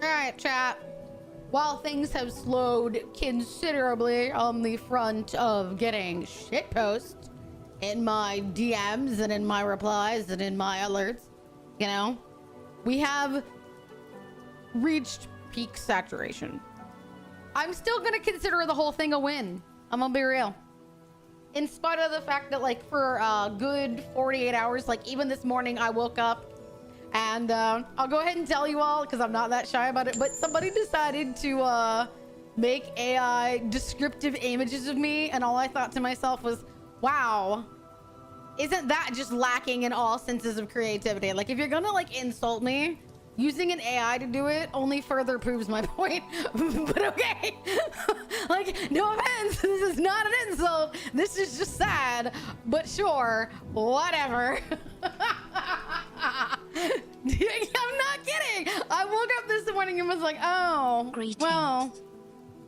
All right, chat. While things have slowed considerably on the front of getting shit posts in my DMs and in my replies and in my alerts, you know, we have reached peak saturation. I'm still gonna consider the whole thing a win. I'm gonna be real. In spite of the fact that, like, for a good 48 hours, like, even this morning I woke up and I'll go ahead and tell you all because I'm not that shy about it, but somebody decided to make AI descriptive images of me, and all I thought to myself was, wow, isn't that just lacking in all senses of creativity? Like, if you're gonna, like, insult me, using an AI to do it only further proves my point. But okay. Like, no offense, this is not an insult. This is just sad, but sure, whatever. I'm not kidding. I woke up this morning and was like, oh, Greetings, well,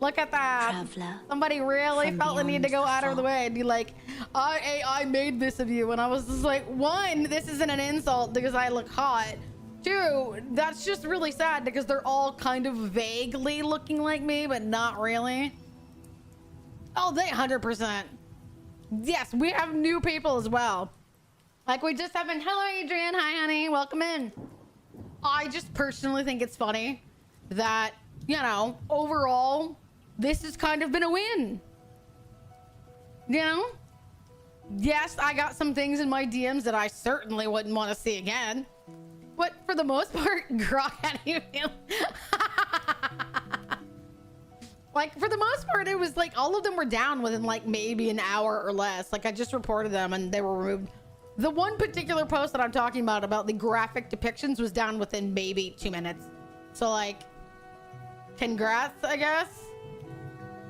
look at that. traveler Somebody really felt the need to go out of the way and be like, I made this of you. And I was just like, one, this isn't an insult because I look hot. Two, that's just really sad because they're all kind of vaguely looking like me, but not really. Oh, they 100%. Yes, we have new people as well. Like, we just happened. Hello, Adrian. Hi, honey. Welcome in. I just personally think it's funny that, you know, overall, this has kind of been a win. You know? Yes, I got some things in my DMs that I certainly wouldn't want to see again. But for the most part, Grok, how do you feel? Like, for the most part, it was like all of them were down within like maybe an hour or less. Like, I just reported them and they were removed. The one particular post that I'm talking about the graphic depictions was down within maybe 2 minutes. So, like, congrats, I guess.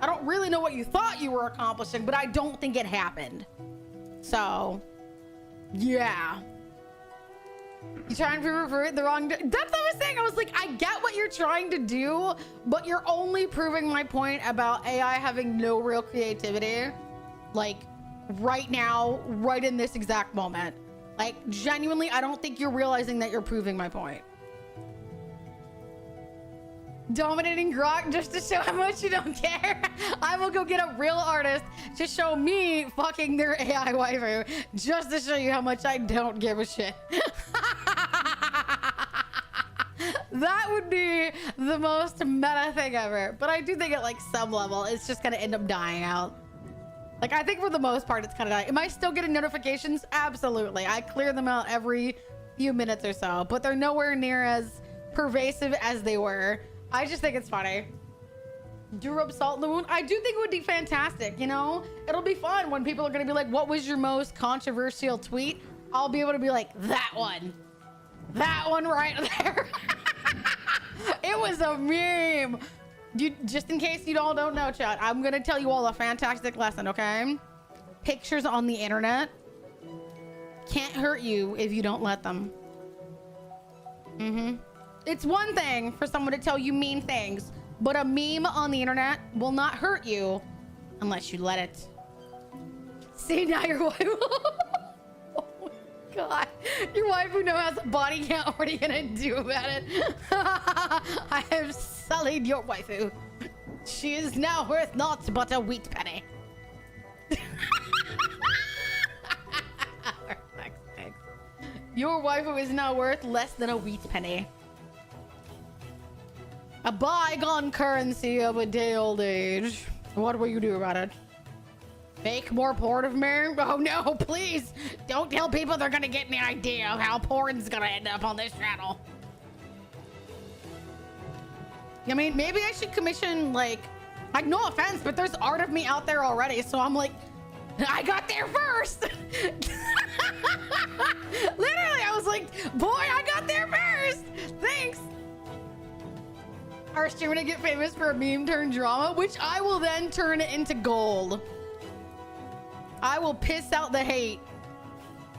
I don't really know what you thought you were accomplishing, but I don't think it happened. So, yeah. You trying to prove the wrong... That's what I was saying. I was like, I get what you're trying to do, but you're only proving my point about AI having no real creativity. Like, right now, right in this exact moment. Like, genuinely, I don't think you're realizing that you're proving my point. Dominating Grok just to show how much you don't care. I will go get a real artist to show me fucking their AI waifu just to show you how much I don't give a shit. That would be the most meta thing ever. But I do think at like some level, it's just gonna end up dying out. Like, I think for the most part, it's kind of dying. Am I still getting notifications? Absolutely. I clear them out every few minutes or so, but they're nowhere near as pervasive as they were. I just think it's funny. Do rub salt in the wound? I do think it would be fantastic, you know? It'll be fun when people are gonna be like, what was your most controversial tweet? I'll be able to be like, that one. That one right there. It was a meme. Just in case you all don't know, chat, I'm gonna tell you all a fantastic lesson, okay? Pictures on the internet can't hurt you if you don't let them. It's one thing for someone to tell you mean things, but a meme on the internet will not hurt you unless you let it. See, now your waifu. Oh my god. Your waifu now has a body count. What are you gonna do about it? I have sullied your waifu. She is now worth naught but a wheat penny. Your waifu is now worth less than a wheat penny. A bygone currency of a day-old age. What will you do about it? Make more porn of me? Oh no, please! Don't tell people they're gonna get any idea of how porn's gonna end up on this channel. I mean, maybe I should commission, like, no offense, but there's art of me out there already, so I'm like, I got there first! Literally, I was like, boy, I got there first! Thanks! Our streamer to get famous for a meme turned drama, which I will then turn it into gold. I will piss out the hate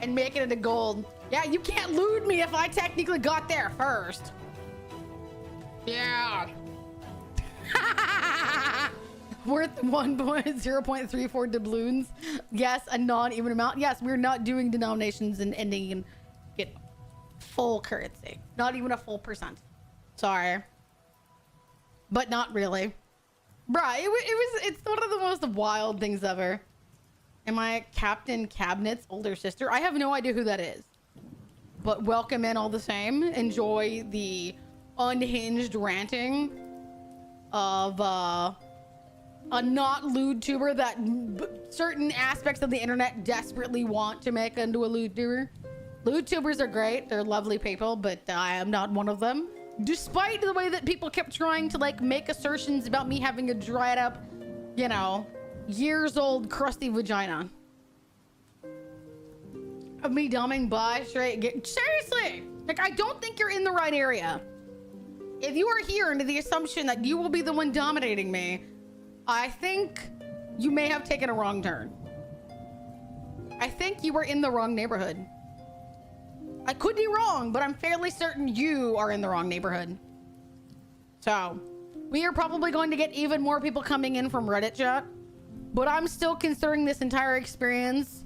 and make it into gold. Yeah, you can't lewd me if I technically got there first. Yeah. Worth 0.34 doubloons. Yes, a non-even amount. Yes, we're not doing denominations and ending in get full currency. Not even a full percent. Sorry. but not really. Bruh, it's one of the most wild things ever. Am I Captain Cabinet's older sister? I have no idea who that is. But welcome in all the same. Enjoy the unhinged ranting of a not lewd tuber that certain aspects of the internet desperately want to make into a lewd tuber. Lewd tubers are great. They're lovely people, but I am not one of them. Despite the way that people kept trying to like make assertions about me having a dried up, you know, years old crusty vagina. Of me dumbing by straight. Seriously, like I don't think you're in the right area. If you are here under the assumption that you will be the one dominating me, I think you may have taken a wrong turn. I think you were in the wrong neighborhood. I could be wrong, but I'm fairly certain you are in the wrong neighborhood. So, we are probably going to get even more people coming in from Reddit chat, but I'm still considering this entire experience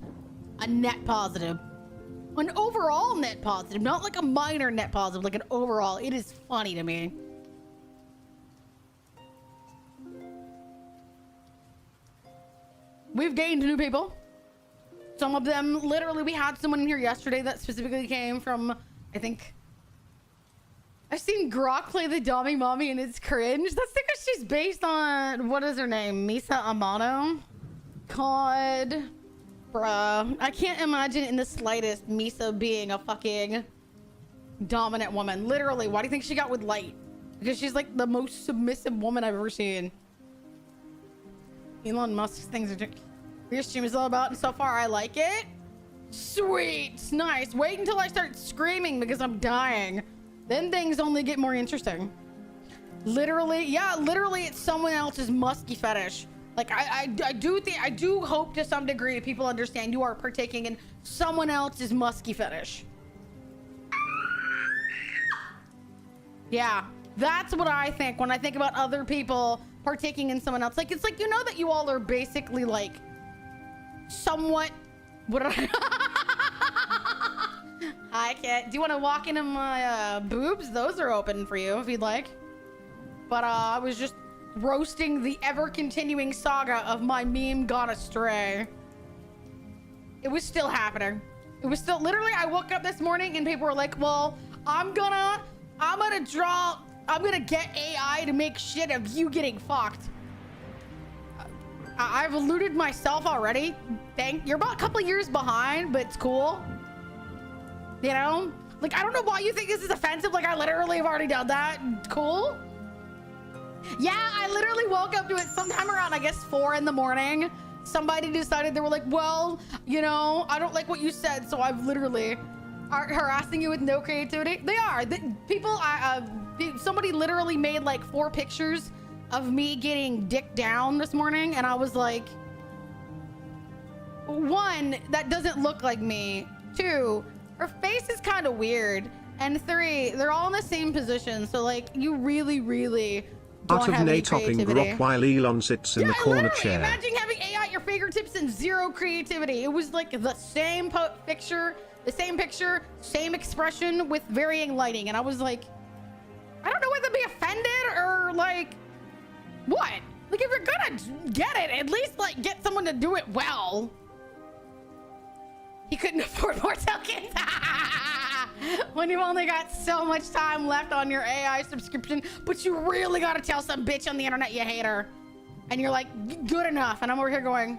a net positive. An overall net positive, not like a minor net positive, like an overall. It is funny to me. We've gained new people. Some of them, literally, we had someone in here yesterday that specifically came from, I think, I've seen Grok play the Dummy Mommy and it's cringe. That's because she's based on, what is her name? Misa Amano? God. Bruh. I can't imagine in the slightest Misa being a fucking dominant woman. Literally, why do you think she got with Light? Because she's like the most submissive woman I've ever seen. Elon Musk's things are... Your stream is all about, and so far I like it. Sweet, nice. Wait until I start screaming because I'm dying. Then things only get more interesting. Literally, yeah, literally it's someone else's musky fetish. Like I do hope to some degree people understand you are partaking in someone else's musky fetish. Yeah, that's what I think when I think about other people partaking in someone else. Like, it's like, you know that you all are basically like somewhat, what I can't. Do you want to walk into my boobs? Those are open for you if you'd like. But I was just roasting the ever-continuing saga of my meme gone astray. It was still happening. It was still, literally, I woke up this morning and people were like, well, I'm gonna get AI to make shit of you getting fucked. I've eluded myself already. You're about a couple years behind, but it's cool. You know? Like, I don't know why you think this is offensive. Like, I literally have already done that. Cool. Yeah, I literally woke up to it sometime around, I guess, 4 in the morning. Somebody decided, they were like, well, you know, I don't like what you said, so I've literally are harassing you with no creativity. They are. Somebody literally made like 4 pictures of me getting dick down this morning, and I was like, 1, that doesn't look like me. 2, her face is kind of weird. And 3, they're all in the same position, so like you really don't have any creativity. Grok while Elon sits in the corner chair. Imagine having AI at your fingertips and 0 creativity. It was like the same picture, same expression with varying lighting, and I was like, I don't know whether to be offended or like what. Like, if you're gonna get it, at least like get someone to do it well. He couldn't afford more tokens. When you've only got so much time left on your AI subscription, but you really gotta tell some bitch on the internet you hate her. And you're like, good enough. And I'm over here going,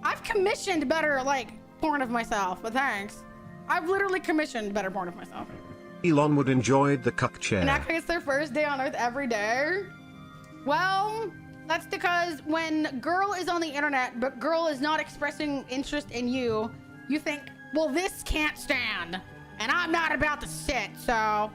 I've commissioned better, like, porn of myself, but thanks. I've literally commissioned better porn of myself. Elon would enjoy the cuck chair. And actually, it's their first day on Earth every day. Well, that's because when girl is on the internet, but girl is not expressing interest in you, you think, well, this can't stand. And I'm not about to sit, so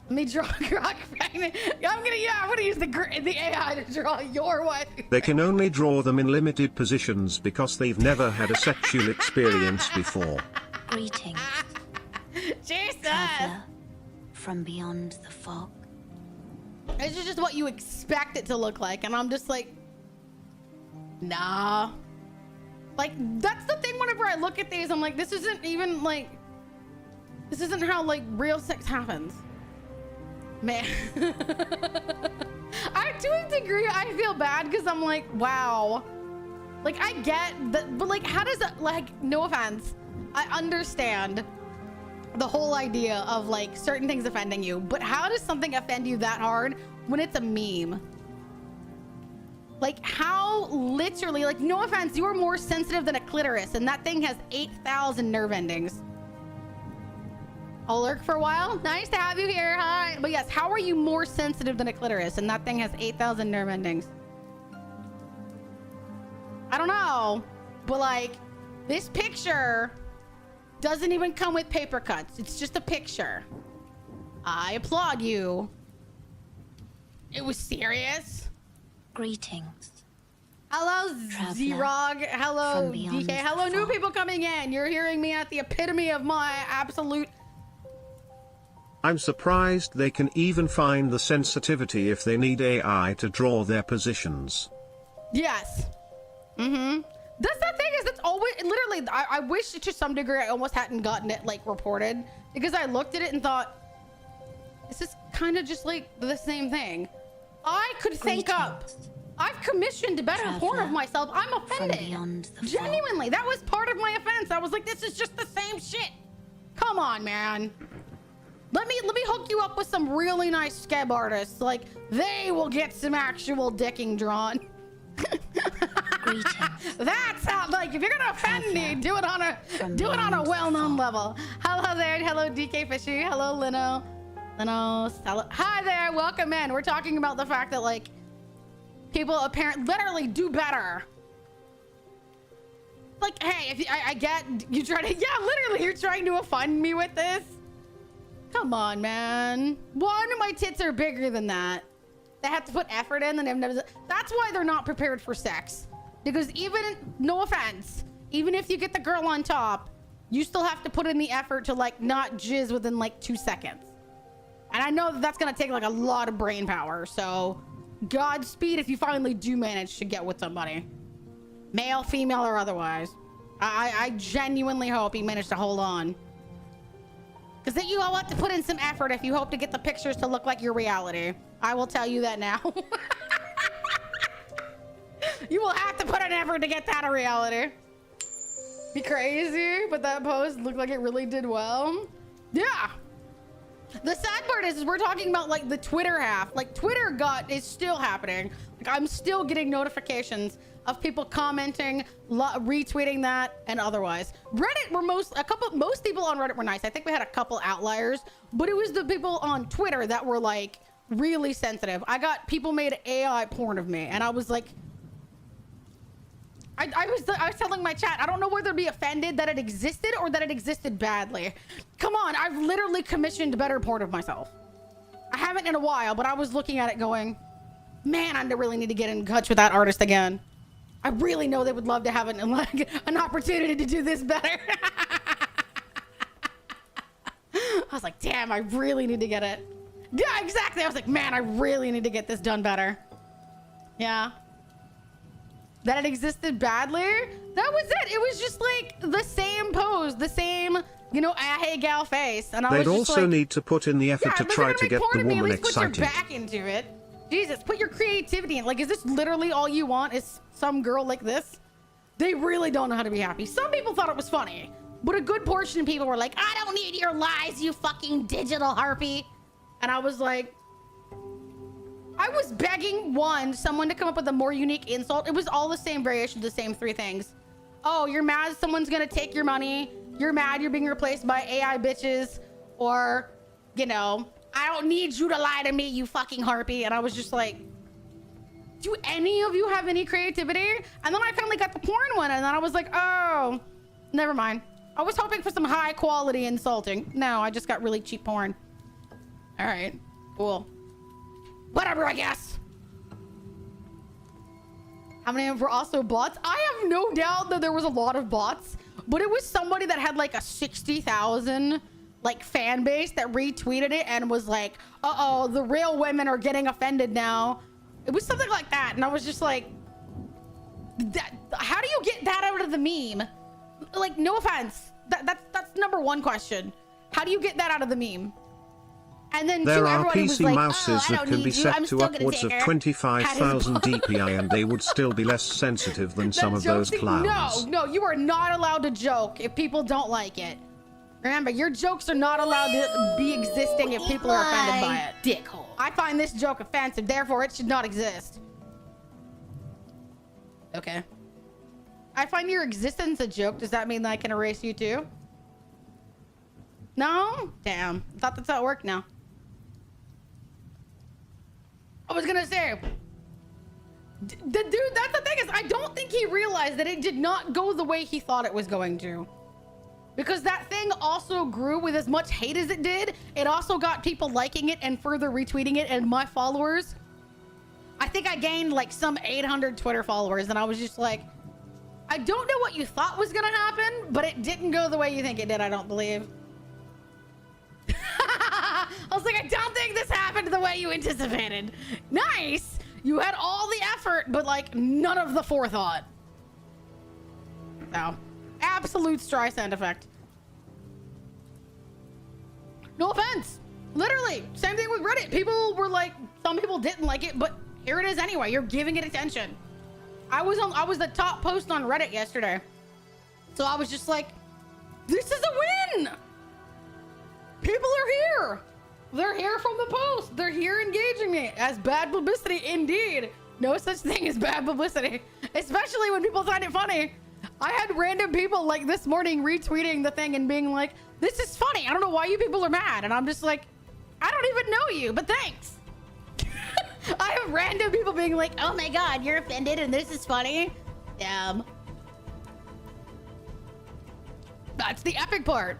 let me draw Grok pregnant. I'm gonna use the AI to draw your wife. They can only draw them in limited positions because they've never had a sexual experience before. Greetings. Jesus. Traveler from beyond the fog. This is just what you expect it to look like, and I'm just like, nah. Like, that's the thing whenever I look at these, I'm like, this isn't even like, this isn't how like real sex happens. Man. To a degree, I feel bad because I'm like, wow. Like, I get that, but like, how does that, like, no offense, I understand the whole idea of like certain things offending you, but how does something offend you that hard when it's a meme? Like, how literally, like, no offense, you are more sensitive than a clitoris, and that thing has 8,000 nerve endings. I'll lurk for a while. Nice to have you here. Hi. But yes, how are you more sensitive than a clitoris, and that thing has 8,000 nerve endings? I don't know, but like, this picture doesn't even come with paper cuts. It's just a picture. I applaud you. It was serious. Greetings. Hello, Traveler Z-Rog. Hello, from beyond DK. Hello, the new fog. people coming in. You're hearing me at the epitome of my absolute... I'm surprised they can even find the sensitivity if they need AI to draw their positions. Yes. Mm-hmm. That's the thing, is it's always literally, I wish to some degree I almost hadn't gotten it like reported, because I looked at it and thought, this is kind of just like the same thing. I could think up. I've commissioned better porn of myself. I'm offended. Genuinely, that was part of my offense. I was like, this is just the same shit. Come on, man. Let me hook you up with some really nice scab artists. Like, they will get some actual dicking drawn. That's how, like, if you're gonna offend me, do it on a well-known level. Hello there. Hello, DK Fishy. Hello, Lino. Hi there. Welcome in. We're talking about the fact that, like, people apparently literally do better. Like, hey, if I get you try to, yeah, literally, you're trying to offend me with this. Come on, man. One, my tits are bigger than that. They have to put effort in, and they've never. That's why they're not prepared for sex. Because even, no offense, even if you get the girl on top, you still have to put in the effort to like not jizz within like 2 seconds. And I know that that's gonna take like a lot of brain power. So, Godspeed if you finally do manage to get with somebody, male, female, or otherwise. I genuinely hope he managed to hold on. Because then you all have to put in some effort if you hope to get the pictures to look like your reality. I will tell you that now. You will have to put an effort to get that a reality. Be crazy, but that post looked like it really did well. Yeah. The sad part is we're talking about like the Twitter half. Like Twitter is still happening. Like I'm still getting notifications of people commenting, retweeting that, and otherwise. Reddit were most people on Reddit were nice. I think we had a couple outliers, but it was the people on Twitter that were like really sensitive. I got people made AI porn of me, and I was like, I was telling my chat, I don't know whether to be offended that it existed or that it existed badly. Come on, I've literally commissioned better porn of myself. I haven't in a while, but I was looking at it going, man, I really need to get in touch with that artist again. I really know they would love to have an opportunity to do this better. I was like, damn, I really need to get it. Yeah, exactly. I was like, man, I really need to get this done better. Yeah. That it existed badly? That was it. It was just like the same pose, the same, you know, hey gal face. And I They'd was just also like, need to put in the effort to try to get the woman excited. Put your back into it. Jesus, put your creativity in. Like, is this literally all you want? Is some girl like this? They really don't know how to be happy. Some people thought it was funny, but a good portion of people were like, I don't need your lies, you fucking digital harpy. And I was like, I was begging someone to come up with a more unique insult. It was all the same variation, the same three things. Oh, you're mad someone's gonna take your money. You're mad you're being replaced by AI bitches. Or, you know, I don't need you to lie to me, you fucking harpy. And I was just like, do any of you have any creativity? And then I finally got the porn one, and then I was like, oh, never mind. I was hoping for some high quality insulting. No, I just got really cheap porn. All right, cool. Whatever, I guess. How many of them were also bots? I have no doubt that there was a lot of bots, but it was somebody that had like a 60,000 like fan base that retweeted it and was like, uh-oh, the real women are getting offended now. It was something like that, and I was just like, how do you get that out of the meme? Like, no offense, that's number one question. How do you get that out of the meme? And then There are everybody was PC like, mouses oh, I that don't can need be you. set I'm to still gonna upwards take of her. 25,000 DPI and they would still be less sensitive than some of those clowns. No, you are not allowed to joke if people don't like it. Remember, your jokes are not allowed to be existing if people are offended by it. Dickhole. I find this joke offensive, therefore it should not exist. Okay. I find your existence a joke. Does that mean that I can erase you too? No? Damn. I thought that's how it worked now. I was gonna say, the dude, that's the thing is, I don't think he realized that it did not go the way he thought it was going to. Because that thing also grew with as much hate as it did. It also got people liking it and further retweeting it, and my followers. I think I gained like some 800 Twitter followers, and I was just like, I don't know what you thought was gonna happen, but it didn't go the way you think it did, I don't believe. I was like, I don't think this happened the way you anticipated. Nice. You had all the effort, but like none of the forethought. No. Absolute Streisand effect. No offense. Literally. Same thing with Reddit. People were like, some people didn't like it, but here it is anyway. You're giving it attention. I was the top post on Reddit yesterday. So I was just like, this is a win. People are here. They're here from the post. They're here engaging me. As bad publicity, indeed. No such thing as bad publicity. Especially when people find it funny. I had random people like this morning retweeting the thing and being like, this is funny. I don't know why you people are mad. And I'm just like, I don't even know you, but thanks. I have random people being like, oh my God, you're offended and this is funny. Damn. That's the epic part.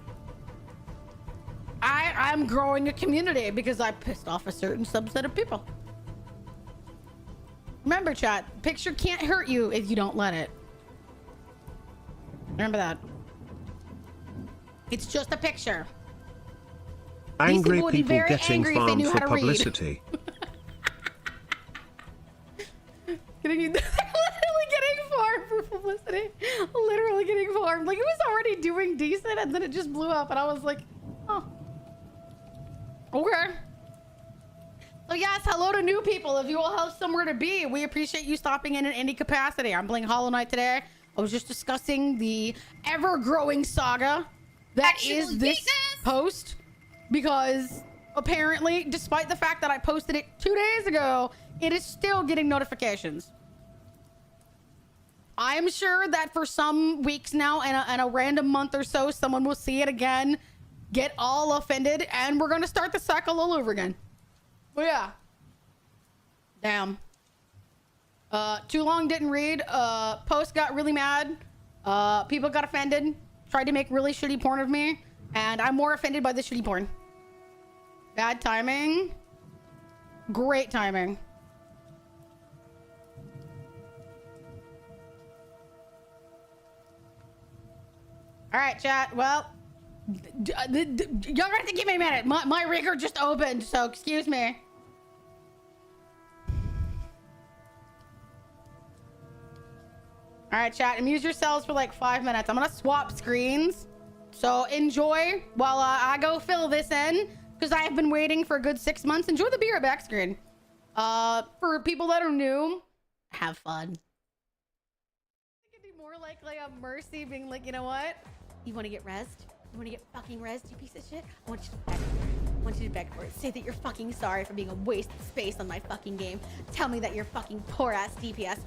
I'm growing a community because I pissed off a certain subset of people. Remember, chat, picture can't hurt you if you don't let it. Remember that. It's just a picture. Angry people getting farmed for publicity. Literally getting farmed for publicity. Literally getting farmed. Like, it was already doing decent and then it just blew up and I was like, oh. Okay. So yes, hello to new people. If you all have somewhere to be, we appreciate you stopping in any capacity. I'm playing Hollow Knight today. I was just discussing the ever-growing saga that is this post, because apparently, despite the fact that I posted it 2 days ago, it is still getting notifications. I am sure that for some weeks now and a random month or so, someone will see it again, get all offended, and we're going to start the cycle all over again. But yeah. Damn. Too long didn't read. Post got really mad. People got offended. Tried to make really shitty porn of me. And I'm more offended by the shitty porn. Bad timing. Great timing. Alright, chat. Well, you're gonna have to give me a minute. My rigger just opened, so excuse me. All right, chat, amuse yourselves for like 5 minutes. I'm gonna swap screens, so enjoy while I go fill this in, because I have been waiting for a good 6 months. Enjoy the be right back screen. For people that are new, have fun. It could be more likely a Mercy being like, you know what? You want to get rezzed? You want to get fucking rezzed, you piece of shit? I want you to beg for it. I want you to beg for it. Say that you're fucking sorry for being a waste of space on my fucking game. Tell me that you're fucking poor ass DPS.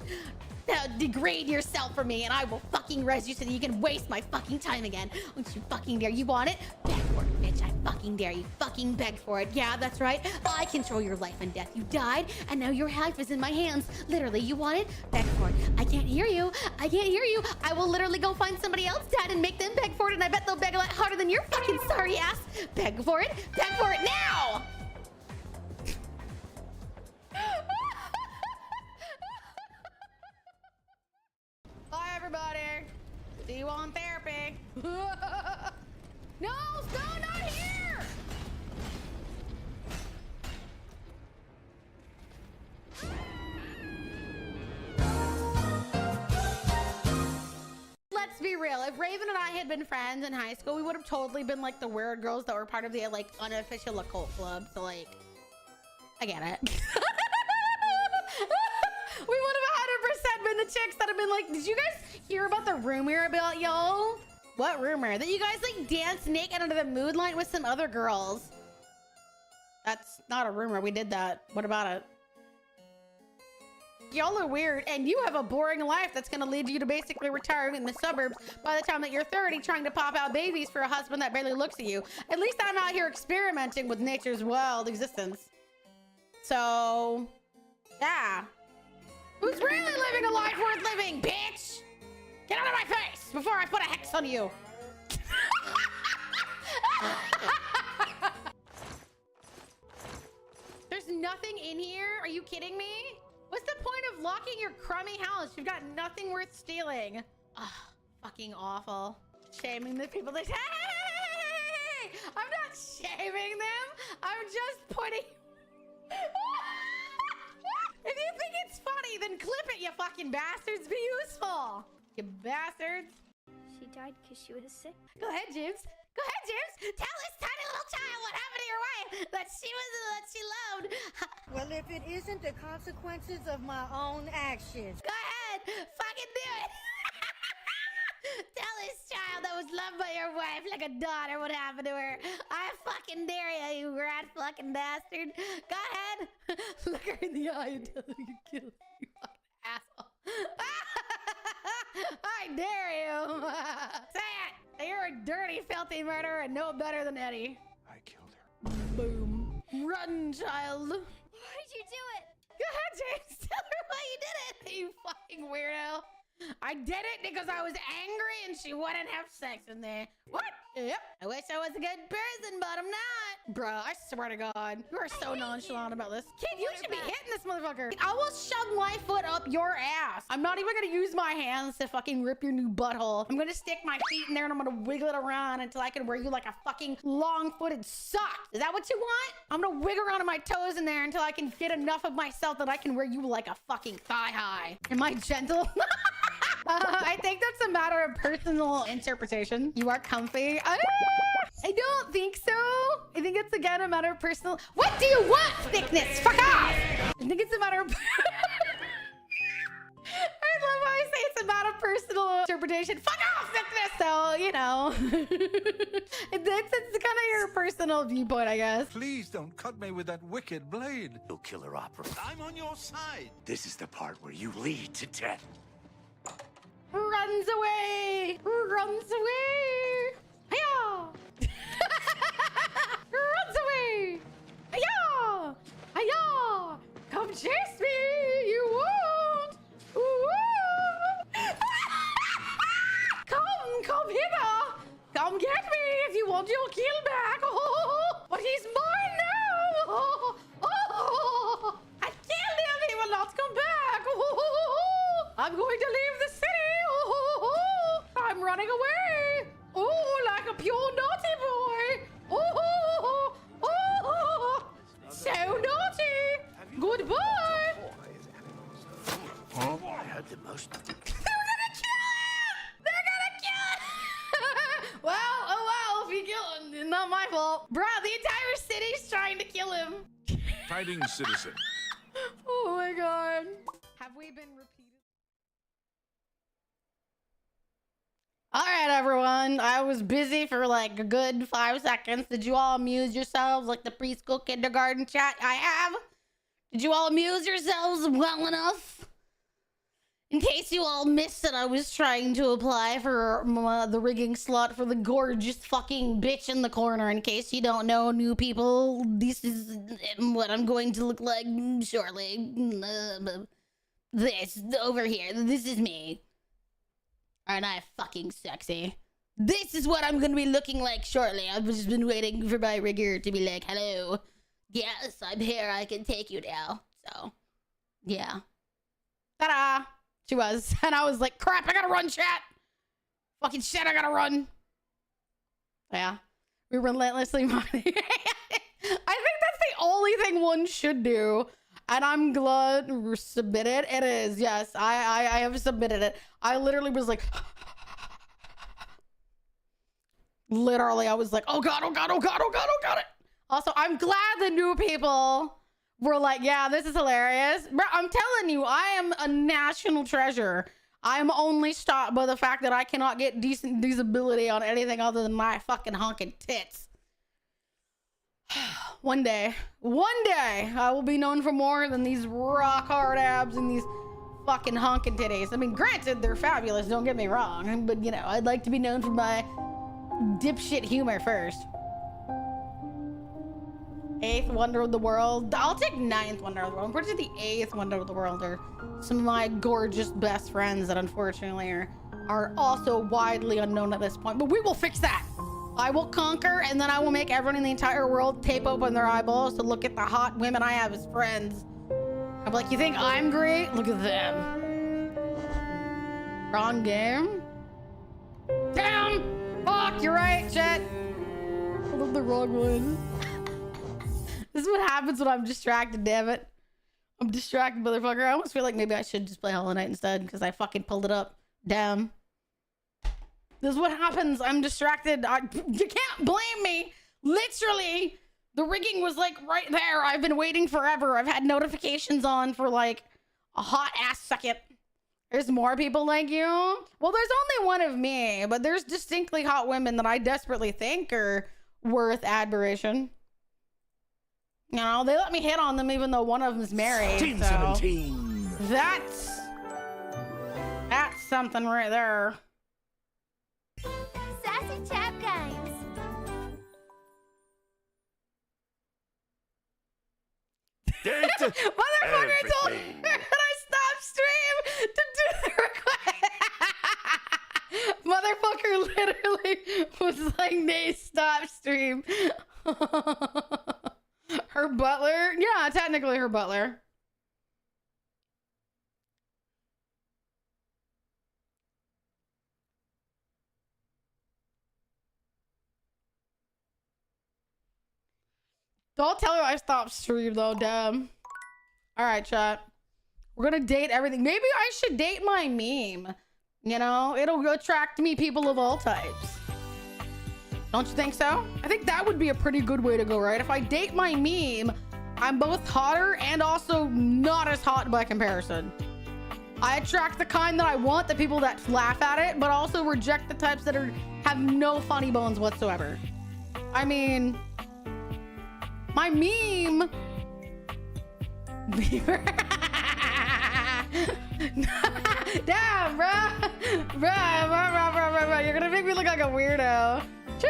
Degrade yourself for me and I will fucking res you so that you can waste my fucking time again. Don't you fucking dare. You want it? Beg for it, bitch. I fucking dare you. Fucking beg for it. Yeah, that's right. I control your life and death. You died and now your life is in my hands. Literally, you want it? Beg for it. I can't hear you. I can't hear you. I will literally go find somebody else dead and make them beg for it, and I bet they'll beg a lot harder than your fucking sorry ass. Beg for it. Beg for it now! Bye, everybody. See you on therapy. No, not here. Let's be real. if Raven and I had been friends in high school, we would have totally been like the weird girls that were part of the like unofficial occult club. So like, I get it. We would have 100% been the chicks that have been like, did you guys hear about the rumor about y'all? What rumor? That you guys like dance naked under the moonlight with some other girls. That's not a rumor. We did that. What about it? Y'all are weird, and you have a boring life that's gonna lead you to basically retiring in the suburbs by the time that you're 30, trying to pop out babies for a husband that barely looks at you. At least I'm out here experimenting with nature's wild existence. So, yeah. Who's really living a life worth living, bitch? Get out of my face before I put a hex on you. There's nothing in here? Are you kidding me? What's the point of locking your crummy house? You've got nothing worth stealing. Ugh, fucking awful. Shaming the people that— hey! I'm not shaming them. I'm just putting— if you think it's funny, then clip it, you fucking bastards. Be useful, you bastards. She died because she was sick. Go ahead, James. Go ahead, James. Tell this tiny little child what happened to your wife that she loved. Well, if it isn't the consequences of my own actions. Go ahead. Fucking do it. Tell this child that was loved by your wife like a daughter what happened to her. I fucking dare you, you rat fucking bastard. Go ahead. Look her in the eye and tell her you killed her, you fucking asshole. I dare you. Say it. You're a dirty, filthy murderer and no better than Eddie. I killed her. Boom. Run, child. Why did you do it? Go ahead, James. Tell her why you did it, you fucking weirdo. I did it because I was angry and she wouldn't have sex with me. What? Yep. I wish I was a good person, but I'm not. Bro, I swear to God. You are so nonchalant about this. Kid, you should be hitting this motherfucker. I will shove my foot up your ass. I'm not even gonna use my hands to fucking rip your new butthole. I'm gonna stick my feet in there and I'm gonna wiggle it around until I can wear you like a fucking long-footed sock. Is that what you want? I'm gonna wiggle around on my toes in there until I can get enough of myself that I can wear you like a fucking thigh-high. Am I gentle? I think that's a matter of personal interpretation. You are comfy. I don't think so. I think it's again a matter of personal— what do you want, thickness? Fuck off! I think it's a matter of— I love how I say it's a matter of personal interpretation. Fuck off, thickness! So, you know. it's kind of your personal viewpoint, I guess. Please don't cut me with that wicked blade. You killer opera. I'm on your side. This is the part where you lead to death. Runs away! Runs away! Hiya! Runs away! Hiya! Hiya! Come chase me! You won't! Woo! Come hither! Come get me if you want your kill back! Oh, but he's mine now! Oh, I killed him! He will not come back! Oh, I'm going to leave the city! I'm running away! Oh, like a pure naughty boy! Oh, so naughty! Goodbye! I had the most. They're gonna kill him! They're gonna kill him! Well, oh well, if you kill him, it's not my fault. Bro, the entire city's trying to kill him. Tidings, citizen. Oh my God. Have we been repeated? All right, everyone. I was busy for like a good 5 seconds. Did you all amuse yourselves like the preschool kindergarten chat I have? Did you all amuse yourselves well enough? In case you all missed that I was trying to apply for the rigging slot for the gorgeous fucking bitch in the corner. In case you don't know, new people, this is what I'm going to look like shortly. This, over here, this is me. Aren't I fucking sexy? This is what I'm gonna be looking like shortly. I've just been waiting for my rigger to be like, hello. Yes, I'm here. I can take you now. So, yeah. Ta-da! She was. And I was like, crap, I gotta run, chat. Fucking shit, I gotta run. Yeah. We relentlessly money. I think that's the only thing one should do. And I'm glad we submitted. It is, yes. I have submitted it. I literally was like, Literally, I was like, oh God, oh God, oh God, oh God, oh God. Also, I'm glad the new people were like, yeah, this is hilarious. Bro, I'm telling you, I am a national treasure. I am only stopped by the fact that I cannot get decent visibility on anything other than my fucking honking tits. One day, I will be known for more than these rock hard abs and these fucking honking titties. I mean, granted, they're fabulous, don't get me wrong, but you know, I'd like to be known for my dipshit humor first. 8th wonder of the world. I'll take 9th wonder of the world. I'm pretty sure the 8th wonder of the world are some of my gorgeous best friends that unfortunately are also widely unknown at this point. But we will fix that. I will conquer, and then I will make everyone in the entire world tape open their eyeballs to look at the hot women I have as friends. I'm like, you think I'm great? Look at them. Wrong game. Damn! Fuck, you're right, shit. I love the wrong one. This is what happens when I'm distracted, damn it. I'm distracted, motherfucker. I almost feel like maybe I should just play Hollow Knight instead because I fucking pulled it up. Damn. This is what happens. I'm distracted. You can't blame me. Literally, the rigging was like right there. I've been waiting forever. I've had notifications on for like a hot ass second. There's more people like you. Well, there's only one of me, but there's distinctly hot women that I desperately think are worth admiration. You know, they let me hit on them even though one of them's married. 17. That's something right there. Sassy Chap Games. Date Motherfucker told me everything. that I stopped stream to do the request. Motherfucker literally was like, Nate, stop stream. Her butler? Yeah, technically her butler. Don't tell her I stopped stream though, damn. Alright, chat. We're gonna date everything. Maybe I should date my meme. You know, it'll attract me people of all types. Don't you think so? I think that would be a pretty good way to go, right? If I date my meme, I'm both hotter and also not as hot by comparison. I attract the kind that I want, the people that laugh at it, but also reject the types that have no funny bones whatsoever. I mean, my meme... Damn, bro. Bro. You're gonna make me look like a weirdo. Choo!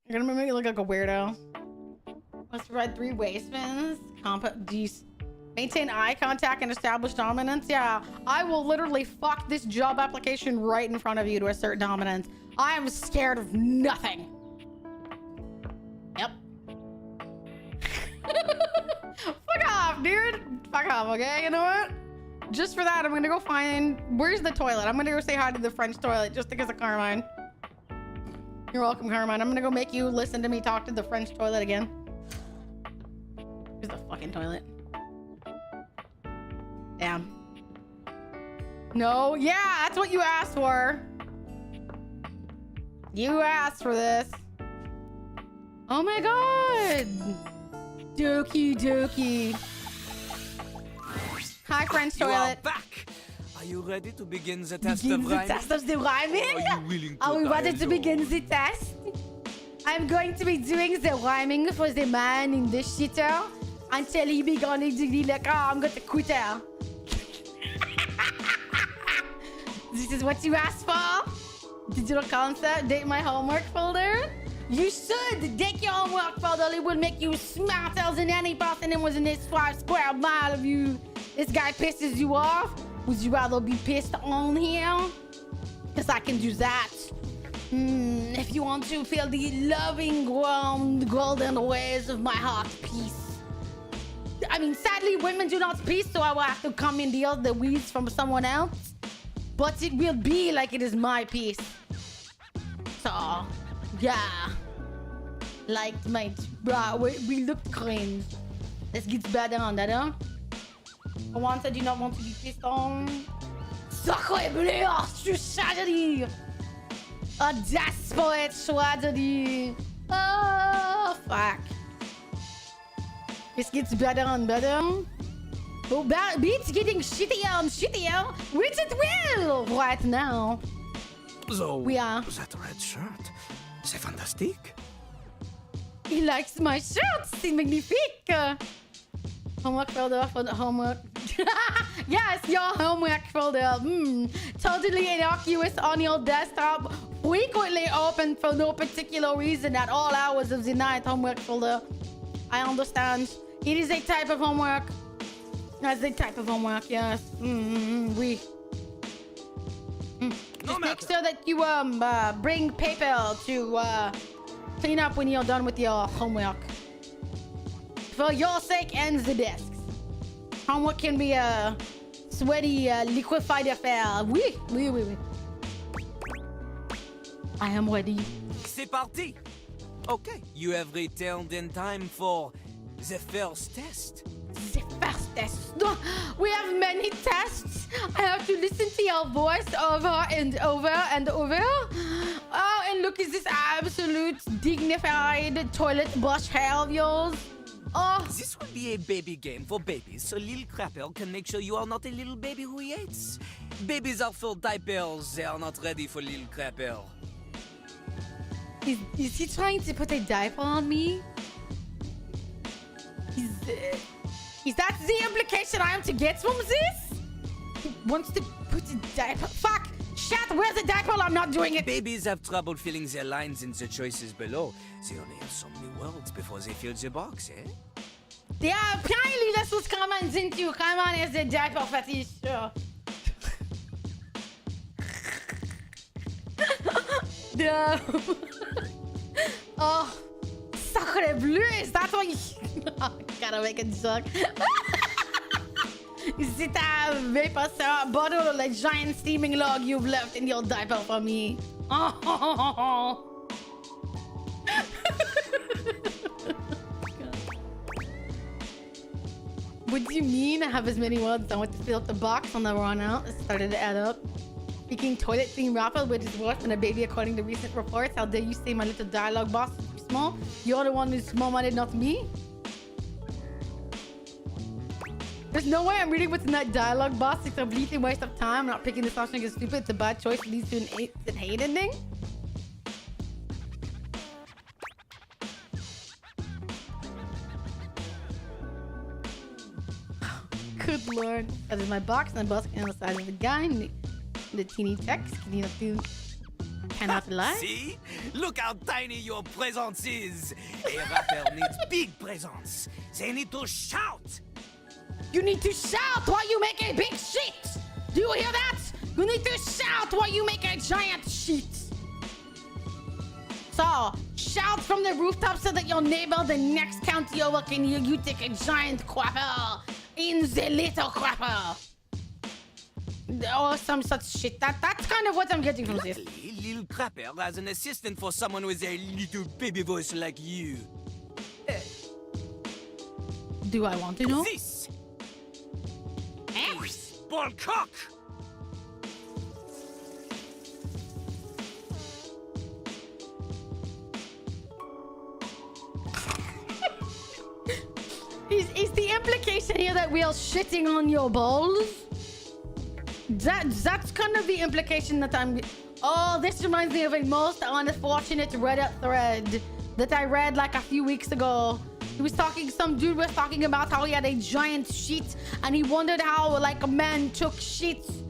You're gonna make me look like a weirdo. Must provide 3 waistbands. Maintain eye contact and establish dominance. Yeah, I will literally fuck this job application right in front of you to assert dominance. I am scared of nothing. Yep. Fuck off, dude. Fuck off, okay? You know what? Just for that, I'm gonna go find... Where's the toilet? I'm gonna go say hi to the French toilet just because of Carmine. You're welcome, Carmine. I'm gonna go make you listen to me talk to the French toilet again. Here's the fucking toilet. Damn. No, yeah, that's what you asked for. You asked for this. Oh my god. Doki doki. Hi, French You are toilet. back. Are you ready to begin the test Begin of the rhyming? test of the rhyming? Are you willing to Are we die ready to alone? begin the test? I'm going to be doing the rhyming for the man in the shitter until he begins to be like, oh, I'm going to quit her. This is what you asked for? Digital concept, date my homework folder? You should take your homework folder. It will make you smarter than any person that was in this 5 square mile of you. This guy pisses you off. Would you rather be pissed on here? Because I can do that. If you want to feel the loving, warm, golden ways of my heart, peace. I mean, sadly, women do not peace, so I will have to come and deal the weeds from someone else. But it will be like it is my piece. So, yeah. Like, mate, bro, we look cringe. Let's get better on that, huh? Juan said you not want to be pissed on. Sacré bleu, je suis choix de dire. A desperate choix de dire. Oh, fuck. This gets better and better. Oh, beats getting shittier and shittier, which it will right now. So, We are. that red shirt, c'est fantastique. He likes my shirt, c'est magnifique. Homework folder for the homework. Yes, your homework folder. Totally innocuous on your desktop. Frequently open for no particular reason at all hours of the night. Homework folder. I understand. It is a type of homework. That's a type of homework, yes. Oui. Just make sure that you bring paper to clean up when you're done with your homework. For your sake and the desks. Homework can be a sweaty, liquefied affair. Oui, oui, oui, oui. I am ready. C'est parti. Okay, you have returned in time for the first test. The first test. No, we have many tests. I have to listen to your voice over and over and over. Oh, and look at this absolute dignified toilet brush hair of yours. Oh, This will be a baby game for babies, so Lil Crapper can make sure you are not a little baby who he hates. Babies are full diapers, they are not ready for Lil Crapper. is he trying to put a diaper on me? Is that the implication I am to get from this? He wants to put a diaper. Fuck! Shit! Where's the diaper? I'm not doing it. Babies have trouble filling their lines in the choices below. They only have so many words before they fill the box, eh? Ja, apparently that's what's coming into. Come on, is the diaper fetish. No. Oh, sacre bleu, is that what you... Gotta make a joke. Is it a vapor syrup bottle or a giant steaming log you've left in your diaper for me? Oh. What do you mean? I have as many words. I went to fill up the box on the run out. It started to add up. Speaking toilet theme rapper, which is worse than a baby according to recent reports. How dare you say my little dialogue box is too small? You're the one who's small-minded, not me. There's no way I'm reading what's in that dialogue box. It's a completely waste of time. I'm not picking this option because it's stupid. It's a bad choice. It leads to an hate ending. Good lord. That is my box and the box on the side of the guy. The teeny text. Cannot lie. See? Look how tiny your presence is. A rapper needs big presence. They need to shout. You need to shout while you make a big shit. Do you hear that? You need to shout while you make a giant shit. So, shout from the rooftop so that your neighbor, the next county over, can hear you take a giant crapper in the little crapper. Or some such shit. That's kind of what I'm getting from this. Luckily, Lil Crapper has an assistant for someone with a little baby voice like you. Do I want to know? This is Bullcock. Is the implication here that we are shitting on your balls? That's kind of the implication that I'm... Oh, this reminds me of a most unfortunate Reddit thread that I read like a few weeks ago. Some dude was talking about how he had a giant shit and he wondered how like a man took shits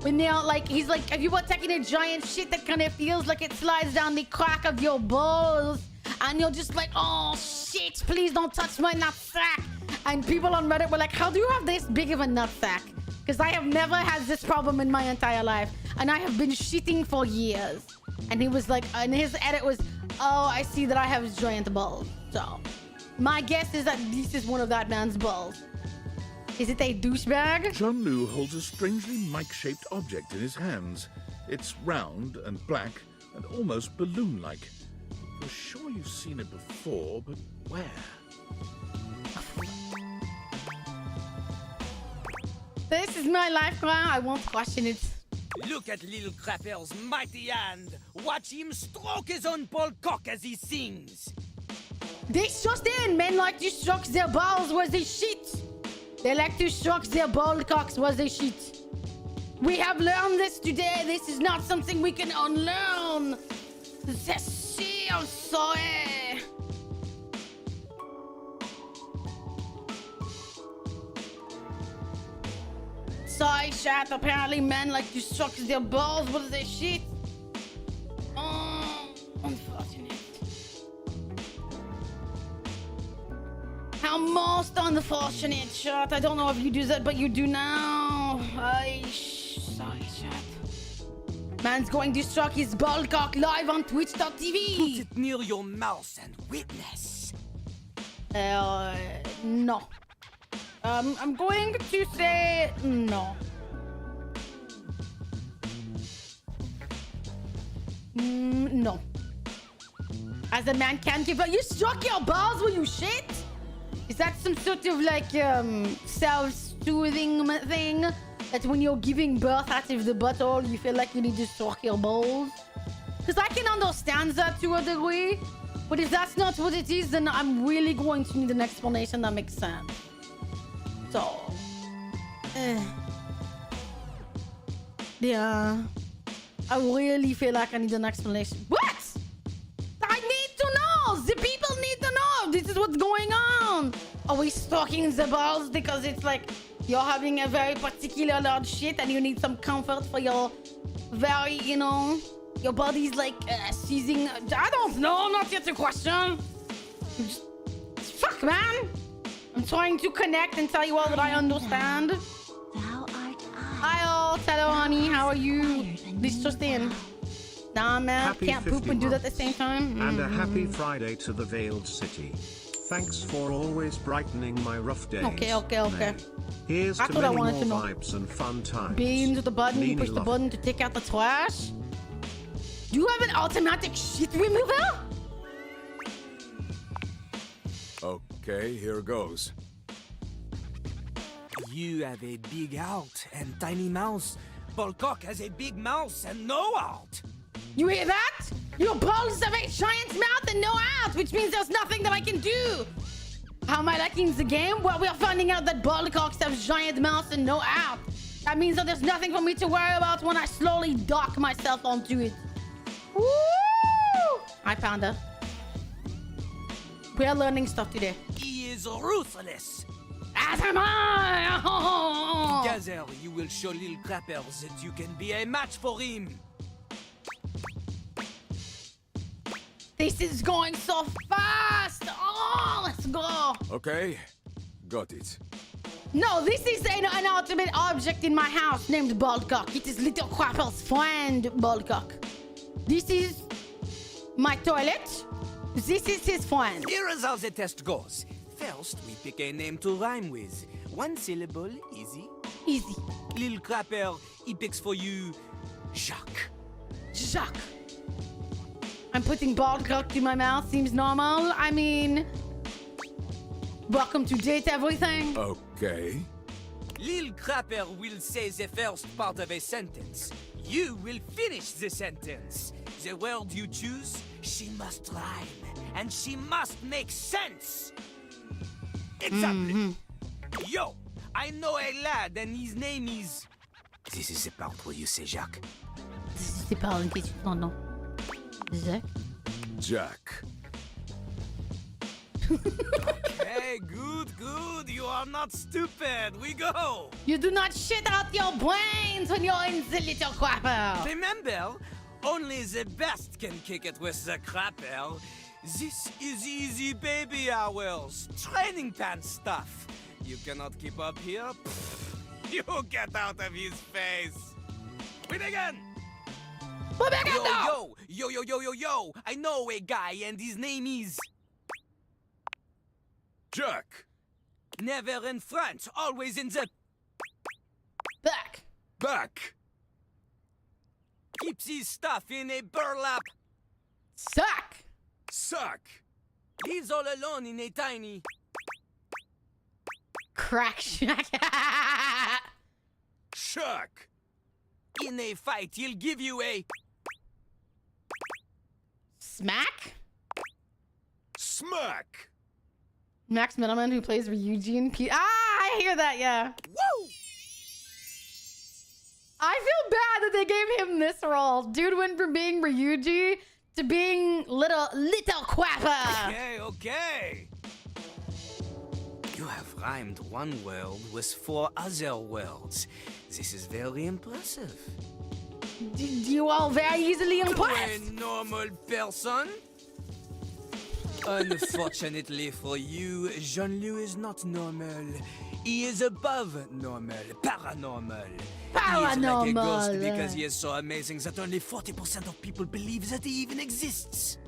when they're like, he's like, if you were taking a giant shit that kind of feels like it slides down the crack of your balls and you're just like, oh shit, please don't touch my nutsack. And people on Reddit were like, how do you have this big of a nutsack? Because I have never had this problem in my entire life. And I have been shitting for years. And he was like, and his edit was, oh, I see that I have giant balls. So, my guess is that this is one of that man's balls. Is it a douchebag? John Liu holds a strangely mic-shaped object in his hands. It's round and black and almost balloon-like. You're sure you've seen it before, but where? This is my life now. I won't question it. Look at little Crapper's mighty hand. Watch him stroke his own ball cock as he sings. This just in, men like to stroke their balls where they shit. They like to stroke their ball cocks where they shit. We have learned this today. This is not something we can unlearn. Ceci, I'm sorry. Sorry, chat. Apparently men like to stroke their balls where they shit. Oh, unfortunate. How most unfortunate, chat. I don't know if you do that, but you do now. Sorry, chat. Man's going to stroke his ball cock live on twitch.tv. Put it near your mouth and witness. No. I'm going to say no. No. As a man can't give up. You stroke your balls when you shit? Is that some sort of like self-soothing thing? That when you're giving birth out of the butthole, you feel like you need to stroke your balls? Because I can understand that to a degree. But if that's not what it is, then I'm really going to need an explanation that makes sense. So... yeah... I really feel like I need an explanation. What? I need to know! The people need to know! This is what's going on! Are we stalking the balls because it's like you're having a very particular large shit and you need some comfort for your very, you know, your body's like seizing. I don't know, not yet a question. Just, fuck, man! I'm trying to connect and tell you all that I understand. Thou art I. Hi all, hello honey, how are you? This just in. Nah man, Happy can't poop 50 and do that at the months. same time. And a happy Friday to the Veiled City. Thanks for always brightening my rough days. Okay. May. Here's That's to what I many wanted more to know. vibes and fun times. Beans with the button, you Nini push the love button to take out the trash. Do you have an automatic shit remover? Okay, here goes. You have a big heart and tiny mouth. Ballcock has a big mouth and no heart. You hear that? Your balls have a giant mouth and no out, which means there's nothing that I can do. How am I liking the game? Well, we're finding out that ballcocks have giant mouths and no out. That means that there's nothing for me to worry about when I slowly dock myself onto it. Woo! Hi, Panda. We are learning stuff today. He is ruthless. As am I! Oh. Together, you will show little Crappers that you can be a match for him. This is going so fast! Oh, let's go! Okay, got it. No, this is an ultimate object in my house named Baldcock. It is Little Quapple's friend, Baldcock. This is my toilet. This is his friend. Here is how the test goes. First, we pick a name to rhyme with. One syllable, easy. Easy. Little Crapper, he picks for you Jacques. Jacques. I'm putting Baldcock to my mouth. Seems normal. I mean... welcome to date everything. Okay. Little Crapper will say the first part of a sentence. You will finish the sentence. The word you choose, she must rhyme. And she must make sense. Example. Yo, I know a lad and his name is... This is the part where you say Jacques. C'est pas une question. Non, non. Jacques. Jack. Hey, good. You are not stupid. We go. You do not shit out your brains when you're in the Little Quapper. Remember, only the best can kick it with the Crapper. This is easy baby hours. Training pants stuff. You cannot keep up here? Pfft, you get out of his face. Win again. We're back at now. Yo. I know a guy and his name is... Jack. Never in front, always in the... Back. Back. Keeps his stuff in a burlap. Suck. Suck. Lives all alone in a tiny... Crack shack. Chuck! In a fight, he'll give you a Smack? Smack! Max Middleman, who plays Ryuji in P. I hear that, yeah. woo! I feel bad that they gave him this role. Dude went from being Ryuji to being little Quappa. Okay. You have rhymed one world with 4 other worlds. This is very impressive. You all very easily To a impressed. normal person? Unfortunately for you, Jean-Louis is not normal. He is above normal, paranormal. He is like a ghost Paranormal. because he is so amazing that only 40% of people believe that he even exists.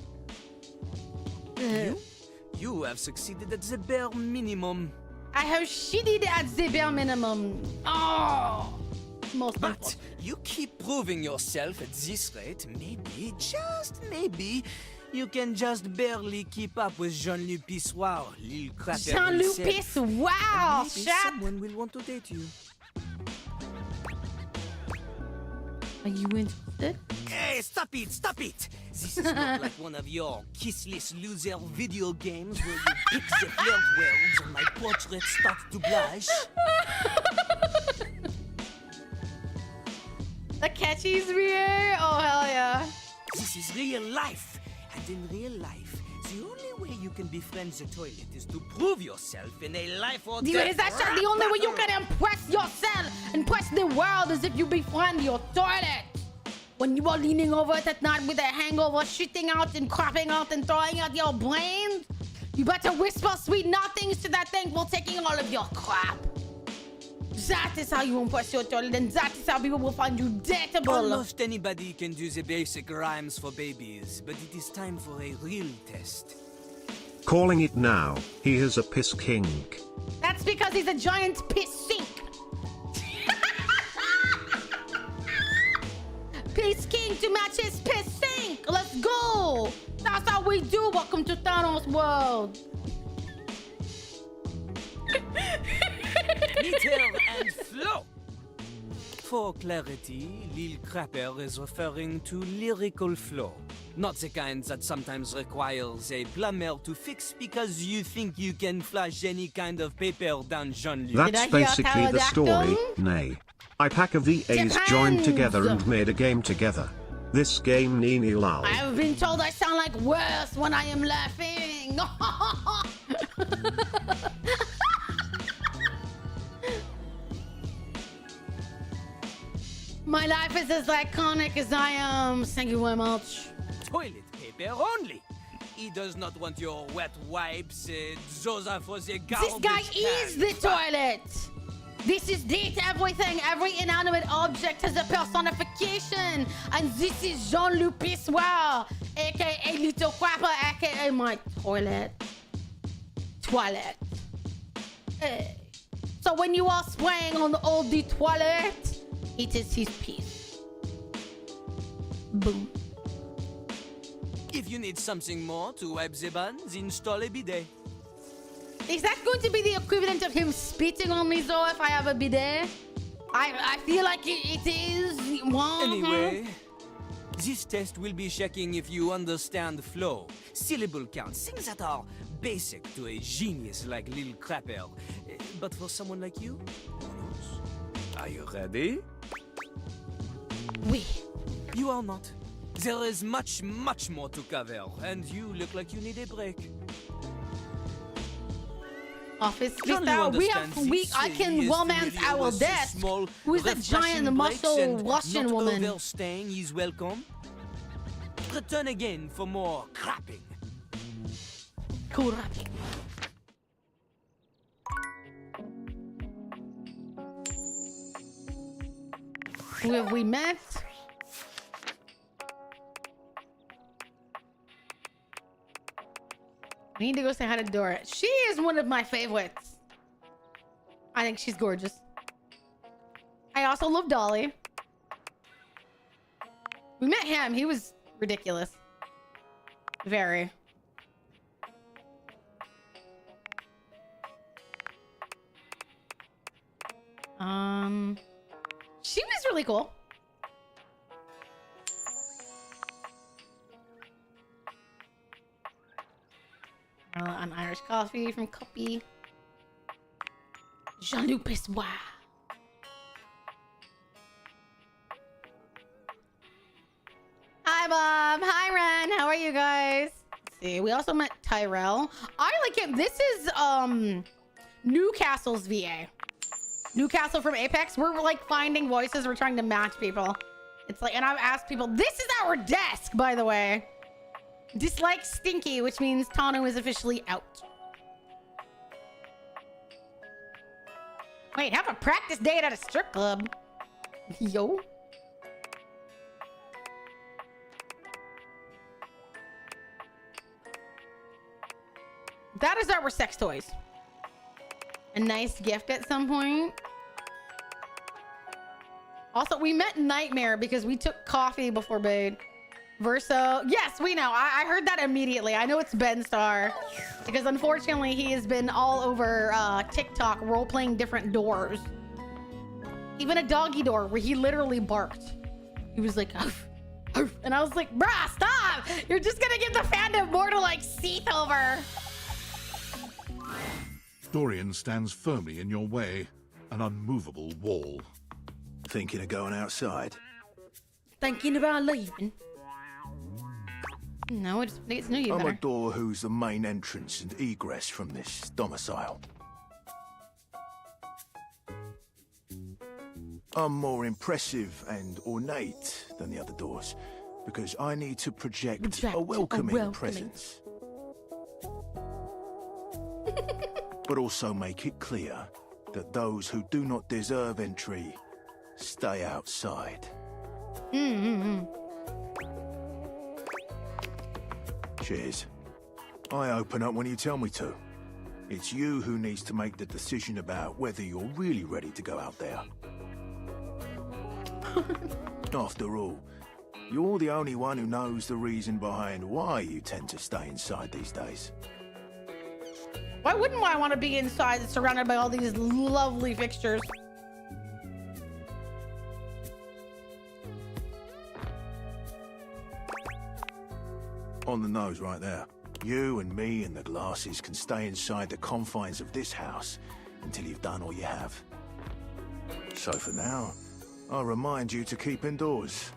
You have succeeded at the bare minimum. I have shitted at the bare minimum. Oh, most But important. you keep proving yourself at this rate, maybe, just maybe, you can just barely keep up with Jean-Luc Pissoir, Lil Crapper Jean-Luc himself. Piss, wow, Maybe chat. someone will want to date you. Are you interested? Hey, stop it, stop it! This is not like one of your kissless loser video games where you pick the flirt words and my portrait starts to blush. The catchies here? Oh, hell yeah. This is real life, and in real life, the only way you can befriend the toilet is to prove yourself in a life or Dude, death is that shit the only way you can impress yourself, impress the world, is if you befriend your toilet? When you are leaning over it at night with a hangover, shitting out and crapping out and throwing out your brains, you better whisper sweet nothings to that thing for taking all of your crap. That is how you impress your toilet, and that is how people will find you dateable. Almost anybody can do the basic rhymes for babies, but it is time for a real test. Calling it now, he is a piss king. That's because he's a giant piss sink. Piss king to match his piss sink. Let's go. That's how we do. Welcome to Thanos world. Meter and flow. For clarity, Lil Crapper is referring to lyrical flow, not the kind that sometimes requires a plumber to fix because you think you can flush any kind of paper down Jean-Luc. Did I That's hear basically the story, pterodactyl? nay. A pack of VAs joined together and made a game together. This game Nini lol. I've been told I sound like worse when I am laughing. My life is as iconic as I am. Thank you very much. Toilet paper only. He does not want your wet wipes. Those are for the garbage This guy is can. the toilet. This is it, everything. Every inanimate object has a personification. And this is Jean-Luc Pissoir, aka Little Quapper, aka my toilet. Toilet. Hey. So when you are spraying on the oldie toilet, it is his piece. Boom. If you need something more to wipe the buns, install a bidet. Is that going to be the equivalent of him spitting on me though if I have a bidet? I feel like it is. Anyway, this test will be checking if you understand flow, syllable counts, things that are basic to a genius like Lil Crapper. But for someone like you, who knows? Are you ready? Oui. You are not. There is much, much more to cover, and you look like you need a break. Office John, you Vista, understand this? I He can is romance familiar our with the desk. small, Who is a refreshing giant breaks muscle and Russian not woman? overstaying is welcome. Return again for more crapping. Cool. Who have we met? I need to go say hi to Dora. She is one of my favorites. I think she's gorgeous. I also love Dolly. We met him. He was ridiculous. Very. She was really cool. An Irish coffee from Cuppy. Jean-Luc Pissoir. Hi, Bob. Hi, Ren. How are you guys? Let's see. We also met Tyrell. I like him. This is Newcastle's VA. Newcastle from Apex. We're like finding voices. We're trying to match people. It's like, and I've asked people. This is our desk, by the way. Dislike Stinky, which means Tano is officially out. Wait, have a practice date at a strip club. Yo. That is our sex toys. A nice gift at some point. Also, we met Nightmare because we took coffee before bed. Verso. Yes, we know. I heard that immediately. I know it's Ben Star. Because unfortunately, he has been all over TikTok role-playing different doors. Even a doggy door where he literally barked. He was like, "Arf, arf." And I was like, bruh, stop! You're just gonna give the fandom more to like seethe over. Dorian stands firmly in your way, an unmovable wall. Thinking of going outside? Thinking about leaving. No, it's no you I'm better. a door who's the main entrance and egress from this domicile. I'm more impressive and ornate than the other doors because I need to project a welcoming presence. But also make it clear that those who do not deserve entry stay outside. Cheers. I open up when you tell me to. It's you who needs to make the decision about whether you're really ready to go out there. After all, you're the only one who knows the reason behind why you tend to stay inside these days. Why wouldn't I want to be inside surrounded by all these lovely fixtures? On the nose right there. You and me and the glasses can stay inside the confines of this house until you've done all you have. So for now, I'll remind you to keep indoors.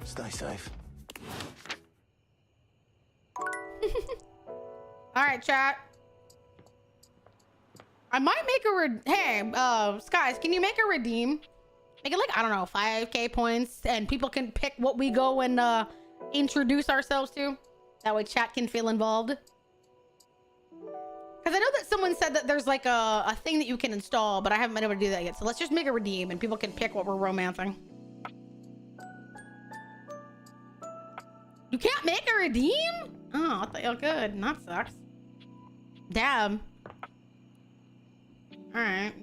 Stay safe. All right, chat. I might make a hey, Skies, can you make a redeem? Make it like, I don't know, 5k points, and people can pick what we go and introduce ourselves to. That way chat can feel involved. Because I know that someone said that there's like a thing that you can install, but I haven't been able to do that yet. So let's just make a redeem and people can pick what we're romancing. You can't make a redeem? Oh, I thought you were good. That sucks. Damn. Alright.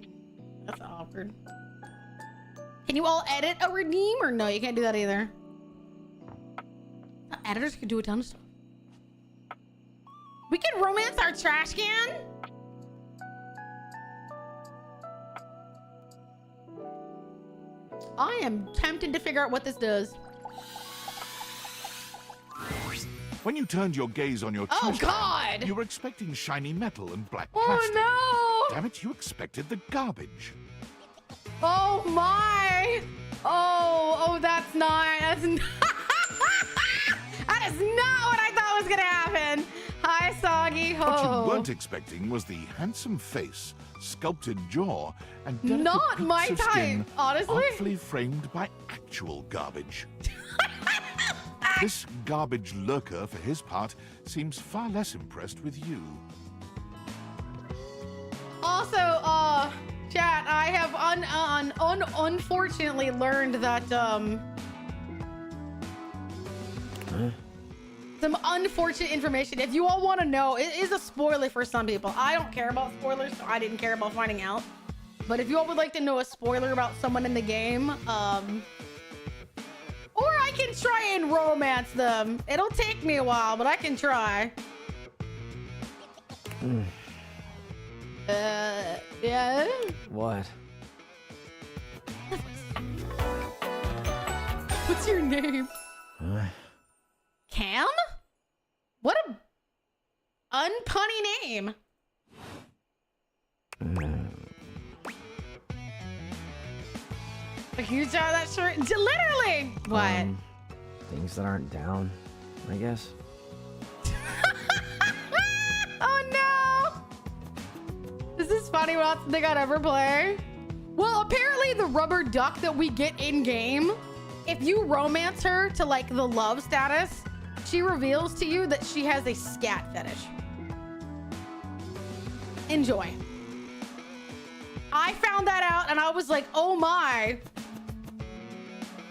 That's awkward. Can you all edit a redeem or no? You can't do that either. Editors can do a ton of stuff. We can romance our trash can? I am tempted to figure out what this does. When you turned your gaze on your Oh, trash God! can, you were expecting shiny metal and black Oh, plastic. no! Damn it, you expected the garbage. Oh, my! Oh, that's not... That's not... That is not what I thought was gonna happen! Hi, Soggy Ho. What you weren't expecting was the handsome face, sculpted jaw, and delicate Not peaks my of type, skin honestly. artfully framed by actual garbage. This garbage lurker, for his part, seems far less impressed with you. Also, chat, I have unfortunately learned that, some unfortunate information. If you all want to know, it is a spoiler for some people. I don't care about spoilers, so I didn't care about finding out. But if you all would like to know a spoiler about someone in the game, or I can try and romance them. It'll take me a while, but I can try. Mm. Yeah. What? What's your name? Cam? What a unpunny name. A huge out of that shirt. Literally. What? Things that aren't down, I guess. Oh no! Is this funny? What else think I'd ever play? Well, apparently the rubber duck that we get in game, if you romance her to like the love status, she reveals to you that she has a scat fetish. Enjoy. I found that out and I was like, oh my.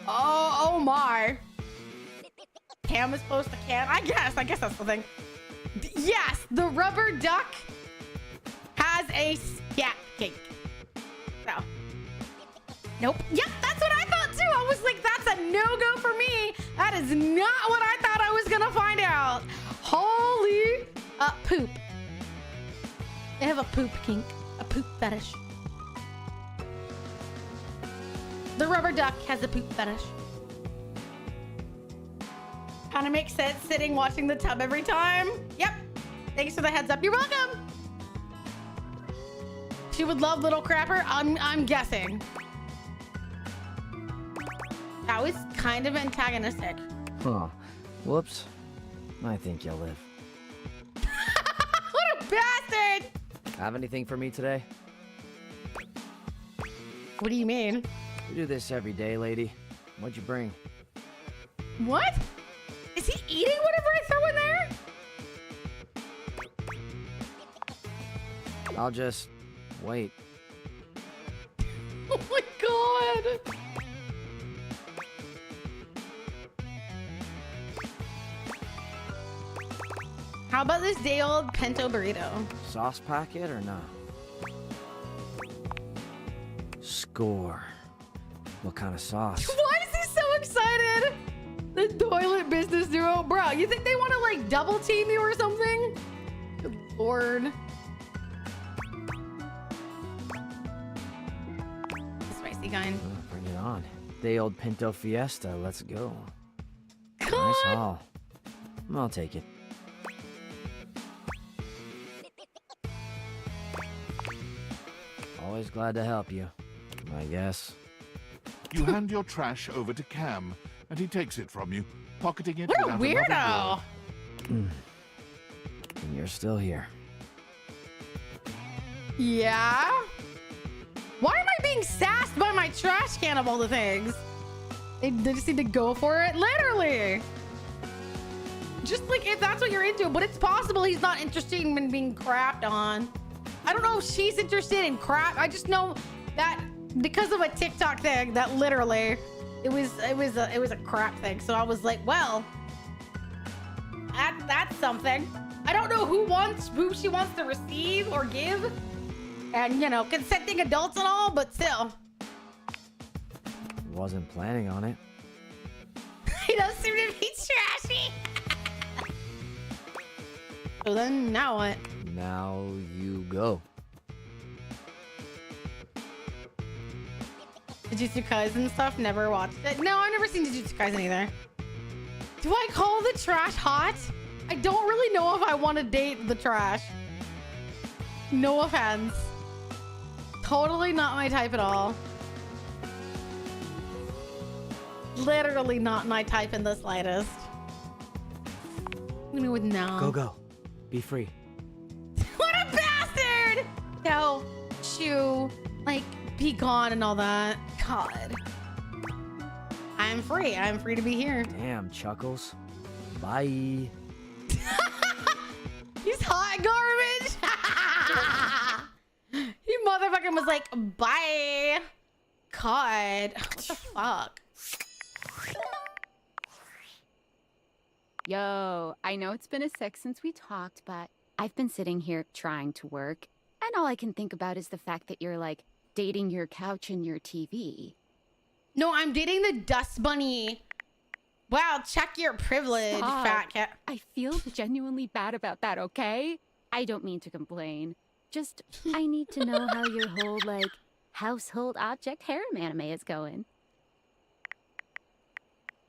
Oh my. Cam is supposed to can. I guess that's the thing. Yes, the rubber duck has a scat kink. So. Nope. Yep, that's what I thought too. I was like, that's a no-go for me. That is not what I thought I was gonna find out. Holy poop. They have a poop kink, a poop fetish. The rubber duck has a poop fetish. Kind of makes sense sitting watching the tub every time. Yep. Thanks for the heads up. You're welcome. She would love Little Crapper. I'm guessing. That was kind of antagonistic. Huh. Whoops. I think you'll live. What a bastard! Have anything for me today? What do you mean? You do this every day, lady. What'd you bring? What? Is he eating whatever I throw in there? I'll just wait. Oh my god! How about this day-old pinto burrito? Sauce packet or not? Score. What kind of sauce? Why is he so excited? The toilet business duo. Bro, you think they want to like double team you or something? Good lord. The spicy kind. Oh, bring it on. Day old Pinto Fiesta. Let's go. God. Nice haul. I'll take it. Always glad to help you, I guess. You hand your trash over to Cam, and he takes it from you, pocketing it What a without another weirdo. word. And you're still here. Yeah? Why am I being sassed by my trash can of all the things? They just need to go for it? Literally. Just like if that's what you're into, but it's possible he's not interested in being crapped on. I don't know if she's interested in crap. I just know that because of a TikTok thing that literally it was a crap thing. So I was like, well, that's something. I don't know who she wants to receive or give. And you know, consenting adults and all, but still. Wasn't planning on it. He does seem to be trashy. So then now what? Now you go. Jujutsu Kaisen stuff, never watched it. No, I've never seen Jujutsu Kaisen either. Do I call the trash hot? I don't really know if I want to date the trash. No offense. Totally not my type at all. Literally not my type in the slightest. I'm gonna go with no. Go. Be free. What a bastard! No, chew, like, be gone and all that. God. I'm free. I'm free to be here. Damn, Chuckles. Bye. He's hot garbage. He motherfucking was like, bye. God. What the fuck? Yo, I know it's been a sec since we talked, but I've been sitting here trying to work, and all I can think about is the fact that you're, like, dating your couch and your TV. No, I'm dating the dust bunny. Wow, check your privilege, Stop. fat cat. I feel genuinely bad about that, okay? I don't mean to complain. Just, I need to know how your whole, like, household object harem anime is going.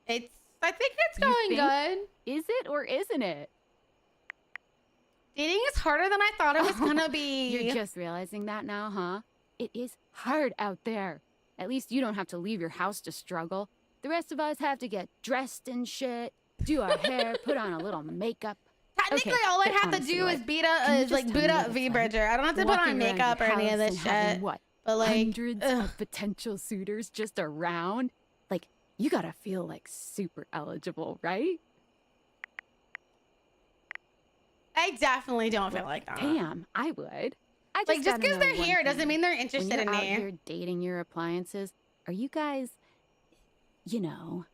I think it's You going think? good. Is it or isn't it? Dating is harder than I thought it was gonna be. You're just realizing that now, huh? It is hard out there. At least you don't have to leave your house to struggle. The rest of us have to get dressed and shit, do our hair, put on a little makeup. Technically, Okay, all I'd but have to honestly, do like, is boot can you up, just tell me what it's V like? Bridger. I don't have to put Walking on around makeup or your any of house this and having, shit. what, But like, hundreds of potential suitors just around? Like, you gotta feel like super eligible, right? I definitely don't feel like that. Damn, I would. I just Like, just gotta because know they're one here doesn't thing. mean they're When interested you're in out me. here dating your appliances, are you guys, you know,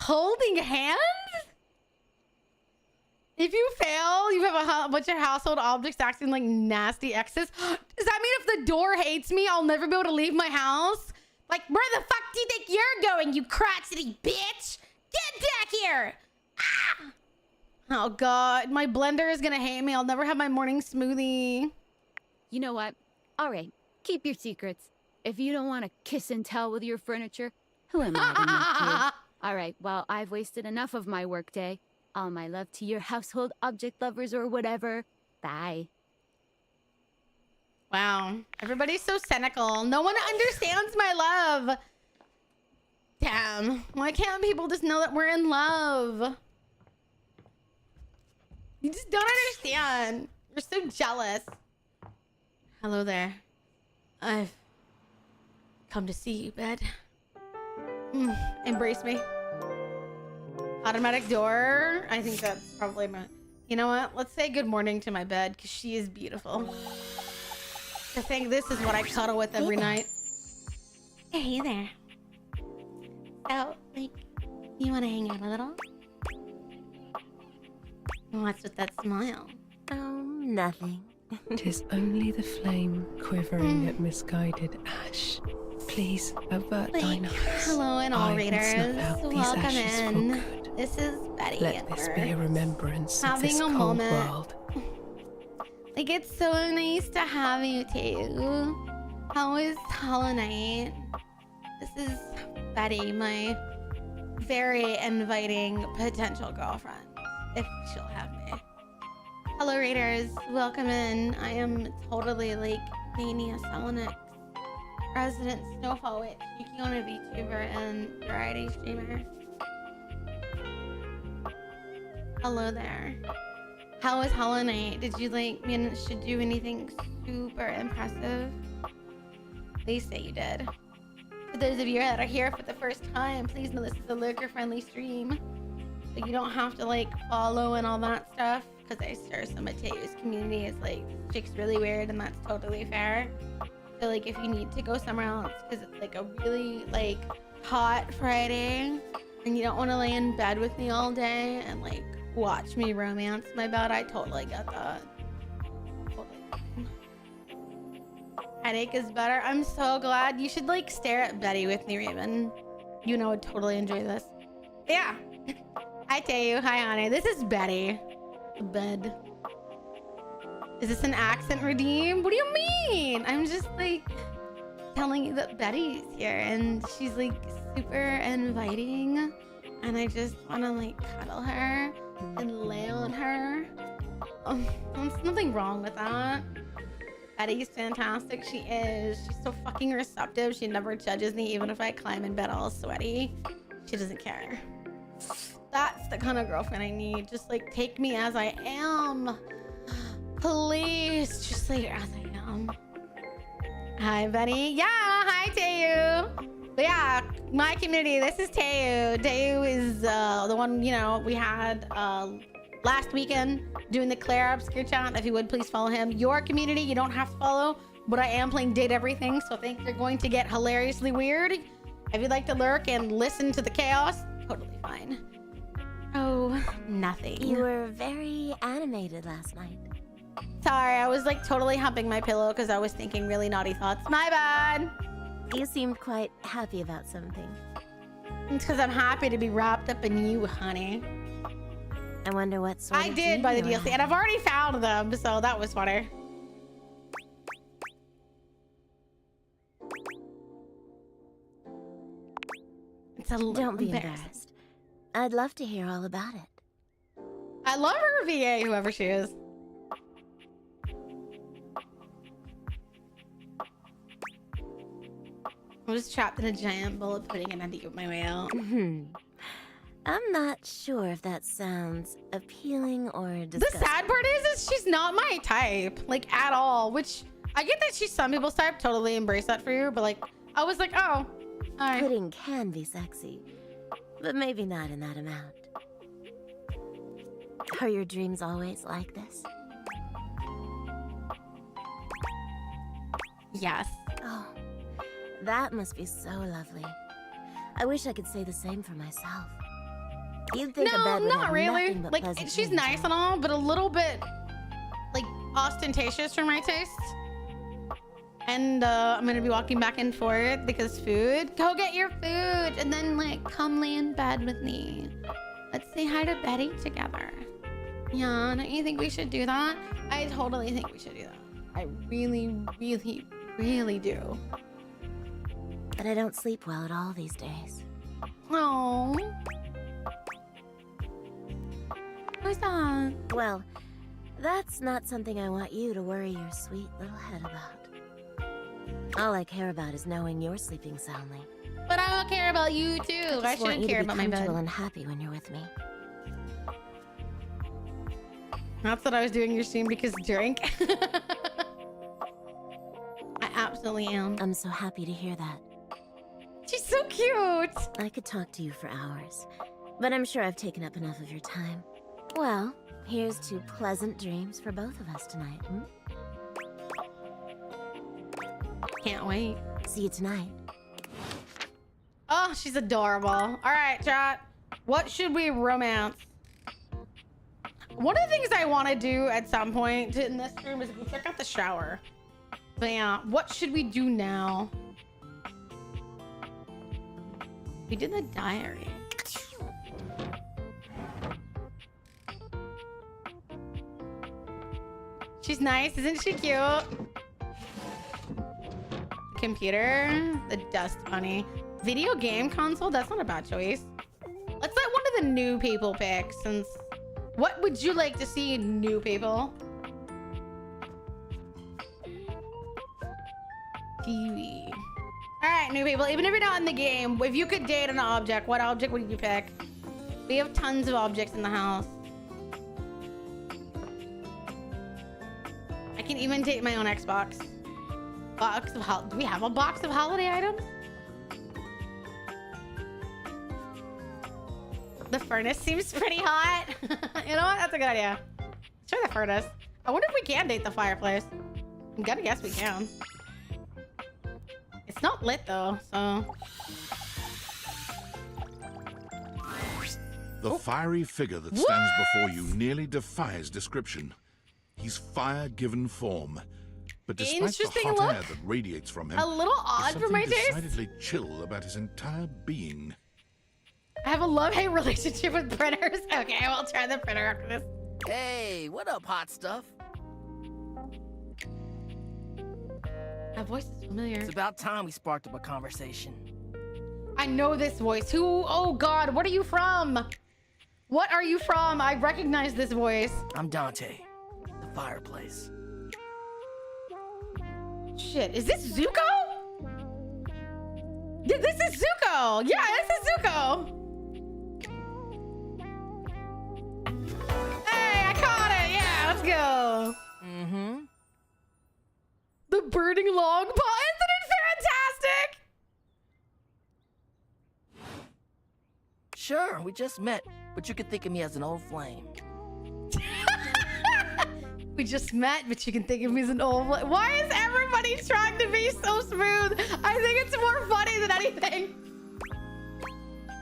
Holding hands? If you fail, you have a bunch of household objects acting like nasty exes. Does that mean if the door hates me, I'll never be able to leave my house? Like, where the fuck do you think you're going, you crotchety bitch? Get back here! Ah! Oh, God. My blender is gonna hate me. I'll never have my morning smoothie. you know what? All right, keep your secrets. If you don't want to kiss and tell with your furniture, who am I to make you? All right, well, I've wasted enough of my workday. All my love to your household object lovers or whatever. Bye. Wow. Everybody's so cynical. No one understands my love. Damn. Why can't people just know that we're in love? You just don't understand. You're so jealous. Hello there. I've come to see you, bed. Embrace me. Automatic door. I think that's probably my... You know what? Let's say good morning to my bed because she is beautiful. I think this is what I cuddle with every night. Hey there. So, like, you want to hang out a little? What's with that smile? Oh, nothing. 'Tis only the flame quivering at misguided ash. Please avert thine eyes. Hello and all I can readers. snuff out these Welcome ashes for in. good. This is Betty. Let this be a remembrance of having this a cold moment. world. Like, it's so nice to have you too. How is Hollow Knight? This is Betty, my very inviting potential girlfriend, if she'll have me. Hello, readers. Welcome in. I am totally like Mania Selenic's resident Snowfall Witch, Yukiona VTuber, and variety streamer. Hello there. How was Hollow Knight? Did you like manage to do anything super impressive? Please say you did. For those of you that are here for the first time, please know this is a lurker-friendly stream. So you don't have to like follow and all that stuff. Because I swear some of Mateo's community is like, chick's really weird and that's totally fair. So like if you need to go somewhere else because it's like a really like hot Friday and you don't want to lay in bed with me all day and like watch me romance my bed, I totally get that. Totally. Headache is better. I'm so glad. You should like stare at Betty with me, Raven. You know, I'd totally enjoy this. Yeah. Hi, Teo. Hi, Honey. This is Betty. The bed. Is this an accent redeem? What do you mean? I'm just like telling you that Betty's here and she's like super inviting and I just want to like cuddle her and lay on her. There's nothing wrong with that. Betty's fantastic. She is. She's so fucking receptive. She never judges me even if I climb in bed all sweaty. She doesn't care. That's the kind of girlfriend I need. Just like take me as I am. Please, just like as I am. Hi, Betty. Yeah, hi, Teo. But yeah, my community, this is Teo. Teo is the one, you know, we had last weekend doing the Claire Obscure challenge. If you would, please follow him. Your community, you don't have to follow, but I am playing Date Everything, so I think they're going to get hilariously weird. If you'd like to lurk and listen to the chaos, totally fine. Oh, nothing. You were very animated last night. Sorry, I was like totally humping my pillow because I was thinking really naughty thoughts. My bad. You seemed quite happy about something. It's because I'm happy to be wrapped up in you, honey. I wonder what sort I of did dream buy the you were DLC, and I've already found them, so that was funny. It's a little Don't be embarrassing. embarrassed. I'd love to hear all about it. I love her VA, whoever she is. I was trapped in a giant bowl of pudding and had to eat my way out. I'm not sure if that sounds appealing or The disgusting. sad part is she's not my type, like, at all. Which, I get that she's some people's type, totally embrace that for you, but, like, I was like, oh, alright. Pudding can be sexy, but maybe not in that amount. Are your dreams always like this? Yes. Oh, that must be so lovely. I wish I could say the same for myself. You'd think a No, bed would not have really. nothing but Like, pleasant she's dreams, nice right? and all, but a little bit, like, ostentatious for my taste. And I'm gonna be walking back and forth because food. Go get your food, and then like come lay in bed with me. Let's say hi to Betty together. Yeah, don't you think we should do that? I totally think we should do that. I really, really, really do. But I don't sleep well at all these days. Oh. What's that? Well, that's not something I want you to worry your sweet little head about. All I care about is knowing you're sleeping soundly. But I don't care about you too. I just want shouldn't you care to be about my bed. comfortable and happy when you're with me. That's what I was doing your stream because drink. I absolutely am. I'm so happy to hear that. She's so cute. I could talk to you for hours, but I'm sure I've taken up enough of your time. Well, here's to pleasant dreams for both of us tonight. Can't wait. See you tonight. Oh, she's adorable. All right, chat. What should we romance? One of the things I want to do at some point in this room is go check out the shower. But yeah, what should we do now? We did the diary. She's nice, isn't she cute? Computer, the dust bunny. Video game console, that's not a bad choice. Let's let one of the new people pick, since... What would you like to see, new people? TV. Alright, new people, even if you're not in the game, if you could date an object, what object would you pick? We have tons of objects in the house. I can even date my own Xbox. Do we have a box of holiday items? The furnace seems pretty hot. You know what? That's a good idea. Let's try the furnace. I wonder if we can date the fireplace. I'm gonna guess we can. It's not lit though, so. The fiery figure that stands before you nearly defies description. He's fire given form. But despite the Interesting hot look. air that radiates from him, A little odd there's for my something taste. decidedly chill about his entire being. I have a love-hate relationship with printers. Okay, we'll try the printer after this. Hey, what up, hot stuff? That voice is familiar. It's about time we sparked up a conversation. I know this voice. Who? Oh God, what are you from? What are you from? I recognize this voice. I'm Dante, the fireplace. Shit, is this Zuko? This is Zuko. Yeah, this is Zuko. Hey, I caught it. Yeah, let's go. Mm-hmm. The burning log pile. Isn't it fantastic? Sure, we just met, but you can think of me as an old flame. We just met, but you can think of me as an old... Why is everybody trying to be so smooth? I think it's more funny than anything.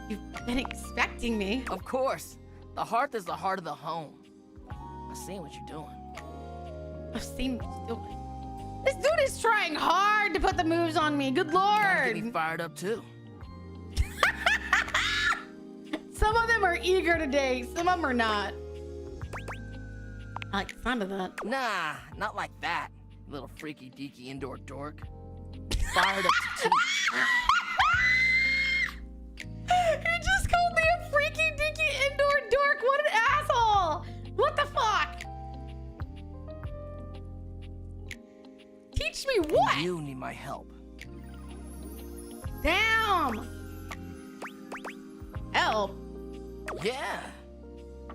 You've been expecting me. Of course. The hearth is the heart of the home. I've seen what you're doing. I've seen what you're doing. This dude is trying hard to put the moves on me. Good Gotta lord. get me fired up, too. Some of them are eager to date. Some of them are not. I like the sound of that. Nah, not like that, you little freaky deaky indoor dork. Fired up to teach. Teach me what? You need my help. Damn. Help. Yeah.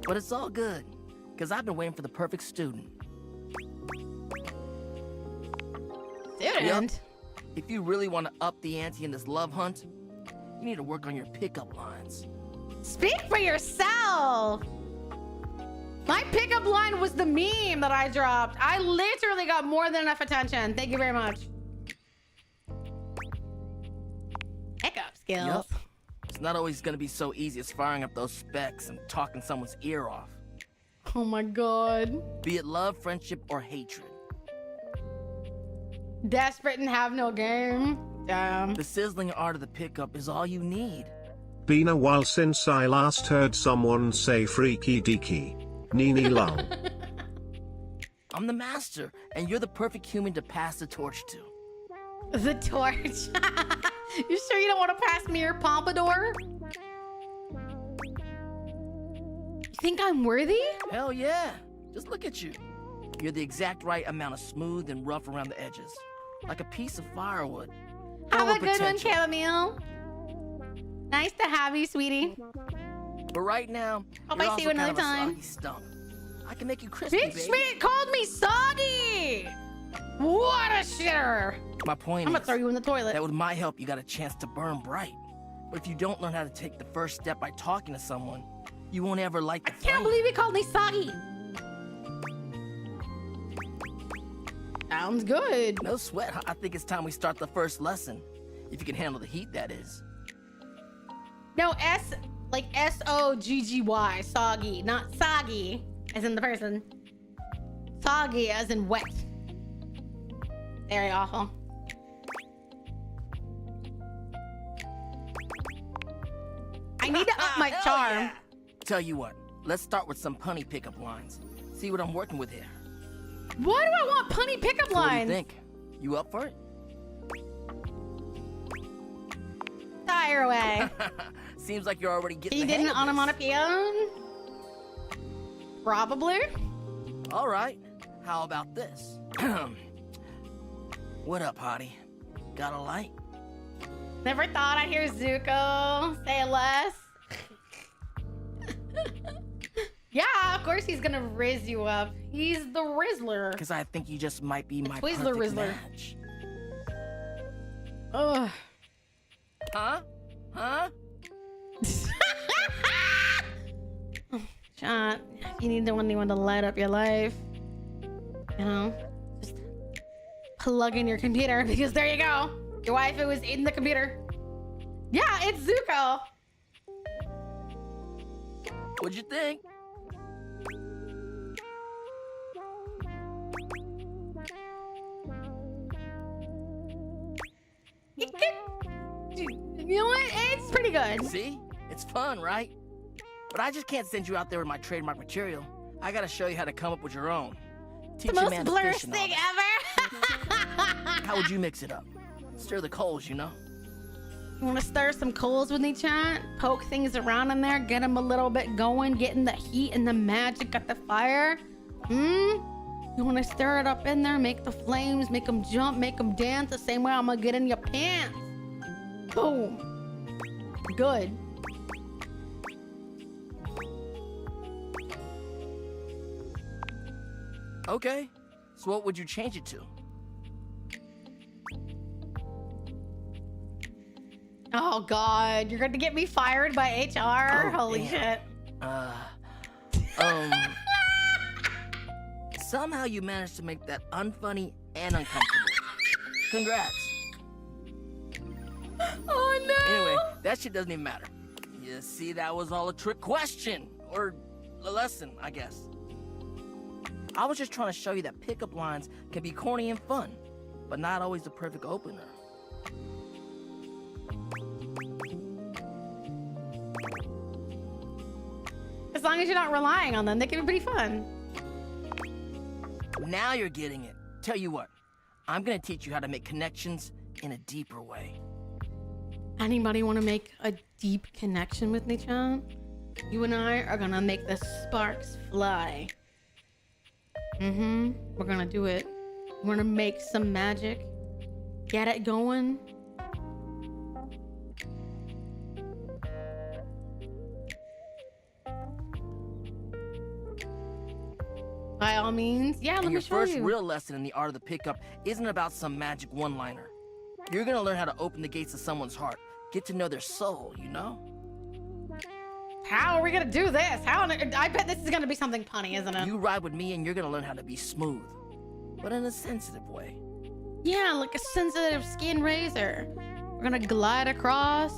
But it's all good, because I've been waiting for the perfect student. Student? Yep. If you really want to up the ante in this love hunt, you need to work on your pickup lines. Speak for yourself. My pickup line was the meme that I dropped. I literally got more than enough attention. Thank you very much. Pickup skills. Yep. It's not always going to be so easy as firing up those specs and talking someone's ear off. Oh my god. Be it love, friendship, or hatred. Desperate and have no game. Damn. The sizzling art of the pickup is all you need. Been a while since I last heard someone say freaky deaky. Nini long. I'm the master, and you're the perfect human to pass the torch to. The torch. You sure you don't want to pass me your pompadour? You think I'm worthy? Hell yeah. Just look at you. You're the exact right amount of smooth and rough around the edges. Like a piece of firewood. Have Full a of good one, potential. chamomile. Nice to have you, sweetie. But right now, Hope you're I see also you another kind of a time. soggy stump. I can make you crispy, Bitch baby. Schmidt called me soggy. What a shitter. My point I'm is, gonna throw you in the toilet. that with my help, you got a chance to burn bright. But if you don't learn how to take the first step by talking to someone, you won't ever light the I can't believe he called me soggy. Sounds good. No sweat. I think it's time we start the first lesson. If you can handle the heat, that is. No, like S-O-G-G-Y, soggy, not soggy, as in the person. Soggy as in wet. Very awful. I need to up my Hell charm. yeah. Tell you what, let's start with some punny pickup lines. See what I'm working with here. Why do I want punny pickup So what do you lines? think? You up for it? Fire away. Seems like you're already getting You the did hang an of this. onomatopoeia? Probably. All right. How about this? What up, hottie? Got a light? Never thought I'd hear Zuko say less. Yeah, of course he's gonna rizz you up. He's the Rizzler. Because I think you just might be my Twizzler perfect Rizzler. match. Ugh. Huh? Huh? Shot, if you need anyone to light up your life, you know, just plug in your computer because there you go. Your waifu is in the computer. Yeah, it's Zuko. What'd you think? You know what? It's pretty good. See? It's fun, right? But I just can't send you out there with my trademark material. I gotta show you how to come up with your own. Teach The a most man to blurry fish and thing all that. ever. How would you mix it up? Stir the coals, you know? You want to stir some coals with me, chat? Poke things around in there, get them a little bit going, getting the heat and the magic at the fire. You want to stir it up in there, make the flames, make them jump, make them dance the same way I'm going to get in your pants. Boom. Good. Okay. So what would you change it to? Oh, God. You're going to get me fired by HR? Oh, Holy damn. shit. Somehow you managed to make that unfunny and uncomfortable. Congrats. Oh, no. Anyway, that shit doesn't even matter. You see, that was all a trick question. Or a lesson, I guess. I was just trying to show you that pickup lines can be corny and fun, but not always the perfect opener. As long as you're not relying on them, they can be pretty fun. Now you're getting it. Tell you what, I'm gonna teach you how to make connections in a deeper way. Anybody want to make a deep connection with me, Chan? You and I are gonna make the sparks fly. We're gonna do it We're gonna make some magic. Get it going. By all means. Yeah, let And me your show first you. real lesson in the art of the pickup isn't about some magic one-liner. You're gonna learn how to open the gates of someone's heart. Get to know their soul, you know? How are we gonna do this? I bet this is gonna be something punny, isn't it? You ride with me and you're gonna learn how to be smooth. But in a sensitive way. Yeah, like a sensitive skin razor. We're gonna glide across.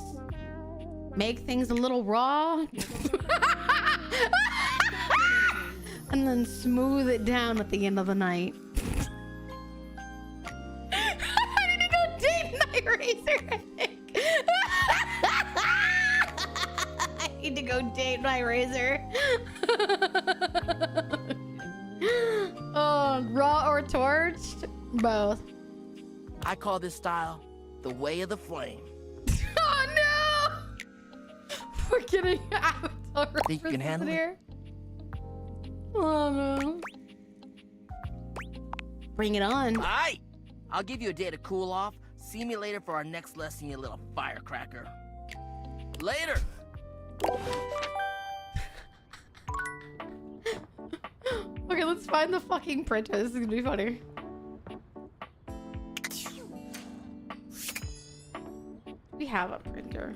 Make things a little raw. And then smooth it down at the end of the night. I need to go date night razor, I think. I need to go date my razor. Oh, raw or torched? Both. I call this style the way of the flame. Oh no! We're getting Avatar Think you can handle it? here. Oh no. Bring it on. Aight! I'll give you a day to cool off. See me later for our next lesson, you little firecracker. Later! Okay, let's find the fucking printer. This is gonna be funny. We have a printer.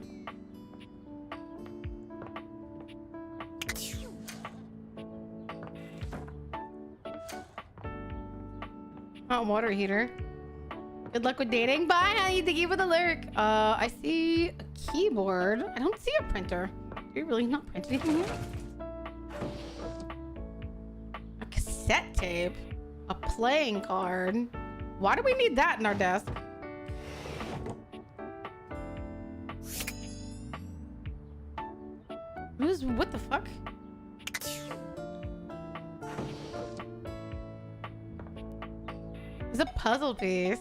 Hot water heater. Good luck with dating. Bye, honey. Thank you for the lurk. I see a keyboard. I don't see a printer. You're really not printing anything here? A cassette tape. A playing card. Why do we need that in our desk? What the fuck? It's a puzzle piece.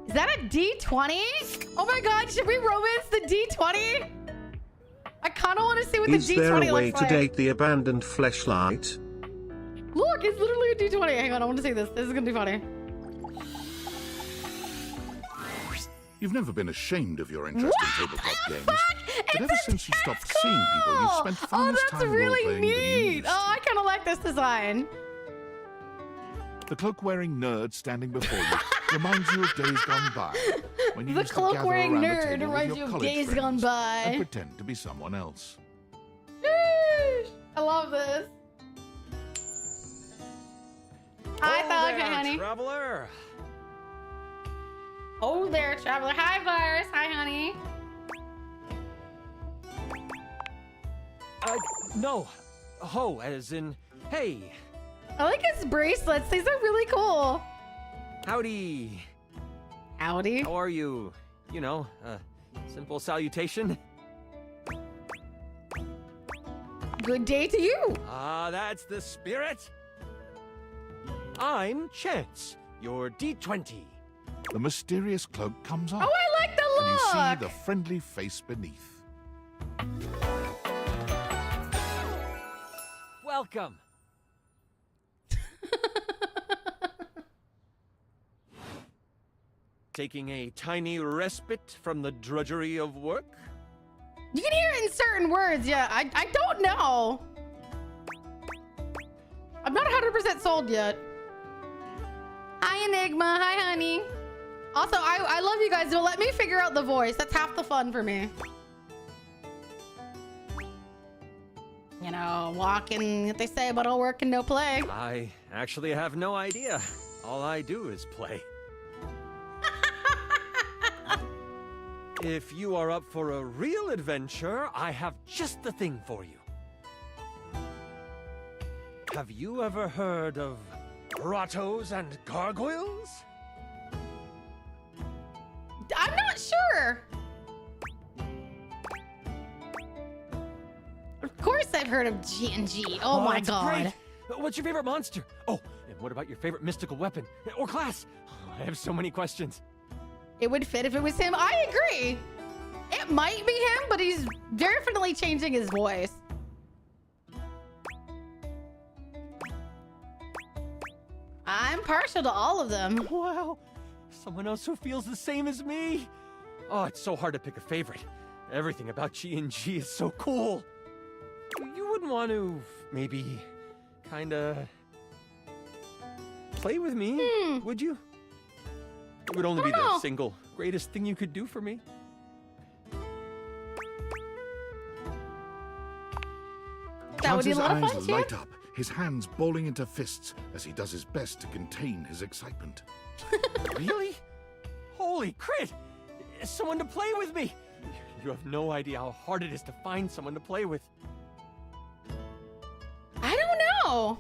Is that a D20? Oh my god, should we romance the D20? I kind of want to see what the Is D20 there a way looks to like. date the abandoned fleshlight? Look, it's literally a D20. Hang on, I want to see this. This is gonna be funny. You've never been ashamed of your interest in tabletop games. But ever since you stopped seeing people, you've spent far less Oh, that's time really role-playing than you neat. used. Oh, I kind of like this design. The cloak-wearing nerd standing before you reminds you of days gone by. When you The used to gather cloak-wearing around the nerd table with reminds your you of college days friends gone by. and pretend to be someone else. Sheesh. I love this. Hi, Thug. Hi, honey. Traveler. Oh there, traveler. Hi, Virus. Hi, honey. No. Ho, as in, hey. I like his bracelets. These are really cool. Howdy. Howdy. How are you? You know, simple salutation. Good day to you. Ah, that's the spirit. I'm Chance, your D20. The mysterious cloak comes off. Oh, I like the look. And you see the friendly face beneath. Welcome. Taking a tiny respite from the drudgery of work? You can hear it in certain words. Yeah, I don't know. I'm not 100% sold yet. Hi, Enigma. Hi, honey. Also, I love you guys, but let me figure out the voice. That's half the fun for me. You know, walking, what they say about all work and no play. I actually have no idea. All I do is play. If you are up for a real adventure, I have just the thing for you. Have you ever heard of grottos and gargoyles? I'm not sure. Of course I've heard of G&G. Oh my that's god. great. What's your favorite monster? Oh, and what about your favorite mystical weapon? Or class? Oh, I have so many questions. It would fit if it was him. I agree. It might be him, but he's definitely changing his voice. I'm partial to all of them. Wow, someone else who feels the same as me. Oh, it's so hard to pick a favorite. Everything about G&G is so cool. You wouldn't want to, maybe, kinda play with me, would you? It would only be the single greatest thing you could do for me. That would be a Chance's lot of fun, eyes Chip. light up, his hands balling into fists as he does his best to contain his excitement. Really? Holy crit! Someone to play with me! You have no idea how hard it is to find someone to play with. I don't know.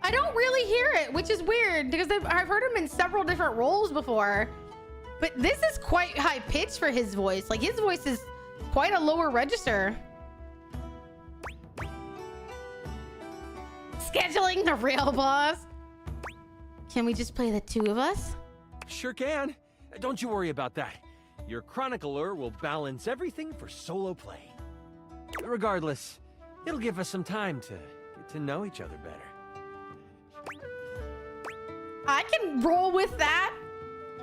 I don't really hear it, which is weird because I've heard him in several different roles before. But this is quite high pitched for his voice. Like, his voice is quite a lower register. Scheduling the real boss. Can we just play the two of us? Sure can. Don't you worry about that. Your chronicler will balance everything for solo play. Regardless, it'll give us some time to get to know each other better. I can roll with that.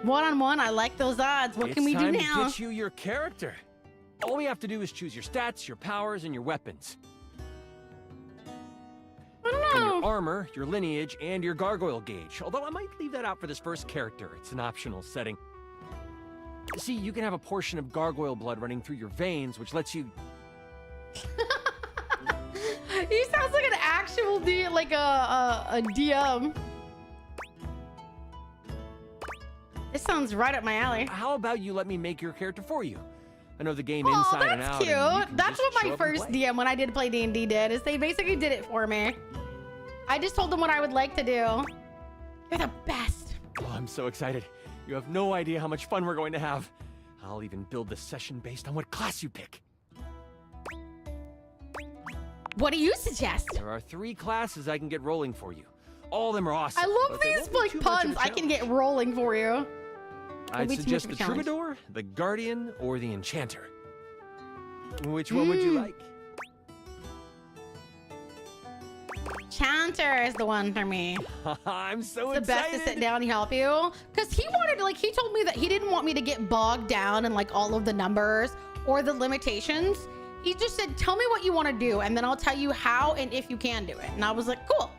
One-on-one, I like those odds. What can we do It's now? time to get you your character. All we have to do is choose your stats, your powers, and your weapons. I don't And know. your armor, your lineage, and your gargoyle gauge. Although I might leave that out for this first character. It's an optional setting. See, you can have a portion of gargoyle blood running through your veins, which lets you... He sounds like an actual like a DM. This sounds right up my alley. How about you let me make your character for you? I know the game Oh, inside and that's out. cute. And you can That's just what show my up and first play. DM when I did play D&D did, is they basically did it for me. I just told them what I would like to do. You're the best. Oh, I'm so excited. You have no idea how much fun we're going to have. I'll even build the session based on what class you pick. What do you suggest? There are 3 classes I can get rolling for you. All of them are awesome. I love but they these won't be like too much of puns. a I can challenge. get rolling for you. I'd be too much suggest of a the challenge. Troubadour, the Guardian, or the Enchanter. Which one would you like? Chanter is the one for me. I'm so The best excited. to sit down and help you. Because he wanted, like, he told me that he didn't want me to get bogged down in, like, all of the numbers or the limitations. He just said, tell me what you want to do, and then I'll tell you how and if you can do it. And I was like, cool.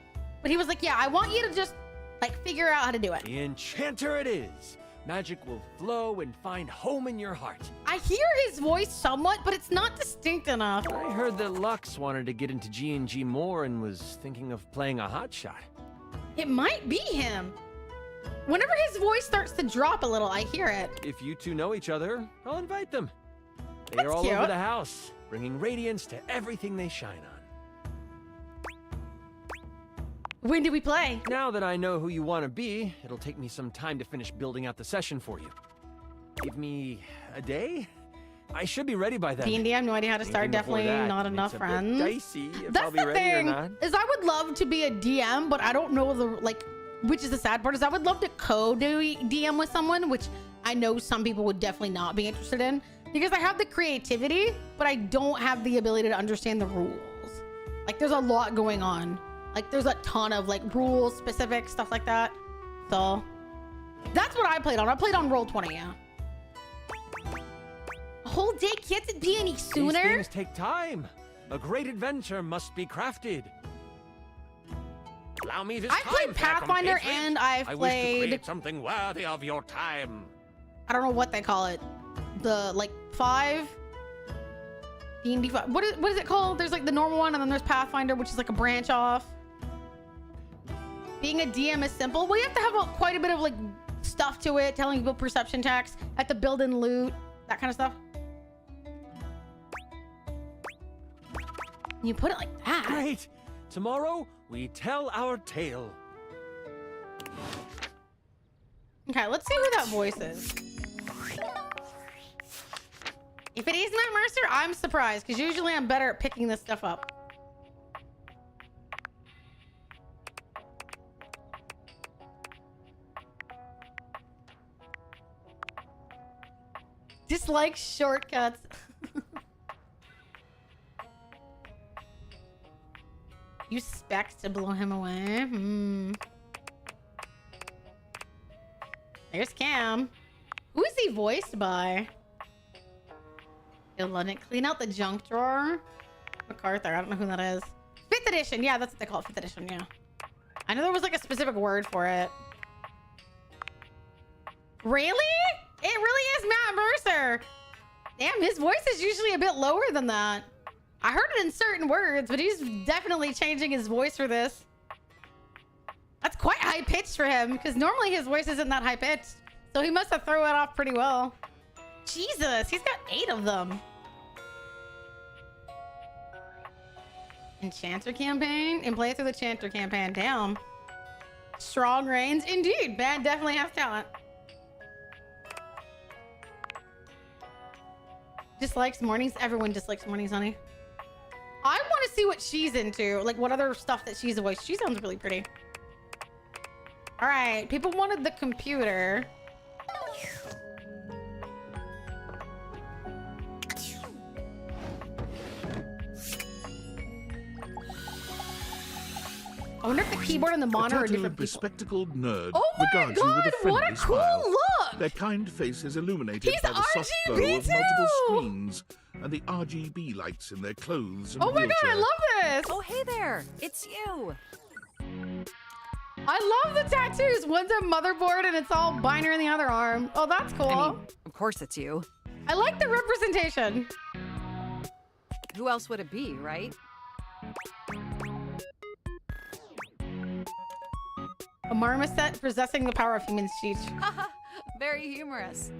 But he was like, yeah, I want you to just, like, figure out how to do it. The Enchanter it is. Magic will flow and find home in your heart. I hear his voice somewhat, but it's not distinct enough. I heard that Lux wanted to get into G&G more and was thinking of playing a hotshot. It might be him. Whenever his voice starts to drop a little, I hear it. If you two know each other, I'll invite them. They That's are all cute. over the house, bringing radiance to everything they shine on. When do we play? Now that I know who you want to be, it'll take me some time to finish building out the session for you. Give me a day? I should be ready by then. D&D, I have no idea how to start. Anything before Definitely that not makes enough a bit friends. dicey if That's I'll be the ready thing, or not. is I would love to be a DM, but I don't know the, like, which is the sad part, is I would love to co-DM with someone, which I know some people would definitely not be interested in, because I have the creativity, but I don't have the ability to understand the rules. Like, there's a lot going on. Like, there's a ton of, like, rules, specific stuff like that. So, that's what I played on. I played on Roll20, yeah. A whole day can't be any These sooner? things take time. A great adventure must be crafted. Allow me this I played time, fair Pathfinder compatriot. and I've I wish to played, create something worthy of your time. I don't know what they call it. The, like, 5? D&D 5. What is it called? There's, like, the normal one, and then there's Pathfinder, which is, like, a branch off. Being a DM is simple. Well, you have to have quite a bit of, like, stuff to it, telling people perception checks, have to build in loot, that kind of stuff. You put it like that. Great. Tomorrow, we tell our tale. Okay, let's see who that voice is. If it is Matt Mercer, I'm surprised, because usually I'm better at picking this stuff up. Dislike shortcuts. You spec to blow him away? There's Cam. Who is he voiced by? London. Clean out the junk drawer. MacArthur. I don't know who that is. 5th edition. Yeah, that's what they call it. 5th edition. Yeah. I know there was like a specific word for it. Really? It really is Matt Mercer. Damn, his voice is usually a bit lower than that. I heard it in certain words, but he's definitely changing his voice for this. That's quite high pitched for him, because normally his voice isn't that high pitched. So he must have thrown it off pretty well. Jesus, he's got 8 of them. Enchanter campaign? And play through the Enchanter campaign. Damn. Strong reigns. Indeed, man definitely has talent. Dislikes mornings? Everyone dislikes mornings, honey. I want to see what she's into. Like, what other stuff that she's voiced. She sounds really pretty. All right. People wanted the computer. I wonder if the keyboard and the monitor are different people. Bespectacled nerd Oh my regards God, you with a friendly what a cool smile. look! Their kind faces illuminated He's by the soft glow RGB of multiple too! screens and the RGB lights in their clothes and Oh my wheelchair. God, I love this! Oh, hey there. It's you. I love the tattoos. One's a motherboard and it's all binary in the other arm. Oh, that's cool. I mean, of course it's you. I like the representation. Who else would it be, right? A marmoset possessing the power of human speech. Very humorous.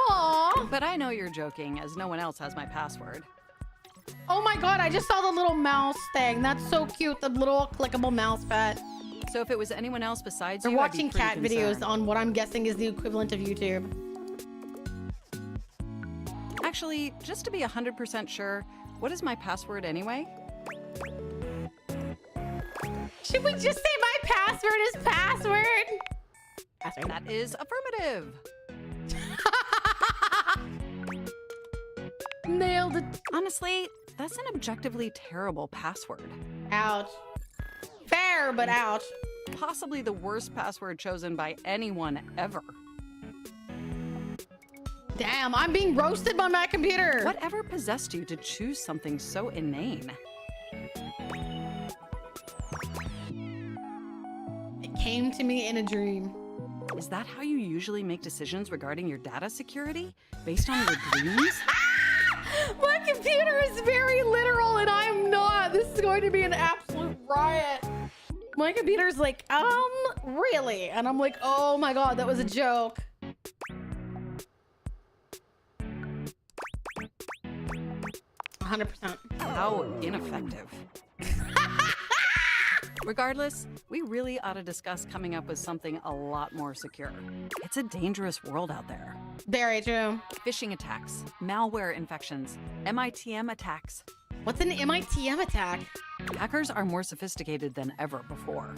Aww. But I know you're joking, as no one else has my password. Oh my God, I just saw the little mouse thing. That's so cute. The little clickable mouse pet. So if it was anyone else besides They're you, watching I'd be cat pretty videos concerned. on what I'm guessing is the equivalent of YouTube. Actually, just to be 100% sure, what is my password anyway? Should we just say my password is password? Password. That is affirmative. Nailed it. Honestly, that's an objectively terrible password. Ouch. Fair, but ouch. Possibly the worst password chosen by anyone ever. Damn, I'm being roasted by my computer. Whatever possessed you to choose something so inane? It came to me in a dream. Is that how you usually make decisions regarding your data security? Based on your dreams? My computer is very literal and I'm not. This is going to be an absolute riot. My computer's like, really? And I'm like, oh my God, that was a joke. $100%. How ineffective. Regardless, we really ought to discuss coming up with something a lot more secure. It's a dangerous world out there. Very true. Phishing attacks, malware infections, MITM attacks. What's an MITM attack? Hackers are more sophisticated than ever before.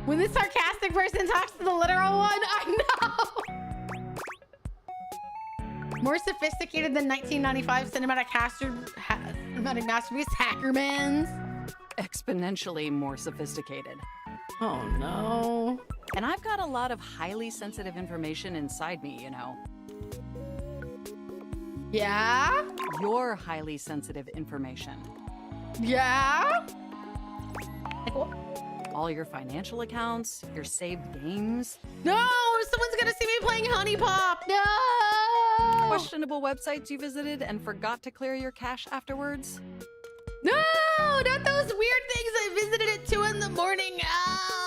When the sarcastic person talks to the literal one, I know. More sophisticated than 1995 cinematic masterpiece Hackerman's. Exponentially more sophisticated. Oh no. And I've got a lot of highly sensitive information inside me, you know. Yeah? Your highly sensitive information. Yeah? Like what? All your financial accounts, your saved games. No! Someone's gonna see me playing Honey Pop! No! Questionable websites you visited and forgot to clear your cache afterwards. No! Not those weird things I visited at 2 in the morning.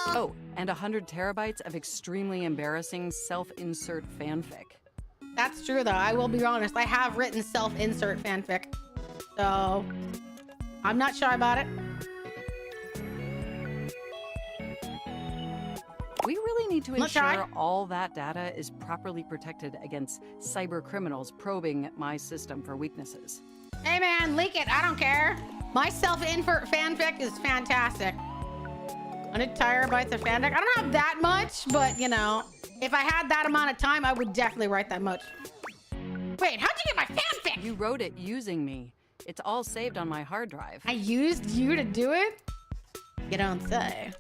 Oh, and 100 terabytes of extremely embarrassing self-insert fanfic. That's true, though. I will be honest. I have written self-insert fanfic. So, I'm not shy about it. We really need to Let's try. ensure all that data is properly protected against cyber criminals probing my system for weaknesses. Hey man, leak it. I don't care. My self-insert fanfic is fantastic. 100 terabytes of fanfic. I don't have that much, but you know, if I had that amount of time, I would definitely write that much. Wait, how'd you get my fanfic? You wrote it using me. It's all saved on my hard drive. I used you to do it? You don't say.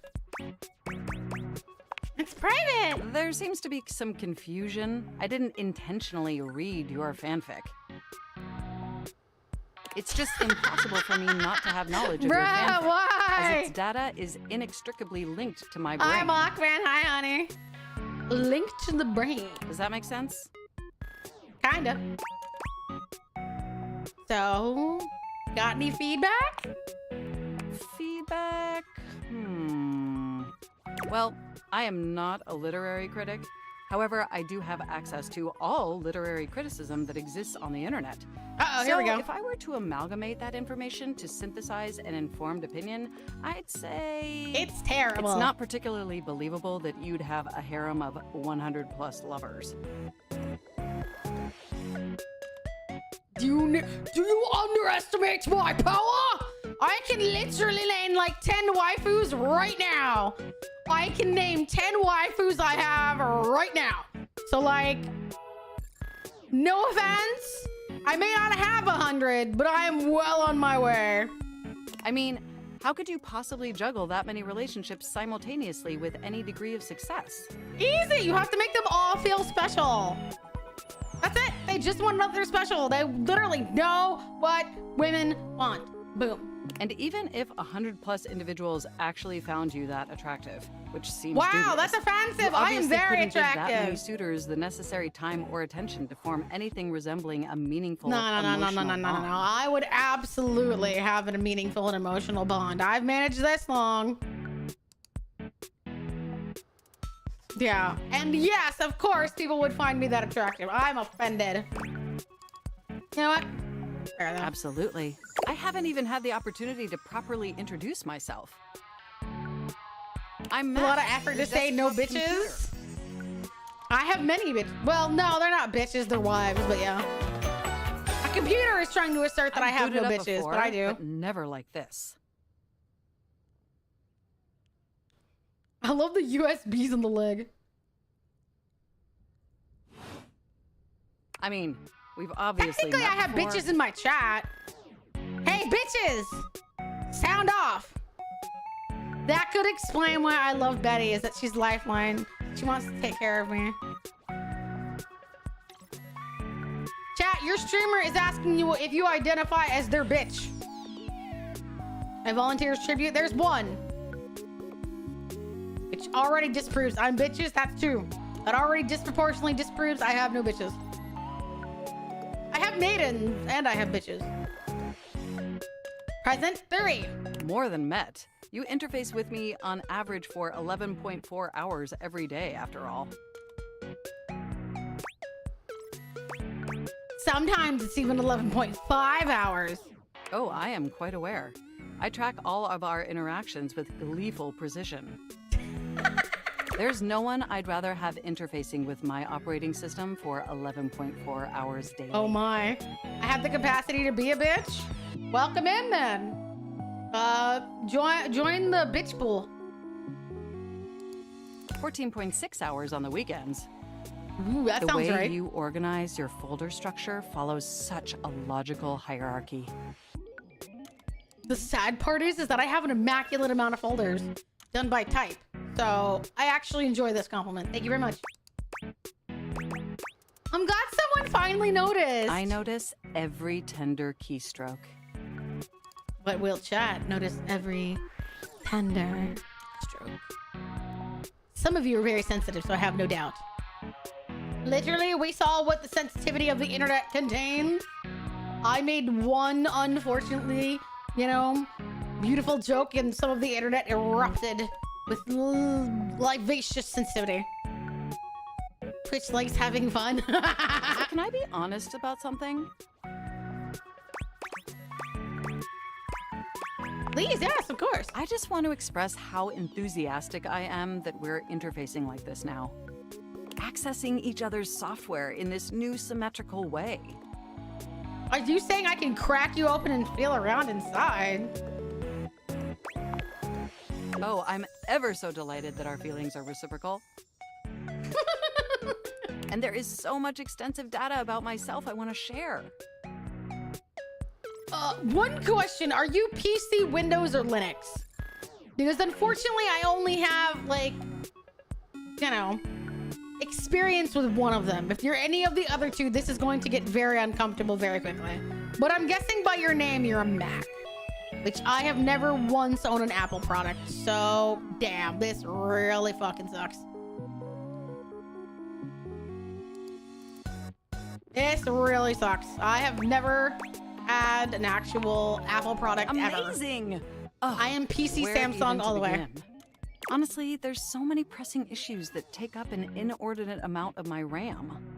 It's private. There seems to be some confusion. I didn't intentionally read your fanfic. It's just impossible for me not to have knowledge of your fanfic, why? as its data is inextricably linked to my brain. Hi, Mockman. Hi, honey. Linked to the brain. Does that make sense? Kinda. So, got any feedback? Feedback? Well, I am not a literary critic. However, I do have access to all literary criticism that exists on the internet. Uh-oh, here we go. If I were to amalgamate that information to synthesize an informed opinion, I'd say... It's terrible. It's not particularly believable that you'd have a harem of 100 plus lovers. Do you underestimate my power? I can literally name like 10 waifus right now. I can name 10 waifus I have right now. So like, no offense, I may not have 100, but I am well on my way. I mean, how could you possibly juggle that many relationships simultaneously with any degree of success? Easy, you have to make them all feel special. That's it, they just want to know they're special. They literally know what women want. Boom. And even if 100 plus individuals actually found you that attractive, which seems wow, dubious, that's offensive. you I am obviously very couldn't give that many attractive. suitors the necessary time or attention to form anything resembling a meaningful No. emotional bond. I would absolutely have a meaningful and emotional bond. I've managed this long. Yeah, and yes, of course, people would find me that attractive. I'm offended. You know what? Fair enough. Absolutely. I haven't even had the opportunity to properly introduce myself. I'm a lot of Matt, effort to your say no desktop bitches. I have many bitches. Well, no, they're not bitches. They're wives, but yeah. A computer is trying to assert that I have no booted up bitches, before, but I do. But never like this. I love the USBs on the leg. I mean, we've obviously Technically, I met have before. bitches in my chat. Hey, bitches! Sound off. That could explain why I love Betty, is that she's lifeline. She wants to take care of me. Chat, your streamer is asking you if you identify as their bitch. I volunteers tribute. There's one. Which already disproves I'm bitches. That's two. That already disproportionately disproves I have no bitches. I have maidens and I have bitches. Present 3. More than met. You interface with me on average for 11.4 hours every day, after all. Sometimes it's even 11.5 hours. Oh, I am quite aware. I track all of our interactions with gleeful precision. There's no one I'd rather have interfacing with my operating system for 11.4 hours daily. Oh my. I have the capacity to be a bitch. Welcome in then. Join the bitch pool. 14.6 hours on the weekends. Ooh, that the sounds way right. you organize your folder structure follows such a logical hierarchy. The sad part is that I have an immaculate amount of folders done by type. So I actually enjoy this compliment. Thank you very much. I'm glad someone finally noticed. I notice every tender keystroke. But will chat notice every tender stroke? Some of you are very sensitive, so I have no doubt. Literally, we saw what the sensitivity of the internet contains. I made one, unfortunately, beautiful joke, and some of the internet erupted with vivacious sensitivity. Twitch likes having fun. So can I be honest about something? Please, yes, of course. I just want to express how enthusiastic I am that we're interfacing like this now. Accessing each other's software in this new symmetrical way. Are you saying I can crack you open and feel around inside? Oh, I'm ever so delighted that our feelings are reciprocal. And there is so much extensive data about myself I want to share. One question, are you PC, Windows, or Linux? Because unfortunately, I only have, you know, experience with one of them. If you're any of the other two, this is going to get very uncomfortable very quickly. But I'm guessing by your name, you're a Mac, which I have never once owned an Apple product. So, damn, this really fucking sucks. This really sucks. I have never had an actual Apple product ever. Amazing! I am PC Where Samsung even to all the way. begin? Honestly, there's so many pressing issues that take up an inordinate amount of my RAM.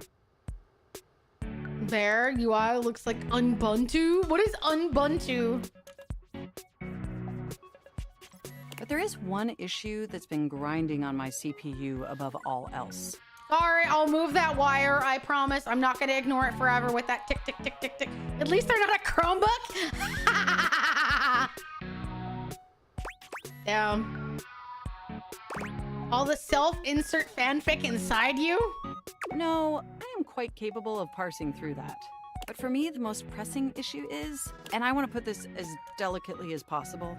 There, UI looks like Ubuntu. What is Ubuntu? But there is one issue that's been grinding on my CPU above all else. Sorry, I'll move that wire. I promise. I'm not going to ignore it forever with that tick, tick, tick, tick, tick. At least they're not a Chromebook. Damn. All the self-insert fanfic inside you? No, I am quite capable of parsing through that. But for me, the most pressing issue is, and I want to put this as delicately as possible.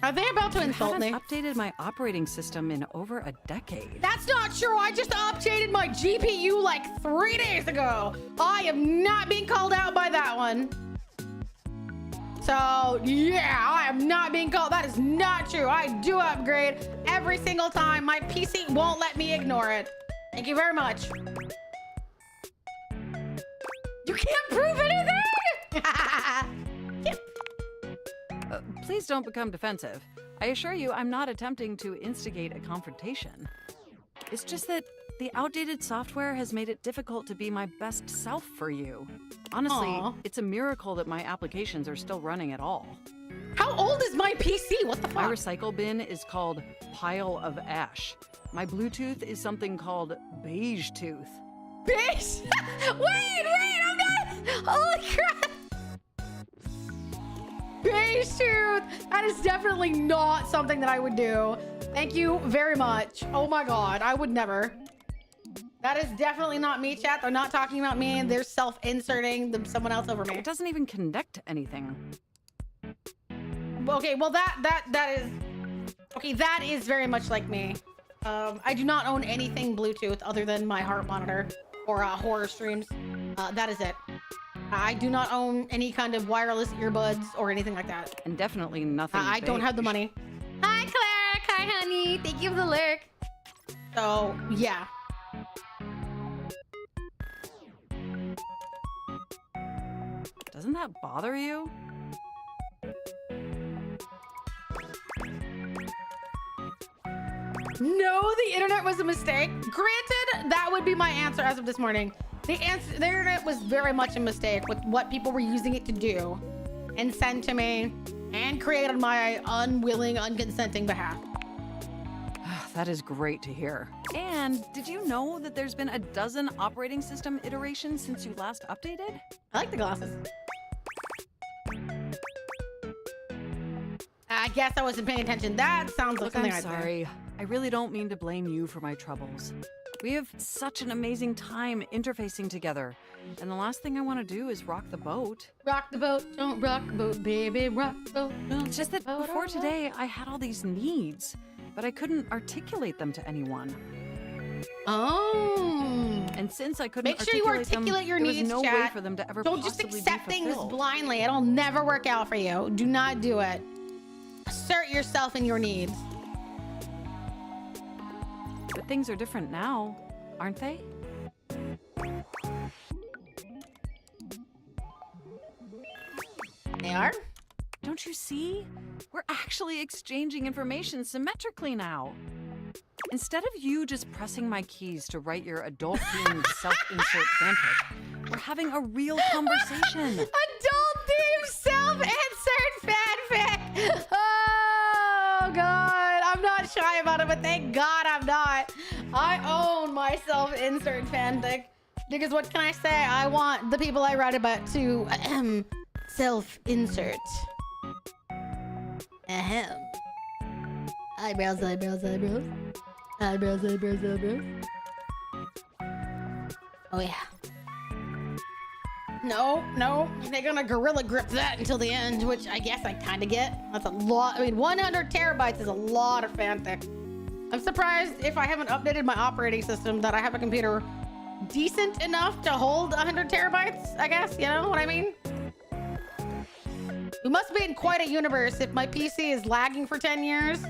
Are they about to insult me? I haven't updated my operating system in over a decade. That's not true. I just updated my GPU like 3 days ago. I am not being called out by that one. So, yeah, I am not being called. That is not true. I do upgrade every single time. My PC won't let me ignore it. Thank you very much. You can't prove anything! Please don't become defensive. I assure you, I'm not attempting to instigate a confrontation. It's just that the outdated software has made it difficult to be my best self for you. Honestly, Aww. it's a miracle that my applications are still running at all. How old is my PC? What the fuck? My recycle bin is called Pile of Ash. My Bluetooth is something called Beige Tooth. Beige? wait, I'm not. Holy crap. Beige tooth. That is definitely not something that I would do. Thank you very much. Oh my god, I would never. That is definitely not me, chat. They're not talking about me. They're self-inserting someone else over me. It doesn't even connect to anything. Okay, well that is okay. That is very much like me. I do not own anything Bluetooth other than my heart monitor or horror streams. That is it. I do not own any kind of wireless earbuds or anything like that. And definitely nothing. I don't have the money. Hi, Claire. Hi, honey. Thank you for the lurk. So, yeah. Doesn't that bother you? No, the internet was a mistake. Granted, that would be my answer as of this morning. The internet was very much a mistake with what people were using it to do and send to me and create on my unwilling, unconsenting behalf. That is great to hear. And did you know that there's been a dozen operating system iterations since you last updated? I like the glasses. I guess I wasn't paying attention. That sounds like Look, something I'm I'd say. sorry. I really don't mean to blame you for my troubles. We have such an amazing time interfacing together. And the last thing I want to do is rock the boat. Rock the boat, don't rock the boat, baby, rock the boat. It's just that before today, I had all these needs, but I couldn't articulate them to anyone. Oh. And since I couldn't Make sure you articulate your there needs, was no chat. way for them to ever Don't just possibly accept be things fulfilled. blindly. It'll never work out for you. Do not do it. Assert yourself and your needs. But things are different now, aren't they? They are? Don't you see? We're actually exchanging information symmetrically now. Instead of you just pressing my keys to write your adult-themed self-insert fanfic, we're having a real conversation. Adult-themed self-insert fanfic! Oh, God. I'm not shy about it, but thank God I'm not. I own my self-insert fanfic. Because what can I say? I want the people I write about to self-insert. Ahem. Eyebrows, eyebrows, eyebrows. Eyebrows, eyebrows, eyebrows. Oh, yeah. No, they're gonna gorilla grip that until the end, which I guess I kind of get. That's a lot. I mean, 100 terabytes is a lot of fanfic. I'm surprised if I haven't updated my operating system that I have a computer decent enough to hold 100 terabytes, I guess. You know what I mean? We must be in quite a universe if my PC is lagging for 10 years,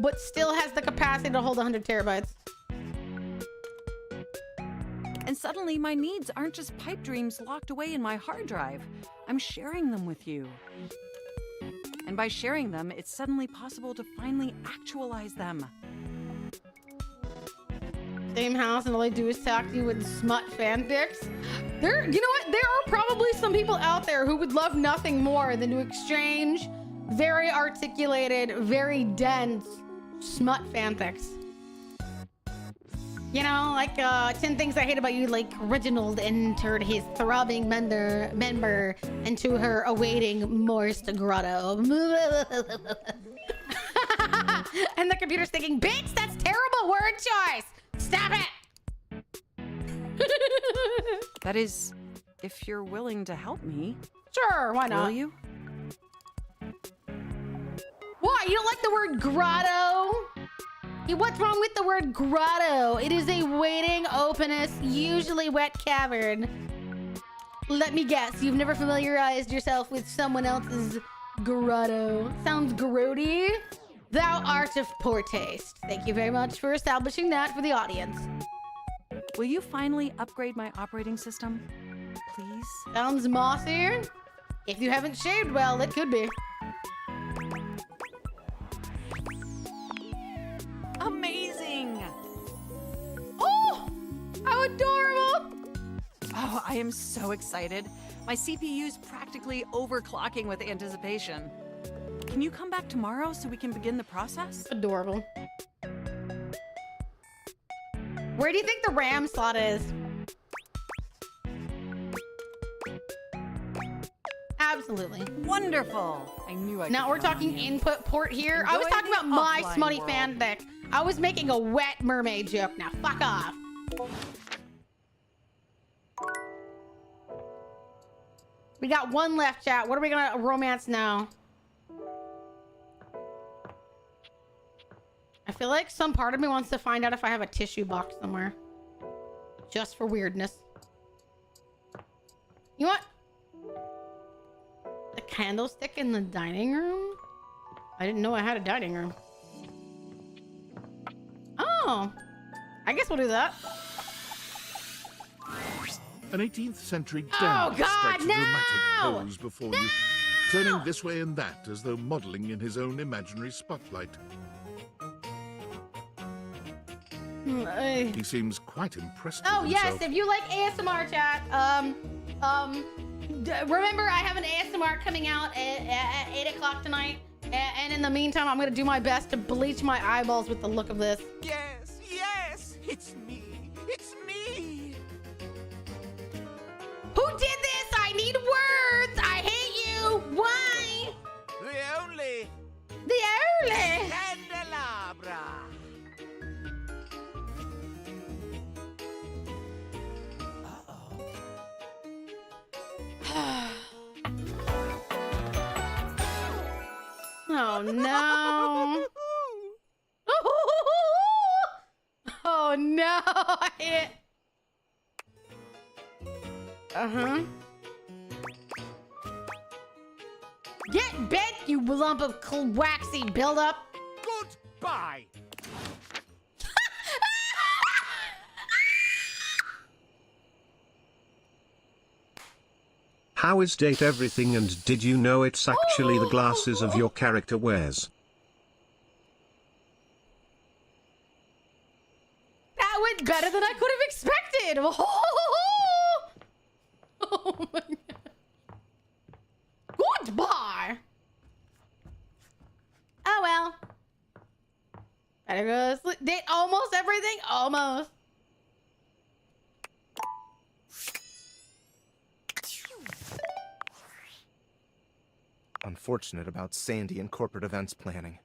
but still has the capacity to hold 100 terabytes. And suddenly my needs aren't just pipe dreams locked away in my hard drive. I'm sharing them with you. And by sharing them, it's suddenly possible to finally actualize them. Same house and all they do is talk to you with smut fanfics. You know what? There are probably some people out there who would love nothing more than to exchange very articulated, very dense smut fanfics. You know, like 10 Things I Hate About You, like Reginald entered his throbbing member into her awaiting moist grotto. And the computer's thinking, bitch, that's terrible word choice. Stop it. That is, if you're willing to help me. Sure, why not? Will you? Why? You don't like the word grotto? What's wrong with the word grotto? It is a waiting, openness, usually wet cavern. Let me guess, you've never familiarized yourself with someone else's grotto. Sounds grody. Thou art of poor taste. Thank you very much for establishing that for the audience. Will you finally upgrade my operating system? Please? Sounds mossy. If you haven't shaved well, it could be. Amazing! Oh, how adorable! Oh, I am so excited. My CPU's practically overclocking with anticipation. Can you come back tomorrow so we can begin the process? Adorable. Where do you think the RAM slot is? Absolutely. Wonderful. I knew I could. Now we're talking input port here. I was Enjoy talking the about my offline smutty world. fanfic. I was making a wet mermaid joke. Now fuck off. We got one left, chat. What are we gonna romance now? I feel like some part of me wants to find out if I have a tissue box somewhere. Just for weirdness. You want the candlestick in the dining room? I didn't know I had a dining room. Oh, I guess we'll do that. An 18th century Oh, dandy God, strikes a dramatic no! pose before you, turning this way and that as though modelling in his own imaginary spotlight. He seems quite impressed with Oh yes, himself. if you like ASMR, chat, remember I have an ASMR coming out at 8 o'clock tonight, and in the meantime, I'm gonna do my best to bleach my eyeballs with the look of this. Yes, yes, it's me. It's me. Who did this? I need words. I hate you. Why? The only candelabra. Oh no. Oh no. Uh-huh. Get bent, you lump of waxy buildup. Goodbye. How is date everything, and did you know it's actually the glasses of your character wears? That went better than I could have expected. Oh my god. Goodbye. Oh well. Better go to sleep. Did almost everything? Almost. Unfortunate about Sandy and corporate events planning.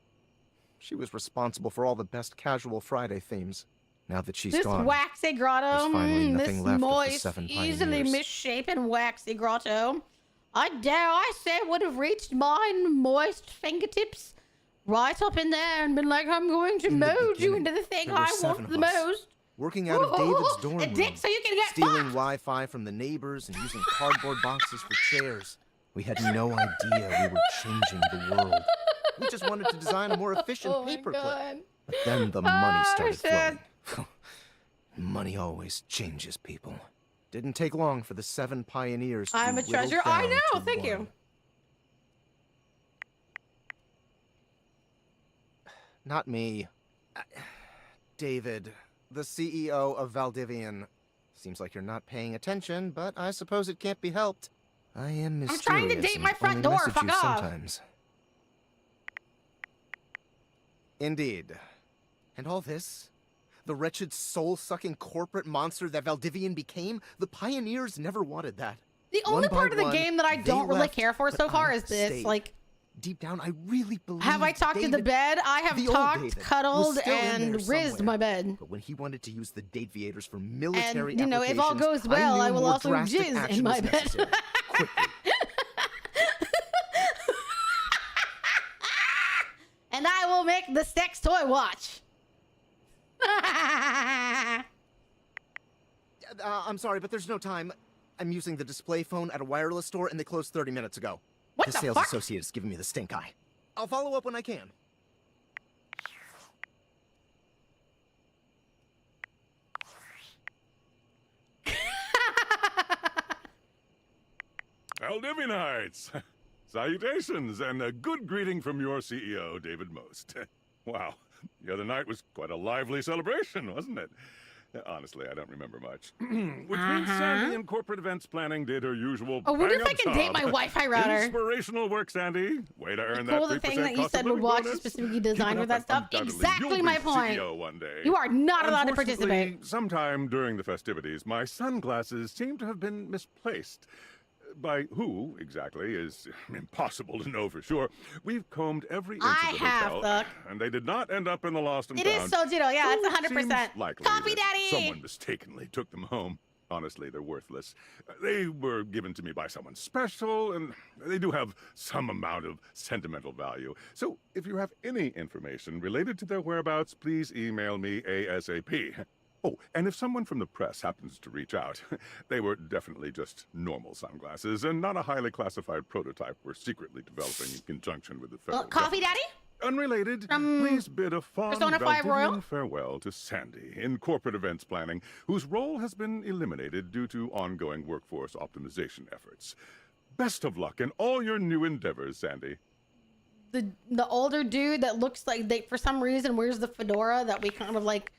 She was responsible for all the best casual Friday themes. Now that she's This gone, waxy grotto, there's finally this nothing left of the moist, 7 easily pioneers. misshapen waxy grotto, I dare I say would have reached my moist fingertips right up in there and been like, I'm going to mold you into the thing I want the most. Working out of David's dorm A room, dick so you can get stealing fucked. Wi-Fi from the neighbors and using cardboard boxes for chairs. We had no idea we were changing the world. We just wanted to design a more efficient paperclip. But then the money started flowing. Money always changes people. Didn't take long for the 7 pioneers to I'm be a treasure. whittled I down know. to Thank one. you. Not me. David, the CEO of Valdivian. Seems like you're not paying attention, but I suppose it can't be helped. I am mysterious. I'm trying to date my front and door. only message Fuck you off. sometimes. Indeed. And all this? The wretched, soul-sucking corporate monster that Valdivian became? The pioneers never wanted that. The only One by part of the one, game that I they don't really left, care for but so far I is this. stayed. Like, deep down, I really believe. have I talked to the bed? I have the old talked, David was cuddled, still in and there rizzed somewhere. my bed. But when he wanted to use the date viators for military And, you know, if all goes well, I will also jizz in my bed. And I will make the sex toy watch. I'm sorry, but there's no time. I'm using the display phone at a wireless store, and they closed 30 minutes ago. What the the sales fuck? associate is giving me the stink eye. I'll follow up when I can. Valdivianites! Salutations, and a good greeting from your CEO, David Most. Wow, the other night was quite a lively celebration, wasn't it? Honestly, I don't remember much. Which means Sandy in corporate events planning did her usual I wonder if I bang-up can date job. my Wi-Fi router. Inspirational work, Sandy. Way to earn Cool, that the 3% thing that you cost of said would living watch bonus. specifically Keep designed it for up that and stuff. undoubtedly Exactly you'll my be point. CEO one day. You are not allowed to participate. Unfortunately, sometime during the festivities, my sunglasses seem to have been misplaced. By who, exactly, is impossible to know for sure. We've combed every inch of the hotel, Suck. and they did not end up in the lost and It found. is so digital. Yeah, it's 100%. Seems likely Copy, that Daddy! someone mistakenly took them home. Honestly, they're worthless. They were given to me by someone special, and they do have some amount of sentimental value. So, if you have any information related to their whereabouts, please email me ASAP. Oh, and if someone from the press happens to reach out, they were definitely just normal sunglasses and not a highly classified prototype we're secretly developing in conjunction with the federal Coffee, government. Daddy? Unrelated, please bid a fond Persona 5 Royal? Valdivian farewell to Sandy in corporate events planning, whose role has been eliminated due to ongoing workforce optimization efforts. Best of luck in all your new endeavors, Sandy. The older dude that looks like they, for some reason, wears the fedora that we kind of like,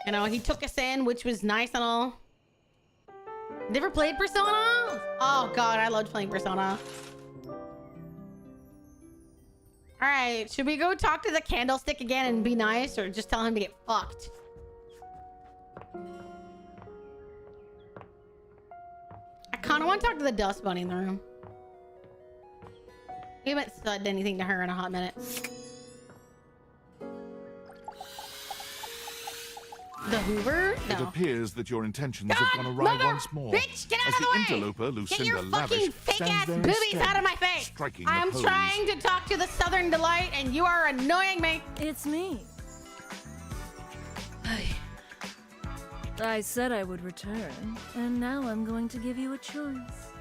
you know, he took us in, which was nice and all. Never played Persona? Oh god, I loved playing Persona. Alright, should we go talk to the candlestick again and be nice, or just tell him to get fucked? I kinda want to talk to the dust bunny in the room. We haven't said anything to her in a hot minute. The Hoover? It No. appears that your intentions have gone awry once more. Bitch, get out as of the way! interloper Get Lucinda your Lavish fucking fake stands ass there boobies instead, out of my face! striking a I'm pose. trying to talk to the Southern Delight and you are annoying me! It's me. I said I would return, and now I'm going to give you a choice.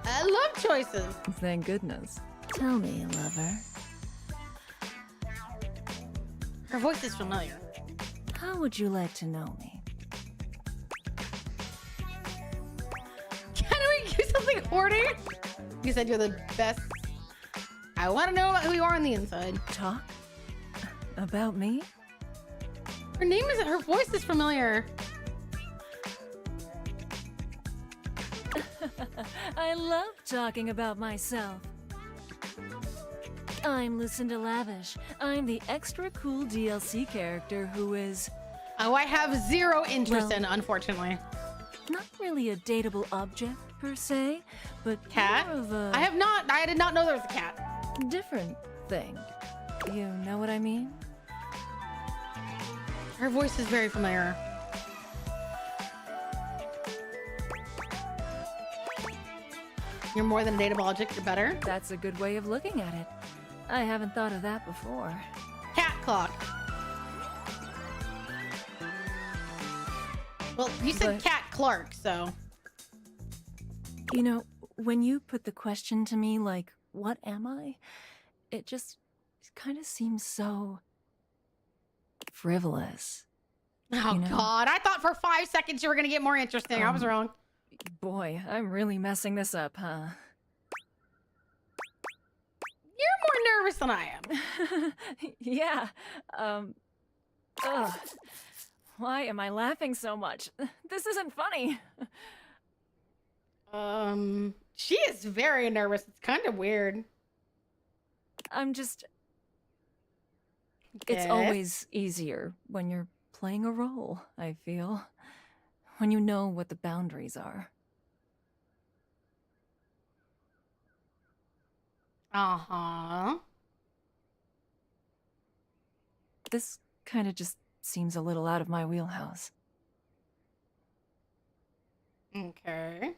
I love choices. Thank goodness. Tell me, lover, Her voice is familiar. how would you like to know me? Can we do something horny? You said you're the best. I want to know about who you are on the inside. Talk? About me? Her name is, her voice is familiar. I love talking about myself. I'm Lucinda Lavish. I'm the extra cool DLC character who is... Oh, I have zero interest in, unfortunately. Not really a dateable object, per se, but Cat? more of a... I did not know there was a cat. different thing. You know what I mean? Her voice is very familiar. You're more than a dateable object, you're better? That's a good way of looking at it. I haven't thought of that before. Cat clock. Well, you said Cat Clark, so... You know, when you put the question to me like, what am I? It just kind of seems so... frivolous. Oh, you know? God. I thought for 5 seconds you were going to get more interesting. I was wrong. Boy, I'm really messing this up, huh? You're more nervous than I am. Yeah. Ugh. Why am I laughing so much? This isn't funny. She is very nervous. It's kind of weird. I'm just... Yes? It's always easier when you're playing a role, I feel. When you know what the boundaries are. Uh-huh. This kind of just seems a little out of my wheelhouse. Okay.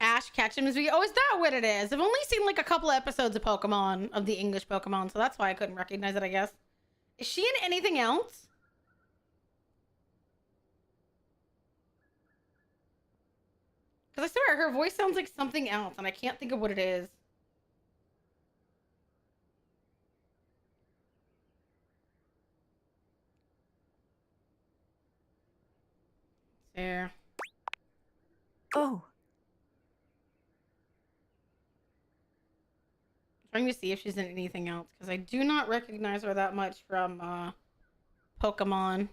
Ash Ketchum is... Oh, is that what it is? I've only seen like a couple episodes of Pokemon, of the English Pokemon, so that's why I couldn't recognize it, I guess. Is she in anything else? Because I swear, her voice sounds like something else, and I can't think of what it is. There. Oh. Trying to see if she's in anything else, because I do not recognize her that much from Pokemon.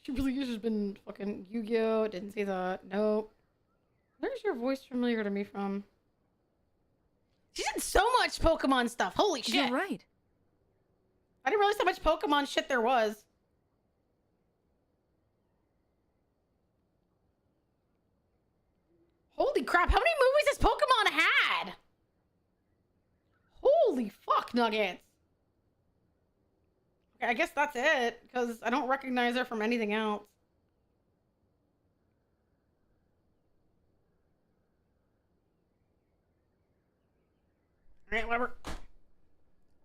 She really has just been fucking Yu-Gi-Oh! Didn't see that. Nope. Where's your voice familiar to me from? She's in so much Pokemon stuff. Holy shit. You're right. I didn't realize how much Pokemon shit there was. Holy crap, how many movies has Pokemon had? Holy fuck nuggets. Okay, I guess that's it, because I don't recognize her from anything else. Alright, whatever.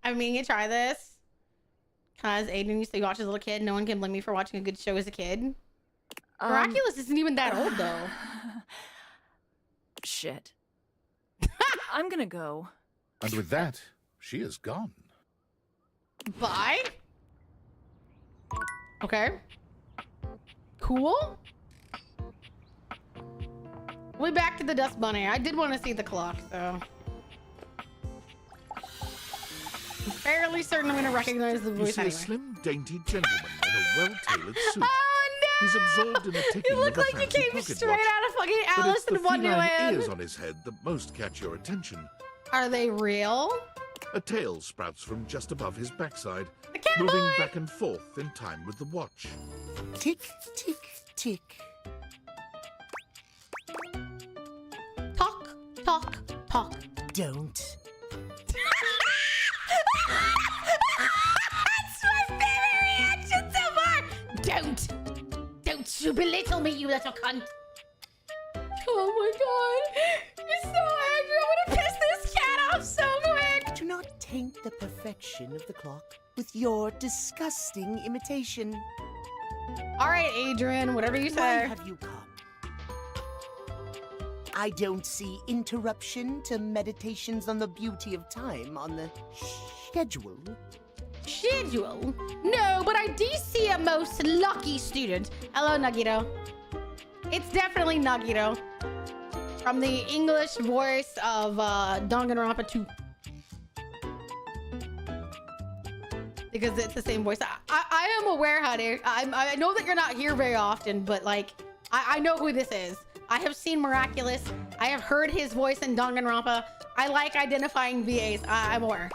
I mean, you try this. Because Aiden used to watch as a little kid. No one can blame me for watching a good show as a kid. Miraculous isn't even that old, though. Shit. I'm gonna go. And with that, she is gone. Bye? Okay. Cool. We'll be back to the Dust Bunny. I did want to see the clock, so... I'm fairly certain I'm going to recognize the You voice see anyway. a slim, dainty gentleman in a well-tailored suit. Oh, no! He's absorbed in a ticking You look of a like you fancy came pocket straight watch. out of fucking But Alice it's the in feline Wonderland. ears on his head that most catch your attention. Are they real? A tail sprouts from just above his backside, The cat moving boy! back and forth in time with the watch. Tick, tick, tick. Talk, talk, talk. Don't. That's my favorite reaction so far! Don't you belittle me, you little cunt! Oh my god! You're so angry! I'm gonna piss this cat off so quick! Do not taint the perfection of the clock with your disgusting imitation. Alright, Adrian, whatever you Why say. have you come? I don't see interruption to meditations on the beauty of time on the schedule. Schedule? No, but I do see a most lucky student. Hello, Nagito. It's definitely Nagito. From the English voice of Danganronpa 2. Because it's the same voice. I am aware, honey. I know that you're not here very often, but like, I know who this is. I have seen Miraculous. I have heard his voice in Danganronpa. I like identifying VAs. I'm aware.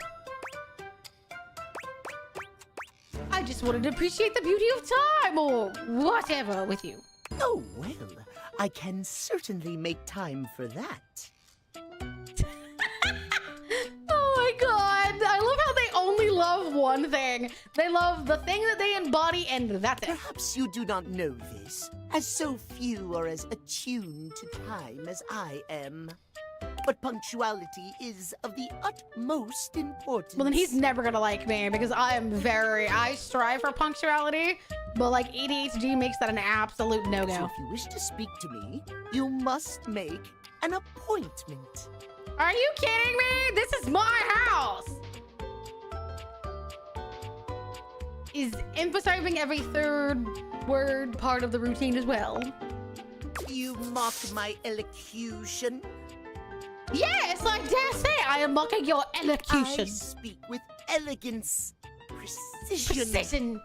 I just wanted to appreciate the beauty of time or whatever with you. Oh, well, I can certainly make time for that. Oh my god. I love how they only love one one thing. They love the thing that they embody, and that's it. Perhaps you do not know this, as so few are as attuned to time as I am. But punctuality is of the utmost importance. Well, then he's never gonna like me because I strive for punctuality, but like ADHD makes that an absolute no-go. So if you wish to speak to me, you must make an appointment. Are you kidding me? This is my house. Is emphasizing every third word part of the routine as well? You mock my elocution? Yes, I dare say I am mocking your elocution. I speak with elegance, precision,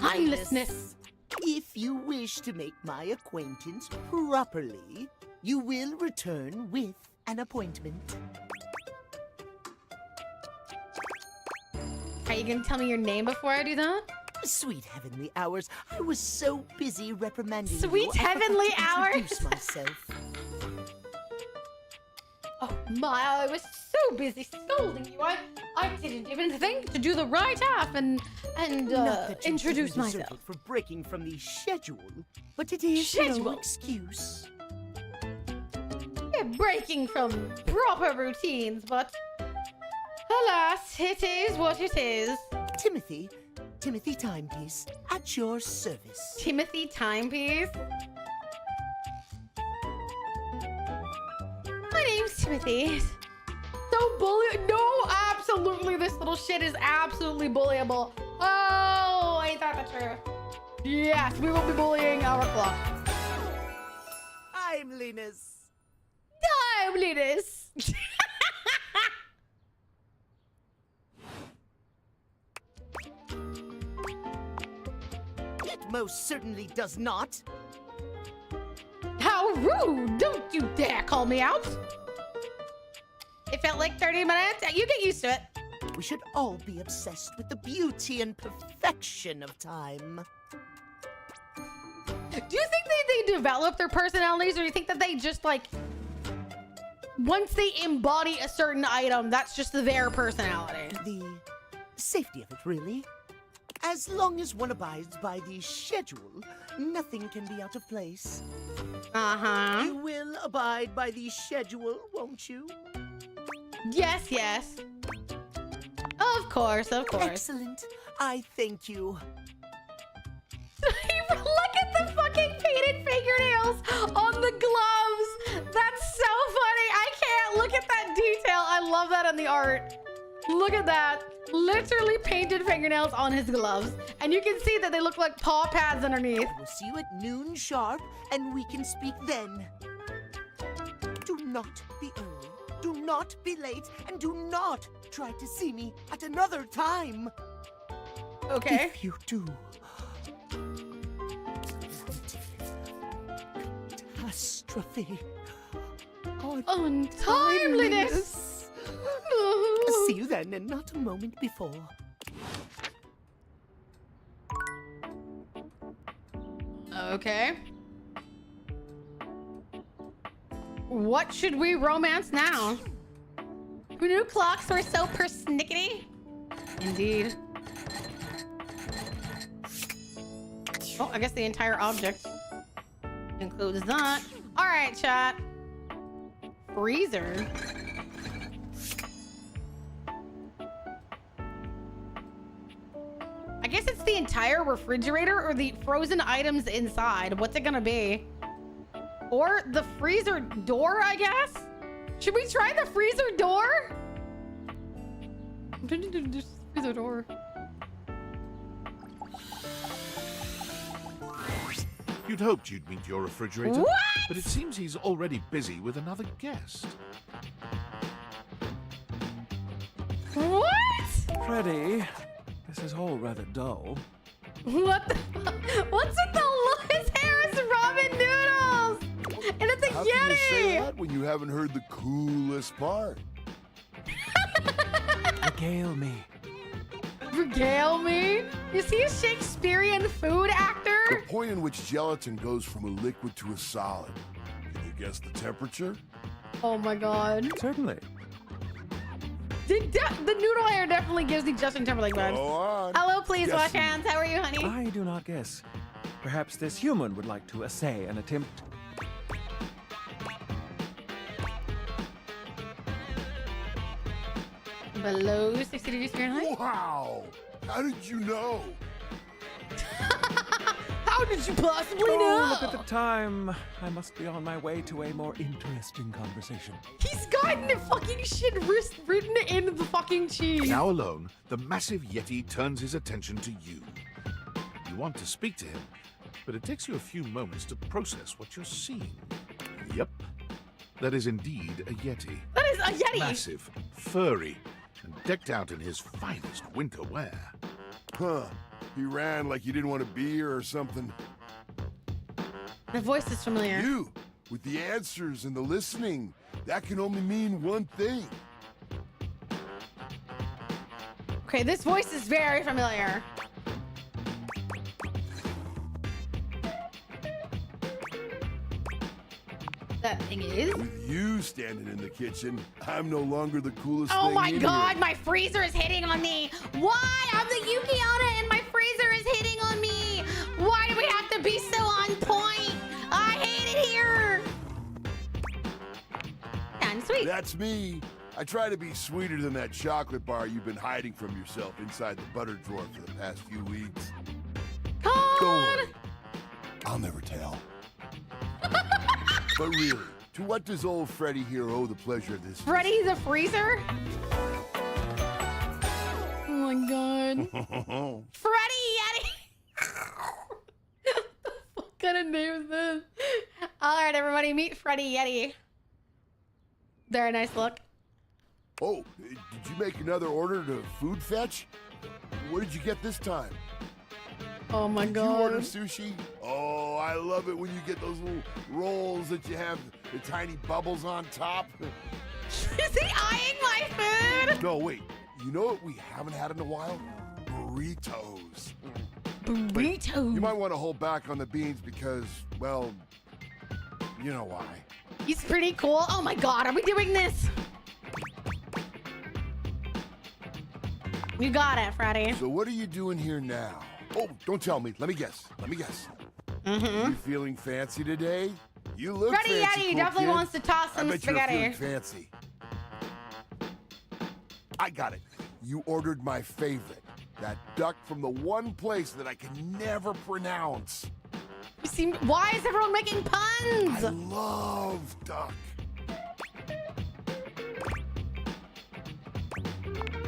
timelessness. If you wish to make my acquaintance properly, you will return with an appointment. Are you gonna tell me your name before I do that? Sweet heavenly hours, I was so busy reprimanding you. Sweet heavenly I forgot to introduce hours? myself. Oh my, I was so busy scolding you. I didn't even think to do the right half and Not that you introduce didn't deserve myself. it for breaking from the schedule, but it is no Schedule? excuse. We're breaking from proper routines, but alas, it is what it is. Timothy Timepiece, at your service. Timothy Timepiece? My name's Timothy. So bully. No, absolutely. This little shit is absolutely bullyable. Oh, ain't that the truth? Yes, we will be bullying our clock. Timeliness. Timeliness. It most certainly does not. How rude! Don't you dare call me out! It felt like 30 minutes. You get used to it. We should all be obsessed with the beauty and perfection of time. Do you think they develop their personalities, or do you think that they just like once they embody a certain item, that's just their personality? The safety of it, really. As long as one abides by the schedule, nothing can be out of place. Uh-huh. You will abide by the schedule, won't you? Yes, yes. Of course, of course. Excellent. I thank you. Look at the fucking painted fingernails on the gloves. That's so funny. I can't look at that detail. I love that in the art. Look at that. Literally painted fingernails on his gloves. And you can see that they look like paw pads underneath. We'll see you at noon sharp, and we can speak then. Do not be early, do not be late, and do not try to see me at another time. Okay. If you do, catastrophe. Untimeliness. See you then, and not a moment before. Okay. What should we romance now? Who knew clocks were so persnickety? Indeed. Oh, I guess the entire object includes that. All right, chat. Freezer. I guess it's the entire refrigerator or the frozen items inside. What's it gonna be? Or the freezer door, I guess? Should we try the freezer door? Freezer door. You'd hoped you'd meet your refrigerator, What? but it seems he's already busy with another guest. What? Freddy, this is all rather dull. What the? What's with the Lewis Harris ramen noodles? And it's a How can you say Yeti! that when you haven't heard the coolest part? Regale me. Regale me? Is he a Shakespearean food actor? The point in which gelatin goes from a liquid to a solid. Can you guess the temperature? Oh my god. Certainly. The noodle hair definitely gives me Justin Timberlake vibes. Go on. Hello, please wash Guessing. hands. How are you, honey? I do not guess. Perhaps this human would like to essay an attempt. Below 60 degrees Fahrenheit? Wow! How did you know? How did you possibly Oh, know? look at the time. I must be on my way to a more interesting conversation. He's gotten the fucking shit written in the fucking cheese. Now alone, the massive Yeti turns his attention to you. You want to speak to him, but it takes you a few moments to process what you're seeing. Yep, that is indeed a Yeti. That is a Yeti! Massive, furry, and decked out in his finest winter wear. Huh. He ran like you didn't want to be here or something. The voice is familiar. You, with the answers and the listening, that can only mean one thing. Okay, this voice is very familiar. That thing is? With you standing in the kitchen, I'm no longer the coolest Oh thing my in god, here. my freezer is hitting on me! Why? I'm the Yukiana and my freezer is hitting on me! Why do we have to be so on point? I hate it here! And sweet. That's me. I try to be sweeter than that chocolate bar you've been hiding from yourself inside the butter drawer for the past few weeks. God. Don't worry. I'll never tell. But really, to what does old Freddy here owe the pleasure of this? Freddy the freezer? Oh my god. Freddy Yeti! What kind of name is this? Alright, everybody, meet Freddy Yeti. Very nice look. Oh, did you make another order to food fetch? What did you get this time? Oh my Did god. you order sushi? Oh, I love it when you get those little rolls that you have the tiny bubbles on top. Is he eyeing my food? No, wait. You know what we haven't had in a while? Burritos. Burritos? You might want to hold back on the beans because, well, you know why. He's pretty cool. Oh my god, are we doing this? You got it, Freddy. So what are you doing here now? Oh, don't tell me. Let me guess. Mm-hmm. You feeling fancy today? You look Freddy fancy, Yeti cool definitely kid. wants to toss some I bet spaghetti. You're feeling fancy. I got it. You ordered my favorite. That duck from the one place that I can never pronounce. You seem. Why is everyone making puns? I love duck.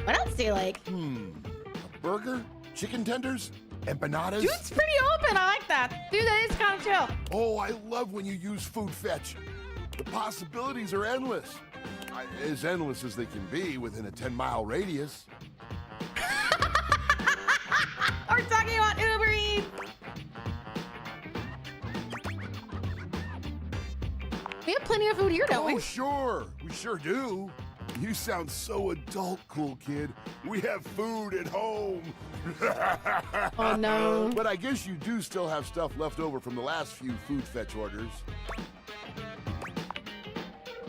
What else do you like? A burger? Chicken tenders? Empanadas? Dude's pretty open. I like that. Dude, that is kind of chill. Oh, I love when you use food fetch. The possibilities are endless. As endless as they can be within a 10-mile radius. We're talking about Uber Eats. We have plenty of food here, don't we? Oh, sure. We sure do. You sound so adult, cool kid. We have food at home. Oh, no. But I guess you do still have stuff left over from the last few food fetch orders.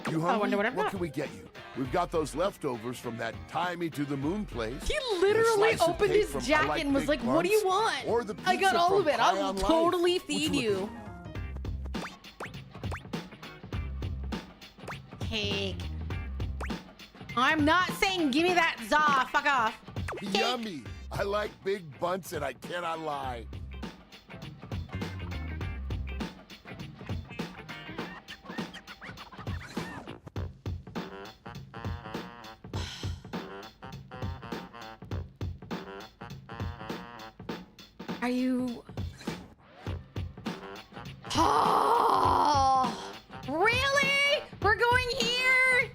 You hungry? I wonder what I've What got. can we get you? We've got those leftovers from that tie me to the moon place. He and a literally slice of opened cake his from I jacket Like and was Big like, what do you Bunts, want? Or the I got pizza all from of it. Pie I will on Life. totally Which feed would you. Cake. I'm not saying give me that za. Fuck off. Yummy. I like big bunts and I cannot lie. Are you... Oh, really? We're going here?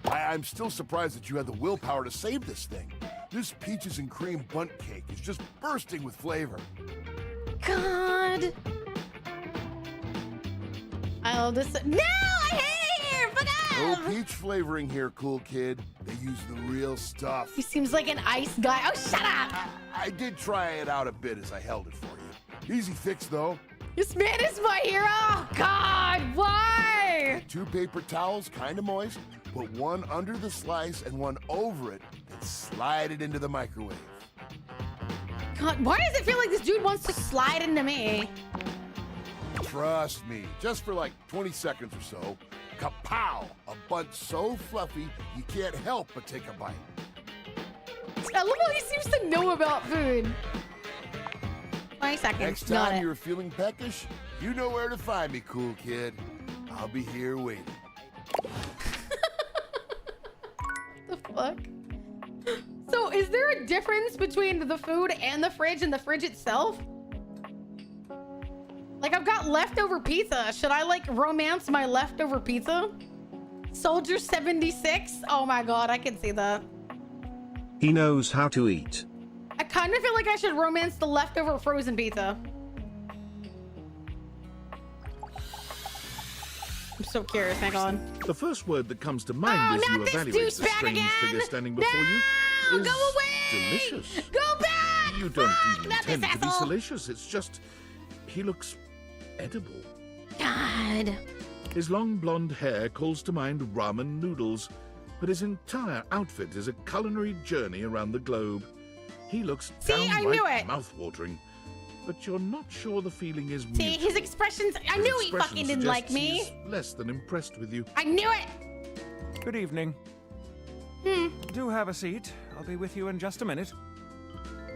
I'm still surprised that you had the willpower to save this thing. This peaches and cream bunt cake is just bursting with flavor. God. I love this. No, I hate it here. Fuck No off. peach flavoring here, cool kid. They use the real stuff. He seems like an ice guy. Oh, shut up. I did try it out a bit as I held it for you. Easy fix, though. This man is my hero. God, why? 2 paper towels, kind of moist. Put one under the slice and one over it, and slide it into the microwave. God, why does it feel like this dude wants to slide into me? Trust me, just for like 20 seconds or so. Kapow! A bunch so fluffy, you can't help but take a bite. I love how he seems to know about food. 20 seconds. Next Got time it. you're feeling peckish, you know where to find me, cool kid. I'll be here waiting. The fuck? So is there a difference between the food and the fridge itself? Like, I've got leftover pizza. Should I like romance my leftover pizza? Soldier 76? Oh my god, I can see that. He knows how to eat. I kind of feel like I should romance the leftover frozen pizza. I'm so curious, hang on. The first word that comes to mind as you evaluate the strange figure standing before you is go away! delicious. Go back! You don't even Not this intend to be asshole. salacious. It's just he looks edible. God. His long blonde hair calls to mind ramen noodles, but his entire outfit is a culinary journey around the globe. He looks I knew downright it. mouth-watering, but you're not sure the feeling is See, mutual. his expressions, I knew he Expression fucking didn't like suggests me. he's less than impressed with you. I knew it. Good evening. Do have a seat. I'll be with you in just a minute.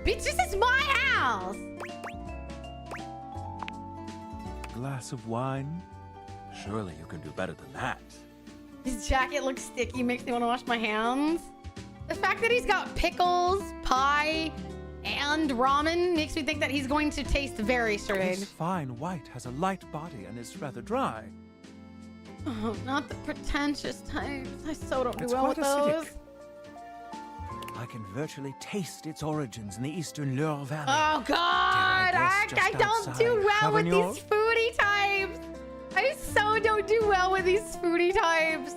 Bitch, this is my house. Glass of wine? Surely you can do better than that. His jacket looks sticky, makes me want to wash my hands. The fact that he's got pickles, pie, and ramen makes me think that he's going to taste very strange. This fine white has a light body and is rather dry. Oh, not the pretentious types. I so don't do It's well with quite acidic. those. I can virtually taste its origins in the eastern Loire Valley. Oh God! I guess I just don't outside do well with Chavignol? these foodie types. I so don't do well with these foodie types.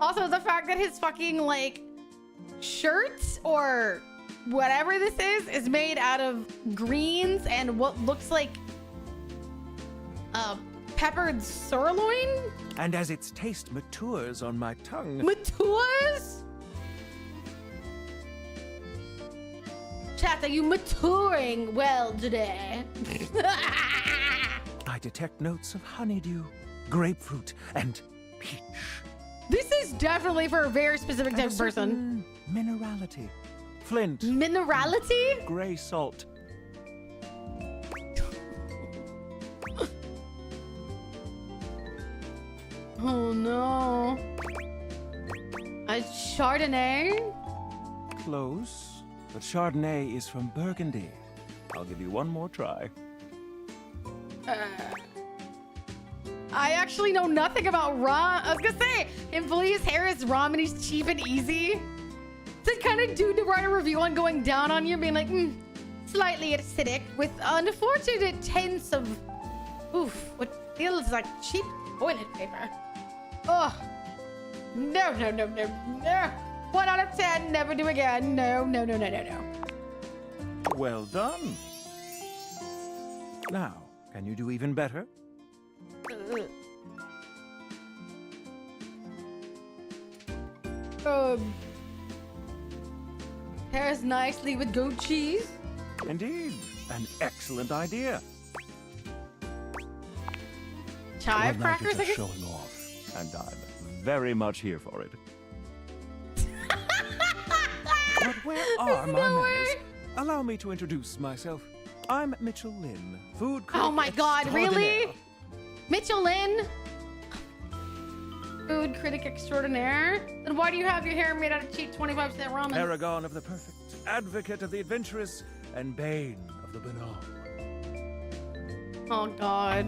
Also, the fact that his fucking like shirt or whatever this is made out of greens and what looks like peppered sirloin. And as its taste matures on my tongue. Matures? Chat, are you maturing well today? I detect notes of honeydew, grapefruit, and peach. This is definitely for a very specific type of person. Minerality. Flint. Minerality? Gray salt. Oh no. A Chardonnay? Close, but Chardonnay is from Burgundy. I'll give you one more try. I actually know nothing about rum. I was gonna say, hopefully his hair is rum and he's cheap and easy. It's the kind of dude to write a review on going down on you, being like, slightly acidic with unfortunate tints of, what feels like cheap toilet paper. Oh, no. 1 out of 10, never do again. No. Well done. Now, can you do even better? Pairs nicely with goat cheese. Indeed, an excellent idea. Chive One night crackers, it's I a guess? showing off, and I'm very much here for it. But where are my manners? Allow me to introduce myself. I'm Mitchell Lynn, food critic. Oh my god, extraordinaire. really? Mitchell Lynn? Food critic extraordinaire? Then why do you have your hair made out of cheap 25% ramen? Paragon of the perfect, advocate of the adventurous, and bane of the banal. Oh god.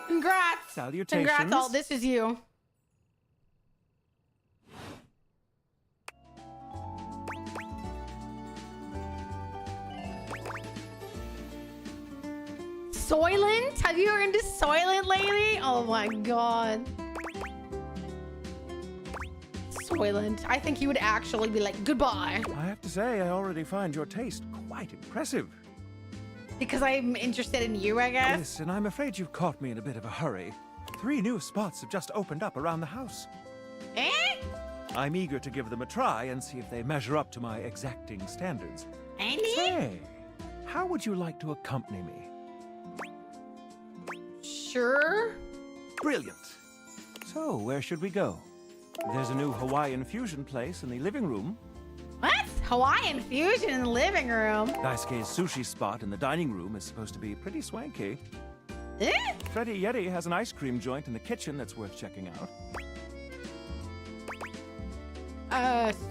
Congrats! Salutations. Congrats, all. This is you. Soylent? Have you ever into Soylent lately? Oh my god. Soylent. I think he would actually be like, goodbye. I have to say, I already find your taste quite impressive. Because I'm interested in you, I guess. Yes, and I'm afraid you've caught me in a bit of a hurry. 3 new spots have just opened up around the house. Eh? I'm eager to give them a try and see if they measure up to my exacting standards. Andy? Say, how would you like to accompany me? Sure. Brilliant. So, where should we go? There's a new Hawaiian fusion place in the living room. What? Hawaiian fusion in the living room? Daisuke's sushi spot in the dining room is supposed to be pretty swanky. Eh? Freddy Yeti has an ice cream joint in the kitchen that's worth checking out.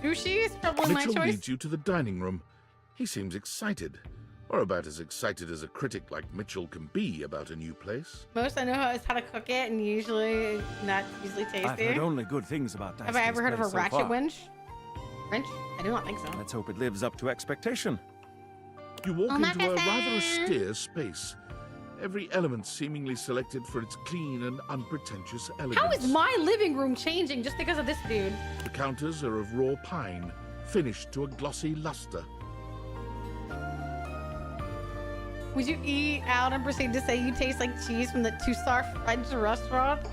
Sushi is probably my Mitchell choice. leads you to the dining room. He seems excited. Or about as excited as a critic like Mitchell can be about a new place. Most I know is how to cook it, and usually not usually tasty. I've heard only good things about Daisuke's Have I ever heard of a place so ratchet far. winch? Wrench? I do not think so. Let's hope it lives up to expectation. You walk into a Omakase. rather austere space. Every element seemingly selected for its clean and unpretentious elegance. How is my living room changing just because of this dude? The counters are of raw pine, finished to a glossy luster. Would you eat out and proceed to say you taste like cheese from the 2-star French restaurant?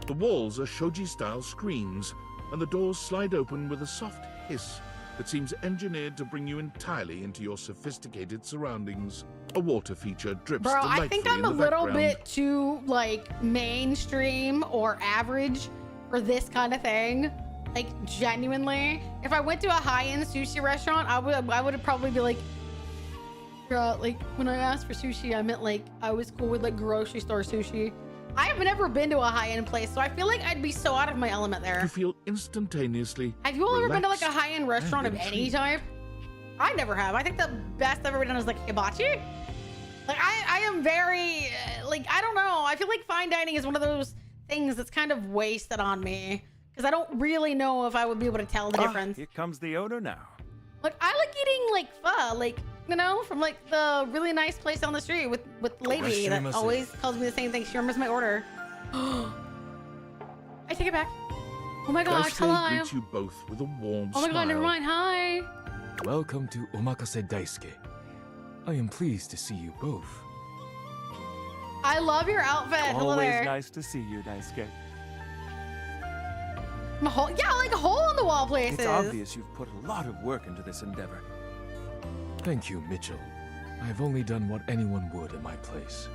The walls are shoji-style screens, and the doors slide open with a soft hiss that seems engineered to bring you entirely into your sophisticated surroundings. A water feature drips Bro, delightfully I think in I'm the a little background. bit too, like, mainstream or average for this kind of thing. Like, genuinely. If I went to a high-end sushi restaurant, I would probably be like, like, when I asked for sushi, I meant, like, I was cool with, like, grocery store sushi. I have never been to a high-end place, so I feel like I'd be so out of my element there. You feel instantaneously Have you all ever been to, like, a relaxed high-end restaurant of and any intrigued. type? I never have. I think the best I've ever done is, like, hibachi. Like, I am very, like, I don't know. I feel like fine dining is one of those things that's kind of wasted on me. Because I don't really know if I would be able to tell the difference. Here comes the owner now. Like, I like eating, like, pho. Like, you know, from, like, the really nice place down the street with the lady that always calls me the same thing. She remembers my order. I take it back. Oh my gosh, Daisuke hello. greets you both with a warm Oh my smile. god, never mind. Hi. Welcome to Omakase Daisuke. I am pleased to see you both. I love your outfit. Hello Always there. nice to see you, Daisuke. Yeah, like hole in the wall places. It's obvious you've put a lot of work into this endeavor. Thank you, Mitchell. I have only done what anyone would in my place.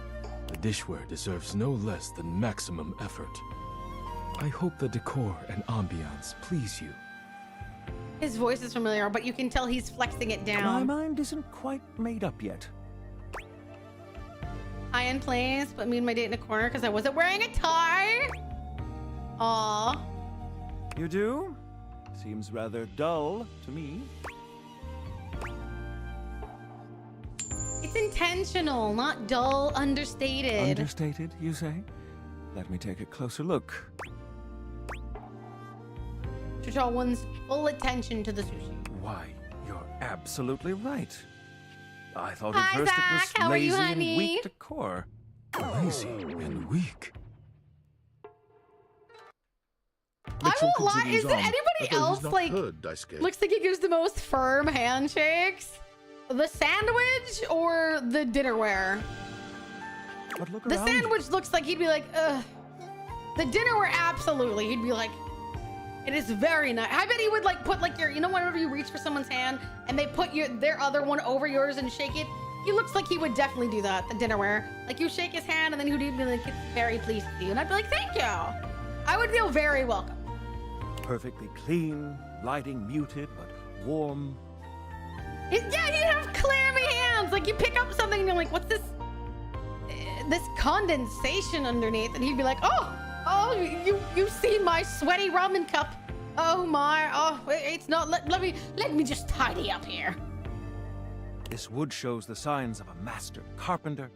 The dishware deserves no less than maximum effort. I hope the decor and ambiance please you. His voice is familiar, but you can tell he's flexing it My down. mind isn't quite made up yet. High-end place, put me and my date in a corner because I wasn't wearing a tie. Aw. You do? Seems rather dull to me. It's intentional, not dull, understated. Understated, you say? Let me take a closer look. To draw one's full attention to the sushi. Why, you're absolutely right. I thought Hi, at first Zach. it was How are you, lazy and honey? weak decor. Lazy and weak. I Mitchell won't lie. continues Is it on, anybody as though he's else not like heard Daisuke. looks like he gives the most firm handshakes? The sandwich or the dinnerware? But look The around. sandwich looks like he'd be like, ugh. The dinnerware, absolutely. He'd be like, it is very nice. I bet he would like put like your, you know, whenever you reach for someone's hand and they put their other one over yours and shake it. He looks like he would definitely do that, the dinnerware. Like you shake his hand and then he'd be like, it's very pleased with you. And I'd be like, thank you. I would feel very welcome. Perfectly clean, lighting muted but warm. Yeah, he'd have clammy hands. Like you pick up something and you're like, what's this? This condensation underneath. And he'd be like, oh, you see my sweaty ramen cup. Oh my, it's not, let me just tidy up here. This wood shows the signs of a master carpenter.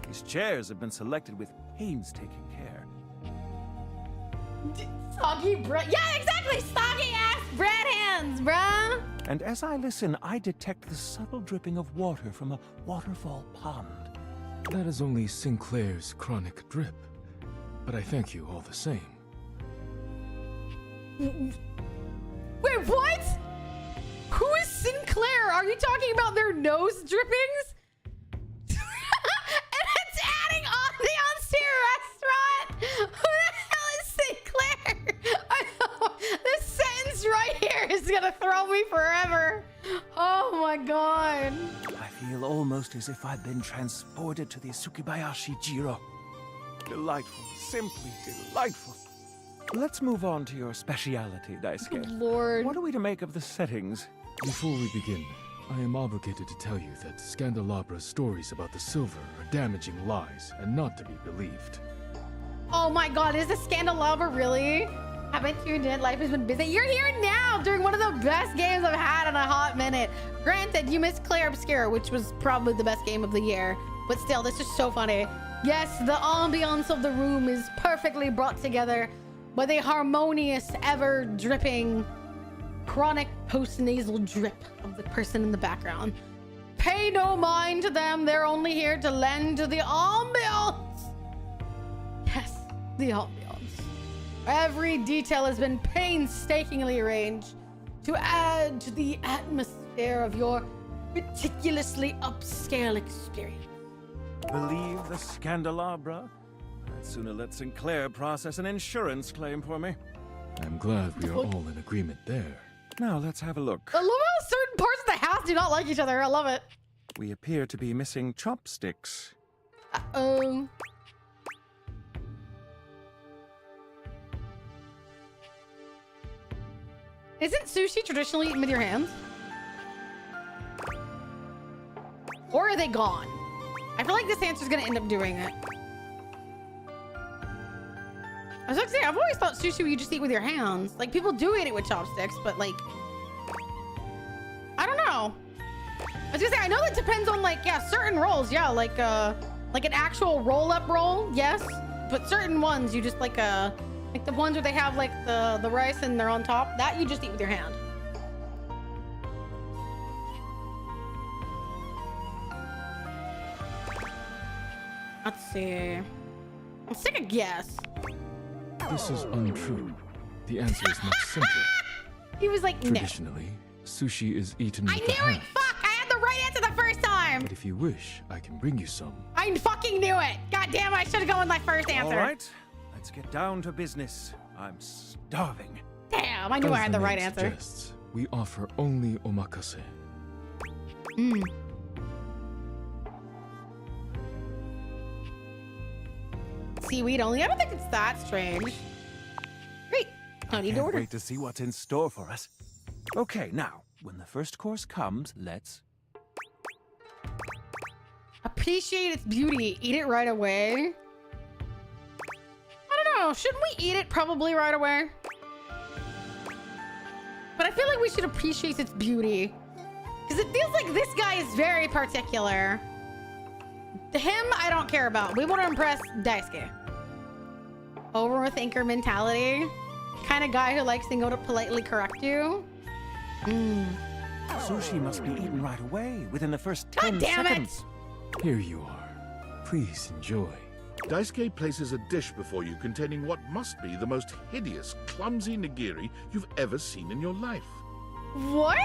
These chairs have been selected with painstaking care. Soggy bread. Yeah, exactly. Soggy ass bread hands, bruh. And as I listen, I detect the subtle dripping of water from a waterfall pond. That is only Sinclair's chronic drip. But I thank you all the same. Wait, what? Who is Sinclair? Are you talking about their nose drippings? And it's adding on the austere restaurant? is gonna throw me forever. Oh my god. I feel almost as if I've been transported to the Tsukibayashi Jiro. Delightful, simply delightful. Let's move on to your speciality, Daisuke. Good lord. What are we to make of the settings? Before we begin, I am obligated to tell you that Scandalabra's stories about the silver are damaging lies and not to be believed. Oh my god, is the Scandalabra really? Haven't tuned in, life has been busy. You're here now during one of the best games I've had in a hot minute. Granted, you missed Claire Obscura, which was probably the best game of the year. But still, this is so funny. Yes, the ambiance of the room is perfectly brought together by the harmonious, ever-dripping, chronic post-nasal drip of the person in the background. Pay no mind to them. They're only here to lend to the ambiance. Yes, the ambiance. Every detail has been painstakingly arranged to add to the atmosphere of your meticulously upscale experience. Believe the Scandalabra? I'd sooner let Sinclair process an insurance claim for me. I'm glad we are all in agreement there. Now let's have a look. I love how certain parts of the house do not like each other. I love it. We appear to be missing chopsticks. Uh-oh. Isn't sushi traditionally eaten with your hands? Or are they gone? I feel like this answer's gonna end up doing it. I was about to say, I've always thought sushi you just eat with your hands. Like, people do eat it with chopsticks, but like... I don't know. I was gonna say, I know that depends on like, yeah, certain rolls, yeah, like an actual roll-up roll, yes. But certain ones, you just like the ones where they have like the rice and they're on top, that you just eat with your hand. Let's see. Let's take a guess. This is untrue. The answer is much simpler. He was like, no. Traditionally, sushi is eaten with the I knew it! hands. Fuck! I had the right answer the first time! But if you wish, I can bring you some. I fucking knew it! God damn it, I should have gone with my first answer. All right, let's get down to business. I'm starving. Damn, I knew I had the right answer. Suggests, we offer only omakase. Mm. Seaweed only? I don't think it's that strange. Great. No need to Can't order. wait to see what's in store for us. Okay, now, when the first course comes, let's... Appreciate its beauty. Eat it right away. I don't know. Shouldn't we eat it probably right away? But I feel like we should appreciate its beauty. Because it feels like this guy is very particular. Him, I don't care about. We want to impress Daisuke. Overthinker mentality. Kind of guy who likes to go to politely correct you. Sushi must be eaten right away, within the first 10 damn it! seconds. Here you are. Please enjoy. Daisuke places a dish before you containing what must be the most hideous, clumsy nigiri you've ever seen in your life. What?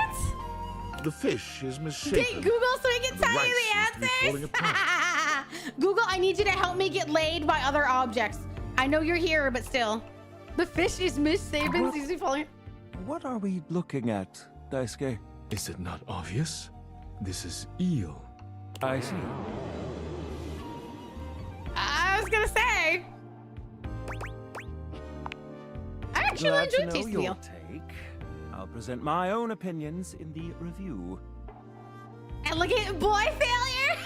The fish is misshapen. Get Google so he can and the tell you rice the seems to be falling apart. answers. Google, I need you to help me get laid by other objects. I know you're here, but still. The fish is misshapen. Seems to be falling. What are we looking at, Daisuke? Is it not obvious? This is eel. I see. I was gonna say. I actually Glad to enjoyed know Taste your Eel. take. I'll present my own opinions in the review. Elegant boy failure.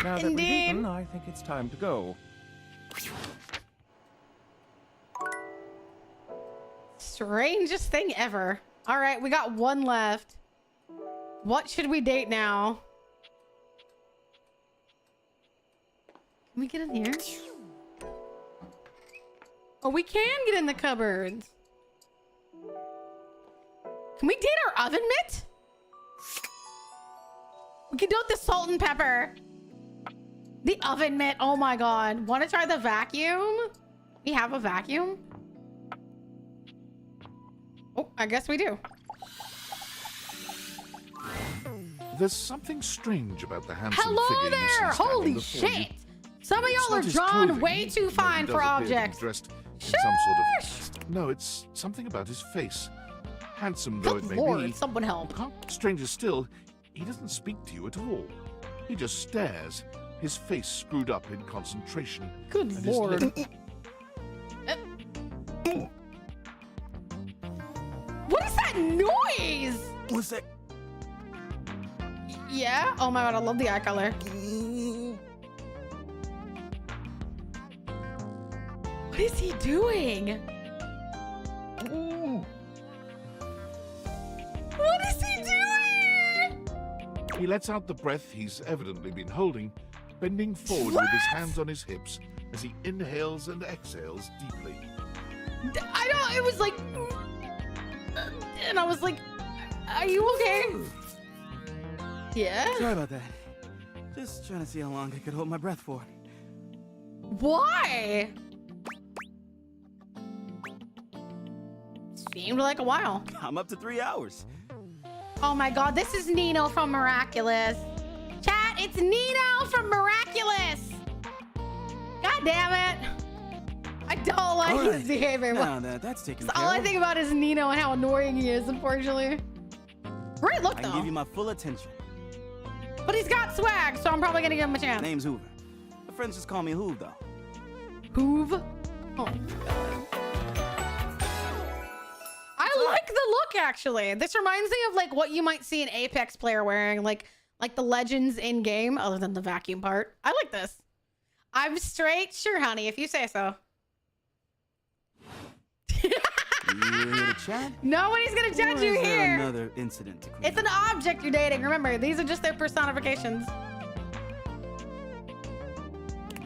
Now that we've Indeed. eaten, I think it's time to go. Strangest thing ever. All right, we got one left. What should we date now? Can we get in here? Oh, we can get in the cupboards. Can we date our oven mitt? We can do it the salt and pepper. The oven mitt. Oh my god. Want to try the vacuum? We have a vacuum? Oh, I guess we do. There's something strange about the handsome Hello figure you there! see standing Holy before shit! you. Some of It's y'all are not his drawn clothing. way too No, he fine does for appear to be objects. dressed in some sort of... No, it's something about his face. Handsome though it may Lord, be, someone help. stranger still, he doesn't speak to you at all. He just stares, his face screwed up in concentration. Good and his Lord. What is that noise? What's that? Yeah? Oh my god, I love the eye color. What is he doing? What is he doing? He lets out the breath he's evidently been holding, bending forward with his hands on his hips as he inhales and exhales deeply. I don't, it was like, and I was like, are you okay? Yeah? Sorry about that. Just trying to see how long I could hold my breath for. Why? Seemed like a while. I'm up to 3 hours. Oh my god, this is Nino from Miraculous. Chat, it's Nino from Miraculous. God damn it. I don't like his behavior. Now that's taken care All I of. think about is Nino and how annoying he is, unfortunately. Great look, I though. can give you my full attention. But he's got swag, so I'm probably gonna give him a chance. Name's Hoover. My friends just call me Hoove, though. Hoove? Oh my god. I like the look, actually. This reminds me of like what you might see an Apex player wearing, like the legends in game, other than the vacuum part. I like this. I'm straight, sure, honey, if you say so. You here to chat? Nobody's gonna judge Or you is there here. another incident to clean It's an object you're dating. Remember, these are just their personifications.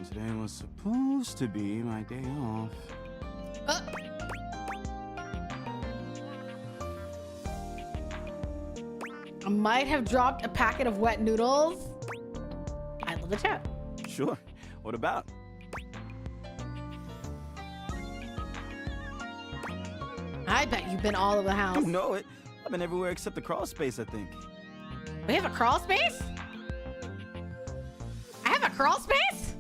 Today was supposed to be my day off. I might have dropped a packet of wet noodles. I love the chat. Sure. What about? I bet you've been all over the house. You know it. I've been everywhere except the crawl space, I think. We have a crawl space? I have a crawl space?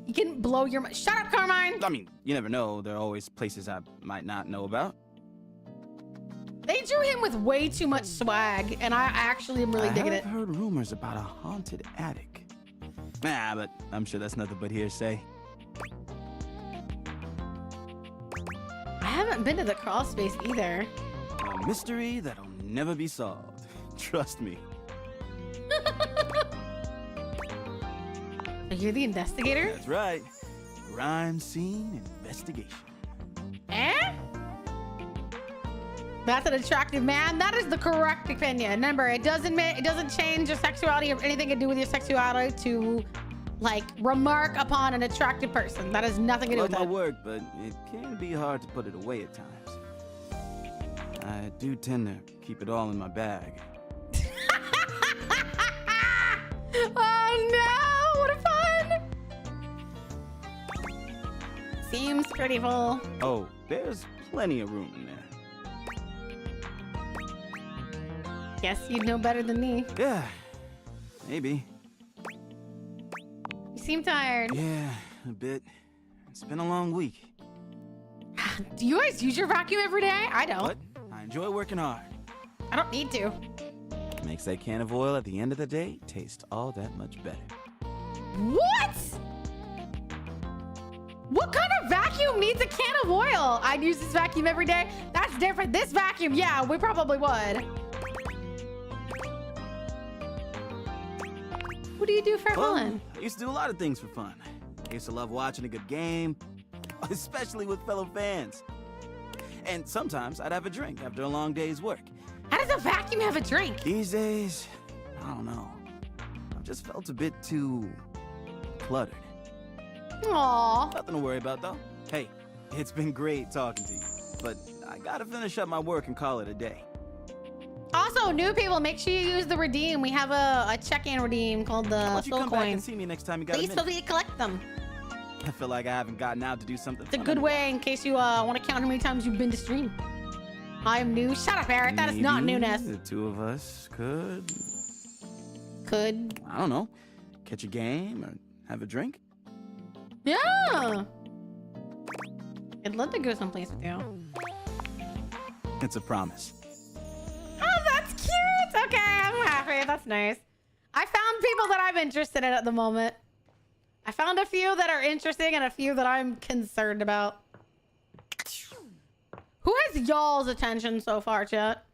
You can blow your mind. Shut up, Carmine. I mean, you never know. There are always places I might not know about. They drew him with way too much swag, and I actually am really digging it. I've heard rumors about a haunted attic. Nah, but I'm sure that's nothing but hearsay. I haven't been to the crawl space either. A mystery that'll never be solved. Trust me. Are you the investigator? That's right. Crime scene investigation. Eh? That's an attractive man. That is the correct opinion. Remember, it doesn't change your sexuality or anything to do with your sexuality to, like, remark upon an attractive person. That has nothing to do Love with my it. work, but it can be hard to put it away at times. I do tend to keep it all in my bag. Oh no! What a fun! Seems pretty full. Oh, there's plenty of room in there. Guess you'd know better than me. Yeah, maybe. You seem tired. Yeah, a bit. It's been a long week. Do you guys use your vacuum every day? I don't. But I enjoy working hard. I don't need to. Makes that can of oil at the end of the day taste all that much better. What? What kind of vacuum needs a can of oil? I'd use this vacuum every day. That's different. This vacuum, yeah, we probably would. What do you do for fun? I used to do a lot of things for fun. I used to love watching a good game, especially with fellow fans. And sometimes I'd have a drink after a long day's work. How does a vacuum have a drink? These days, I don't know. I've just felt a bit too cluttered. Aww. Nothing to worry about, though. Hey, it's been great talking to you, but I gotta finish up my work and call it a day. Also, new people, make sure you use the redeem. We have a check-in redeem called the Why don't you Soul come back Coin. and see me next time you got a Please minute? feel free to collect them. I feel like I haven't gotten out to do something. It's a good way in case you want to count how many times you've been to stream. I'm new. Shut up, Eric. That is not Maybe newness. The two of us could, I don't know, catch a game or have a drink. Yeah. I'd love to go someplace with you. It's a promise. Okay, I'm happy. That's nice. I found people that I'm interested in at the moment. I found a few that are interesting and a few that I'm concerned about. Who has y'all's attention so far, chat?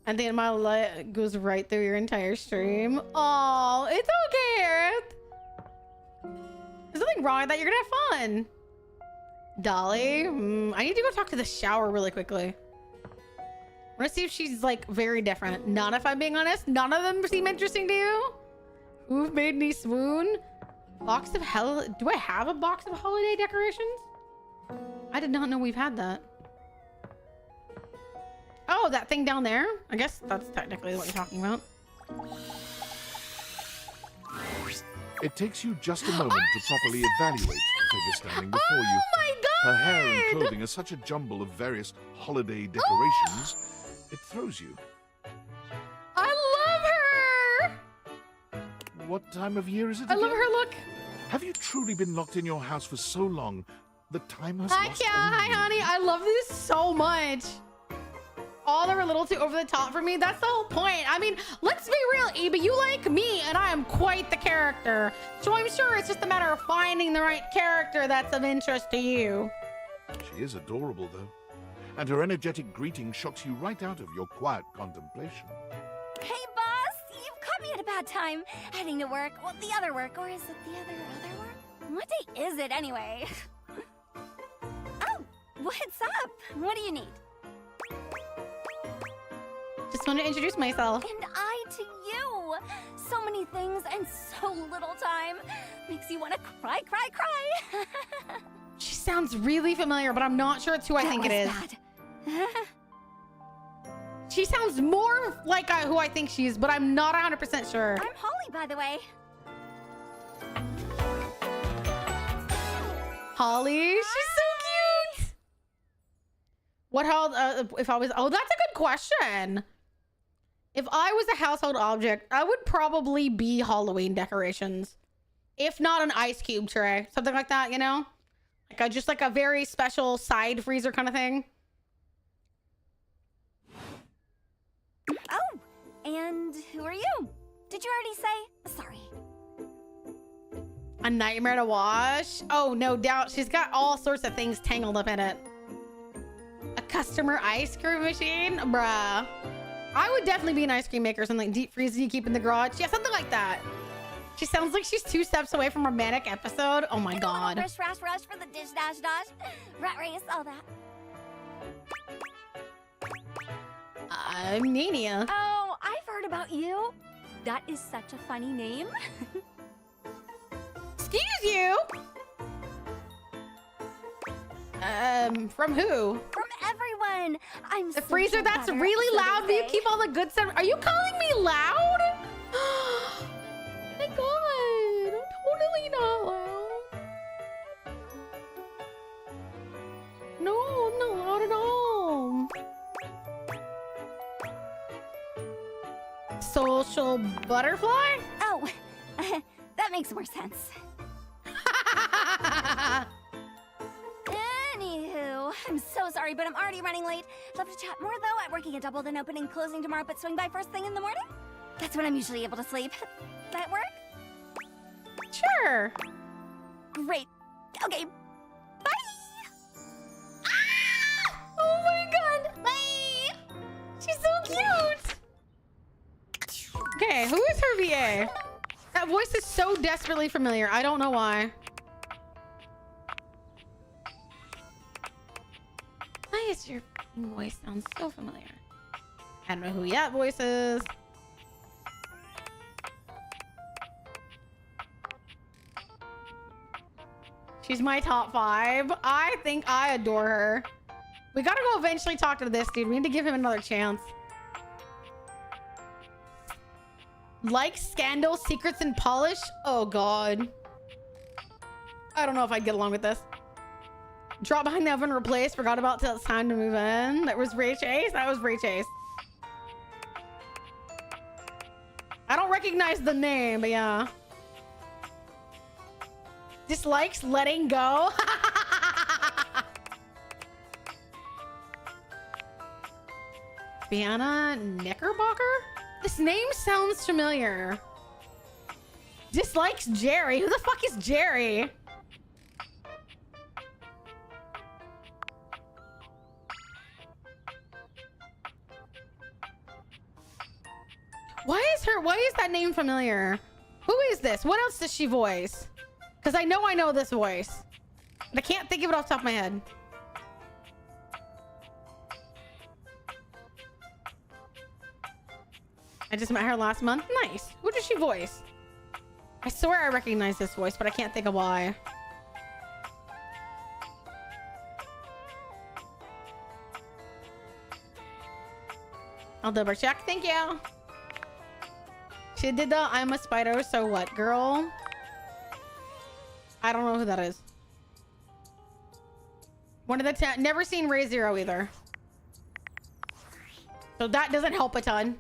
And then my light goes right through your entire stream. Oh, it's okay, Aerith. There's nothing wrong with that. You're gonna have fun. Dolly, I need to go talk to the shower really quickly. I want to see if she's like very different. None, if I'm being honest. None of them seem interesting to you. Who've made me swoon? Box of hell. Do I have a box of holiday decorations? I did not know we've had that. Oh, that thing down there? I guess that's technically what you're talking about. It takes you just a moment to properly evaluate the figure standing before you. My God! Her hair and clothing are such a jumble of various holiday decorations, it throws you. I love her! What time of year is it I again? love her look. Have you truly been locked in your house for so long that time has Hi, lost Kia. all Hi, meaning? honey. I love this so much. All that were a little too over the top for me. That's the whole point. I mean, let's be real, Eva. You like me, and I am quite the character. So I'm sure it's just a matter of finding the right character that's of interest to you. She is adorable, though. And her energetic greeting shocks you right out of your quiet contemplation. Hey, boss! You've caught me at a bad time. Heading to work. Well, the other work. Or is it the other work? What day is it, anyway? Oh, what's up? What do you need? Just want to introduce myself. And I to you. So many things and so little time. Makes you want to cry. She sounds really familiar, but I'm not sure it's who I think it is. She sounds more like who I think she is, but I'm not 100% sure. I'm Holly, by the way. Holly, she's so cute. What held if I was? Oh, that's a good question. If I was a household object, I would probably be Halloween decorations. If not an ice cube tray, something like that, you know? Like just like a very special side freezer kind of thing. Oh, and who are you? Did you already say? Sorry. A nightmare to wash? Oh, no doubt. She's got all sorts of things tangled up in it. A customer ice cream machine? Bruh. I would definitely be an ice cream maker, something deep freezing you keep in the garage. Yeah, something like that. She sounds like she's 2 steps away from a romantic episode. Oh my God. Rush for the dish dash. Rat race, all that. I'm Nania. Oh, I've heard about you. That is such a funny name. Excuse you? From who? From everyone. I'm the freezer that's better, really so loud, but they you say. keep all the good stuff. Are you calling me loud? Oh my God, I'm totally not loud. No, I'm not loud at all. Social butterfly? Oh, that makes more sense. Anywho, I'm so sorry, but I'm already running late. Love to chat more, though. I'm working a double, then opening and closing tomorrow, but swing by first thing in the morning? That's when I'm usually able to sleep. That work? Sure. Great. Okay. Bye! Oh my God. Bye! She's so cute. Okay, who is her VA? That voice is so desperately familiar. I don't know why. Why is your voice sound so familiar? I don't know who that voice is. She's my top 5. I think I adore her. We gotta go eventually talk to this dude. We need to give him another chance. Like scandal, secrets, and polish? Oh, God. I don't know if I'd get along with this. Drop behind the oven, replace. Forgot about till it's time to move in. That was Ray Chase? That was Ray Chase. I don't recognize the name, but yeah. Dislikes letting go? Bianna Knickerbocker? This name sounds familiar. Dislikes Jerry. Who the fuck is Jerry? Why is that name familiar? Who is this? What else does she voice? Because I know this voice. But I can't think of it off the top of my head. I just met her last month. Nice. Who does she voice? I swear I recognize this voice, but I can't think of why. I'll double check. Thank you. She did the I'm a spider, so what, girl? I don't know who that is. One of the 10. Never seen Ray Zero either. So that doesn't help a ton.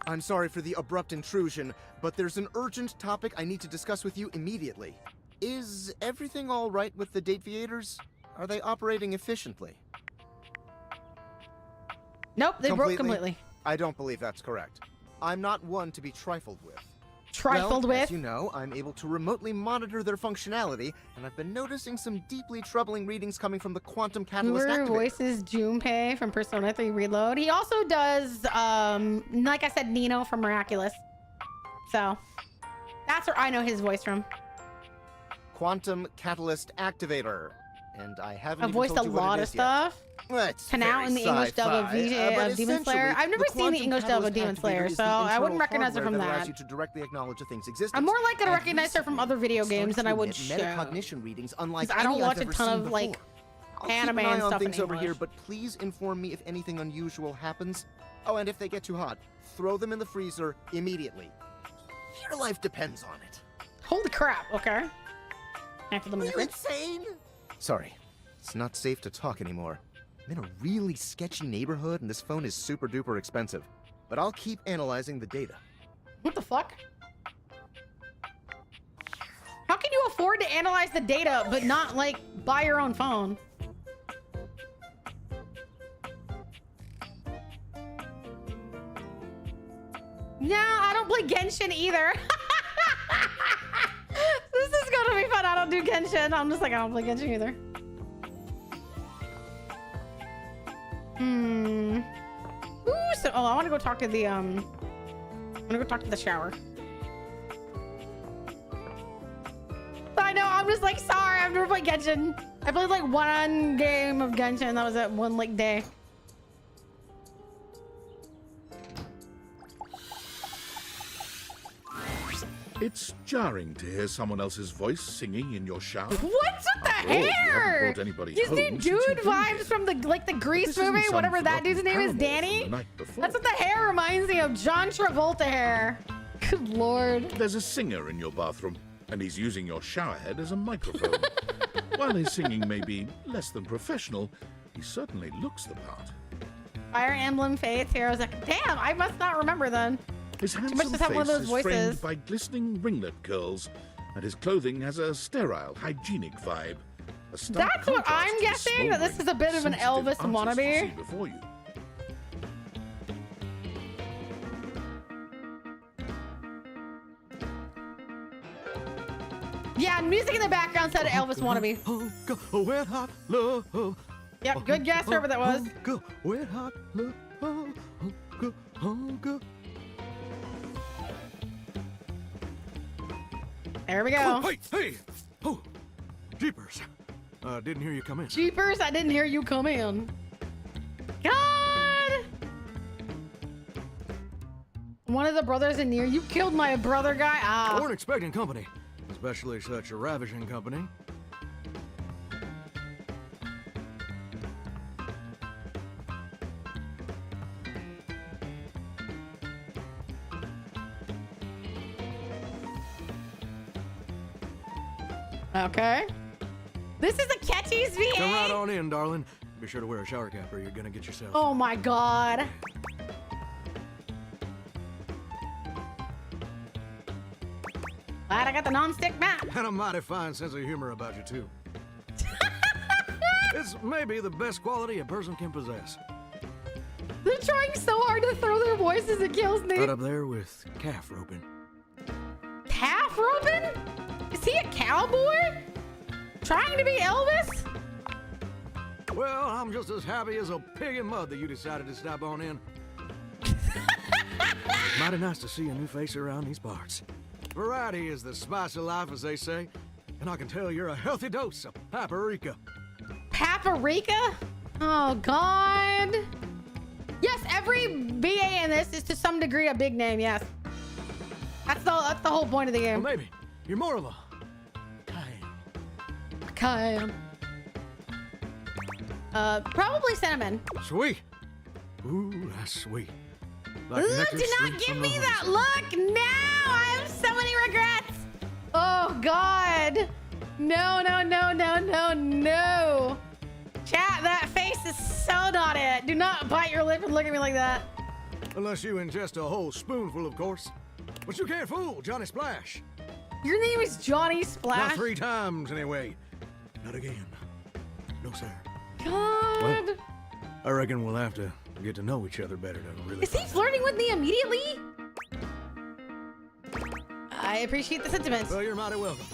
I'm sorry for the abrupt intrusion, but there's an urgent topic I need to discuss with you immediately. Is everything all right with the Dateviators? Are they operating efficiently? Nope, they broke completely. I don't believe that's correct. I'm not one to be trifled with. Trifled with? As you know, I'm able to remotely monitor their functionality, and I've been noticing some deeply troubling readings coming from the quantum catalyst activator. Voices Junpei from Persona 3 Reload. He also does, like I said, Nino from Miraculous. So, that's where I know his voice from. Quantum catalyst activator. And I haven't I've voiced a lot of stuff. Can out in the English dub of Demon Slayer. I've never seen the English dub of Demon Slayer, so I wouldn't recognize her from that. You to directly acknowledge a thing's existence. I'm more likely to recognize her from other video games than I would show. Metacognition readings, unlike I don't any watch I've a ever ton seen of like before. anime I'll keep an eye and on stuff in things over English. here, but please inform me if anything unusual happens. Oh, and if they get too hot, throw them in the freezer immediately. Your life depends on it. Holy crap! Okay. After the Are you insane? Sorry. It's not safe to talk anymore. I'm in a really sketchy neighborhood and this phone is super duper expensive. But I'll keep analyzing the data. What the fuck? How can you afford to analyze the data but not like buy your own phone? Yeah, I don't play Genshin either. This is gonna be fun. I don't do Genshin. I'm just like, I don't play Genshin either. Ooh, so I want to go talk to the I'm gonna go talk to the shower. I know, I'm just like, sorry, I've never played Genshin. I played like one game of Genshin. That was at one like day. It's jarring to hear someone else's voice singing in your shower. What's with the hair? You see dude vibes from the the Grease movie, whatever that dude's name is, Danny? That's what the hair reminds me of, John Travolta hair. Good lord. There's a singer in your bathroom, and he's using your shower head as a microphone. While his singing may be less than professional, he certainly looks the part. Fire Emblem Fates, Heroes. Damn, I must not remember then. His handsome face is framed by glistening ringlet curls, and his clothing has a sterile, hygienic vibe. That's what I'm guessing, that this is a bit of an Elvis wannabe. Before you. Yeah, music in the background said Elvis wannabe. Wet hot love. Yep, good guess, whoever that was. Wet hot love. There we go. Oh, hey! Oh, jeepers. Didn't hear you come in. Jeepers, I didn't hear you come in. God! One of the brothers in here. You killed my brother guy? Ah. I weren't expecting company, especially such a ravishing company. Okay. This is a Catchy's VA. Come right on in, darling. Be sure to wear a shower cap or you're gonna get yourself. Oh my god. Glad I got the non-stick mat. And a mighty fine sense of humor about you, too. It's maybe the best quality a person can possess. They're trying so hard to throw their voices, it kills me. Right up there with calf roping. Calf roping? Is he a cowboy? Trying to be Elvis? Well, I'm just as happy as a pig in mud that you decided to stop on in. Mighty nice to see a new face around these parts. Variety is the spice of life, as they say, and I can tell you're a healthy dose of paprika. Paprika? Oh, God. Yes, every BA in this is to some degree a big name, yes. That's the whole point of the game. Well, maybe. You're more of a Kyle. Probably cinnamon. Sweet. Ooh, that's sweet. Ooh, do not give me that look! No! I have so many regrets! Oh, God! No, no, no, no, no, no! Chat, that face is so not it. Do not bite your lip and look at me like that. Unless you ingest a whole spoonful, of course. But you can't fool Johnny Splash. Your name is Johnny Splash? Not 3 times, anyway. Not again. No, sir. God! Well, I reckon we'll have to get to know each other better to really. Is he flirting with me immediately? I appreciate the sentiments. Well, you're mighty welcome.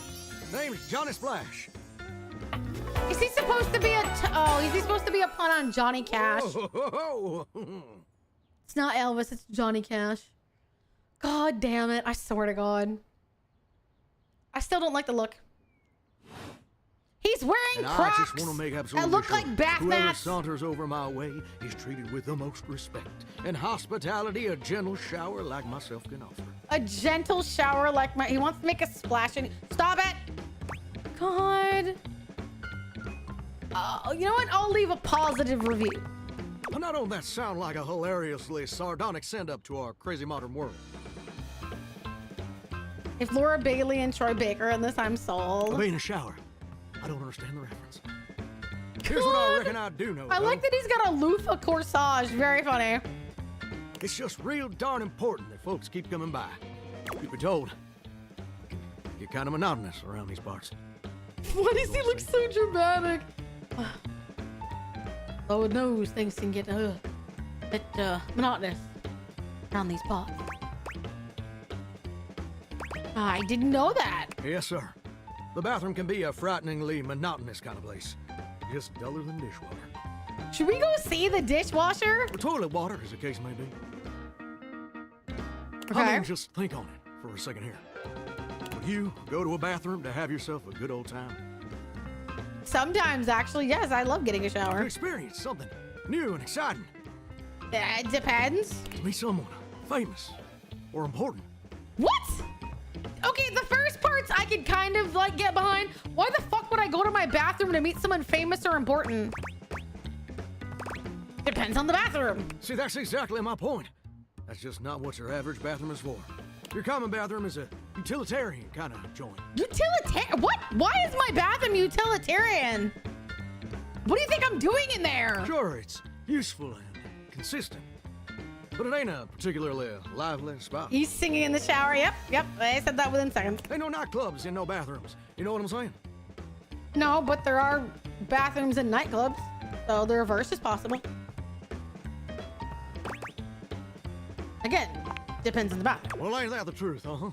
Name's Johnny Splash. Is he supposed to be is he supposed to be a pun on Johnny Cash? It's not Elvis, it's Johnny Cash. God damn it, I swear to God. I still don't like the look. He's wearing Crocs I just want to make absolutely that look sure like bath whoever mats. saunters over my way is treated with the most respect and hospitality a gentle shower like myself can offer. A gentle shower like my... He wants to make a splash and... Stop it! God. You know what? I'll leave a positive review. Well, now don't that sound like a hilariously sardonic send-up to our crazy modern world? If Laura Bailey and Troy Baker in this, I'm sold. I'll be in a shower. I don't understand the reference. Here's what I reckon I do know. I like that he's got a loofah corsage. Very funny. It's just real darn important that folks keep coming by. You've been told. Get kind of monotonous around these parts. Why does he look so dramatic? Lord knows things can get a bit monotonous around these parts. I didn't know that. Yes, sir. The bathroom can be a frighteningly monotonous kind of place. Just duller than dishwater. Should we go see the dishwasher? Or toilet water, as the case may be. Okay. I mean, just think on it for a second here. Would you go to a bathroom to have yourself a good old time? Sometimes, actually, yes. I love getting a shower. To experience something new and exciting. It depends. To meet someone famous or important. What? Okay, the first parts I could kind of like get behind. Why the fuck would I go to my bathroom to meet someone famous or important? Depends on the bathroom. See, that's exactly my point. That's just not what your average bathroom is for. Your common bathroom is a utilitarian kind of joint. Utilitarian? What? Why is my bathroom utilitarian? What do you think I'm doing in there? Sure, it's useful and consistent. But it ain't a particularly lively spot. He's singing in the shower. Yep. I said that within seconds. Ain't no nightclubs and no bathrooms. You know what I'm saying? No, but there are bathrooms in nightclubs. So the reverse is possible. Again, depends on the bathroom. Well, ain't that the truth, huh?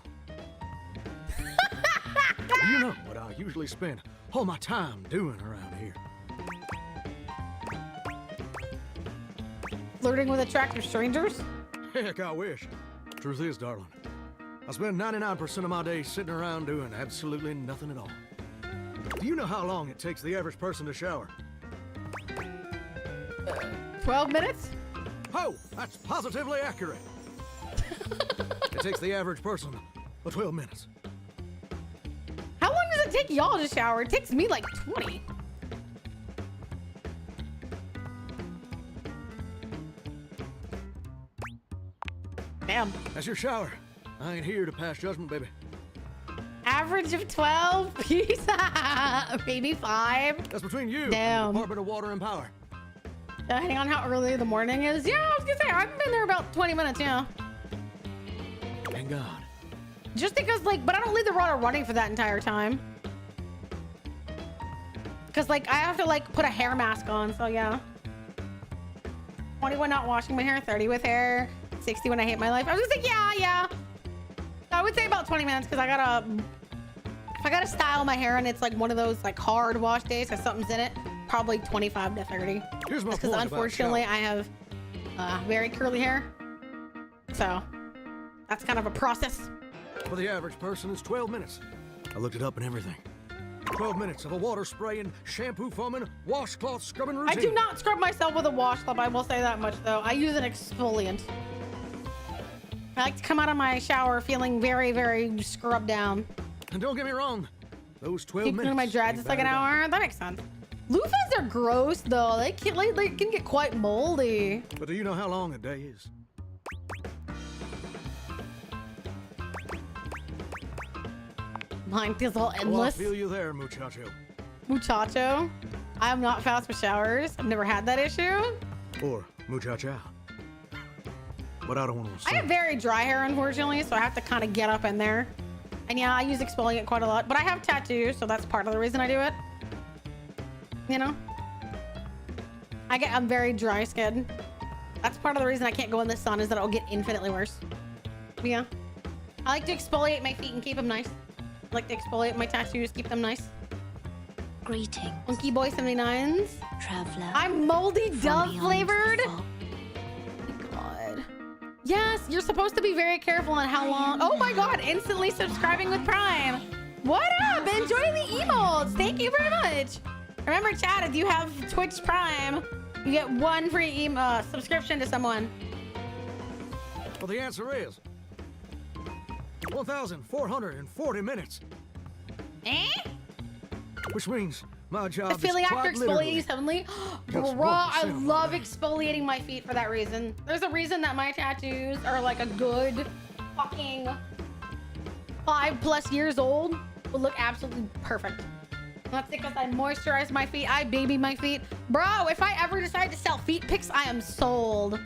You know what I usually spend all my time doing around here. Flirting with attractive strangers? Heck, I wish. Truth is, darling, I spend 99% of my day sitting around doing absolutely nothing at all. Do you know how long it takes the average person to shower? 12 minutes? Oh, that's positively accurate. It takes the average person 12 minutes. How long does it take y'all to shower? It takes me like 20. Damn. That's your shower. I ain't here to pass judgment, baby. Average of 12? Peace. Maybe 5. That's between you Damn. and the Department of Water and Power. Depending on how early the morning is. Yeah, I was gonna say, I've been there about 20 minutes, yeah. Thank God. Just because, like, but I don't leave the water running for that entire time. Because, like, I have to, like, put a hair mask on, so yeah. 20 when not washing my hair, 30 with hair, 60 when I hate my life. I was gonna say, yeah. I would say about 20 minutes because if I gotta style my hair and it's like one of those like hard wash days because something's in it, probably 25 to 30. Here's my because point unfortunately about I have very curly hair. So that's kind of a process. For the average person, it's 12 minutes. I looked it up and everything. 12 minutes of a water spraying, shampoo foaming, washcloth scrubbing routine. I do not scrub myself with a washcloth, I will say that much though. I use an exfoliant. I like to come out of my shower feeling very, very scrubbed down. And don't get me wrong, those 12 Keep minutes. doing my dreads, it's like an hour. That makes sense. Loofahs are gross though. They can get quite moldy. But do you know how long a day is? Mine feels all Well, I endless. feel you there, muchacho. Muchacho. I am not fast with showers. I've never had that issue. Or muchacha. But I don't want to I have very dry hair, unfortunately, so I have to kind of get up in there. And yeah, I use exfoliant quite a lot, but I have tattoos, so that's part of the reason I do it. You know? I'm very dry skinned. That's part of the reason I can't go in the sun is that it'll get infinitely worse. But yeah. I like to exfoliate my feet and keep them nice. I like to exfoliate my tattoos, keep them nice. Greetings. Monkey Boy 79s. Traveler. I'm moldy dove beyond flavored. the fog. God. Yes, you're supposed to be very careful on how long. Oh my God, instantly subscribing with Prime. What up? Enjoy the emotes. Thank you very much. Remember, chat, if you have Twitch Prime, you get one free subscription to someone. Well, the answer is 1,440 minutes. Eh? Which means my job I feel like is after quite literally exfoliating suddenly, just bro, I 1% of my love day. exfoliating my feet for that reason. There's a reason that my tattoos are like a good fucking 5+ years old. Would look absolutely perfect. That's because I moisturize my feet. I baby my feet. Bro, if I ever decide to sell feet pics, I am sold.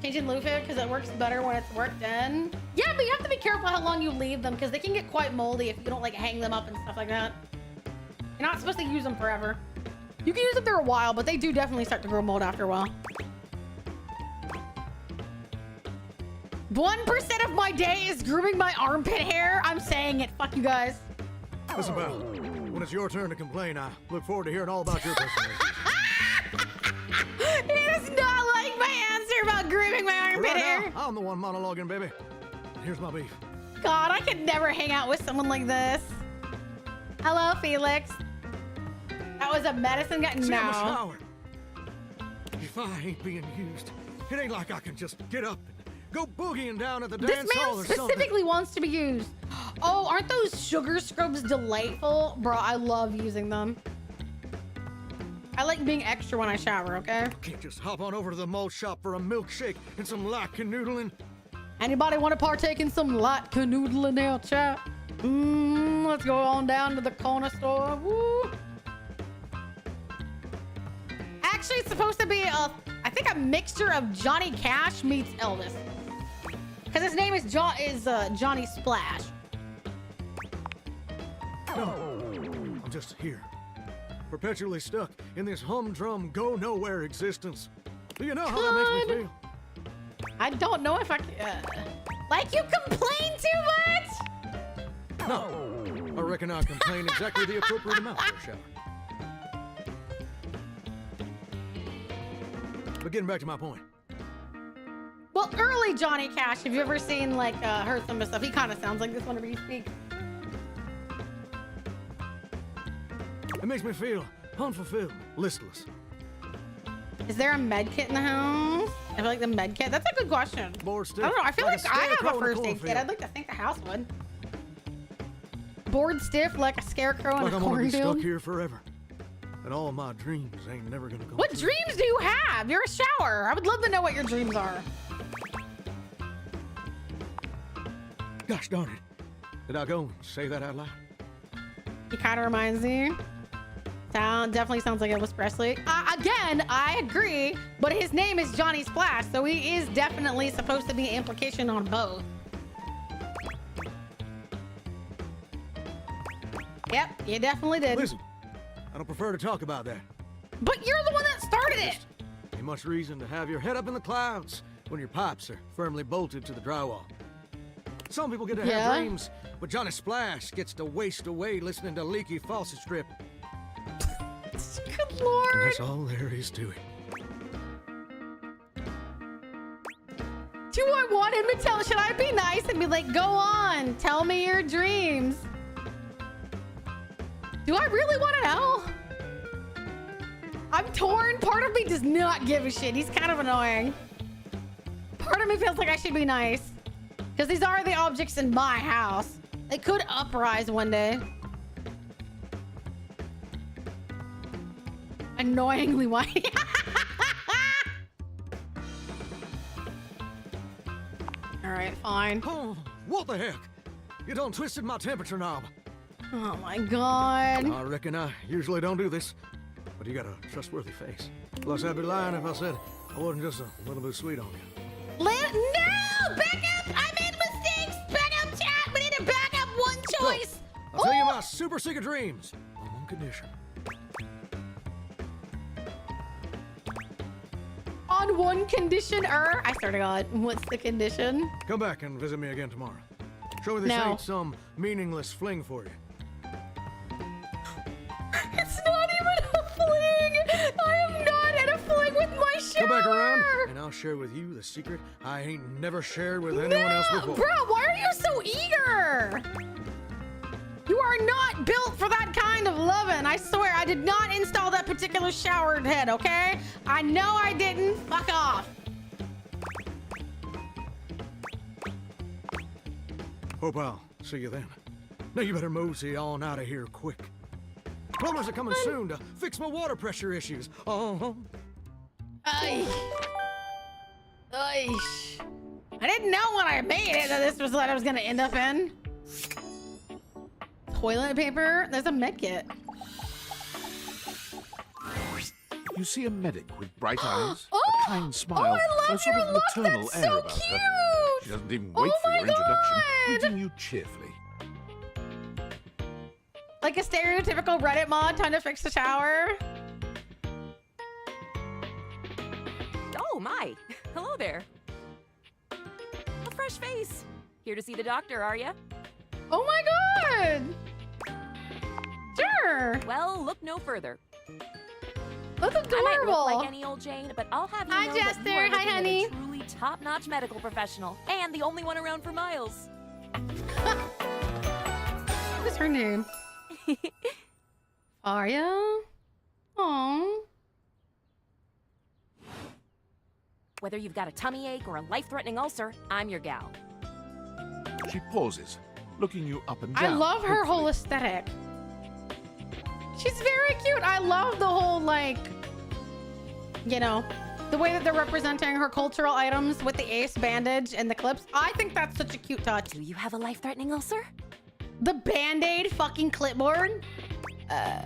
Changing loofah because it works better when it's worked in. Yeah, but you have to be careful how long you leave them because they can get quite moldy if you don't like hang them up and stuff like that. You're not supposed to use them forever. You can use them for a while, but they do definitely start to grow mold after a while. 1% of my day is grooming my armpit hair. I'm saying it. Fuck you guys. Listen, pal. When it's your turn to complain, I look forward to hearing all about your personal issues. He does not like my answer about grooming my But armpit right hair. now, I'm the one monologuing, baby. Here's my beef. God, I could never hang out with someone like this. Hello, Felix. That was a medicine guy. See, I'm a No. shower. If I ain't being used, it ain't like I can just get up and go boogieing down at the This dance hall man or something. specifically wants to be used. Oh, aren't those sugar scrubs delightful? Bro, I love using them. I like being extra when I shower, okay? Can't just hop on over to the mall shop for a milkshake and some light canoodling. Anybody want to partake in some light canoodling now, chat? Let's go on down to the corner store. Woo. Actually, it's supposed to be I think a mixture of Johnny Cash meets Elvis. Because his name is Johnny Splash. No, I'm just here, perpetually stuck in this humdrum, go-nowhere existence. Do you know how that makes me feel? I don't know if I can... like you complain too much? No, I reckon I complain exactly the appropriate amount for a shower. But getting back to my point. Well, early Johnny Cash, if you ever seen, like, heard some of his stuff, he kind of sounds like this whenever he speaks. It makes me feel unfulfilled, listless. Is there a med kit in the house? I feel like the med kit. That's a good question. Bored stiff. I don't know. I feel like, a I have scarecrow a in first aid kit. cornfield. I'd like to think the house would. Bored stiff like a scarecrow in Like a I'm gonna be stuck cornfield. here forever. And all my dreams ain't never gonna come What true. dreams do you have? You're a shower. I would love to know what your dreams are. Gosh darn it. Did I go and say that out loud? He kind of reminds me. Definitely sounds like Elvis Presley. Again, I agree, but his name is Johnny Splash, so he is definitely supposed to be an implication on both. Yep, you definitely did. Listen, I don't prefer to talk about that. But you're the one that started it. much reason to have your head up in the clouds when your pipes are firmly bolted to the drywall. Some people get to have dreams, but Johnny Splash gets to waste away listening to leaky faucet strip. Good lord. And that's all there is to it. Do I want him to tell? Should I be nice and be like, go on, tell me your dreams? Do I really want to know? I'm torn. Part of me does not give a shit. He's kind of annoying. Part of me feels like I should be nice. Because these are the objects in my house. They could uprise one day. Annoyingly whiny. Alright, fine. Oh, what the heck? You done twisted my temperature knob. Oh my god. I reckon I usually don't do this, but you got a trustworthy face. Plus, I'd be lying if I said I wasn't just a little bit sweet on you. No! Back up! I made mistakes! Back up, chat! We need to back up one choice! So, I'll tell you my super secret dreams on one condition. On one condition, I swear to God. What's the condition? Come back and visit me again tomorrow. Show me this ain't some meaningless fling for you. It's not even a fling! I am not in a fling with my shower! Come back around, and I'll share with you the secret I ain't never shared with anyone else before. Bro, why are you so eager? You are not built for that kind of loving. I swear, I did not install that particular shower head, okay? I know I didn't. Fuck off. Hope I'll see you then. Now you better mosey on out of here quick. Plumbers are coming soon to fix my water pressure issues. Ay. I didn't know when I made it that this was what I was gonna end up in. Toilet paper? There's a med kit. You see a medic with bright eyes, a kind smile, I love a sort your of look. maternal That's air so about her. cute. She doesn't even wait for your introduction, greeting you cheerfully. Like a stereotypical Reddit mod trying to fix the shower. Oh my! Hello there. A fresh face. Here to see the doctor, are you? Oh my god! Sure. Well, look no further. That's adorable. I might look like any old Jane, but I'll have you Hi, know that you Jester. are Hi, looking at honey. a truly top-notch medical professional, and the only one around for miles. What's her name? Arya? Aww. Whether you've got a tummy ache or a life-threatening ulcer, I'm your gal. She pauses, looking you up and I down. love her whole aesthetic. She's very cute. I love the whole, like, you know, the way that they're representing her cultural items with the ace bandage and the clips. I think that's such a cute touch. Do you have a life-threatening ulcer? The Band-Aid fucking clipboard? Why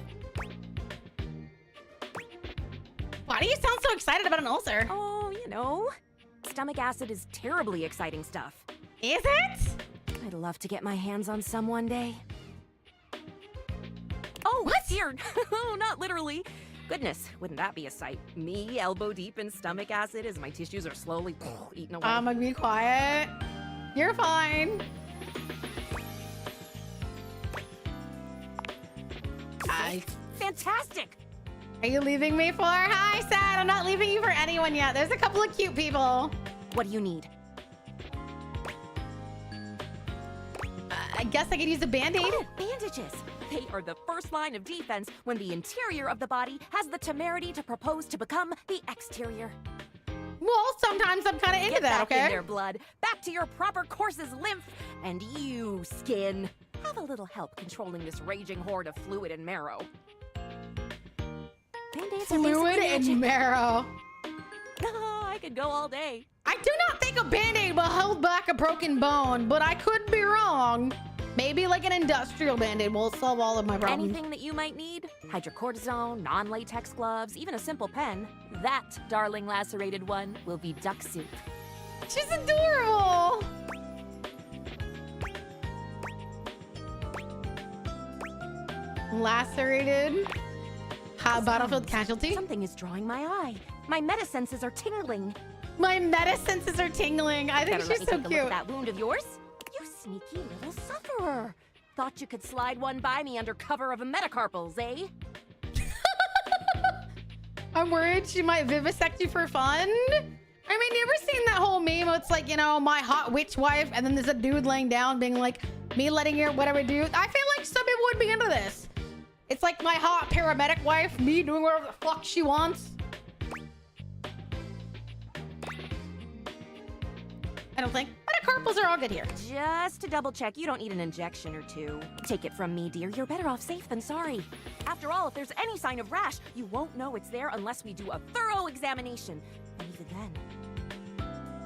do you sound so excited about an ulcer? Oh, you know, stomach acid is terribly exciting stuff. Is it? I'd love to get my hands on some one day. Oh, what? Dear. Oh, not literally. Goodness, wouldn't that be a sight? Me, elbow deep in stomach acid as my tissues are slowly eaten away. I'm gonna be quiet. You're fine. Fantastic. Are you leaving me for? Hi, Sad. I'm not leaving you for anyone yet. There's a couple of cute people. What do you need? I guess I could use a Band-Aid. Oh, bandages. They are the first line of defense when the interior of the body has the temerity to propose to become the exterior. Well, sometimes I'm kind of into Get that, back okay? in there, blood. Back to your proper course's lymph. And you, skin, have a little help controlling this raging horde of fluid and marrow. Band-Aids are Fluid basically magic. and marrow. Oh, I could go all day. I do not think a Band-Aid will hold back a broken bone, but I could be wrong. Maybe like an industrial Band-Aid will solve all of my problems. Anything that you might need, hydrocortisone, non-latex gloves, even a simple pen, that darling lacerated one will be duck soup. She's adorable. Lacerated. Battlefield casualty. Something is drawing my eye. My meta senses are tingling. My meta senses are tingling. I think Better she's let me so take a cute. look at that wound of yours. You sneaky little sufferer. Thought you could slide one by me under cover of a metacarpals, eh? I'm worried she might vivisect you for fun. I mean, you ever seen that whole meme? It's like, you know, my hot witch wife, and then there's a dude laying down being like, me letting her whatever do. I feel like some people would be into this. It's like my hot paramedic wife, me doing whatever the fuck she wants. I don't think. Metacarpals are all good here. Just to double check, you don't need an injection or two. Take it from me, dear. You're better off safe than sorry. After all, if there's any sign of rash, you won't know it's there unless we do a thorough examination. And even then.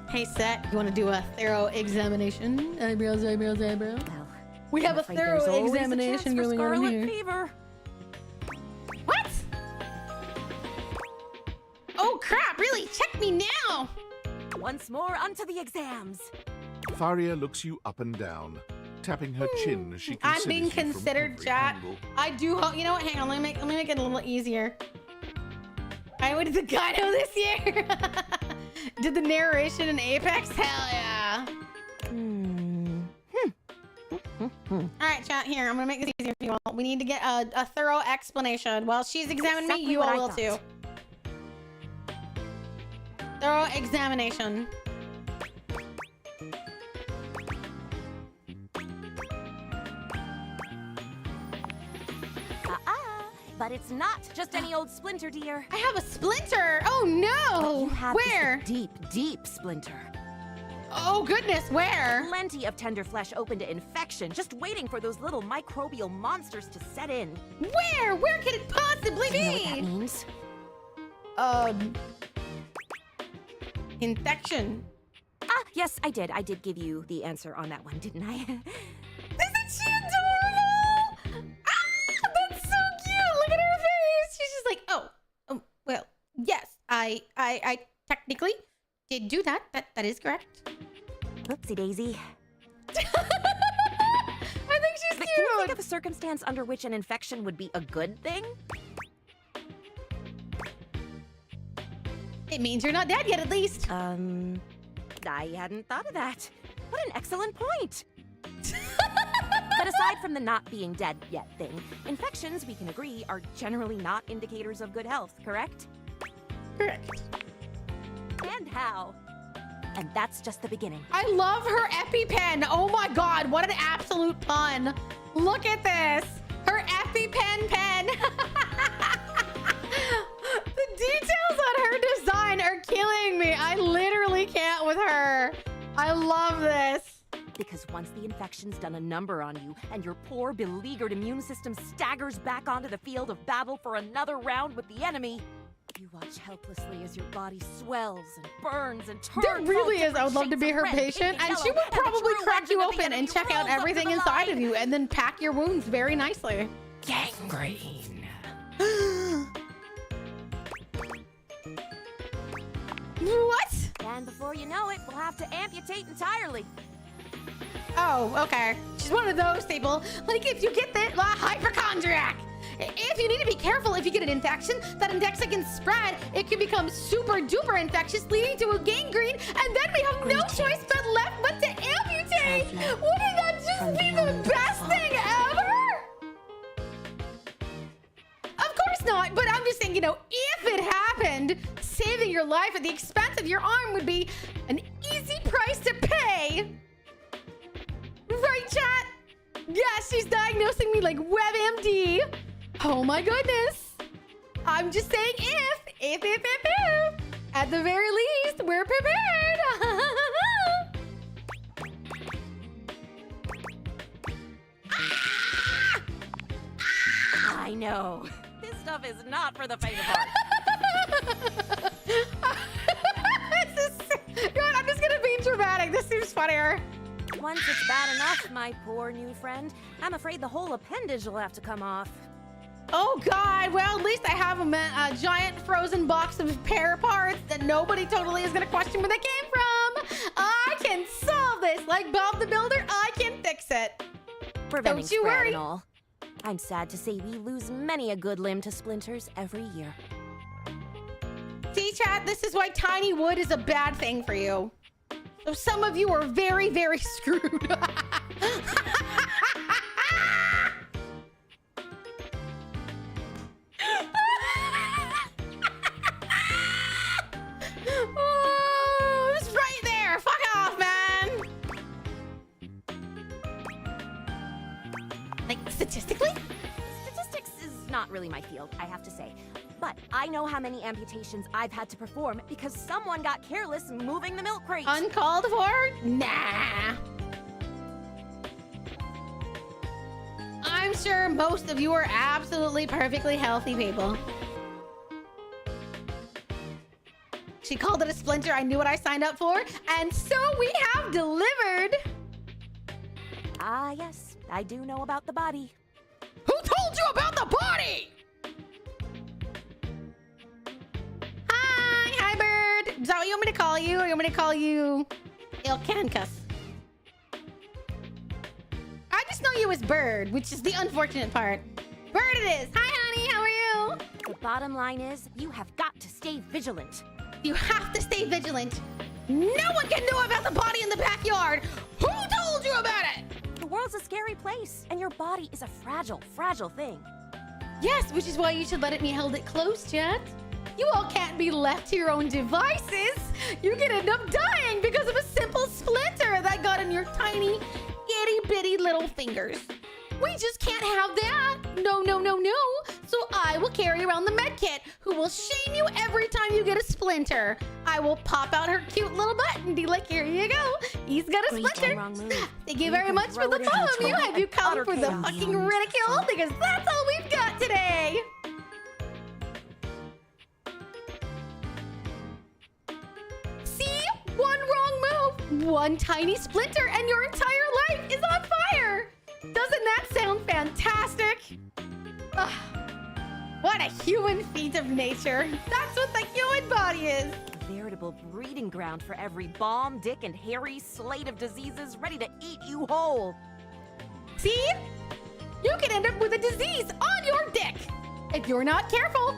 Hey, Set, you want to do a thorough examination? Eyebrows, eyebrows, eyebrows. Well, we have a thorough examination going on here. Fever. What? Oh crap! Really? Check me now. Once more onto the exams. Faria looks you up and down, tapping her chin as she considers I'm being you from considered, every chat. angle. I do. You know what? Hang on. Let me make it a little easier. I went to the gyno this year. Did the narration in Apex? Hell yeah. All right, chat. Here, I'm gonna make this easier for you all. We need to get a thorough explanation. While she's examining me, you all will too. Thorough examination. But it's not just any old splinter, dear. I have a splinter. Oh no! You have Where? This deep, deep splinter. Oh goodness, where? Plenty of tender flesh open to infection, just waiting for those little microbial monsters to set in. Where? Where could it possibly be? Do you know what that means? Infection. Ah, yes, I did. I did give you the answer on that one, didn't I? Isn't she adorable? Ah, that's so cute. Look at her face. She's just like, oh, well, yes, I technically did do that. That is correct. Oopsie daisy. I think she's But cute. can you think of a circumstance under which an infection would be a good thing? It means you're not dead yet, at least. I hadn't thought of that. What an excellent point. But aside from the not being dead yet thing, infections, we can agree, are generally not indicators of good health, correct? Correct. And how? And that's just the beginning. I love her EpiPen. Oh my god, what an absolute pun. Look at this. Her EpiPen pen. The details on her design are killing me. I literally can't with her. I love this. Because once the infection's done a number on you, and your poor, beleaguered immune system staggers back onto the field of battle for another round with the enemy, you watch helplessly as your body swells and burns and turns. There really is. I would love to be her patient, and she would probably crack you open and check out everything inside of you, and then pack your wounds very nicely. Gangrene. What? And before you know it, we'll have to amputate entirely. Oh, okay. She's one of those people. Like if you get the hypochondriac. If you need to be careful if you get an infection, that infection can spread. It can become super duper infectious, leading to a gangrene, and then we have no choice but left but to amputate. Wouldn't that just be the best thing ever? Of course not, but I'm just saying, you know, if it happened, saving your life at the expense of your arm would be an easy price to pay. Right, chat? Yeah, she's diagnosing me like WebMD. Oh my goodness. I'm just saying if. At the very least, we're prepared. I know. This stuff is not for the faint of heart. You know what? I'm just gonna be dramatic. This seems funnier. Once it's bad enough, my poor new friend, I'm afraid the whole appendage will have to come off. Oh god, well at least I have a giant frozen box of repair parts that nobody totally is gonna question where they came from. I can solve this. Like Bob the Builder, I can fix it. Preventing Don't you spread worry. and all. I'm sad to say we lose many a good limb to splinters every year. See, chat, this is why tiny wood is a bad thing for you. So some of you are very, very screwed. Oh, it's right there. Fuck off, man. Like, statistically? Statistics is not really my field, I have to say. But I know how many amputations I've had to perform because someone got careless moving the milk crate. Uncalled for? Nah. I'm sure most of you are absolutely perfectly healthy people. She called it a splinter. I knew what I signed up for. And so we have delivered. Ah, yes. I do know about the body. Who told you about the body? Hi, Bird. Is that what you want me to call you? Or you want me to call you Il Cancus? I just know you as Bird, which is the unfortunate part. Bird it is. Hi, honey. How are you? The bottom line is, you have got to stay vigilant. You have to stay vigilant. No one can know about the body in the backyard. Who told you about it? The world's a scary place, and your body is a fragile, fragile thing. Yes, which is why you should let me hold it close, chat. You all can't be left to your own devices. You can end up dying because of a simple splinter that got in your tiny, itty-bitty little fingers. We just can't have that. No, no, no, no. So I will carry around the med kit, who will shame you every time you get a splinter. I will pop out her cute little butt and be like, here you go. He's got a splinter. Thank you very much for the follow, Mew. Have you come for the fucking ridicule? Because that's all we've got today. See? One wrong move, one tiny splinter, and your entire life is on fire. Doesn't that sound fantastic? Ugh. What a human feat of nature. That's what the human body is. A veritable breeding ground for every bomb, dick, and hairy slate of diseases ready to eat you whole. See? You can end up with a disease on your dick if you're not careful.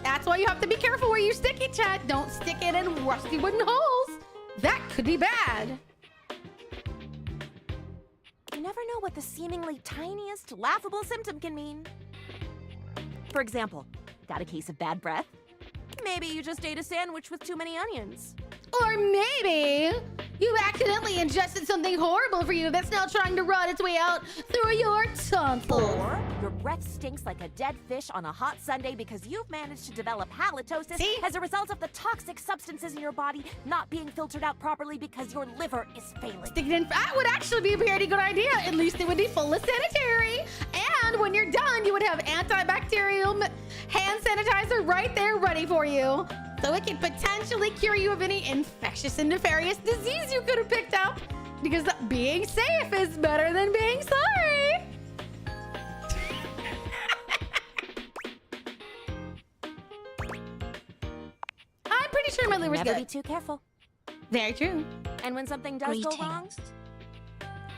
That's why you have to be careful where you stick it, chat. Don't stick it in rusty wooden holes. That could be bad. You never know what the seemingly tiniest, laughable symptom can mean. For example, got a case of bad breath? Maybe you just ate a sandwich with too many onions. Or maybe you accidentally ingested something horrible for you that's now trying to rot its way out through your tonsils. Or your breath stinks like a dead fish on a hot Sunday because you've managed to develop halitosis as a result of the toxic substances in your body not being filtered out properly because your liver is failing. Sticking in that would actually be a pretty good idea. At least it would be fully sanitary. And when you're done, you would have antibacterial hand sanitizer right there ready for you. So it could potentially cure you of any infectious and nefarious disease you could have picked up. Because being safe is better than being sorry. I'm pretty sure my liver's Never good. be too careful. Very true. And when something does go wrong,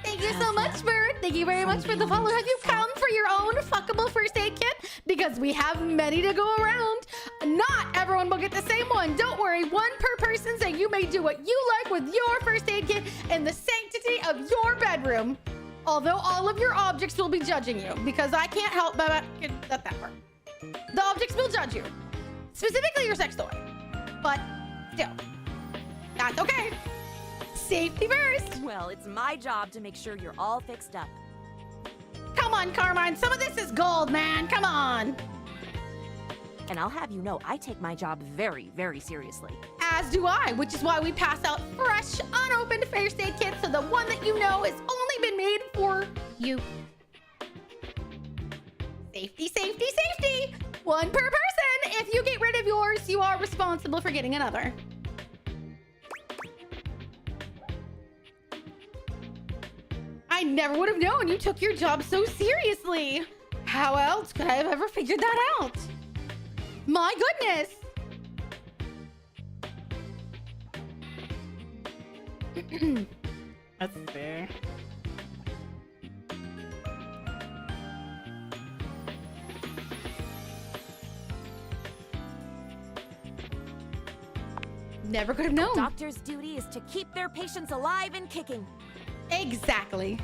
Thank you so much, Bird. Thank you very much for the follow. Have you come for your own fuckable first aid kit? Because we have many to go around. Not everyone will get the same one. Don't worry, one per person, so you may do what you like with your first aid kit in the sanctity of your bedroom. Although all of your objects will be judging you, because I can't help but that part. The objects will judge you. Specifically your sex toy. But still, that's okay. Safety first. well, it's my job to make sure you're all fixed up. Come on, Carmine. Some of this is gold, man. Come on. And I'll have you know, I take my job very, very seriously. As do I, which is why we pass out fresh, unopened first aid kits, so the one that you know has only been made for you. Safety, safety, safety. One per person. If you get rid of yours, you are responsible for getting another. I never would have known you took your job so seriously. How else could I have ever figured that out? My goodness. That's fair. Never could have known. Doctor's duty is to keep their patients alive and kicking. Exactly.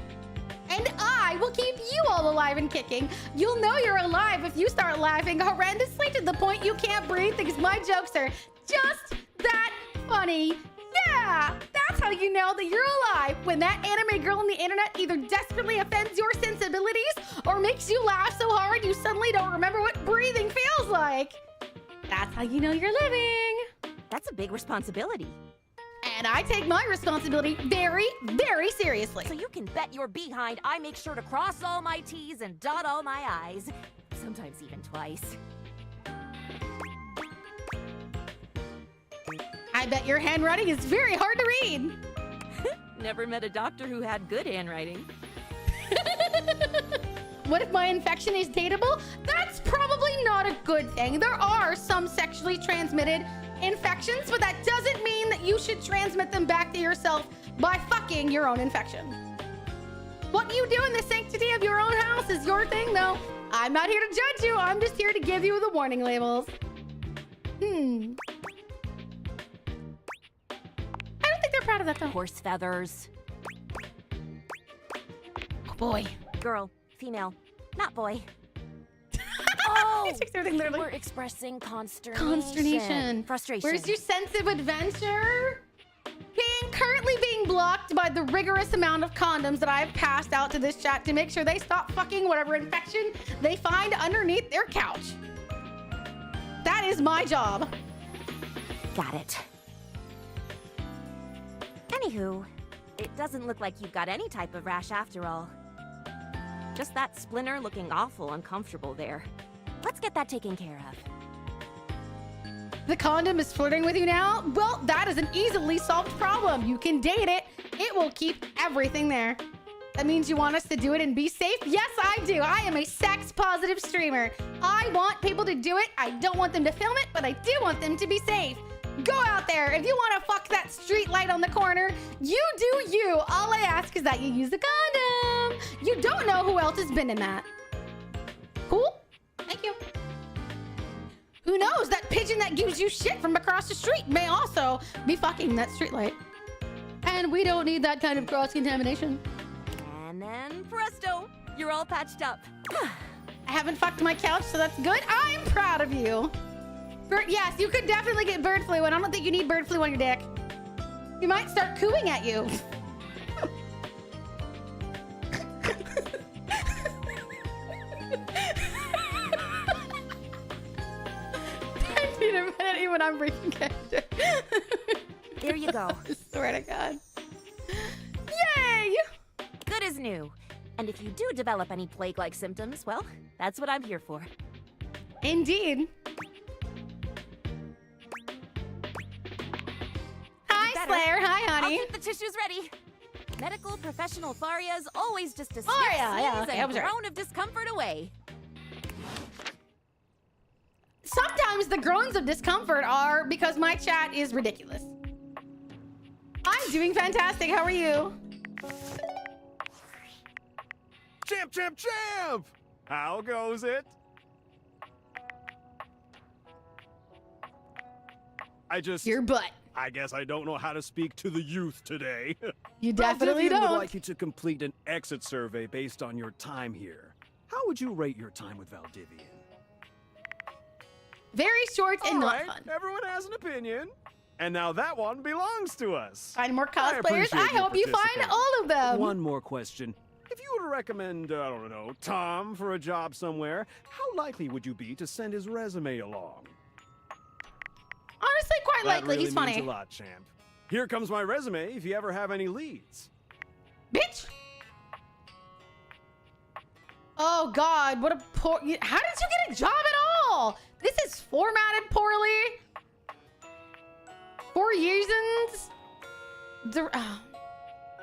And I will keep you all alive and kicking. You'll know you're alive if you start laughing horrendously to the point you can't breathe because my jokes are just that funny. Yeah, that's how you know that you're alive, when that anime girl on the internet either desperately offends your sensibilities or makes you laugh so hard you suddenly don't remember what breathing feels like. That's how you know you're living. That's a big responsibility. And I take my responsibility very, very seriously. So you can bet your behind I make sure to cross all my T's and dot all my I's. Sometimes even twice. I bet your handwriting is very hard to read. Never met a doctor who had good handwriting. What if my infection is dateable? That's probably not a good thing. There are some sexually transmitted infections, but that doesn't mean that you should transmit them back to yourself by fucking your own infection. What you do in the sanctity of your own house is your thing, though. I'm not here to judge you. I'm just here to give you the warning labels. I don't think they're proud of that, though. Horse feathers. Oh, boy. Girl, female, not boy. Oh, literally. We're expressing consternation. Consternation. Frustration. Where's your sense of adventure? Currently being blocked by the rigorous amount of condoms that I've passed out to this chat to make sure they stop fucking whatever infection they find underneath their couch. That is my job. Got it. Anywho, it doesn't look like you've got any type of rash after all. Just that splinter looking awful uncomfortable there. Let's get that taken care of. The condom is flirting with you now? Well, that is an easily solved problem. You can date it. It will keep everything there. That means you want us to do it and be safe? Yes, I do. I am a sex-positive streamer. I want people to do it. I don't want them to film it, but I do want them to be safe. Go out there. If you want to fuck that street light on the corner, you do you. All I ask is that you use the condom. You don't know who else has been in that. Cool? Thank you. Who knows? That pigeon that gives you shit from across the street may also be fucking that streetlight. And we don't need that kind of cross-contamination. And then presto, you're all patched up. I haven't fucked my couch, so that's good. I'm proud of you. Yes, you could definitely get bird flu, and I don't think you need bird flu on your dick. You might start cooing at you. I need a minute even I'm breaking character. There you go. I swear to God. Yay! Good as new. And if you do develop any plague-like symptoms, well, that's what I'm here for. Indeed. Hi, Slayer. Hi, honey. I'll keep the tissues ready. Medical professional Faria is always just a yeah, groan of discomfort away. Sometimes the groans of discomfort are because my chat is ridiculous. I'm doing fantastic. How are you? Champ, champ, champ! How goes it? Your butt. I guess I don't know how to speak to the youth today. You definitely Valdivian don't. would like you to complete an exit survey based on your time here. How would you rate your time with Valdivian? Very short and not All right, fun. everyone has an opinion. And now that one belongs to us. Find more cosplayers. appreciate I hope you find participating. all of them. One more question. If you were to recommend, I don't know, Tom for a job somewhere, how likely would you be to send his resume along? Honestly, quite That likely. really He's funny. means a lot, champ. Here comes my resume if you ever have any leads. Bitch! Oh God, what a poor... How did you get a job at all? This is formatted poorly. 4 reasons.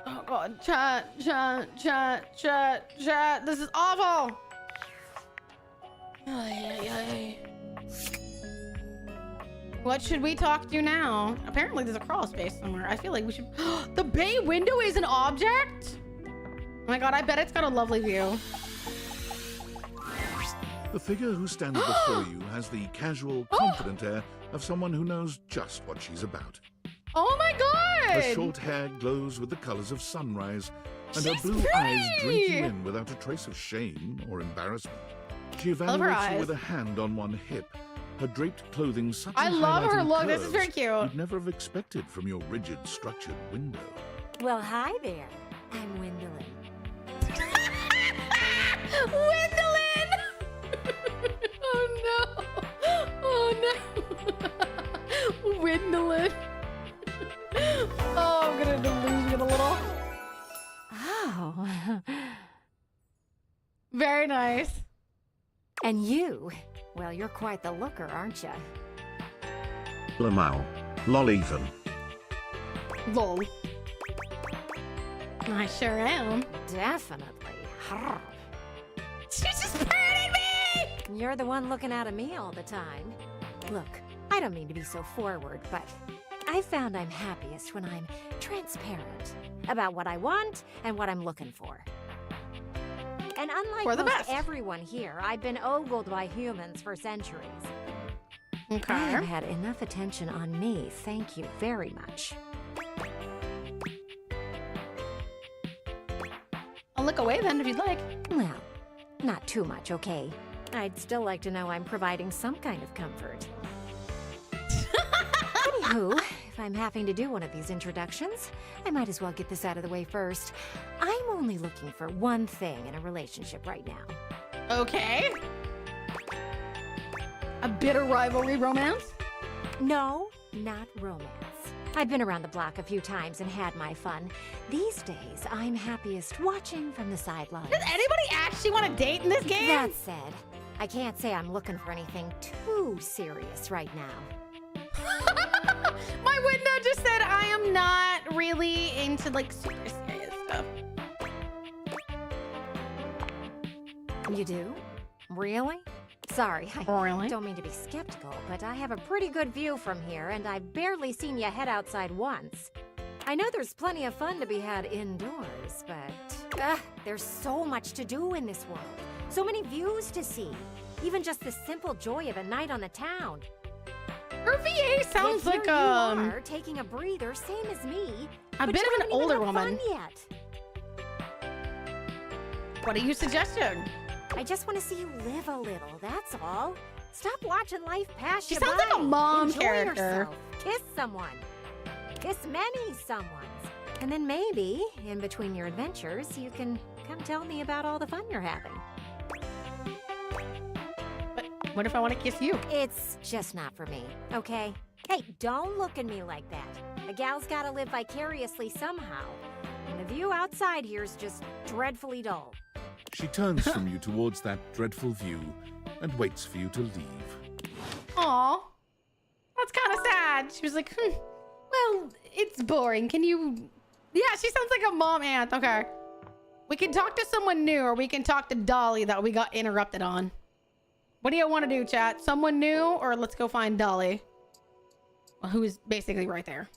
Oh God, chat. This is awful. What should we talk to now? Apparently there's a crawl space somewhere. I feel like we should... The bay window is an object? Oh my God, I bet it's got a lovely view. The figure who stands before you has the casual, confident air of someone who knows just what she's about. Oh my god! Her short hair glows with the colors of sunrise, and her She's blue eyes drink you pretty! in without a trace of shame or embarrassment. She love her evaluates you eyes. with a hand on one hip. Her draped clothing subtly I love her highlighting look. This is very curves cute. you'd never have expected from your rigid, structured window. Well, hi there. I'm Gwendolyn. Gwendolyn! Oh no! Oh no! Gwendolyn! Oh, I'm gonna lose it a little. Oh. Very nice. And you? Well, you're quite the looker, aren't you? Lamau. Lol even. Lol. I sure am. Definitely. She just parroted me! You're the one looking out at me all the time. Look, I don't mean to be so forward, but I found I'm happiest when I'm transparent about what I want and what I'm looking for. And unlike For the most best. everyone here, I've been ogled by humans for centuries. Okay. I have had enough attention on me, thank you very much. I'll look away then if you'd like. Well, not too much, okay? I'd still like to know I'm providing some kind of comfort. Anywho, if I'm having to do one of these introductions, I might as well get this out of the way first. I'm only looking for one thing in a relationship right now. Okay. A bitter rivalry romance? No, not romance. I've been around the block a few times and had my fun. These days, I'm happiest watching from the sidelines. Does anybody actually want to date in this game? That said, I can't say I'm looking for anything too serious right now. My window just said I am not really into like super serious stuff. You do? Really? Sorry, I Really? don't mean to be skeptical, but I have a pretty good view from here, and I've barely seen you head outside once. I know there's plenty of fun to be had indoors, but there's so much to do in this world. So many views to see. Even just the simple joy of a night on the town. Her VA sounds Yet like here you are, taking a breather, same as me. a but bit you of an haven't even older had woman. fun yet. What are you suggesting? I just want to see you live a little, that's all. Stop watching life pass She you sounds by. like a mom Enjoy character. Yourself. Kiss someone. Kiss many someones. And then maybe, in between your adventures, you can come tell me about all the fun you're having. But what if I want to kiss you? It's just not for me, okay? Hey, don't look at me like that. A gal's gotta live vicariously somehow. And the view outside here is just dreadfully dull. She turns from you towards that dreadful view and waits for you to leave. Aw. That's kind of sad. She was like, well, it's boring. Can you... Yeah, she sounds like a mom aunt. Okay. We can talk to someone new, or we can talk to Dolly that we got interrupted on. What do you want to do, chat? Someone new, or let's go find Dolly? Well, who is basically right there.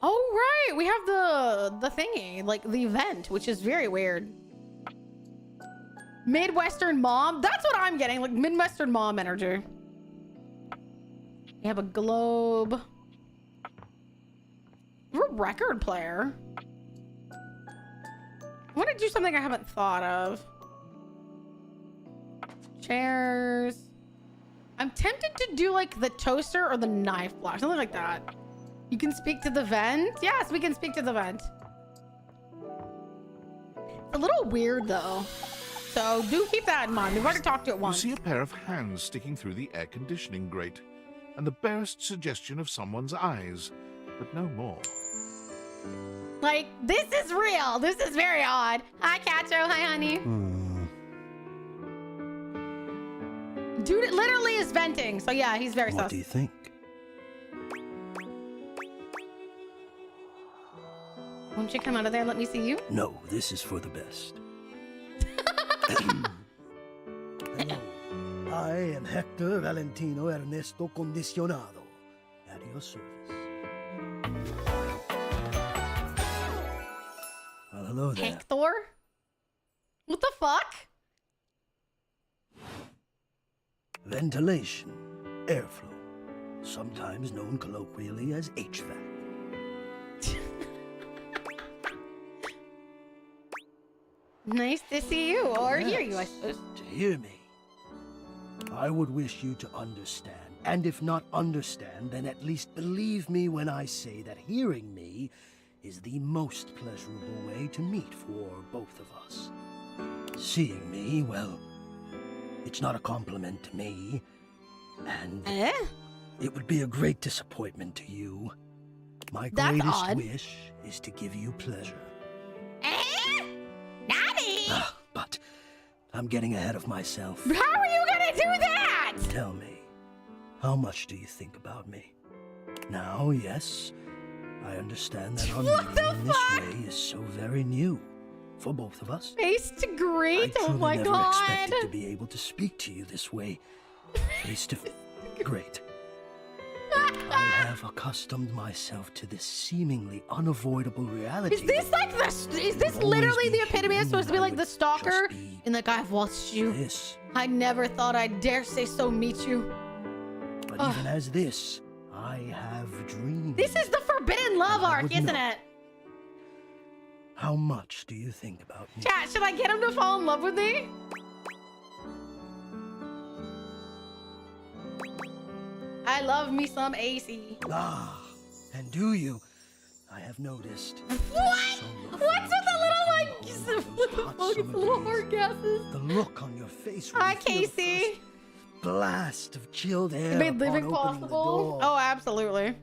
Oh, right. We have the thingy, like the event, which is very weird. Midwestern mom? That's what I'm getting, like Midwestern mom energy. We have a globe. We're a record player. I want to do something I haven't thought of. Chairs. I'm tempted to do like the toaster or the knife block, something like that. You can speak to the vent? Yes, we can speak to the vent. It's a little weird though. So do keep that in mind. We've already talked to it once. You see a pair of hands sticking through the air conditioning grate, and the barest suggestion of someone's eyes, but no more. Like, this is real. This is very odd. Hi, Cacho. Hi, honey. Dude, it literally is venting. So yeah, he's very sus. What do you think? Won't you come out of there and let me see you? No, this is for the best. Hello. I am Hector Valentino Ernesto Condicionado, at your service. Well, hello there. Hector? What the fuck? Ventilation, airflow, sometimes known colloquially as HVAC. Nice to see you, or Yes, hear you, I suppose. To hear me. I would wish you to understand, and if not understand, then at least believe me when I say that hearing me is the most pleasurable way to meet for both of us. Seeing me, well, it's not a compliment to me, and it would be a great disappointment to you. My That's greatest odd. wish is to give you pleasure. Daddy! But I'm getting ahead of myself. How are you gonna do that? Tell me, how much do you think about me? Now, yes, I understand that our meeting in this way is so very new for both of us. Face to great? I Oh truly my never god. expected to be able to speak to you this way, face to face. Great. I have accustomed myself to this seemingly unavoidable reality. Is this like the? Is this literally the epitome? It's supposed to be like the stalker? And like I've watched you. I never thought I'd dare say so meet you. But even as this, I have dreams. This is the forbidden love I arc, would isn't know. it? How much do you think about me? Chat, should I get him to fall in love with me? I love me some AC. Ah, and do you? I have noticed. What? What's with the little like little heart gases? The look on your face. Hi, Casey. Blast of chilled air. It made upon living opening the possible. door. Oh, absolutely.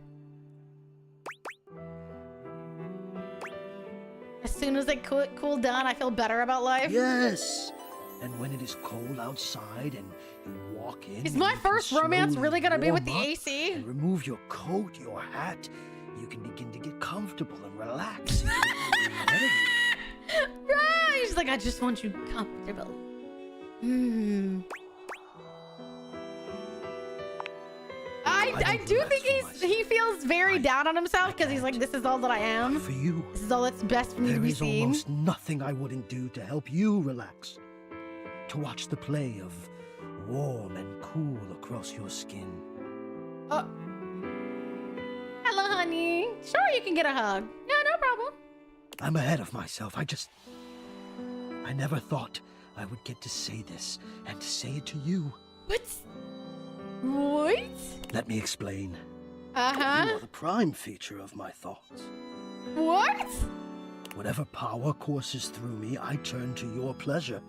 As soon as it cool down, I feel better about life. Yes. And when it is cold outside and you walk in. Is my first romance really gonna be with the AC? And remove your coat, your hat. You can begin to get comfortable and relax. Right. She's like, I just want you comfortable. I do think he feels very down on himself because he's like, this is all that I am. For you. This is all that's best for me to There be is seen. almost nothing I wouldn't do to help you relax. To watch the play of warm and cool across your skin. Oh. Hello, honey. Sure, you can get a hug. Yeah, no problem. I'm ahead of myself. I never thought I would get to say this and to say it to you. What? Let me explain. Uh-huh. You are the prime feature of my thoughts. What? Whatever power courses through me, I turn to your pleasure.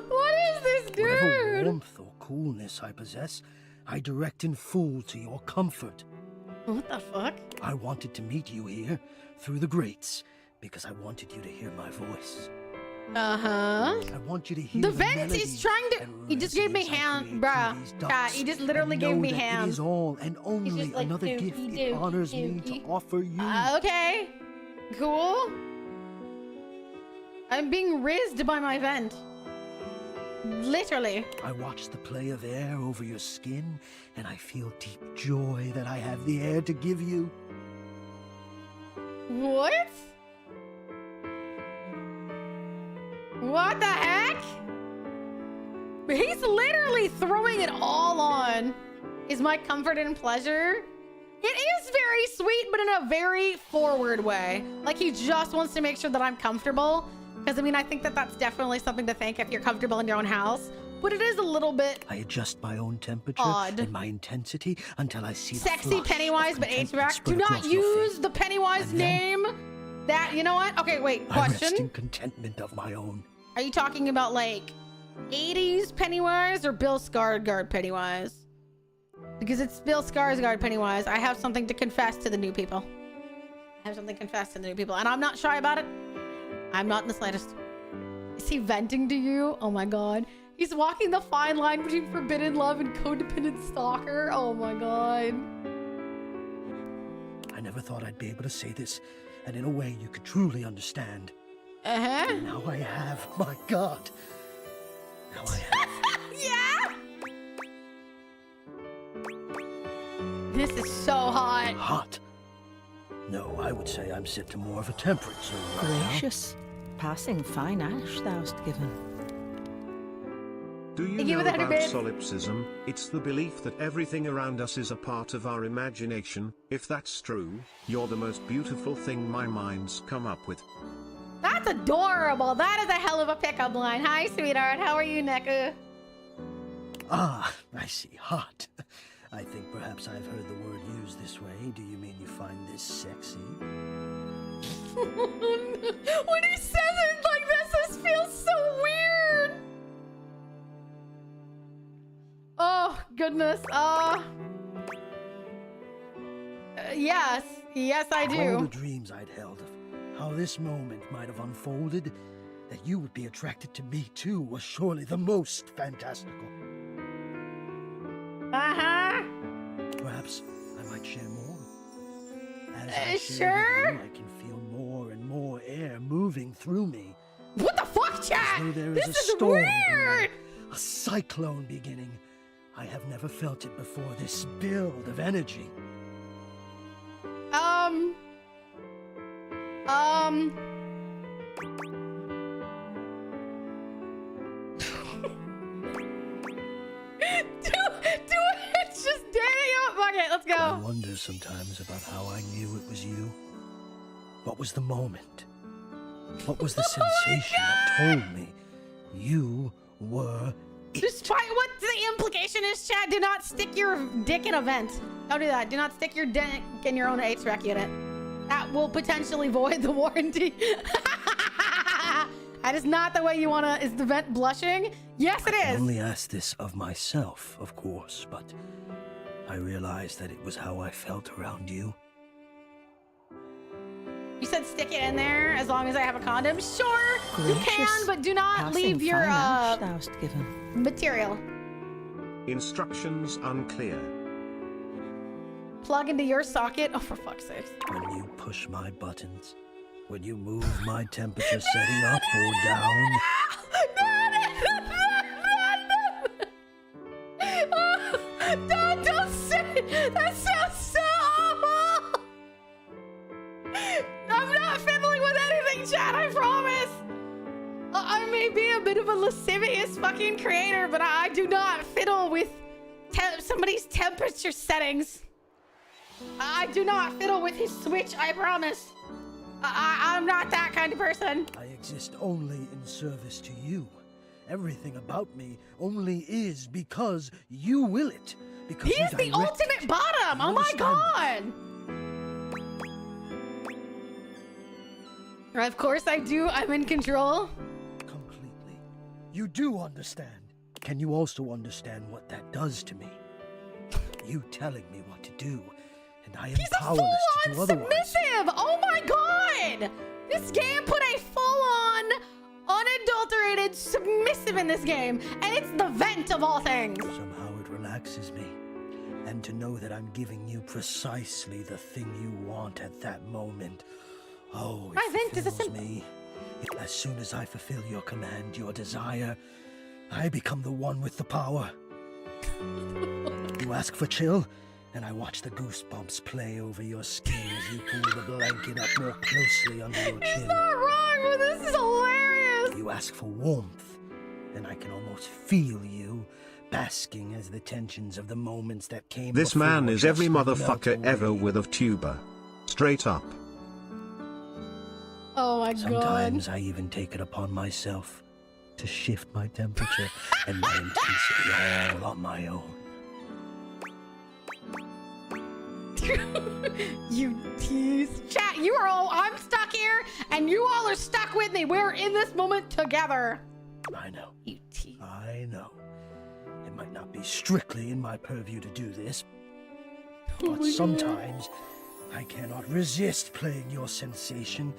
What is this, dude? Whatever warmth or coolness I possess, I direct in full to your comfort. What the fuck? I wanted to meet you here through the grates because I wanted you to hear my voice. Uh-huh. I want you to hear The vent is trying to... He just gave me hand, bruh. He just literally gave me hand. It is all and only just like, another gift it honors me to offer you. Okay. Cool. I'm being rizzed by my vent. Literally. I watch the play of air over your skin, and I feel deep joy that I have the air to give you. What? What the heck? He's literally throwing it all on. Is my comfort and pleasure? It is very sweet, but in a very forward way. Like he just wants to make sure that I'm comfortable. Because I mean, I think that that's definitely something to think if you're comfortable in your own house. But it is a little bit I adjust my own temperature odd. and my intensity until I see the Sexy flush Pennywise, of but contentment HVAC. spread Do not across your use face. the Pennywise name. That, you know what? Okay, wait, I rest in question. contentment of my own. Are you talking about like 80s Pennywise or Bill Skarsgård Pennywise? Because it's Bill Skarsgård Pennywise. I have something to confess to the new people. I have something to confess to the new people. And I'm not shy about it. I'm not in the slightest. Is he venting to you? Oh my god. He's walking the fine line between forbidden love and codependent stalker. Oh my god. I never thought I'd be able to say this, and in a way you could truly understand. Uh-huh. And now I have. My god. Now I have. Yeah? This is so hot. Hot. No, I would say I'm set to more of a temperate zone right now. Gracious. Passing fine ash thou'st given. Do you Thank you know for the 100 about bits. solipsism? It's the belief that everything around us is a part of our imagination. If that's true, you're the most beautiful thing my mind's come up with. That's adorable. That is a hell of a pickup line. Hi, sweetheart. How are you, Neku? Ah, I see. Hot. I think perhaps I've heard the word used this way. Do you mean you find this sexy? When he says it like this feels so weird. Oh, goodness. Yes. Yes, I Of all do. the dreams I'd held of how this moment might have unfolded, that you would be attracted to me too was surely the most fantastical. Uh-huh. Perhaps I might share more. As I share Sure. with you, I can feel more and more air moving through me. What the fuck, chat? As though there This is a is storm weird. brewing, a cyclone beginning. I have never felt it before, this build of energy. Do it. Just day up. Okay, let's go. I wonder sometimes about how I knew it was you. What was the moment? What was the sensation that told me you were Just try what the implication is, chat. Do not stick your dick in a vent. Don't do that. Do not stick your dick in your own HVAC unit. That will potentially void the warranty. That is not the way you want to... Is the vent blushing? Yes, it I is. only asked this of myself, of course, but I realized that it was how I felt around you. You said stick it in there as long as I have a condom. Sure, you can, Gracious. but do not Passing leave your fine ash thou hast given. material. Instructions unclear. Plug into your socket. Oh, for fuck's sake. When you push my buttons, when you move my temperature setting up or down. Don't say that. Sounds so awful. I'm not fiddling with anything, Chad. I promise. I may be a bit of a lascivious fucking creator, but I do not fiddle with somebody's temperature settings. I do not fiddle with his switch. I promise. I'm not that kind of person. I exist only in service to you. Everything about me only is because you will it. Because He you is the direct ultimate it. bottom. You Oh my understand god. Of course I do. I'm in control. Completely. You do understand. Can you also understand what that does to me? You telling me what to do, and I am He's a powerless to do full-on otherwise. submissive. Oh my god. This game put a full-on, unadulterated submissive in this game, and it's the vent of all things. Somehow it relaxes me. And to know that I'm giving you precisely the thing you want at that moment. Oh, it My vent is a fills me. As soon as I fulfill your command, your desire, I become the one with the power. You ask for chill, and I watch the goosebumps play over your skin as you pull the blanket up more closely under your chin. He's not wrong, but this is hilarious. You ask for warmth, and I can almost feel you, basking as the tensions of the moments that came This before man is every just melt motherfucker away. ever with a vtuber. Straight up. Oh my god. Sometimes I even take it upon myself to shift my temperature and my intensity all on my own. You tease. Chat, you are all... I'm stuck here, and you all are stuck with me. We're in this moment together. I know. You tease. I know. It might not be strictly in my purview to do this, but sometimes I cannot resist playing your sensation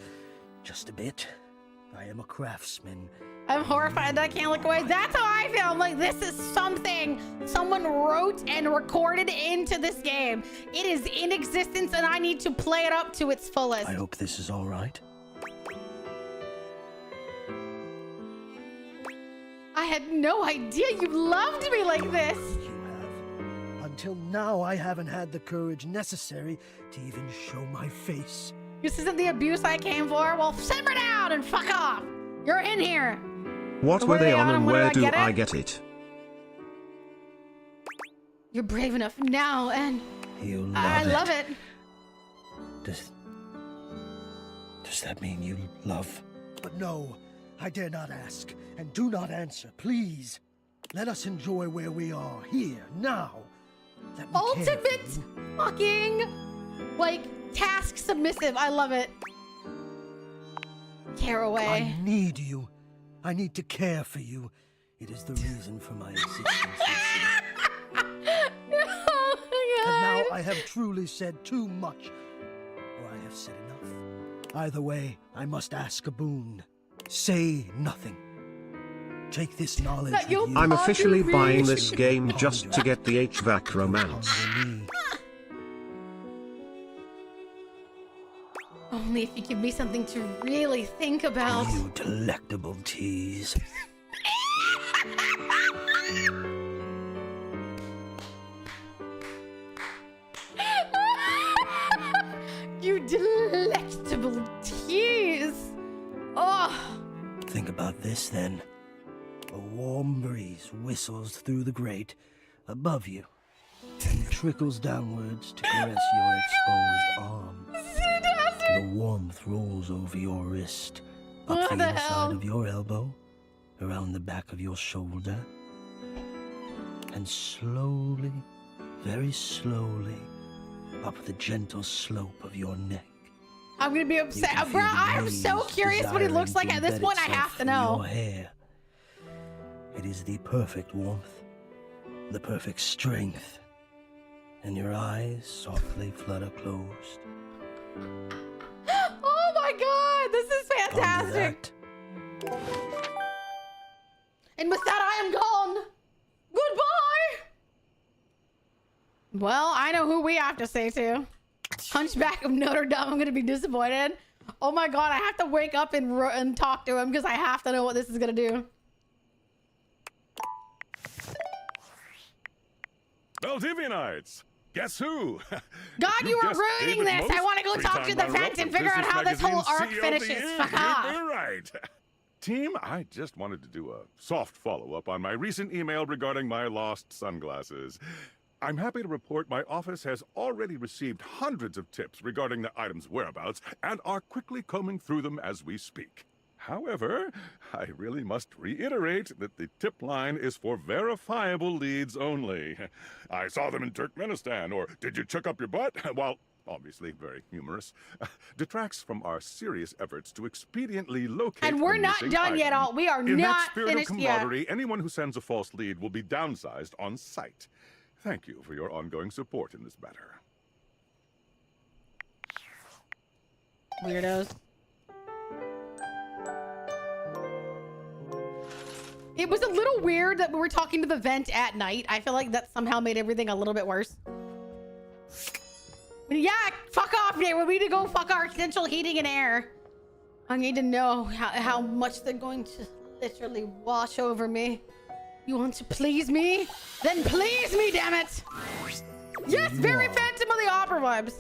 just a bit. I am a craftsman. I'm horrified. I can't look away. That's how I feel. I'm like, this is something someone wrote and recorded into this game. It is in existence, and I need to play it up to its fullest. I hope this is all right. I had no idea you loved me like this. Until now, I haven't had the courage necessary to even show my face. This isn't the abuse I came for. Well, simmer down and fuck off. You're in here. What So were what are they they on on and and when where do do I get I it? get it? You're brave enough now, and You love I it. love it. Does that mean you love? But no, I dare not ask, and do not answer, please. Let us enjoy where we are, here, now. Let me care for Ultimate you. fucking, like, task submissive. I love it. Caraway. I need you. I need to care for you. It is the reason for my existence. You see. Oh my And now God. I have truly said too much, or I have said enough. Either way, I must ask a boon. Say nothing. Take this knowledge with you. I'm officially buying this Ponder game it. just to get the HVAC romance. Ponder me. Only if you give me something to really think about. You delectable tease. You delectable tease. Oh. Think about this then. A warm breeze whistles through the grate above you and trickles downwards to caress your exposed arm. The warmth rolls over your wrist, up What the the inside hell? of your elbow, around the back of your shoulder, and slowly, very slowly, up the gentle slope of your neck. I'm gonna be upset. Bro, I'm so curious what he looks like. At this point, I have to know. Your hair. It is the perfect warmth, the perfect strength, and your eyes softly flutter closed. Oh my God, this is Ponder fantastic. And with that, I am gone. Goodbye. Well, I know who we have to say to. Hunchback of Notre Dame. I'm gonna be disappointed. Oh my God, I have to wake up and talk to him because I have to know what this is gonna do. Valdivianites! Guess who? God, you are guessed ruining David this. I Most, want to go talk to three-time the runner-up vent and for figure out Business how this whole Magazine's arc CEO of the finishes. Year. Fuck off. You're right. Team, I just wanted to do a soft follow-up on my recent email regarding my lost sunglasses. I'm happy to report my office has already received hundreds of tips regarding the item's whereabouts and are quickly combing through them as we speak. However, I really must reiterate that the tip line is for verifiable leads only. I saw them in Turkmenistan, or did you check up your butt? While obviously very humorous, detracts from our serious efforts to expediently locate And we're the not missing done yet. item. We are In not that spirit finished of yet. camaraderie, anyone who sends a false lead will be downsized on sight. Thank you for your ongoing support in this matter. Weirdos. It was a little weird that we were talking to the vent at night. I feel like that somehow made everything a little bit worse. Yeah, fuck off, Nate. We need to go fuck our central heating and air. I need to know how much they're going to literally wash over me. You want to please me? Then please me, damn it! Yes, very Phantom of the Opera vibes.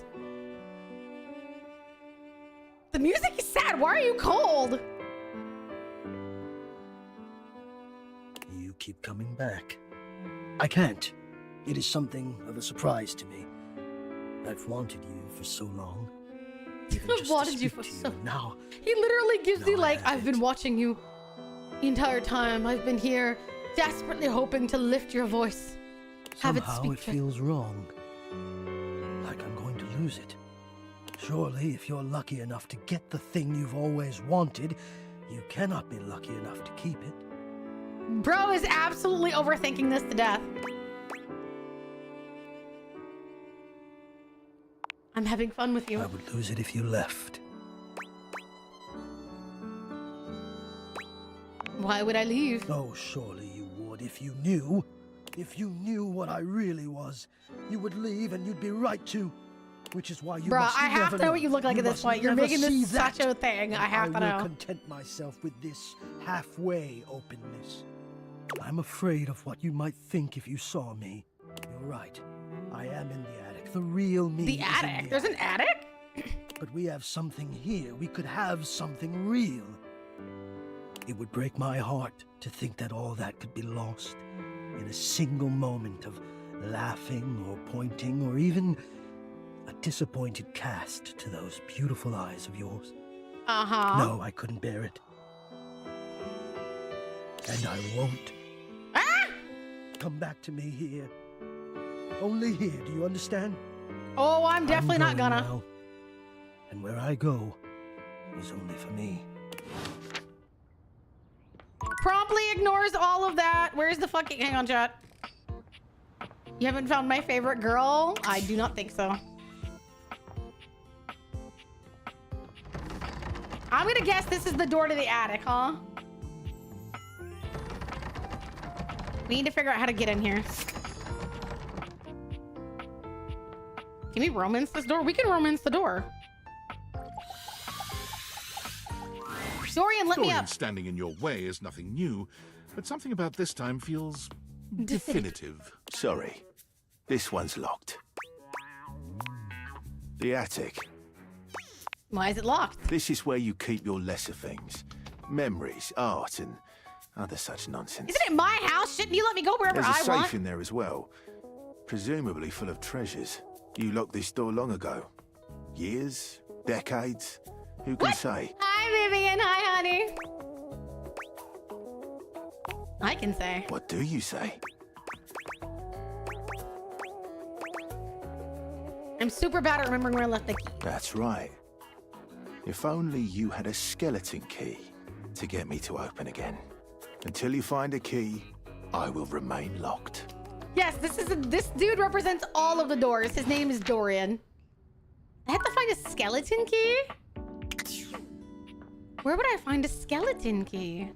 The music is sad. Why are you cold? You keep coming back. I can't. It is something of a surprise to me. I've wanted you for so long. Even I've just to wanted you speak for to so. you. Now, He literally gives me like, I've been watching you the entire time. I've been here, desperately hoping to lift your voice. Have it somehow speak. it feels wrong. Like I'm going to lose it. Surely, if you're lucky enough to get the thing you've always wanted, you cannot be lucky enough to keep it. Bro is absolutely overthinking this to death. I'm having fun with you. I would lose it if you left. Why would I leave? Oh, surely you would if you knew. If you knew what I really was, you would leave and you'd be right to. Which is why you Bruh, must I have never to know what you look like at this must point. You're never making this see such that. a thing. I have to I will know. content myself with this halfway openness. I'm afraid of what you might think if you saw me. You're right. I am in the attic. The real me The is in attic? There's an attic? But we have something here. We could have something real. It would break my heart to think that all that could be lost in a single moment of laughing or pointing or even a disappointed cast to those beautiful eyes of yours. Uh-huh. No, I couldn't bear it. And I won't. Ah! Come back to me here. Only here, do you understand? Oh, I'm definitely not going gonna. now, and where I go is only for me. Promptly ignores all of that. Where's the fucking... Hang on, chat. You haven't found my favorite girl? I do not think so. I'm gonna guess this is the door to the attic, huh? We need to figure out how to get in here. Can we romance this door? We can romance the door. Dorian, let me up. Standing in your way is nothing new, but something about this time feels definitive. Sorry, this one's locked. The attic. Why is it locked? This is where you keep your lesser things. Memories, art, and other such nonsense. Isn't it my house? Shouldn't you let me go wherever There's a I want? safe in there as well, presumably full of treasures. You locked this door long ago. Years? Decades? Who can say? Hi, Vivian. Hi, honey. I can say. What do you say? I'm super bad at remembering where I left the key. That's right. If only you had a skeleton key to get me to open again. Until you find a key, I will remain locked. Yes, this dude represents all of the doors. His name is Dorian. I have to find a skeleton key? Where would I find a skeleton key?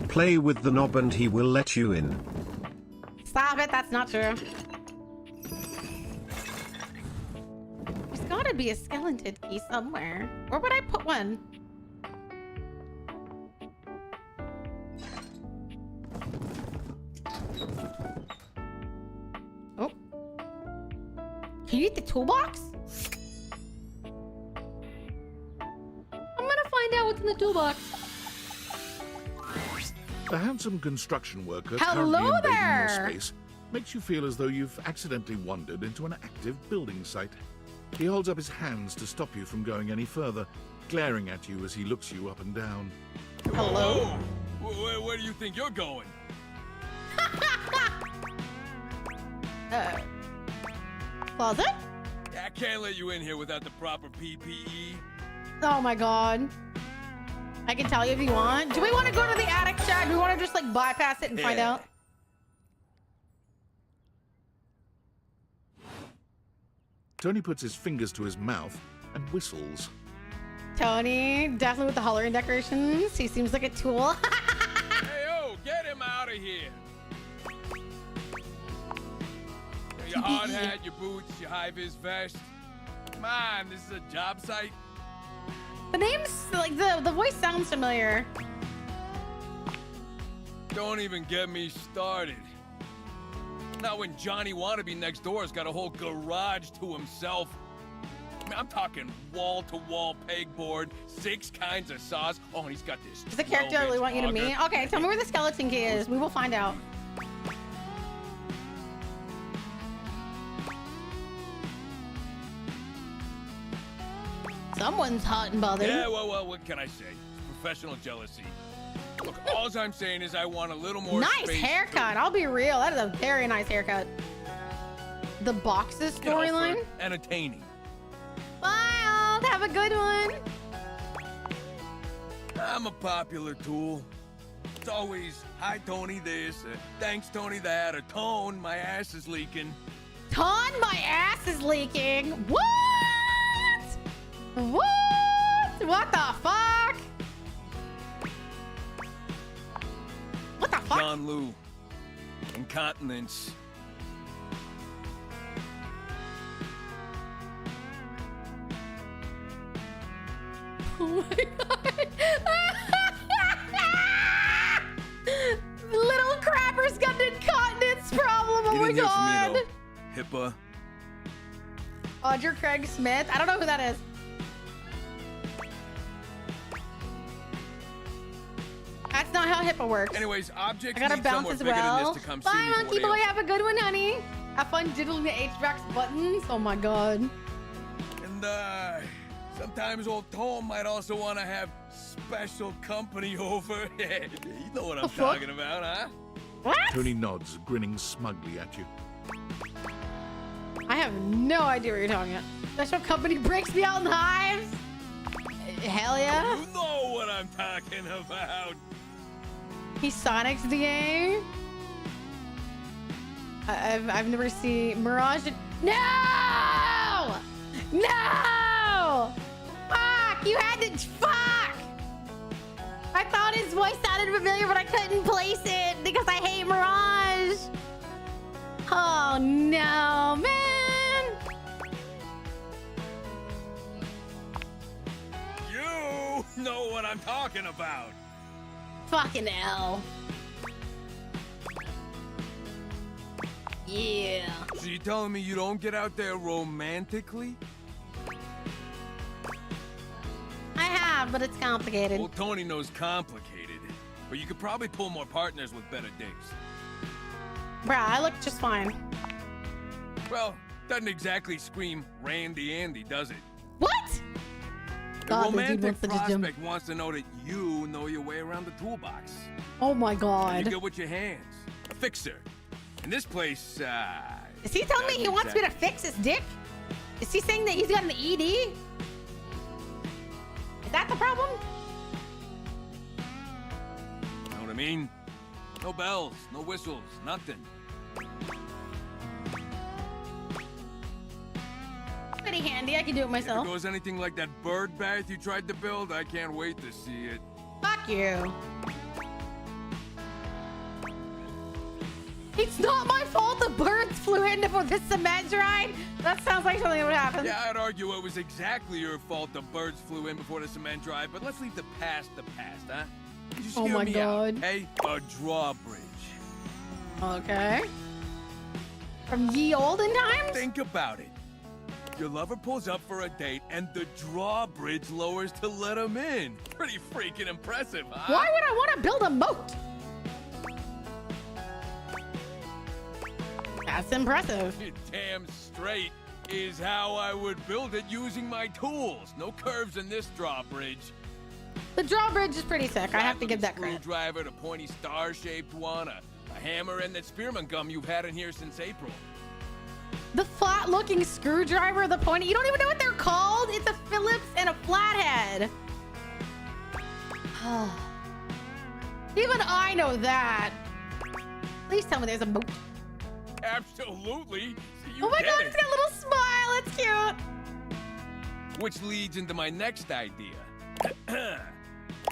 Play with the knob and he will let you in. Stop it, that's not true. There's gotta be a skeleton key somewhere. Where would I put one? Oh. Can you eat the toolbox? I'm gonna find out what's in the toolbox. The handsome construction worker Hello currently invading there! your space makes you feel as though you've accidentally wandered into an active building site. He holds up his hands to stop you from going any further, glaring at you as he looks you up and down. Hello? Where do you think you're going? Closet? I can't let you in here without the proper PPE. Oh my god. I can tell you if you want. Do we want to go to the attic, Chad? Do we want to just like bypass it and find out? Tony puts his fingers to his mouth and whistles. Tony, definitely with the Halloween decorations. He seems like a tool. Hey, yo, get him out of here. Your hard hat, your boots, your high-vis vest. Come on, this is a job site. The name's like the voice sounds familiar. Don't even get me started. Not when Johnny Wannabe next door has got a whole garage to himself. I mean, I'm talking wall-to-wall pegboard, 6 kinds of saws. Oh, and he's got this. Is the character I really want you to meet? Okay, tell me where the skeleton key is. We will find out. Someone's hot and bothered. Yeah, well, what can I say? It's professional jealousy. Look, all I'm saying is I want a little more Nice space haircut. I'll be real. That is a very nice haircut. The boxes storyline. Entertaining. Bye, have a good one. I'm a popular tool. It's always, hi, Tony, this, thanks, Tony, that, or Tone, my ass is leaking. Ton, my ass is leaking. What? What? What the fuck? What the fuck? John Lou. Incontinence. Oh my god. Little crapper's got an incontinence problem. Oh my god. HIPAA. Audra Craig Smith. I don't know who that is. That's not how how HIPAA works. Anyways, objects I gotta need bounce somewhere as bigger than well. this to come Bye, see me for monkey what boy. ails. Have a good one, honey. Have fun diddling the HVAC's buttons. Oh my god. And sometimes old Tom might also want to have special company over. You know what I'm talking about, huh? What? Tony nods, grinning smugly at you. I have no idea what you're talking about. Special company breaks me out in hives? Hell yeah. You know what I'm talking about. He Sonic's the game? I've never seen Mirage. No! No! Fuck! You had to. Fuck! I thought his voice sounded familiar, but I couldn't place it because I hate Mirage. Oh no, man! You know what I'm talking about. Fucking hell. Yeah. So you telling me you don't get out there romantically? I have, but it's complicated. Well, Tony knows complicated, but you could probably pull more partners with better days. Bruh, I look just fine. Well, doesn't exactly scream Randy Andy, does it? What? The God, the dude romantic wants to just jump. prospect wants to know that you know your way around the toolbox. Oh my And god. you're good with your hands. A fixer. And this place, Is he telling me he wants me to fix his dick? Is he saying that he's got an ED? Is that the problem? Know what I mean? No bells, no whistles, nothing. Pretty handy. I can do it If myself. it goes anything like that bird bath you tried to build, I can't wait to see it. Fuck you. It's not my fault the birds flew in before the cement dried. That sounds like something that would happen. Yeah, I'd argue it was exactly your fault the birds flew in before the cement dried, but let's leave the past, huh? Just Oh hear my me God. out, hey? A drawbridge. Okay. From ye olden times? Think about it. Your lover pulls up for a date, and the drawbridge lowers to let him in. Pretty freaking impressive, huh? Why would I want to build a moat? That's impressive. Damn straight is how I would build it using my tools. No curves in this drawbridge. The drawbridge is pretty sick. I have to give that credit. Screwdriver, the pointy star-shaped one, a hammer, and that spearmint gum you've had in here since April. The flat-looking screwdriver, the pointy. You don't even know what they're called. It's a Phillips and a flathead. Even I know that. Please tell me there's a moat. Absolutely. So you Oh my get god, it. it's got a little smile. It's cute. Which leads into my next idea.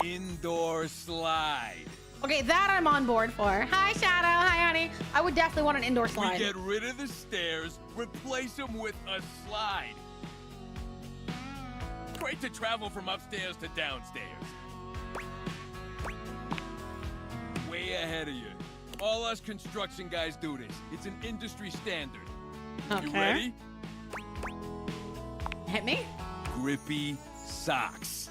Indoor slide. Okay, that I'm on board for. Hi, Shadow. Hi, honey. I would definitely want an indoor We slide. get rid of the stairs, replace them with a slide. Great to travel from upstairs to downstairs. Way ahead of you. All us construction guys do this. It's an industry standard. You Okay. ready? Hit me. Grippy socks.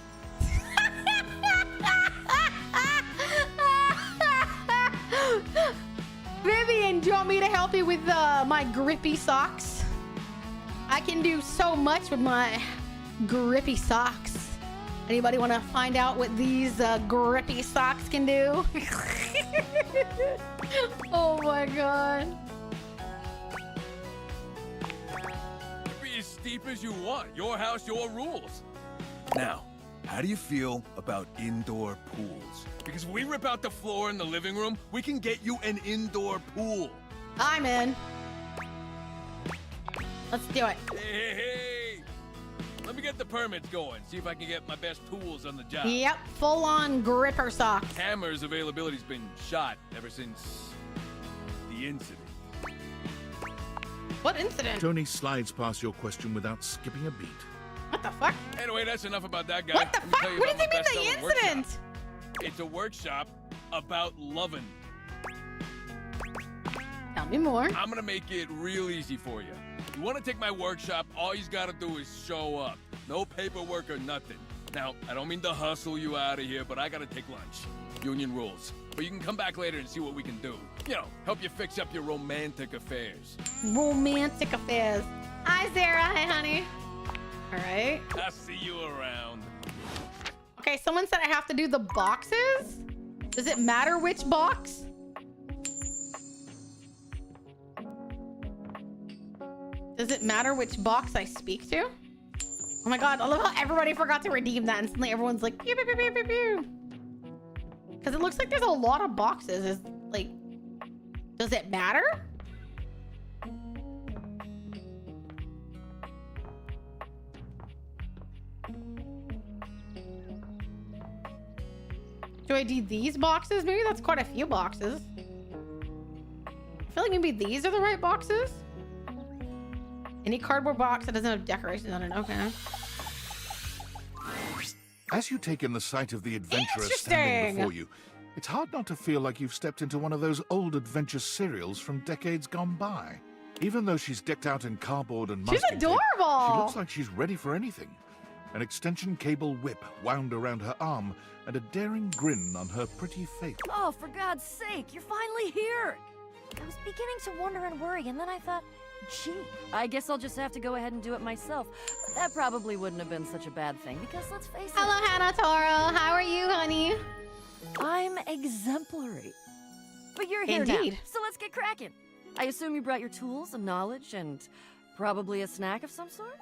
Vivian, do you want me to help you with my grippy socks? I can do so much with my grippy socks. Anybody want to find out what these grippy socks can do? Oh my god. Be as steep as you want. Your house, your rules. Now, how do you feel about indoor pools? Because if we rip out the floor in the living room, we can get you an indoor pool. I'm in. Let's do it. Hey. Let me get the permits going. See if I can get my best tools on the job. Yep, full-on gripper socks. Hammer's availability's been shot ever since the incident. What incident? Tony slides past your question without skipping a beat. What the fuck? Anyway, that's enough about that guy. What the Let me fuck? tell you What about does my he mean, the best-selling incident? workshop. It's a workshop about loving. Tell me more. I'm gonna make it real easy for you. You wanna take my workshop, all you gotta do is show up. No paperwork or nothing. Now, I don't mean to hustle you out of here, but I gotta take lunch. Union rules. But you can come back later and see what we can do. You know, help you fix up your romantic affairs. Romantic affairs. Hi, Sarah. Hi, honey. All right. I'll see you around. Okay, someone said I have to do the boxes. Does it matter which box? Does it matter which box I speak to? Oh my god, I love how everybody forgot to redeem that. Instantly, everyone's like, pew, pew, pew, pew, pew, pew. Because it looks like there's a lot of boxes. Is like, does it matter? Do I do these boxes? Maybe that's quite a few boxes. I feel like maybe these are the right boxes. Any cardboard box that doesn't have decorations on it. Okay. As you take in the sight of the adventurer standing before you, it's hard not to feel like you've stepped into one of those old adventure serials from decades gone by. Even though she's decked out in cardboard and She's masking tape, adorable! she looks like she's ready for anything. An extension cable whip wound around her arm and a daring grin on her pretty face. Oh, for God's sake, you're finally here! I was beginning to wonder and worry, and then I thought, gee, I guess I'll just have to go ahead and do it myself. But that probably wouldn't have been such a bad thing, because let's face it... Hello, Hannah Toro. How are you, honey? I'm exemplary. But you're here now, Indeed. so let's get cracking. I assume you brought your tools and knowledge and probably a snack of some sort?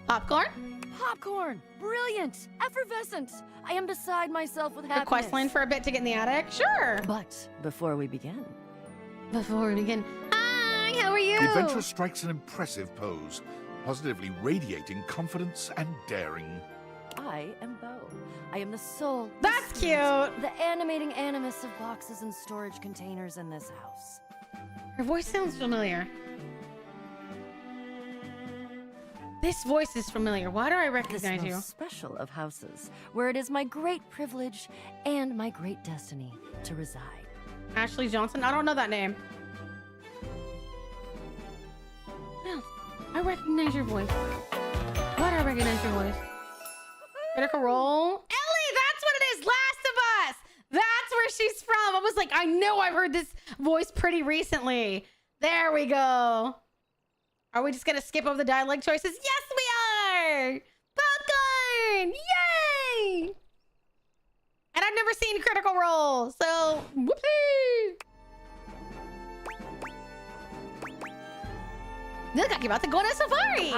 Popcorn? Popcorn! Brilliant! Effervescent! I am beside myself with A happiness. quest line for a bit to get in the attic? Sure. But before we begin... Before we begin... Hi, how are you? The adventurer strikes an impressive pose, positively radiating confidence and daring. I am Bo. I am the soul. That's the spirit, cute. The animating animus of boxes and storage containers in this house. Your voice sounds familiar. This voice is familiar. Why do I recognize This you? most special of houses, where it is my great privilege and my great destiny to reside. Ashley Johnson? I don't know that name. No, I recognize your voice. Why do I recognize your voice? Critical Role? Ellie, that's what it is! Last of Us! That's where she's from! I was like, I know I've heard this voice pretty recently. There we go. Are we just gonna skip over the dialogue choices? Yes, we are! Popcorn! Yay! And I've never seen Critical Role, so whoopsie! Look, I'm about to go on a safari!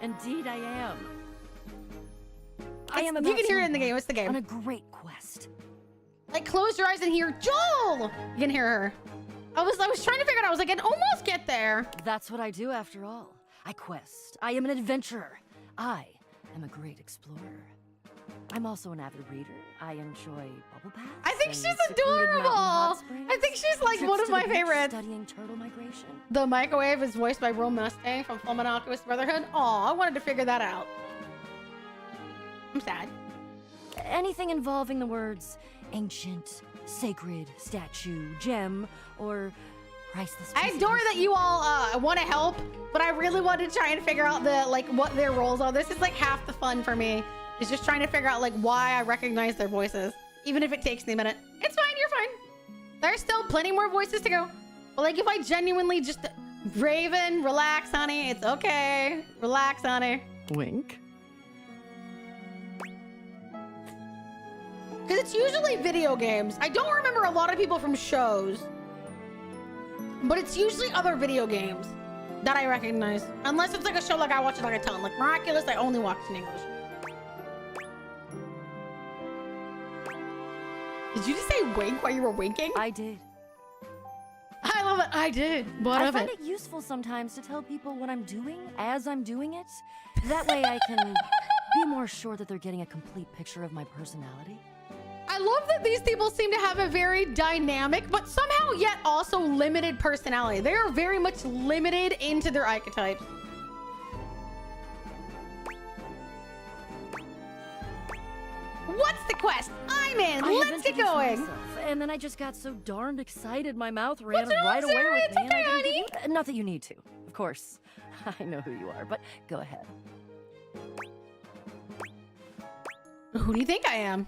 Indeed I am. You can hear it in the game. What's the game? On a great quest. Like, close your eyes and hear Joel! You can hear her. I was trying to figure it out. I was like, I can almost get there. That's what I do after all. I quest. I am an adventurer. I am a great explorer. I'm also an avid reader. I enjoy bubble baths. I think she's secluded mountain hot adorable. springs, I think she's like trips one of to my the beach, favorites. Studying turtle migration. The microwave is voiced by Ro Mustang from Full Metal Alchemist Brotherhood. Aw, I wanted to figure that out. I'm sad. Anything involving the words ancient, sacred, statue, gem, or priceless. I adore that you all want to help, but I really wanted to try and figure out what their roles are. This is like half the fun for me. Is just trying to figure out like why I recognize their voices, even if it takes me a minute. It's fine, you're fine. There's still plenty more voices to go. But like if I genuinely just Raven, relax, honey. It's okay. Relax, honey. Wink. Because it's usually video games. I don't remember a lot of people from shows. But it's usually other video games that I recognize. Unless it's like a show like I watch it like a ton. Like Miraculous, I only watch in English. Did you just say wink while you were winking? I did. I love it. I did. What I of find it? it useful sometimes to tell people what I'm doing as I'm doing it. That way I can be more sure that they're getting a complete picture of my personality. I love that these people seem to have a very dynamic, but somehow yet also limited personality. They are very much limited into their archetypes. What's the quest? I'm in. Let's get going. And then I just got so darned excited, my mouth ran What's wrong, right away Sarah? with It's me. And okay, I didn't get not that you need to, of course. I know who you are, but go ahead. Who do you think I am?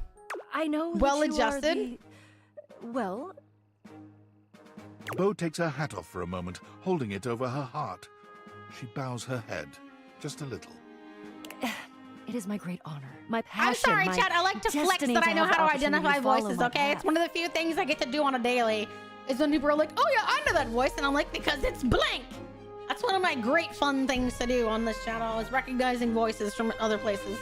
I know that Well you are adjusted? the- Well, Bo takes her hat off for a moment, holding it over her heart. She bows her head, just a little. it is my great honor, my passion. I'm sorry, my Chad. I like to flex destiny that I know have how to opportunity identify follow voices, my okay? path. It's one of the few things I get to do on a daily. Is when people are like, oh yeah, I know that voice. And I'm like, because it's blank. That's one of my great fun things to do on this channel is recognizing voices from other places.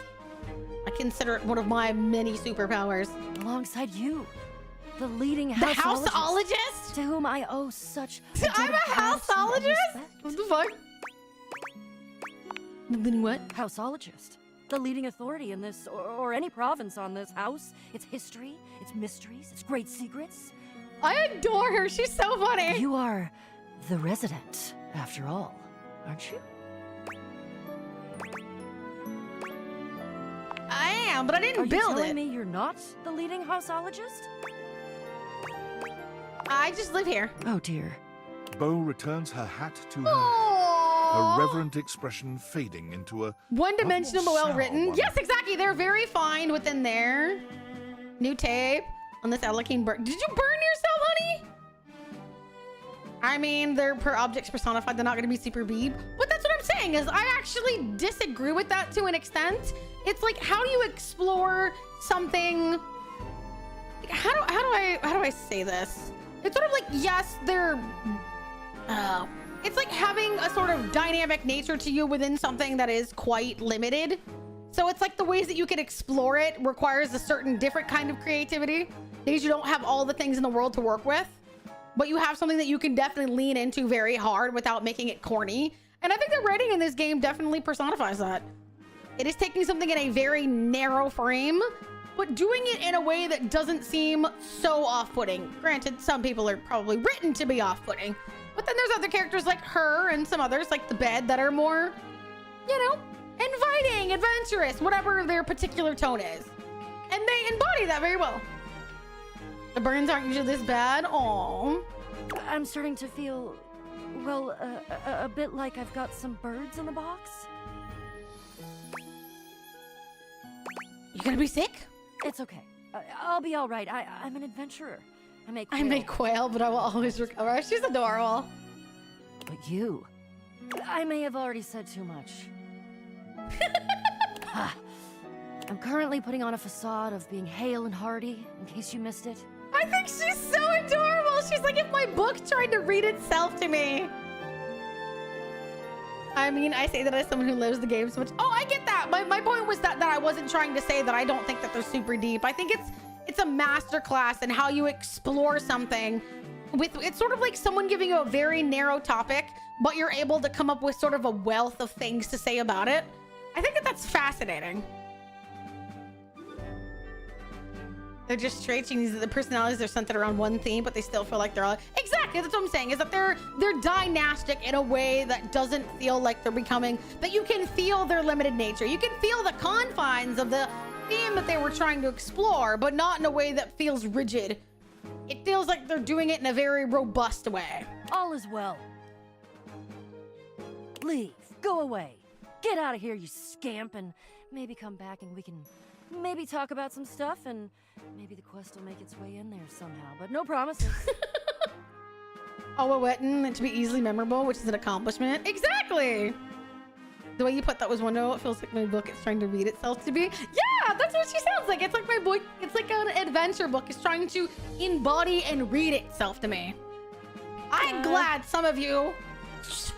I consider it one of my many superpowers. Alongside you, the leading The houseologist, houseologist? to whom I owe such I'm a houseologist? What the fuck? Then what? Houseologist. The leading authority in this, or any province on this house, its history, its mysteries, its great secrets. I adore her. She's so funny. You are the resident, after all, aren't you? I am, but I didn't Are you build telling it. me you're not the leading houseologist? I just live here. Oh dear. Bo returns her hat to her Aww. head, her reverent expression fading into a One-dimensional but well sour written. one. Yes, exactly. They're very fine within there. New tape on this Alecine burn. Did you burn yourself, honey? I mean, they're per objects personified. They're not going to be super beeb. But that's what I'm saying is I actually disagree with that to an extent. It's like, how do you explore something? Like, how do I say this? It's sort of like, yes, they're. It's like having a sort of dynamic nature to you within something that is quite limited. So it's like the ways that you can explore it requires a certain different kind of creativity because you don't have all the things in the world to work with, but you have something that you can definitely lean into very hard without making it corny. And I think the writing in this game definitely personifies that. It is taking something in a very narrow frame, but doing it in a way that doesn't seem so off-putting. Granted, some people are probably written to be off-putting, but then there's other characters like her and some others like the bed that are more, you know, inviting, adventurous, whatever their particular tone is. And they embody that very well. The burns aren't usually this bad. Aww. I'm starting to feel, well, a bit like I've got some birds in the box. You gonna be sick? It's okay. I'll be all right. I'm an adventurer. I make quail, but I will always recover. She's adorable. But you, I may have already said too much. I'm currently putting on a facade of being hale and hearty, in case you missed it. I think she's so adorable. She's like if my book tried to read itself to me. I mean, I say that as someone who lives the game so much. Oh, I get that. My point was that I wasn't trying to say that I don't think that they're super deep. I think it's a masterclass in how you explore something. It's sort of like someone giving you a very narrow topic, but you're able to come up with sort of a wealth of things to say about it. I think that's fascinating. They're just traits. The personalities are centered around one theme, but they still feel like they're all exactly. That's what I'm saying. Is that they're dynastic in a way that doesn't feel like they're becoming. That you can feel their limited nature. You can feel the confines of the theme that they were trying to explore, but not in a way that feels rigid. It feels like they're doing it in a very robust way. All is well. Leave. Go away. Get out of here, you scamp, and maybe come back and we can maybe talk about some stuff, and maybe the quest will make its way in there somehow, but no promises. Oh, and to be easily memorable, which is an accomplishment. Exactly. The way you put that was wonderful. It feels like my book is trying to read itself to be. Yeah, that's what she sounds like. It's like my book. It's like an adventure book is trying to embody and read itself to me. I'm glad some of you,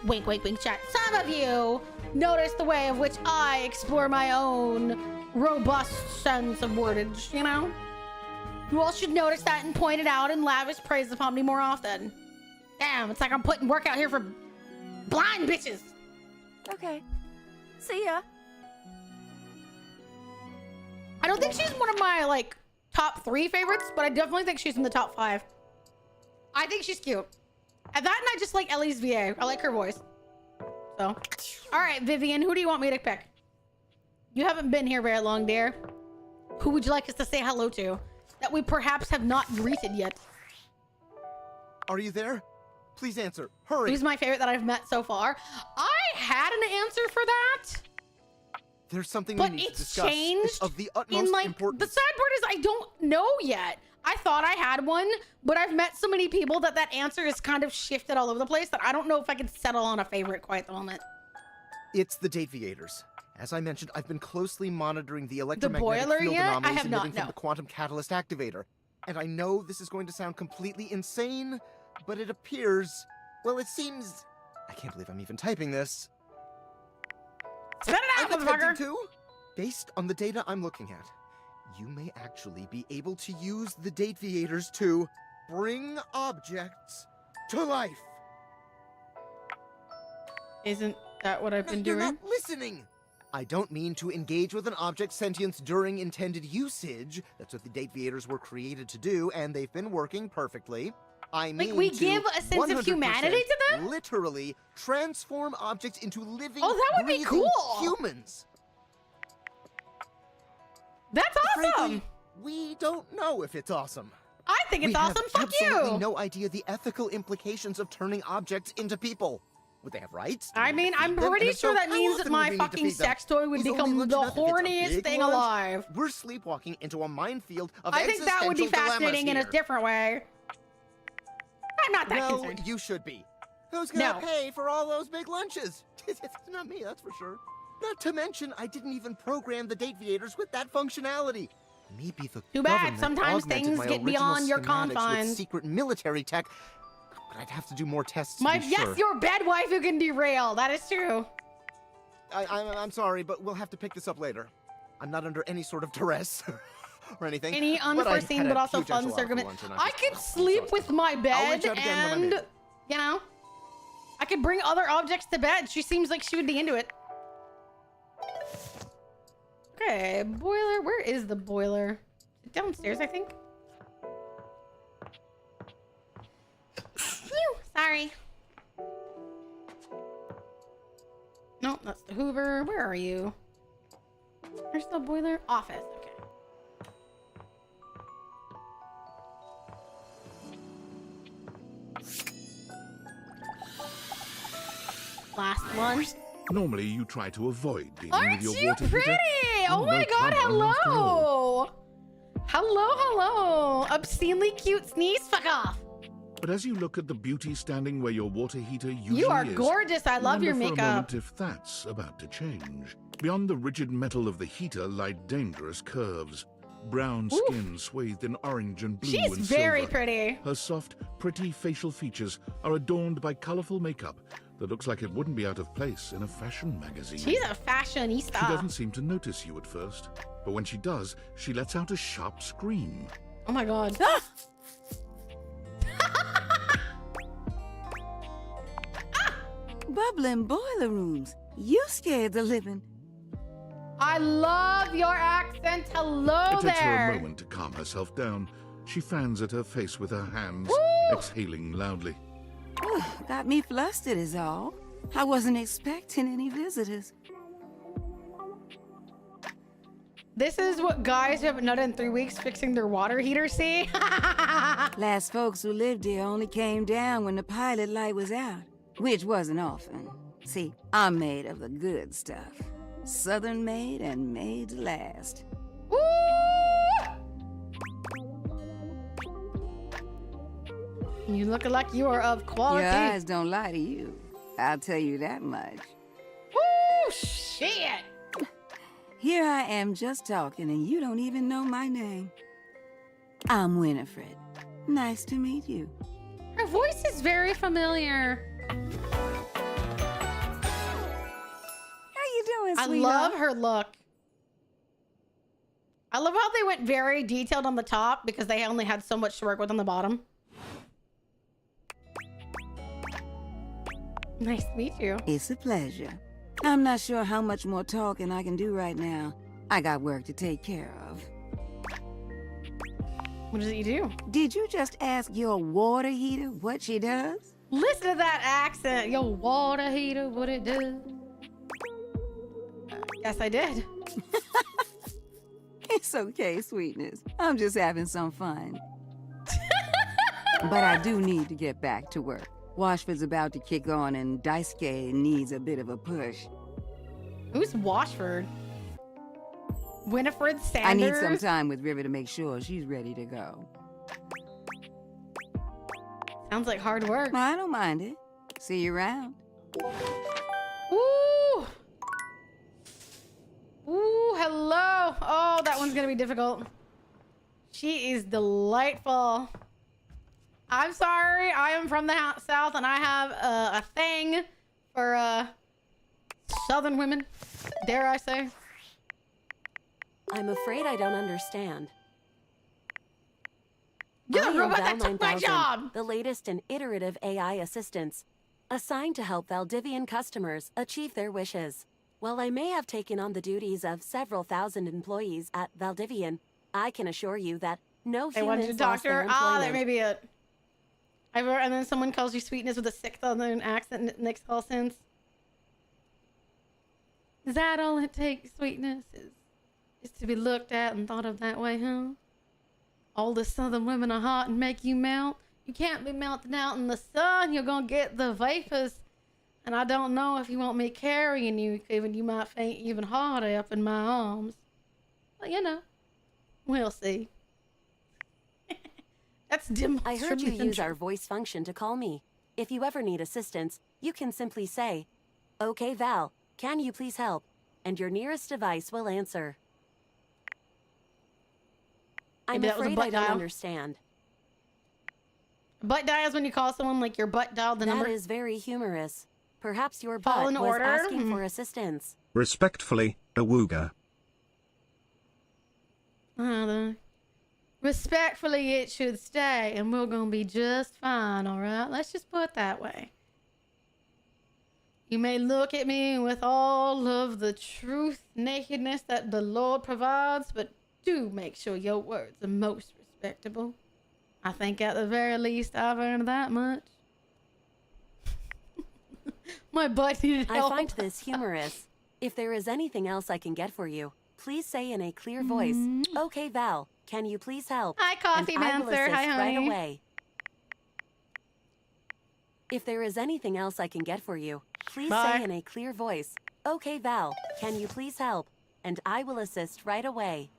wink, wink, wink, chat. Some of you notice the way of which I explore my own robust sense of wordage, you know? You all should notice that and point it out and lavish praise upon me more often. Damn, it's like I'm putting work out here for blind bitches. Okay. See ya. I don't think she's one of my, like, top 3 favorites, but I definitely think she's in the top 5. I think she's cute. And that and I just like Ellie's VA. I like her voice. So, all right, Vivian, who do you want me to pick? You haven't been here very long, dear. Who would you like us to say hello to that we perhaps have not greeted yet? Are you there? Please answer. Hurry. Who's my favorite that I've met so far? I had an answer for that. There's something But we need to it's discuss. changed. It's of the utmost importance. The sad part is I don't know yet. I thought I had one, but I've met so many people that answer is kind of shifted all over the place that I don't know if I can settle on a favorite quite at the moment. It's the Deviators. As I mentioned, I've been closely monitoring the electromagnetic boiler field yet? I anomalies have not, emitting from no. the quantum catalyst activator. And I know this is going to sound completely insane, but it appears, well, it seems, I can't believe I'm even typing this. Spit it out, I'm attempting motherfucker! to. Based on the data I'm looking at, you may actually be able to use the Deviators to bring objects to life. Isn't that what I've been You're doing? not listening. I don't mean to engage with an object's sentience during intended usage. That's what the Deviators were created to do, and they've been working perfectly. I mean, we to give a sense of 100% humanity to them? Literally transform objects into living, Oh, that would be breathing cool. humans. That's awesome. Frankly, we don't know if it's awesome. I think it's awesome. We have Fuck you. absolutely no idea the ethical implications of turning objects into people. Would they have rights? I mean, I'm them? And pretty if so, sure that how means that often my would we need to fucking feed them? sex toy would Is only become lunch the enough if it's a horniest big thing lunch? alive. We're sleepwalking into a minefield of I think that would be existential fascinating in dilemmas a here. different way. I'm not that Well, concerned. you should be. Who's gonna No. pay for all those big lunches? It's not me, that's for sure. Not to mention, I didn't even program the Deviators with that functionality. Maybe the Too bad. government Sometimes augmented things my get original beyond your schematics with confines. secret military tech, but I'd have to do more tests to My be yes, sure. your bed wife who can derail. That is true. I'm sorry, but we'll have to pick this up later. I'm not under any sort of duress or anything. Any but I unforeseen had but a also huge fun enchilada for circumstance. lunch, and I could sleep with my I'll bed reach out again when I'm and, in. you know, I could bring other objects to bed. She seems like she would be into it. Okay, boiler. Where is the boiler? Downstairs, I think. Phew, sorry. No, that's the Hoover. Where are you? Where's the boiler? Office. Okay. Last one. Normally, you try to avoid dealing Aren't with your you water pretty? heater. Oh my no god, plumber after all. hello! Hello! Obscenely cute sneeze, fuck off! But as you look at the beauty standing where your water heater usually You are is, gorgeous, I love your wonder for a makeup. moment if that's about to change. Beyond the rigid metal of the heater lie dangerous curves. Brown Oof. skin swathed in orange and blue She's and very silver. pretty. Her soft, pretty facial features are adorned by colorful makeup that looks like it wouldn't be out of place in a fashion magazine. She's a She fashionista. doesn't seem to notice you at first, but when she does, she lets out a sharp scream. Oh my god. Bubbling boiler rooms. You scared the living. I love your accent. Hello It takes her there. a moment to calm herself down. She fans at her face with her hands, Woo! exhaling loudly. Got me flustered is all. I wasn't expecting any visitors. This is what guys who haven't nutted in 3 weeks fixing their water heater see. Last folks who lived here only came down when the pilot light was out, which wasn't often. See, I'm made of the good stuff. Southern made and made to last. You look like you are of quality. Your eyes don't lie to you. I'll tell you that much. Woo, shit. Here I am just talking and you don't even know my name. I'm Winifred. Nice to meet you. Her voice is very familiar. How you doing, I sweetheart? love her look. I love how they went very detailed on the top because they only had so much to work with on the bottom. Nice to meet you. It's a pleasure. I'm not sure how much more talking I can do right now. I got work to take care of. What does he do? Did you just ask your water heater what she does? Listen to that accent. Yo, water heater, what it does. Yes, I did. It's okay, sweetness. I'm just having some fun. But I do need to get back to work. Washford's about to kick on and Daisuke needs a bit of a push. Who's Washford? Winifred Sanders. I need some time with River to make sure she's ready to go. Sounds like hard work. I don't mind it. See you around. Ooh. Ooh, hello. Oh, that one's gonna be difficult. She is delightful. I'm sorry, I am from the South and I have a thing for Southern women, dare I say. I'm afraid I don't understand. You're the I am robot Val that took my 9000, job! The latest in iterative AI assistants, assigned to help Valdivian customers achieve their wishes. While I may have taken on the duties of several thousand employees at Valdivian, I can assure you that no They wanted humans to lost doctor. their employment. Ah, that may be it. And then someone calls you sweetness with a sick southern accent. Nick's call since. Is that all it takes, sweetness? Is to be looked at and thought of that way, huh? All the southern women are hot and make you melt. You can't be melting out in the sun. You're gonna get the vapors. And I don't know if you want me carrying you, even you might faint even harder up in my arms. But you know, we'll see. That's dim. I heard you use our voice function to call me. If you ever need assistance, you can simply say, "Okay, Val, can you please help?" And your nearest device will answer. I'm Maybe that was a afraid butt I don't dial. understand. Butt dial is when you call someone like your butt dialed the number. That is very humorous. Perhaps your Fall butt in was order? asking for assistance. Respectfully, Awooga. Respectfully, it should stay, and we're gonna be just fine, all right? Let's just put it that way. You may look at me with all of the truth, nakedness that the Lord provides, but do make sure your words are most respectable. I think at the very least I've earned that much. My butt needed help. I find this humorous. If there is anything else I can get for you, please say in a clear voice, "Okay, Val, can you please help?" Hi, Coffee and I will Mancer. assist Hi, right honey. away. If there is anything else I can get for you, please Bye. say in a clear voice, "Okay, Val, can you please help?" And I will assist right away.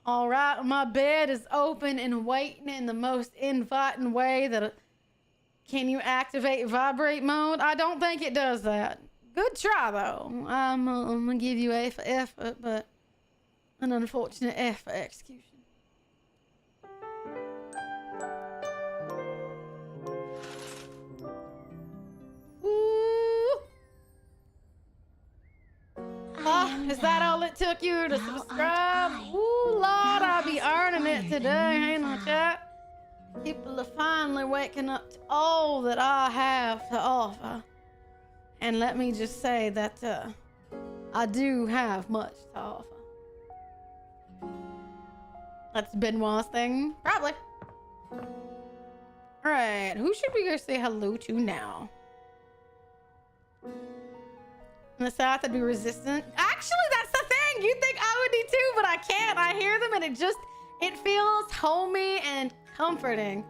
All right, my bed is open and waiting in the most inviting way that... Can you activate vibrate mode? I don't think it does that. Good try, though. I'm gonna give you A for effort, but an unfortunate F for execution. Ooh. Is that all it took you to subscribe? Ooh, Lord, I'll be earning it today, ain't I, chat? People are finally waking up to all that I have to offer. And let me just say that I do have much to offer. That's Benoit's thing. Probably. Alright, who should we go say hello to now? In the South, I'd be resistant. Actually, that's the thing! You'd think I would be too, but I can't. I hear them and it feels homey and comforting.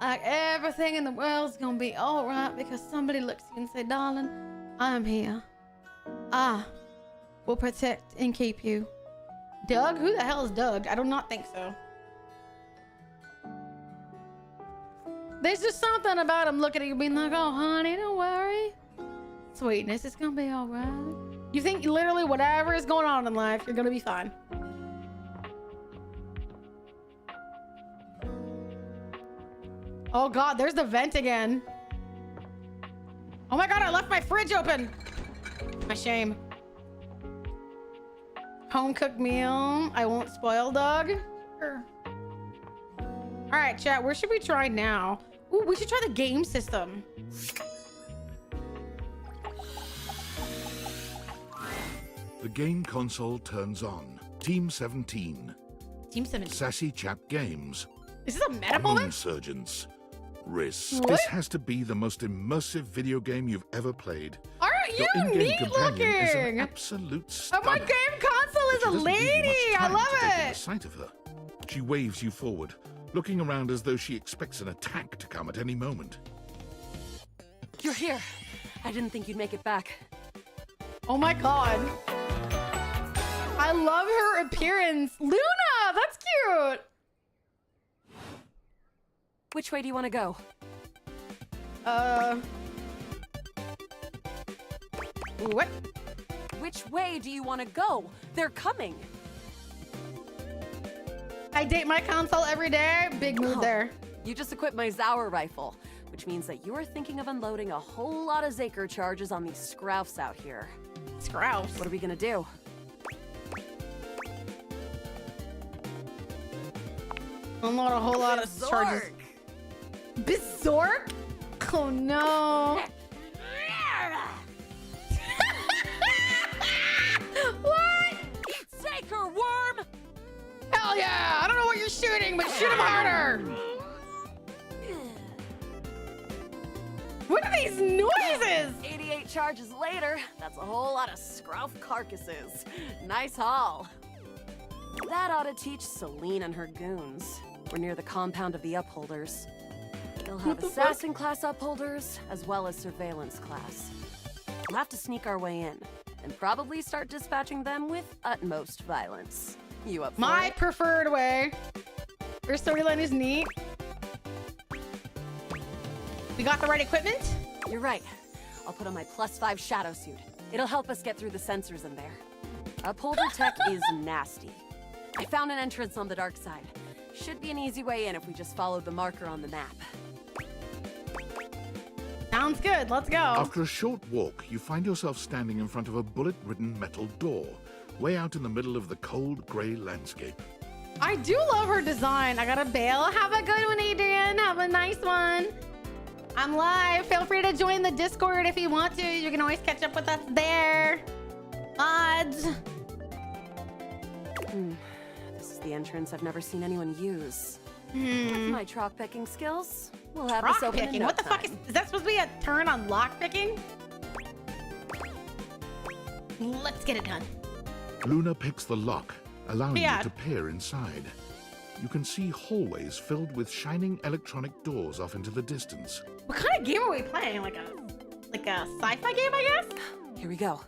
Like everything in the world's gonna be alright because somebody looks at you and say, "Darling, I'm here. I will protect and keep you." Doug? Who the hell is Doug? I do not think so. There's just something about him looking at you being like, "Oh, honey, don't worry. Sweetness, it's gonna be alright." You think literally whatever is going on in life, you're gonna be fine. Oh god, there's the vent again. Oh my god, I left my fridge open. My shame. Home cooked meal. I won't spoil, Doug. Sure. All right, chat. Where should we try now? Ooh, we should try the game system. The game console turns on. Team 17. Team 17. Sassy Chap Games. Is this a meta moment? Insurgents. Risk. What? This has to be the most immersive video game you've ever played. Aren't Your you in-game neat companion is an looking? absolute Oh, stunner. my game console is a lady. I love The it. sight of her. She waves you forward, looking around as though she expects an attack to come at any moment. You're here. I didn't think you'd make it back. Oh my god. I love her appearance. Luna, that's cute. Which way do you want to go? What? Which way do you want to go? They're coming. I date my console every day. Big move there. You just equipped my Zauer rifle, which means that you are thinking of unloading a whole lot of Zaker charges on these Scroufs out here. Scroufs? What are we gonna do? Unload a whole lot of charges. Bizork? Oh no. What? Eat Zaker, worm! Hell yeah! I don't know what you're shooting, but shoot him harder! What are these noises? 88 charges later, that's a whole lot of Scrouf carcasses. Nice haul. That ought to teach Celine and her goons. We're near the compound of the Upholders. They'll have assassin class Upholders, as well as surveillance class. We'll have to sneak our way in, and probably start dispatching them with utmost violence. You up for My it? preferred way. Your storyline is neat. We got the right equipment? You're right. I'll put on my +5 shadow suit. It'll help us get through the sensors in there. Upholder tech is nasty. I found an entrance on the dark side. Should be an easy way in if we just followed the marker on the map. Sounds good. Let's go. After a short walk, you find yourself standing in front of a bullet-ridden metal door, way out in the middle of the cold, grey landscape. I do love her design. I got a bail. Have a good one, Adrian. Have a nice one. I'm live. Feel free to join the Discord if you want to. You can always catch up with us there. Odds. This is the entrance I've never seen anyone use. With my trock picking skills, we'll have Rock this open in picking? no What the fuck time. is that supposed to be a turn on lock picking? Let's get it done. Luna picks the lock, allowing Yeah. you to peer inside. You can see hallways filled with shining electronic doors off into the distance. What kind of game are we playing? Like a sci-fi game, I guess? Here we go.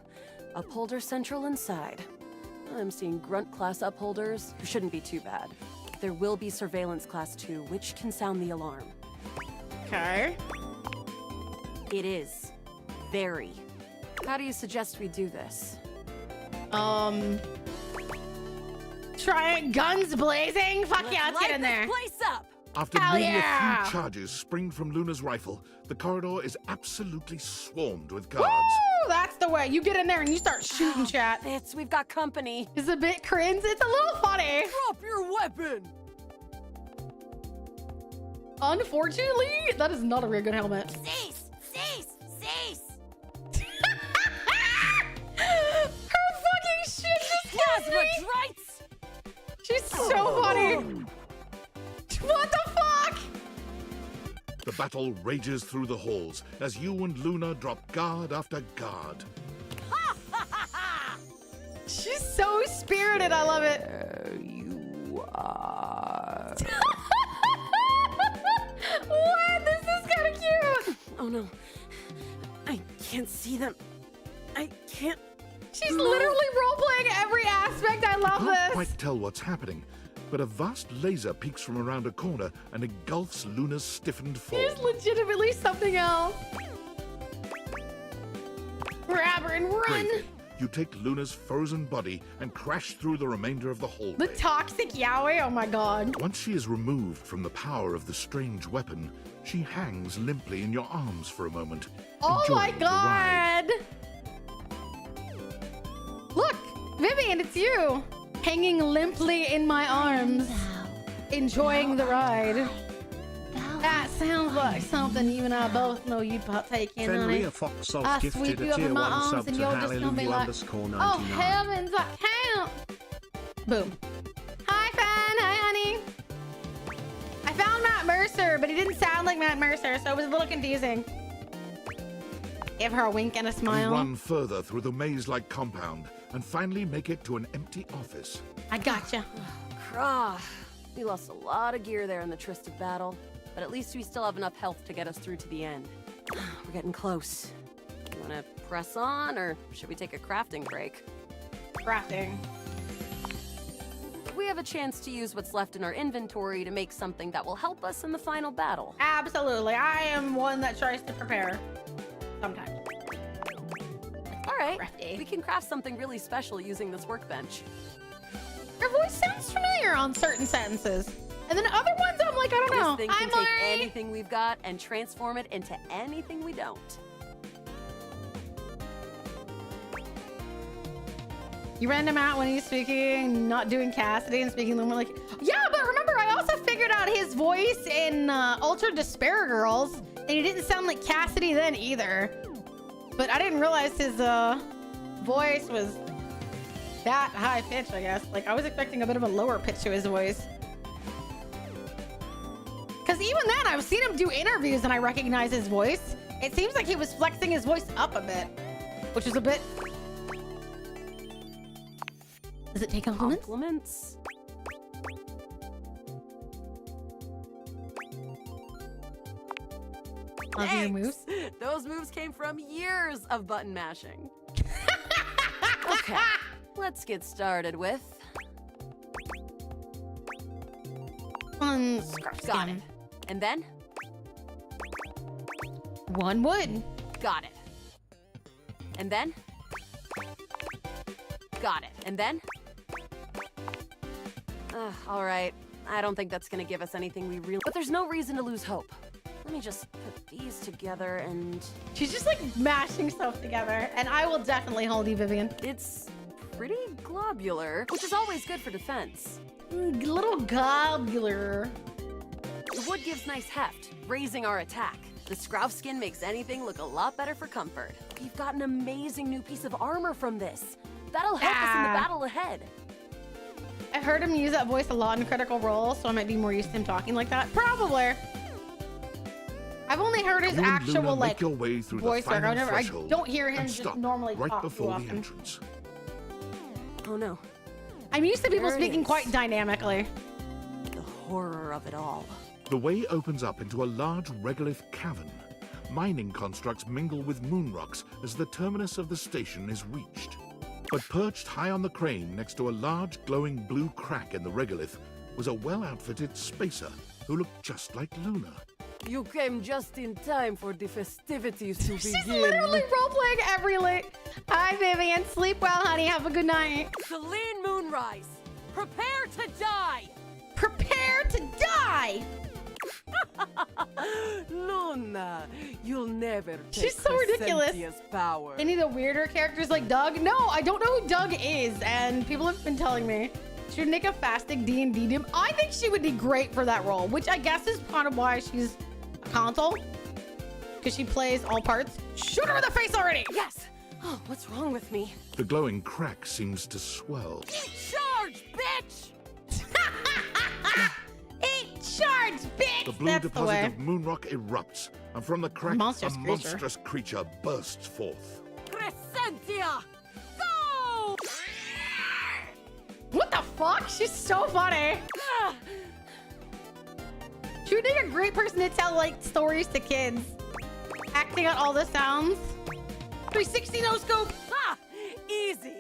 Upholder Central inside. I'm seeing Grunt class Upholders, who shouldn't be too bad. There will be Surveillance class 2, which can sound the alarm. Okay. It is. Very. How do you suggest we do this? Try it. Guns blazing. Fuck yeah, let's get in there. Place up. After Hell merely yeah! a few charges spring from Luna's rifle, the corridor is absolutely swarmed with guards. Woo! That's the way. You get in there and you start shooting, chat. Fitz, we've got company. It's a bit cringe. It's a little funny. Drop your weapon! Unfortunately, that is not a very good helmet. Cease! Cease! Cease! Her fucking shit just kills me. Drites! She's so funny. What the fuck? The battle rages through the halls as you and Luna drop guard after guard. She's so spirited. I love it. There you are. What? This is kind of cute. Oh no. I can't see them. I can't. She's literally role-playing every aspect. I love Can't this. quite tell what's happening, but a vast laser peeks from around a corner and engulfs Luna's stiffened form. There's legitimately something else. Grab her and run. Bravely, you take Luna's frozen body and crash through the remainder of the hallway. The toxic yaoi. Oh my god. Once she is removed from the power of the strange weapon, she hangs limply in your arms for a moment. Oh my enjoying the ride. god. Look, Vivian, it's you. Hanging limply in my arms. Enjoying the ride. That sounds like something you and I both know you'd partake in, honey. Fenrir Foxov I gifted sweep you a up tier in my 1 arms sub and to you're just gonna be like, Hallelujah_99. oh heavens, I can't. Boom. Hi, Fan. Hi, honey. I found Matt Mercer, but he didn't sound like Matt Mercer, so it was a little confusing. Give her a wink and a You smile. run further through the maze-like compound and finally make it to an empty office. I gotcha. Krah. We lost a lot of gear there in the Tristed battle, but at least we still have enough health to get us through to the end. We're getting close. You wanna press on, or should we take a crafting break? Crafting. have a chance to use what's left in our inventory to make something that will help us in the final battle. Absolutely. I am one that tries to prepare. Sometimes. All right, we can craft something really special using this workbench. Her voice sounds familiar on certain sentences. And then other ones, I'm like, I don't know. This thing can take anything we've got and transform it into anything we don't. You random out when he's speaking, not doing Cassidy and speaking Luma like, yeah, but remember, I also figured out his voice in Ultra Despair Girls, and he didn't sound like Cassidy then either. But I didn't realize his voice was that high pitch, I guess. Like, I was expecting a bit of a lower pitch to his voice. Because even then, I've seen him do interviews and I recognize his voice. It seems like he was flexing his voice up a bit, which is a bit... Does it take compliments? Compliments? Love your moves? Those moves came from years of button mashing. Okay, let's get started with... Got it. And then? One wood. Got it. And then? Got it. And then? All right. I don't think that's gonna give us anything we really... But there's no reason to lose hope. Let me just put these together and... She's just like mashing stuff together, and I will definitely hold you, Vivian. It's pretty globular, which is always good for defense. Little globular. The wood gives nice heft, raising our attack. The Scrouf skin makes anything look a lot better for comfort. We've got an amazing new piece of armor from this. That'll help us in the battle ahead. I've heard him use that voice a lot in Critical Role, so I might be more used to him talking like that. Probably. I've only heard his actual like voice work. I don't hear him just normally talk too often. Oh no. I'm used to people speaking quite dynamically. The horror of it all. The way opens up into a large regolith cavern. Mining constructs mingle with moon rocks as the terminus of the station is reached. But perched high on the crane next to a large glowing blue crack in the regolith was a well-outfitted spacer who looked just like Luna. You came just in time for the festivities to begin. She's literally role-playing every late. Hi, Vivian. Sleep well, honey. Have a good night. Celine Moonrise, prepare to die. Prepare to die. Luna, you'll never take She's so ridiculous. Crescentia's power. Any of the weirder characters like Doug? No, I don't know who Doug is, and people have been telling me. She would make a fasting D&D dim. I think she would be great for that role, which I guess is part of why she's a console. Because she plays all parts. Shoot her in the face already! Yes! Oh, what's wrong with me? The glowing crack seems to swell. Eat charge, bitch! Eat charge, bitch! The blue deposit of moonrock erupts, and from the crack, Monstrous a monstrous creature bursts forth. Crescentia! Go! What the fuck? She's so funny. She would make a great person to tell like stories to kids. Acting out all the sounds. 360 no scope. Ha! Easy.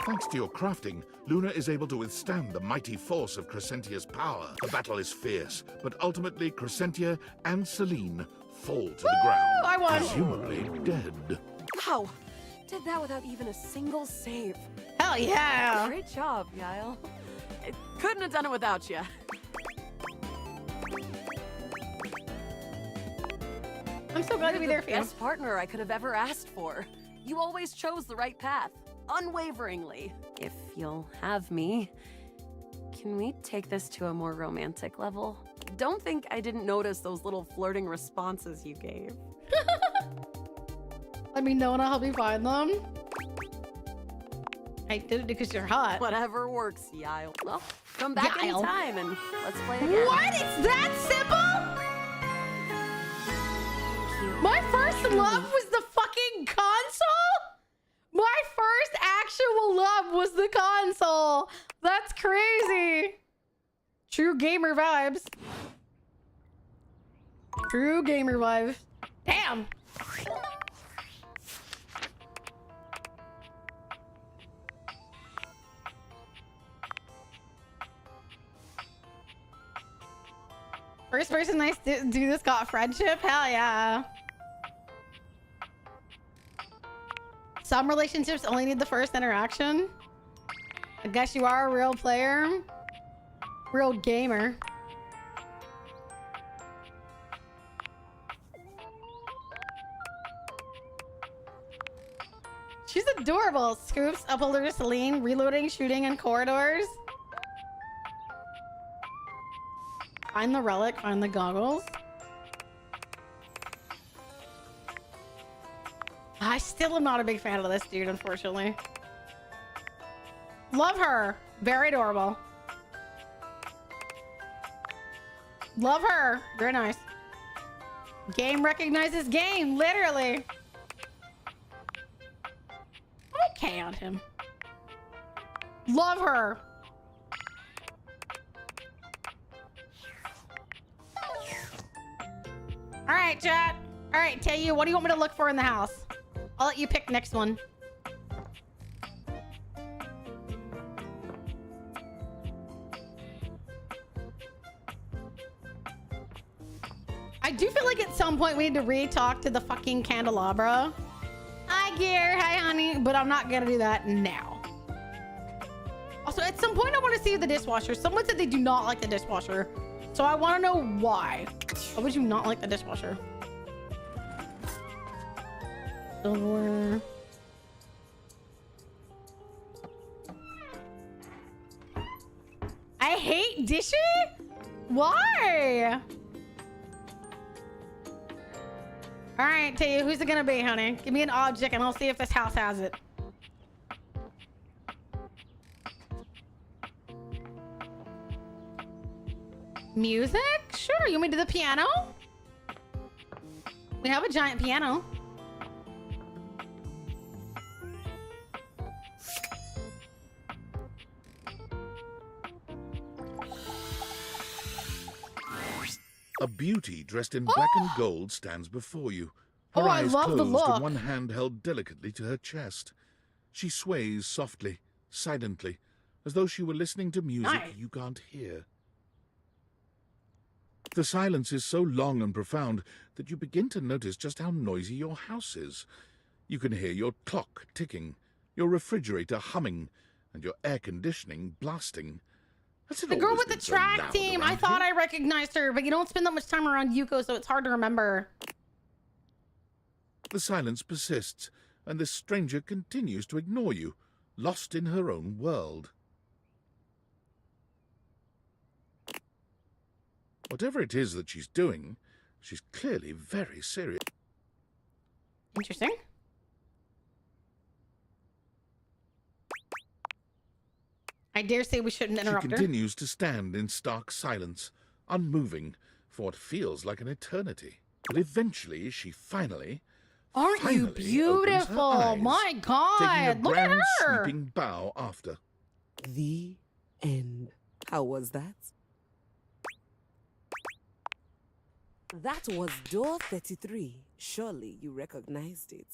Thanks to your crafting, Luna is able to withstand the mighty force of Crescentia's power. The battle is fierce, but ultimately Crescentia and Celine fall to the ground, I won. presumably dead. Wow. Did that without even a single save. Hell yeah. Great job, Yael. I couldn't have done it without you. I'm so glad to be there for you. Best partner I could have ever asked for. You always chose the right path, unwaveringly. If you'll have me, can we take this to a more romantic level? Don't think I didn't notice those little flirting responses you gave. Let me know and I'll help you find them. I did it because you're hot. Whatever works, Yael. Well, come back Yael. anytime and let's play again. What? It's that simple? My first love was the fucking console? My first actual love was the console. That's crazy. True gamer vibes. True gamer vibes. Damn. First person nice to do this got friendship? Hell yeah. Some relationships only need the first interaction. I guess you are a real player. Real gamer. She's adorable. Scoops, upholder, Celine, reloading, shooting in corridors. Find the relic, find the goggles. I still am not a big fan of this dude, unfortunately. Love her. Very adorable. Love her. Very nice. Game recognizes game, literally. I'm okay on him. Love her. All right, chat. All right, tell you, what do you want me to look for in the house? I'll let you pick next one. I do feel like at some point we need to re-talk to the fucking candelabra. Hi, Gear. Hi, honey. But I'm not gonna do that now. Also, at some point I want to see the dishwasher. Someone said they do not like the dishwasher. So I want to know why. Why would you not like the dishwasher? Silverware. I hate dishy? Why? All right, tell you, who's it gonna be, honey? Give me an object and I'll see if this house has it. Music? Sure, you want me to do the piano? We have a giant piano. A beauty dressed in black and gold stands before you. Her I eyes love the closed look. and one hand held delicately to her chest. She sways softly, silently, as though she were listening to music Nice. you can't hear. The silence is so long and profound that you begin to notice just how noisy your house is. You can hear your clock ticking, your refrigerator humming, and your air conditioning blasting. Has it The girl always with the been so track loud team. I around thought here? I recognized her, but you don't spend that much time around Yuko, so it's hard to remember. The silence persists, and this stranger continues to ignore you, lost in her own world. Whatever it is that she's doing, she's clearly very serious. Interesting. I dare say we shouldn't interrupt She her. continues to stand in stark silence, unmoving, for what feels like an eternity. But eventually, she finally Aren't you opens her beautiful? eyes, My taking a God, look at grand her. sweeping bow after. The end. How was that? That was door 33. Surely you recognized it.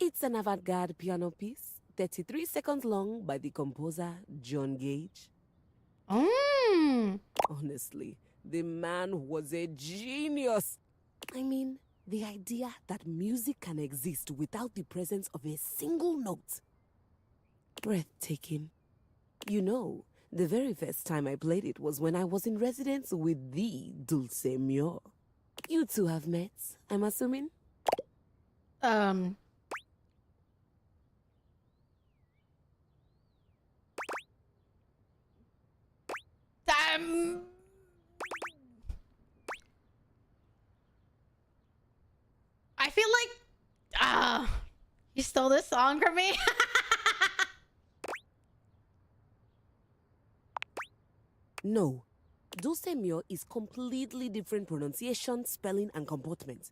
It's an avant-garde piano piece, 33 seconds long, by the composer John Gage. Honestly, the man was a genius. I mean, the idea that music can exist without the presence of a single note. Breathtaking. You know, the very first time I played it was when I was in residence with the Dulce Mio. You two have met, I'm assuming? I feel like, you stole this song from me. No. Dulce Mio is completely different pronunciation, spelling, and comportment.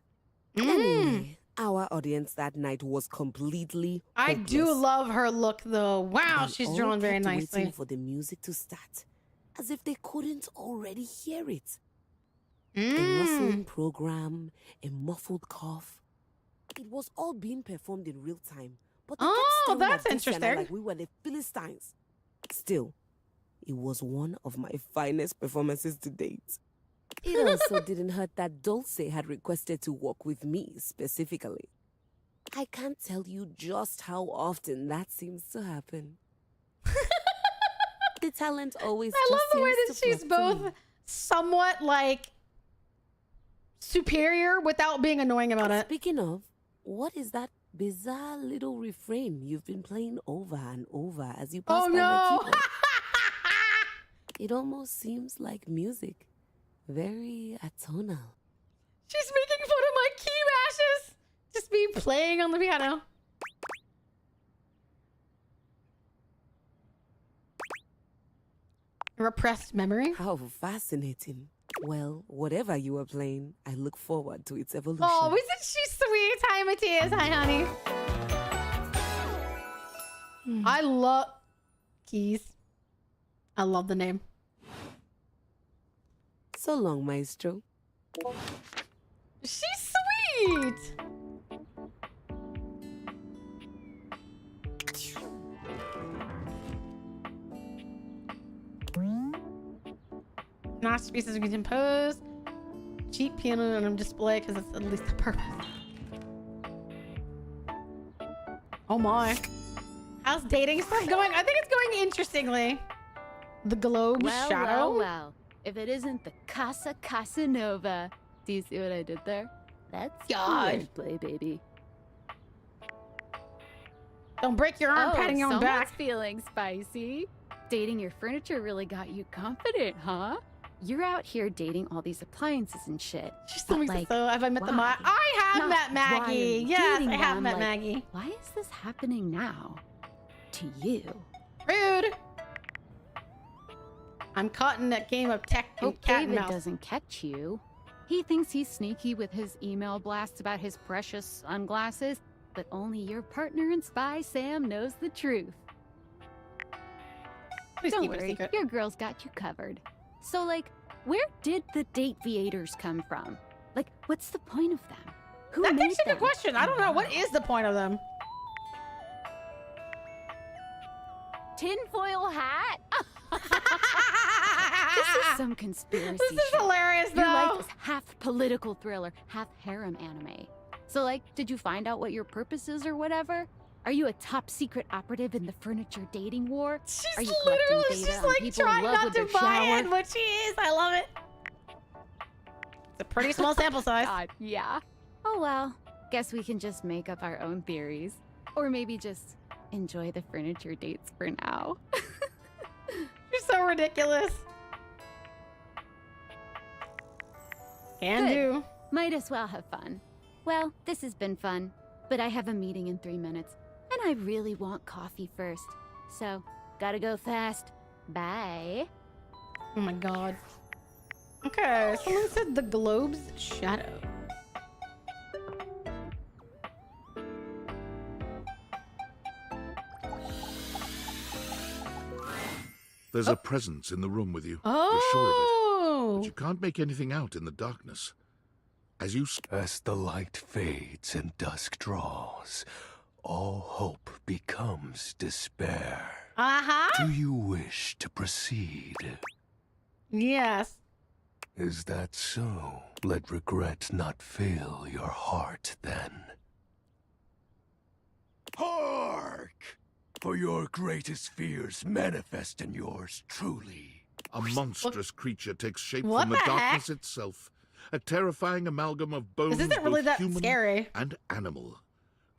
Anyway, our audience that night was completely I do hopeless. love her look, though. Wow, They she's all drawn very kept nicely. waiting for the music to start, as if they couldn't already hear it. A rustling program, a muffled cough. It was all being performed in real time, but they kept staring that's at Dulce and I interesting. like we were the Philistines. Still, it was one of my finest performances to date. It also didn't hurt that Dulce had requested to walk with me specifically. I can't tell you just how often that seems to happen. The talent always I love just the way seems that to she's flock to both me. somewhat like superior without being annoying about it. Speaking of, what is that bizarre little refrain you've been playing over and over as you pass by my keyboard? It almost seems like music. Very atonal. She's making fun of my key mashes. Just me playing on the piano. Repressed memory? How fascinating. Well, whatever you are playing, I look forward to its evolution. Oh, isn't she sweet? Hi, Matthias. Hi, honey. I love Keys. I love the name. So long, Maestro. She's sweet. Masterpieces we can pose. Cheap piano on display because it's at least the purpose. Oh my. How's dating stuff going? I think it's going interestingly. The globe shadow. Well. If it isn't the Casa Casanova. Do you see what I did there? That's play, baby. Don't break your arm patting your own back. Feeling spicy. Dating your furniture really got you confident, huh? You're out here dating all these appliances and shit. She's so have I met the I have met Maggie. Yes, I have met Maggie. Why is this happening now? To you? Rude. I'm caught in that game of tech and Hope cat and David mouse. doesn't catch you. He thinks he's sneaky with his email blasts about his precious sunglasses, but only your partner and spy Sam knows the truth. Please Don't keep it a worry, secret. your girl's got you covered. So, like, where did the date viators come from? Like, what's the point of them? Who That's made actually a them? good question. I don't know. What is the point of them? Tinfoil hat? This is some conspiracy This is shit. hilarious, Your though. life is half political thriller, half harem anime. So, like, did you find out what your purpose is or whatever? Are you a top secret operative in the furniture dating war? She's Are you collecting literally, data she's on like people in trying love not with to their buy shower? in what she is. I love it. It's a pretty small sample size. God, yeah. Oh well, guess we can just make up our own theories. Or maybe just enjoy the furniture dates for now. You're so ridiculous. Can Good. do. Might as well have fun. Well, this has been fun, but I have a meeting in 3 minutes, and I really want coffee first. So, gotta go fast. Bye. Oh my god. Okay, someone said the globe's shadow. There's a presence in the room with you. Oh. You're sure of it. But you can't make anything out in the darkness. As the light fades and dusk draws, all hope becomes despair. Uh-huh. Do you wish to proceed? Yes. Is that so? Let regret not fill your heart then. Hark! For your greatest fears manifest in yours truly. a monstrous creature takes shape What from the the darkness heck? itself. A terrifying amalgam of bones, This isn't really both that human scary. and animal.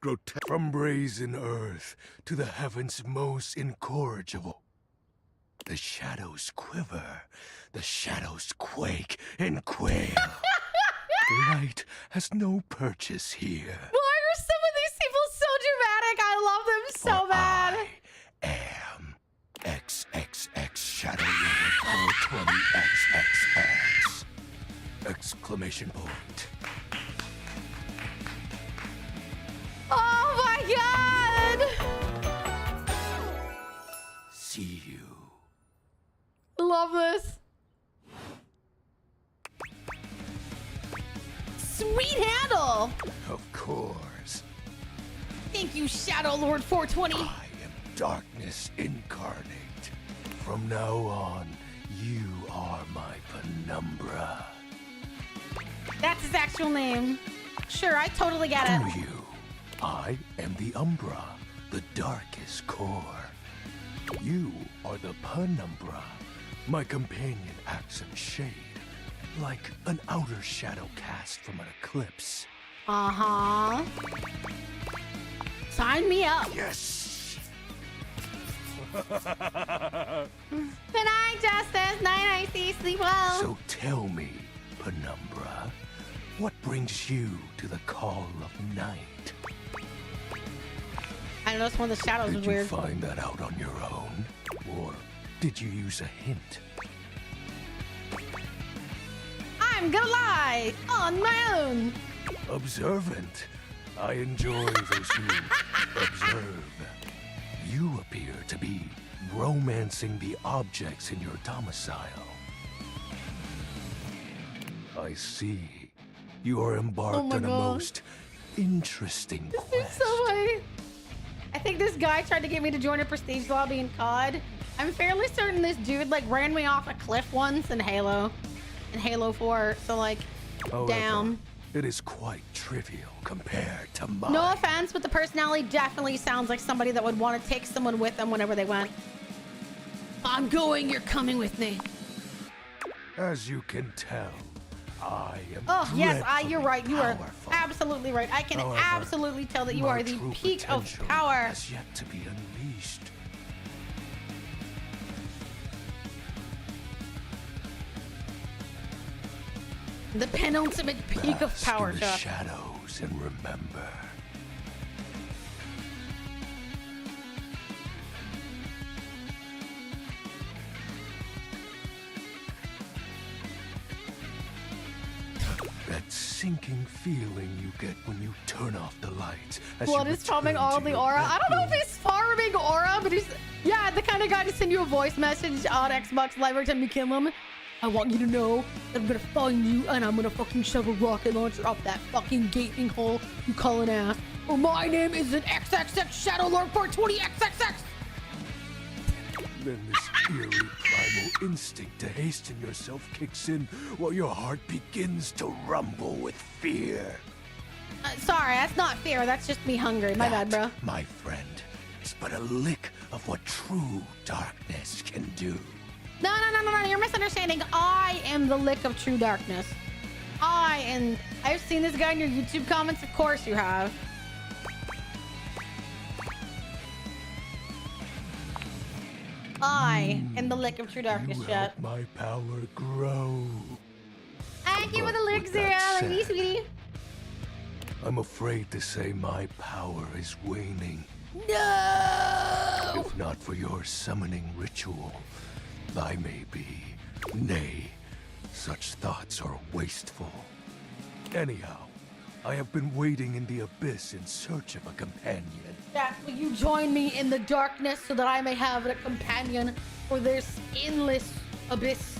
Grotesque. From brazen earth to the heavens most incorrigible. The shadows quiver, the shadows quake and quail. Light has no purchase here. Why are some of these people so dramatic? I love them so bad. XXX Shadow Lord 420XXX! Exclamation point. Oh my god! See you. Love this. Sweet handle! Of course. Thank you, Shadow Lord 420. Darkness incarnate. From now on, you are my penumbra. That's his actual name. Sure, I totally get it. Do you? I am the Umbra, the darkest core. You are the Penumbra. My companion acts in shade, like an outer shadow cast from an eclipse. Uh-huh. Sign me up. Yes. Good night, Justice. Night, Icy. Sleep well. So tell me, Penumbra, what brings you to the call of night? I noticed one of the shadows was Did you weird. find that out on your own? Or did you use a hint? I'm gonna lie on my own. Observant. I enjoy those who observe. You appear to be romancing the objects in your domicile. I see. You are embarked Oh my on a God. most interesting quest. So funny. I think this guy tried to get me to join a prestige lobby in COD. I'm fairly certain this dude like ran me off a cliff once in Halo 4. So like, However, down. It is quite trivial compared to mine. No offense, but the personality definitely sounds like somebody that would want to take someone with them whenever they went. I'm going, you're coming with me. As you can tell, I am Oh, yes, you're right. You are powerful. absolutely right. I can However, absolutely tell that you my are the true peak of potential power. has yet to be unleashed. The penultimate peak of Bask power, in the Chuck. shadows and remember. That sinking feeling you get when you turn off the lights. as you Blood is farming return all to the your aura. I don't know if bedroom. he's farming aura, but he's yeah, the kind of guy to send you a voice message on Xbox Live every time you kill him. I want you to know that I'm gonna find you and I'm gonna fucking shove a rocket launcher up that fucking gaping hole you call an ass. Or my name is an XXX Shadow Lord 420 XXX. Then this eerie primal instinct to hasten yourself kicks in while your heart begins to rumble with fear. Sorry, that's not fear. That's just me hungry. My bad, bro. My friend, is but a lick of what true darkness can do. No. You're misunderstanding. I am the lick of true darkness. I've seen this guy in your YouTube comments. Of course you have. I am the lick of true darkness, You chat. help my power grow. Thank you for the But lick, with Zero. that Love you, said, sweetie. I'm afraid to say my power is waning. No! If not for your summoning ritual, I may be. Nay, such thoughts are wasteful. Anyhow, I have been wading in the abyss in search of a companion. Chat, will you join me in the darkness so that I may have a companion for this endless abyss?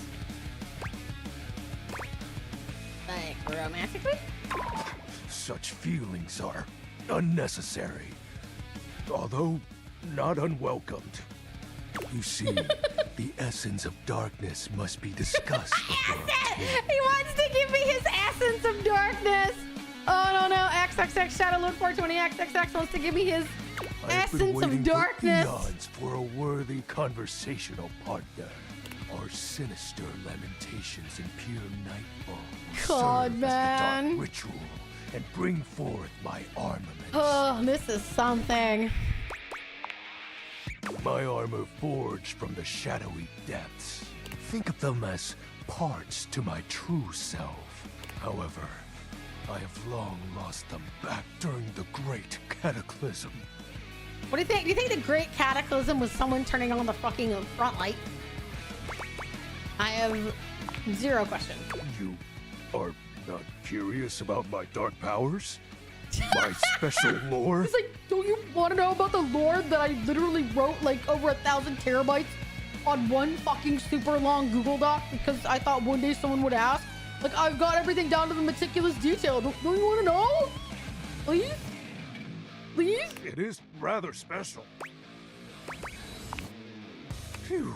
Like, romantically? Such feelings are unnecessary, although not unwelcomed. You see, the essence of darkness must be discussed before obtained. He wants to give me his essence of darkness. Oh, no. XXX Shadow Lord 420 XXX wants to give me his I have been essence waiting of darkness. for eons for a worthy conversational partner. Our sinister lamentations in pure nightfall will God, serve man. as the dark ritual and bring forth my armament. Oh, this is something. My armor forged from the shadowy depths. Think of them as parts to my true self. However, I have long lost them back during the Great Cataclysm. What do you think? Do you think the Great Cataclysm was someone turning on the fucking front light? I have zero questions. You are not curious about my dark powers? My special lore? He's like, don't you want to know about the lore that I literally wrote like over 1,000 terabytes on one fucking super long Google Doc because I thought one day someone would ask? Like, I've got everything down to the meticulous detail. Don't you want to know? Please? Please? It is rather special. Phew.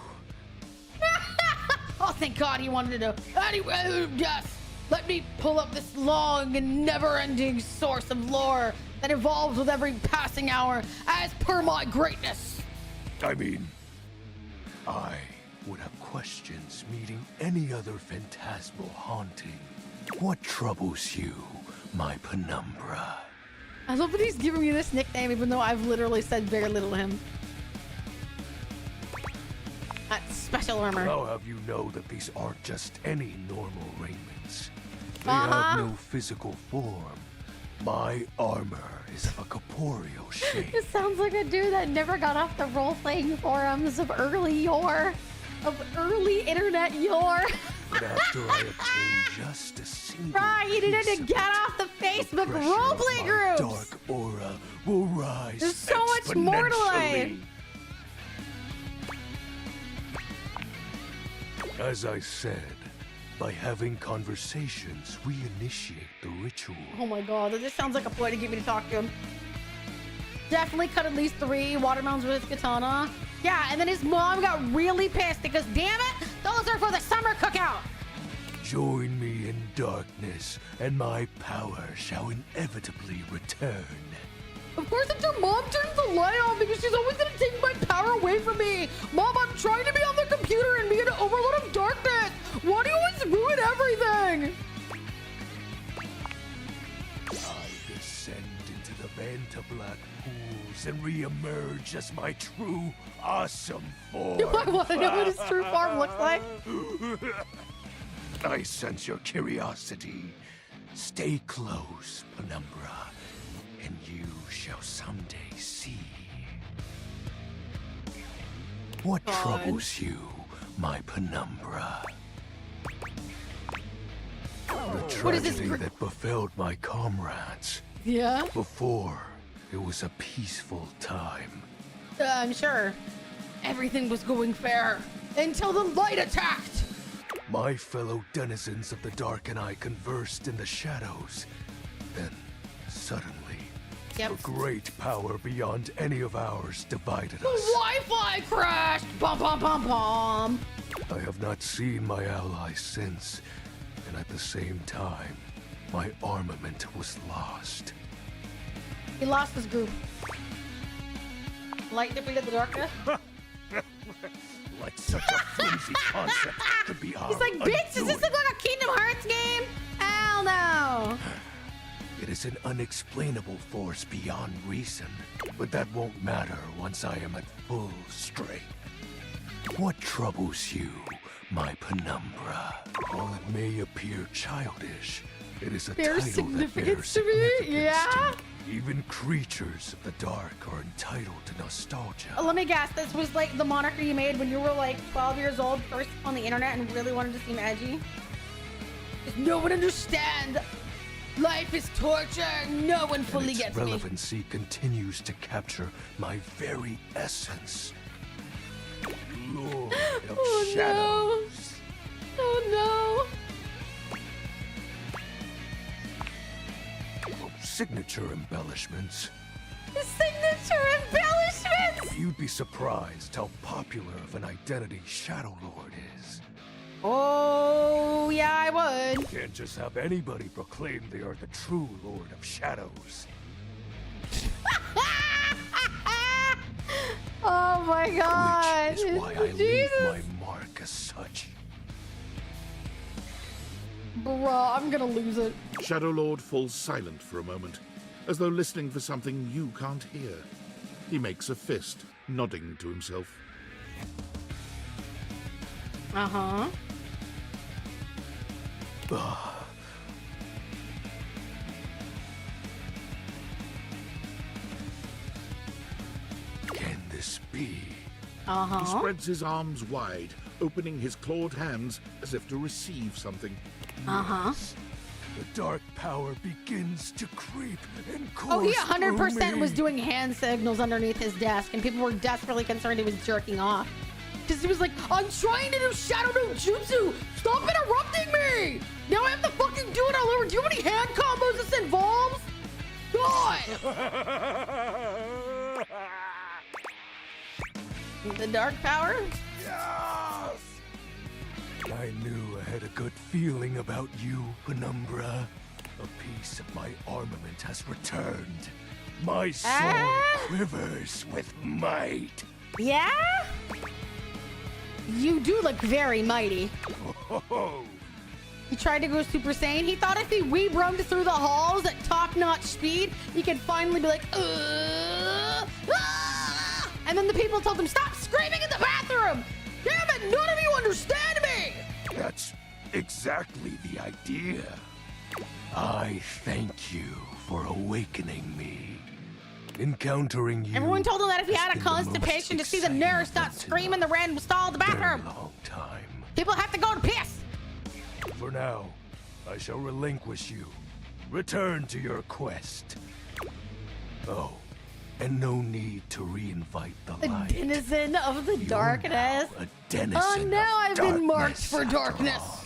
Oh, thank God he wanted to know. Anyway, yes. Let me pull up this long and never-ending source of lore that evolves with every passing hour as per my greatness. I mean, I would have questions meeting any other phantasmal haunting. What troubles you, my penumbra? I love that he's giving me this nickname even though I've literally said very little to him. That's special armor. I'll have you know that these aren't just any normal raiments. They have no physical form. My armor is of a corporeal shape. This sounds like a dude that never got off the role-playing forums of early yore. Of early internet yore. But after I obtain just a single Right, you needed to get off the Facebook roleplay groups. dark aura will rise. There's so much more to life. As I said, by having conversations, we initiate the ritual. Oh my god, this sounds like a ploy to get me to talk to him. Definitely cut at least 3 watermelons with his katana. Yeah, and then his mom got really pissed because, damn it, those are for the summer cookout. Join me in darkness, and my power shall inevitably return. Of course, it's your mom turns the light on because she's always gonna take my power away from me. Mom, I'm trying to be on the computer and be an overload of darkness. Why do you always ruin everything? I descend into the Vantablack pools and re-emerge as my true, awesome form. Do I want to know what his true form looks like? I sense your curiosity. Stay close, Penumbra, and you shall someday see. What troubles you, my Penumbra? The tragedy that befell my comrades. Yeah? Before, it was a peaceful time. I'm sure. Everything was going fair until the light attacked. My fellow denizens of the dark and I conversed in the shadows. Then, suddenly, a great power beyond any of ours divided The us. Wi-Fi crashed. Bum bum bum bum. I have not seen my allies since, and at the same time, my armament was lost. He lost his group. Light defeated the darkness. Like such a flimsy concept could be ours. He's like, bitch, does this look like a Kingdom Hearts game? Hell no. It is an unexplainable force beyond reason, but that won't matter once I am at full strength. What troubles you, my Penumbra? While it may appear childish, it is a Bears title that bears significance to me? significance Yeah? to me. Even creatures of the dark are entitled to nostalgia. Let me guess, this was like the moniker you made when you were like 12 years old, first on the internet, and really wanted to seem edgy? Does no one understand? Life is torture. No one fully and its gets me. relevancy continues to capture my very essence. Lord of Oh, Shadows. no. Oh Signature embellishments. no. Signature embellishments! You'd be surprised how popular of an identity Shadow Lord is. Oh, yeah, I would. Can't just have anybody proclaim they are the true Lord of Shadows. Oh my god. Which is why I leave my mark as such. Bruh, I'm gonna lose it. Shadow Lord falls silent for a moment, as though listening for something you can't hear. He makes a fist, nodding to himself. Uh-huh. Can this be? He spreads his arms wide, opening his clawed hands as if to receive something. The dark power begins to creep and course Oh, he through 100% was me. doing hand signals underneath his desk, and people were desperately concerned he was jerking off. Because he was like, I'm trying to do Shadow no Jutsu! Stop interrupting me! Now I have to fucking do it all over. Do you know how many hand combos this involves? God! The dark power? I knew knew I had a good feeling about you, Penumbra. A piece of my armament has returned. My soul quivers with might. Yeah? You do look very mighty. He tried to go Super Saiyan. He thought if he weeb roamed through the halls at top-notch speed, he could finally be like, ah! And then the people told him, stop screaming in the bathroom! Damn it, none of you understand me! That's exactly the idea. I thank you for awakening me. Encountering you. Everyone told him that if he had a constipation to see the nurse not scream in the random stall of the bathroom. Long time. People have to go to piss. For now, I shall relinquish you. Return to your quest. Oh, and no need to reinvite the light. A denizen of the darkness. A denizen Oh, now I've been marked for after darkness.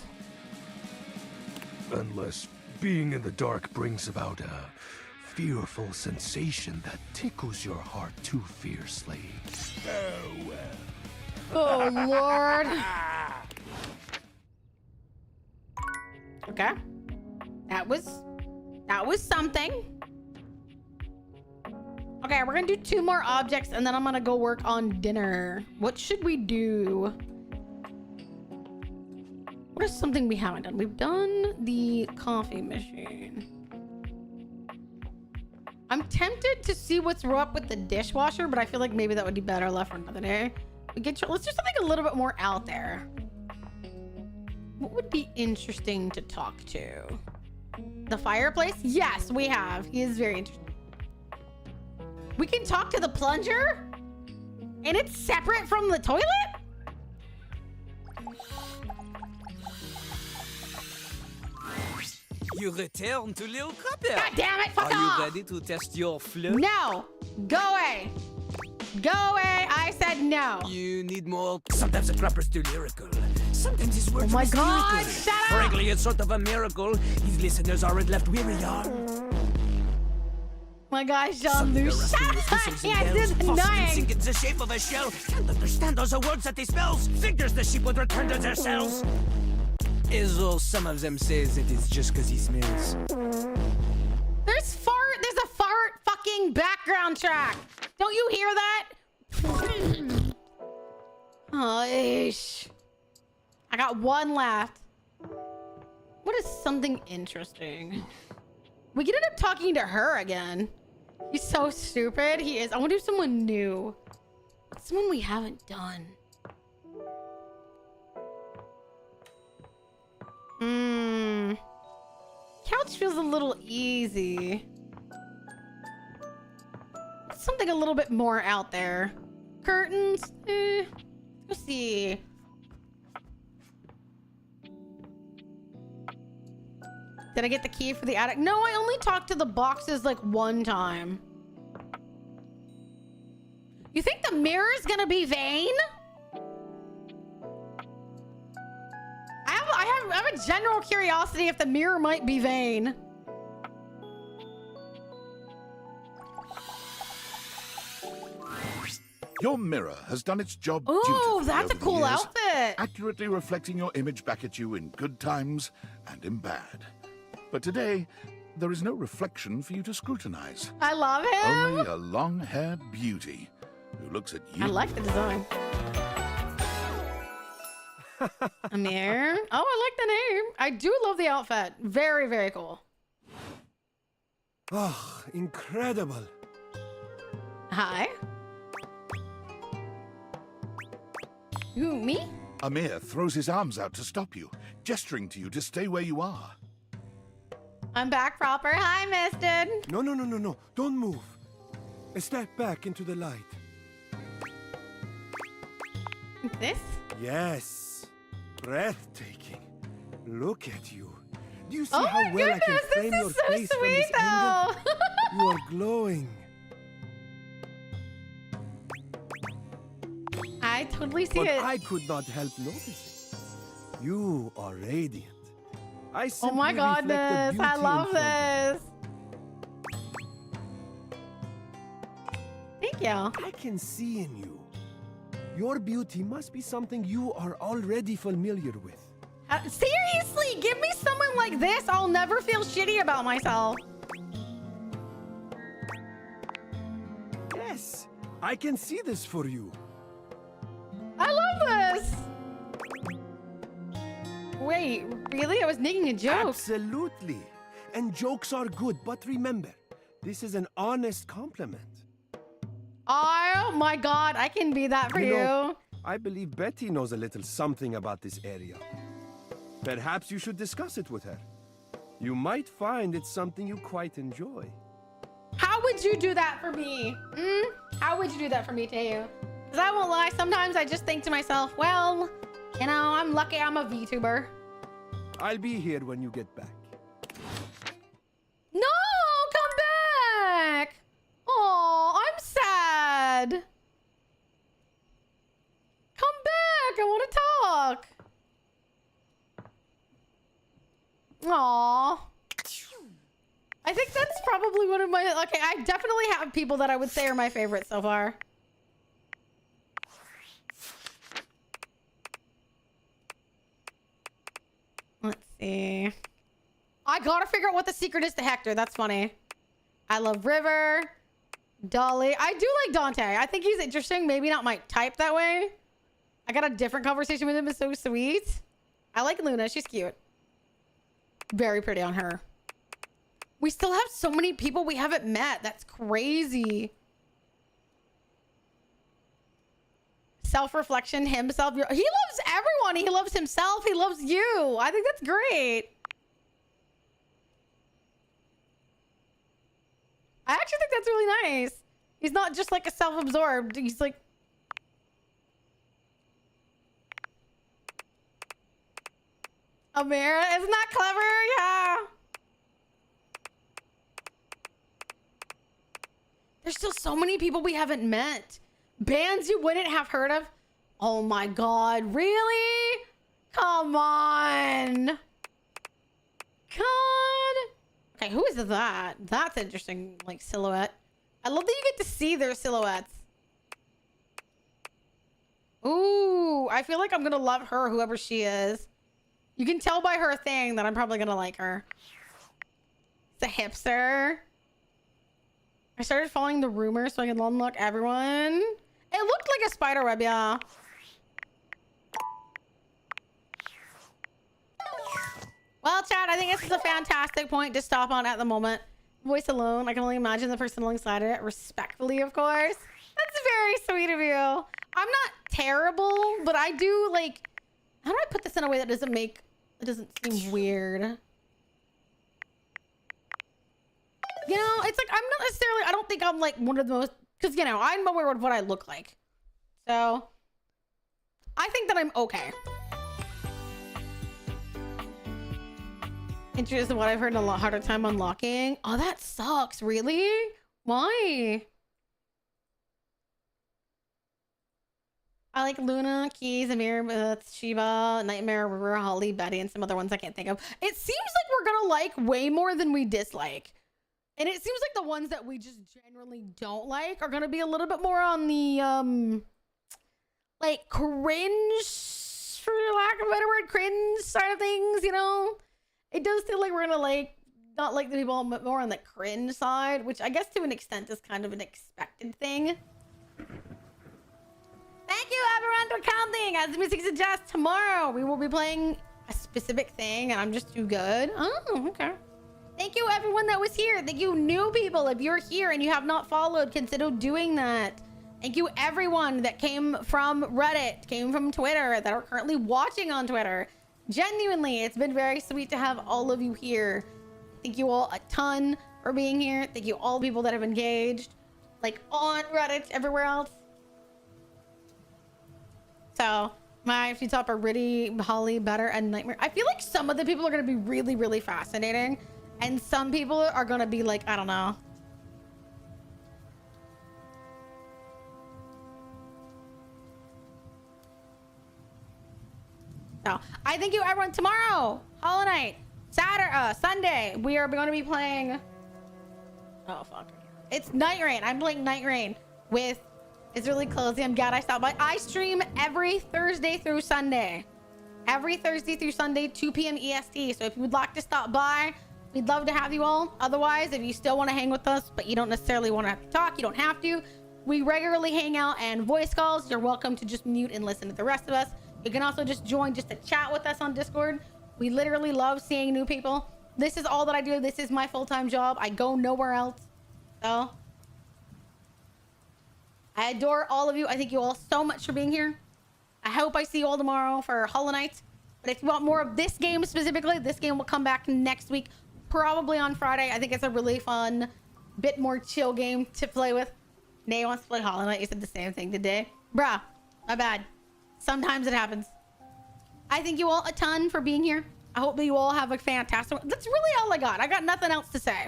Unless being in the dark brings about a fearful sensation that tickles your heart too fiercely. Farewell. Oh, Lord. Okay. That was something. Okay, we're gonna do 2 more objects and then I'm gonna go work on dinner. What should we do? What is something we haven't done? We've done the coffee machine. I'm tempted to see what's up with the dishwasher, but I feel like maybe that would be better left for another day. Let's do something a little bit more out there. What would be interesting to talk to? The fireplace? Yes, we have. He is very interesting. We can talk to the plunger? And it's separate from the toilet? You return to Little Crapper. God damn it, fuck Are off! you ready to test your flow? No! Go away! Go away! I said no! You need more. Sometimes the Crapper's too lyrical. Sometimes his words Oh my are God, hysterical. shut up! Frankly, it's sort of a miracle. His listeners aren't left where we are. My gosh, Jean-Luc, shut up! Yeah, this is annoying! It's the shape of a shell. Can't understand those are words that he spells. Figures the sheep would return to their cells. Is all some of them says it is just because he smells. There's a fart fucking background track! Don't you hear that? Oh, ish. I got 1 left. What is something interesting? We could end up talking to her again. He's so stupid. He is. I want to do someone new. Someone we haven't done. Couch feels a little easy. Something a little bit more out there. Curtains? Let's see. Did I get the key for the attic? No, I only talked to the boxes like 1 time. You think the mirror's gonna be vain? I have a general curiosity if the mirror might be vain. Your mirror has done its job Ooh, dutifully that's a over the cool years, outfit. accurately reflecting your image back at you in good times and in bad. But today, there is no reflection for you to scrutinize. I love him. Only a long-haired beauty who looks at you. I like the design. Amir. Oh, I like the name. I do love the outfit. Very, very cool. Oh, incredible. Hi. Who, me? Amir throws his arms out to stop you, gesturing to you to stay where you are. I'm back proper. Hi, Misted. No. Don't move. Step back into the light. This? Yes. Breathtaking. Look at you. Do you see Oh how my well I can goodness, frame this your is so face from sweet, this angle? though. You are glowing. I totally see But it. I could not help noticing. You are radiant. I Oh simply my reflect the goodness, beauty I in love front of this. Thank you. I can see in you. Your beauty must be something you are already familiar with. Seriously, give me someone like this. I'll never feel shitty about myself. Yes, I can see this for you. I love this. Wait, really? I was making a joke. Absolutely. And jokes are good, but remember, this is an honest compliment. Oh my god, I can be that for you. Know, I believe Betty knows a little something about this area. Perhaps you should discuss it with her. You might find it's something you quite enjoy. How would you do that for me? How would you do that for me, Teo? Because I won't lie, sometimes I just think to myself, well, you know, I'm lucky I'm a VTuber. I'll be here when you get back. No, come back. Oh, I'm sad. Come back, I want to talk. Aw. I think that's probably one of my... Okay, I definitely have people that I would say are my favorites so far. Let's see. I gotta figure out what the secret is to Hector. That's funny. I love River. Dolly. I do like Dante. I think he's interesting. Maybe not my type that way. I got a different conversation with him. It's so sweet. I like Luna. She's cute. Very pretty on her. We still have so many people we haven't met. That's crazy. Self-reflection, himself. He loves everyone. He loves himself. He loves you. I think that's great. I actually think that's really nice. He's not just like a self-absorbed. He's like... Amira, isn't that clever? Yeah. There's still so many people we haven't met. Bands you wouldn't have heard of. Oh my god, really? Come on. God. Okay, who is that? That's interesting, like, silhouette. I love that you get to see their silhouettes. Ooh, I feel like I'm gonna love her, whoever she is. You can tell by her thing that I'm probably gonna like her. It's a hipster. I started following the rumors so I can unlock everyone. It looked like a spider web, yeah. Well, Chad, I think this is a fantastic point to stop on at the moment. Voice alone, I can only imagine the person alongside it. Respectfully, of course. That's very sweet of you. I'm not terrible, but I do, like... How do I put this in a way that doesn't make... It doesn't seem weird? You know, it's like, I'm not necessarily... I don't think I'm, like, one of the most... Because, you know, I'm aware of what I look like. So... I think that I'm okay. Interesting, what I've heard a lot harder time unlocking. Oh, that sucks. Really? Why? I like Luna, Keys, Amir, Shiva, Nightmare, River, Holly, Betty, and some other ones I can't think of. It seems like we're gonna like way more than we dislike. And it seems like the ones that we just generally don't like are gonna be a little bit more on the, like, cringe, for lack of a better word, cringe side of things, you know? It does feel like we're gonna, like, not like the people, but more on the cringe side, which I guess to an extent is kind of an expected thing. Thank you, everyone, for counting. As the music suggests, tomorrow we will be playing a specific thing, and I'm just too good. Oh, okay. Thank you, everyone that was here. Thank you, new people. If you're here and you have not followed, consider doing that. Thank you, everyone that came from Reddit, came from Twitter, that are currently watching on Twitter. Genuinely, it's been very sweet to have all of you here. Thank you all a ton for being here. Thank you all the people that have engaged, like on Reddit, everywhere else. So, my few top are Riddy, Holly, Better, and Nightmare. I feel like some of the people are going to be really, really fascinating. And some people are going to be like, I don't know. So, I thank you everyone. Tomorrow, Hollow Night, Saturday, Sunday, we are going to be playing... Oh, fuck. It's Night Rain. I'm playing Night Rain with... It's really cozy. I'm glad I stopped by. I stream every Thursday through Sunday. every Thursday through Sunday, 2 p.m. EST. So if you would like to stop by, we'd love to have you all. Otherwise, if you still want to hang with us, but you don't necessarily want to talk, you don't have to. We regularly hang out and voice calls. You're welcome to just mute and listen to the rest of us. You can also just join just to chat with us on Discord. We literally love seeing new people. This is all that I do. This is my full-time job. I go nowhere else. So I adore all of you. I thank you all so much for being here. I hope I see you all tomorrow for Hollow Knight. But if you want more of this game specifically, this game will come back next week, probably on Friday. I think it's a really fun, bit more chill game to play with. Nay wants to play Hollow Knight. You said the same thing today. Bruh, my bad. Sometimes it happens. I thank you all a ton for being here. I hope that you all have a fantastic one. That's really all I got. I got nothing else to say.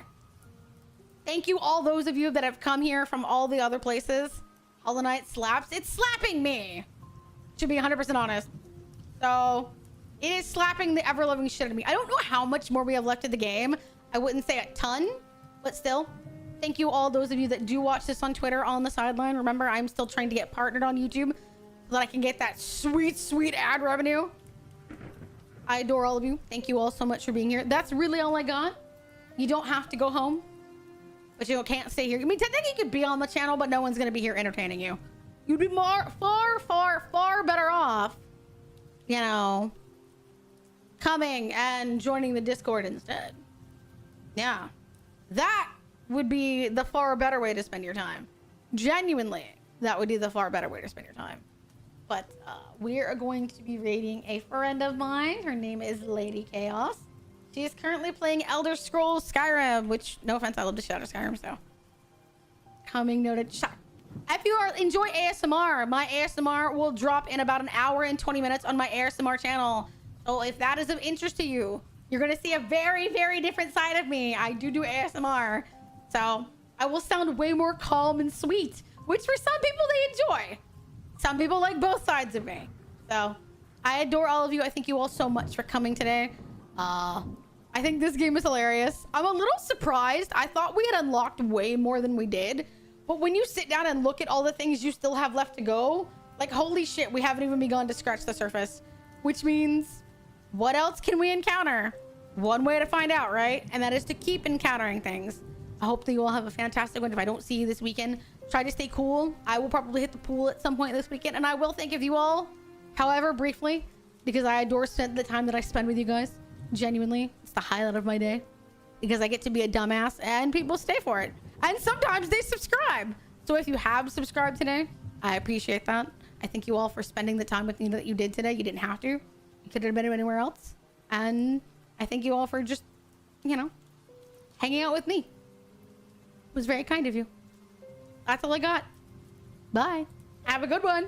Thank you all those of you that have come here from all the other places. Hollow Knight slaps. It's slapping me. To be 100% honest. So it is slapping the ever-loving shit out of me. I don't know how much more we have left of the game. I wouldn't say a ton, but still. Thank you all those of you that do watch this on Twitter on the sideline. Remember, I'm still trying to get partnered on YouTube so that I can get that sweet, sweet ad revenue. I adore all of you. Thank you all so much for being here. That's really all I got. You don't have to go home, but you can't stay here. I mean, technically you could be on the channel, but no one's going to be here entertaining you. You'd be far better off, you know, coming and joining the Discord instead. Yeah, that would be the far better way to spend your time. Genuinely, that would be the far better way to spend your time. But we are going to be raiding a friend of mine. Her name is Lady Chaos. She is currently playing Elder Scrolls Skyrim, which, no offense, I love the shit out of Skyrim, so. Coming noted. If you enjoy ASMR, my ASMR will drop in about an hour and 20 minutes on my ASMR channel. So if that is of interest to you, you're going to see a very, very different side of me. I do ASMR. So I will sound way more calm and sweet, which for some people they enjoy. Some people like both sides of me. So I adore all of you. I thank you all so much for coming today. I think this game is hilarious. I'm a little surprised. I thought we had unlocked way more than we did. But when you sit down and look at all the things you still have left to go, like, holy shit, we haven't even begun to scratch the surface. Which means, what else can we encounter? One way to find out, right? And that is to keep encountering things. I hope that you all have a fantastic one. If I don't see you this weekend, try to stay cool. I will probably hit the pool at some point this weekend. And I will think of you all, however briefly, because I adore the time that I spend with you guys. Genuinely, it's the highlight of my day. Because I get to be a dumbass and people stay for it. And sometimes they subscribe. So if you have subscribed today, I appreciate that. I thank you all for spending the time with me that you did today. You didn't have to. You could have been anywhere else. And I thank you all for just, you know, hanging out with me. It was very kind of you. That's all I got. Bye. Have a good one.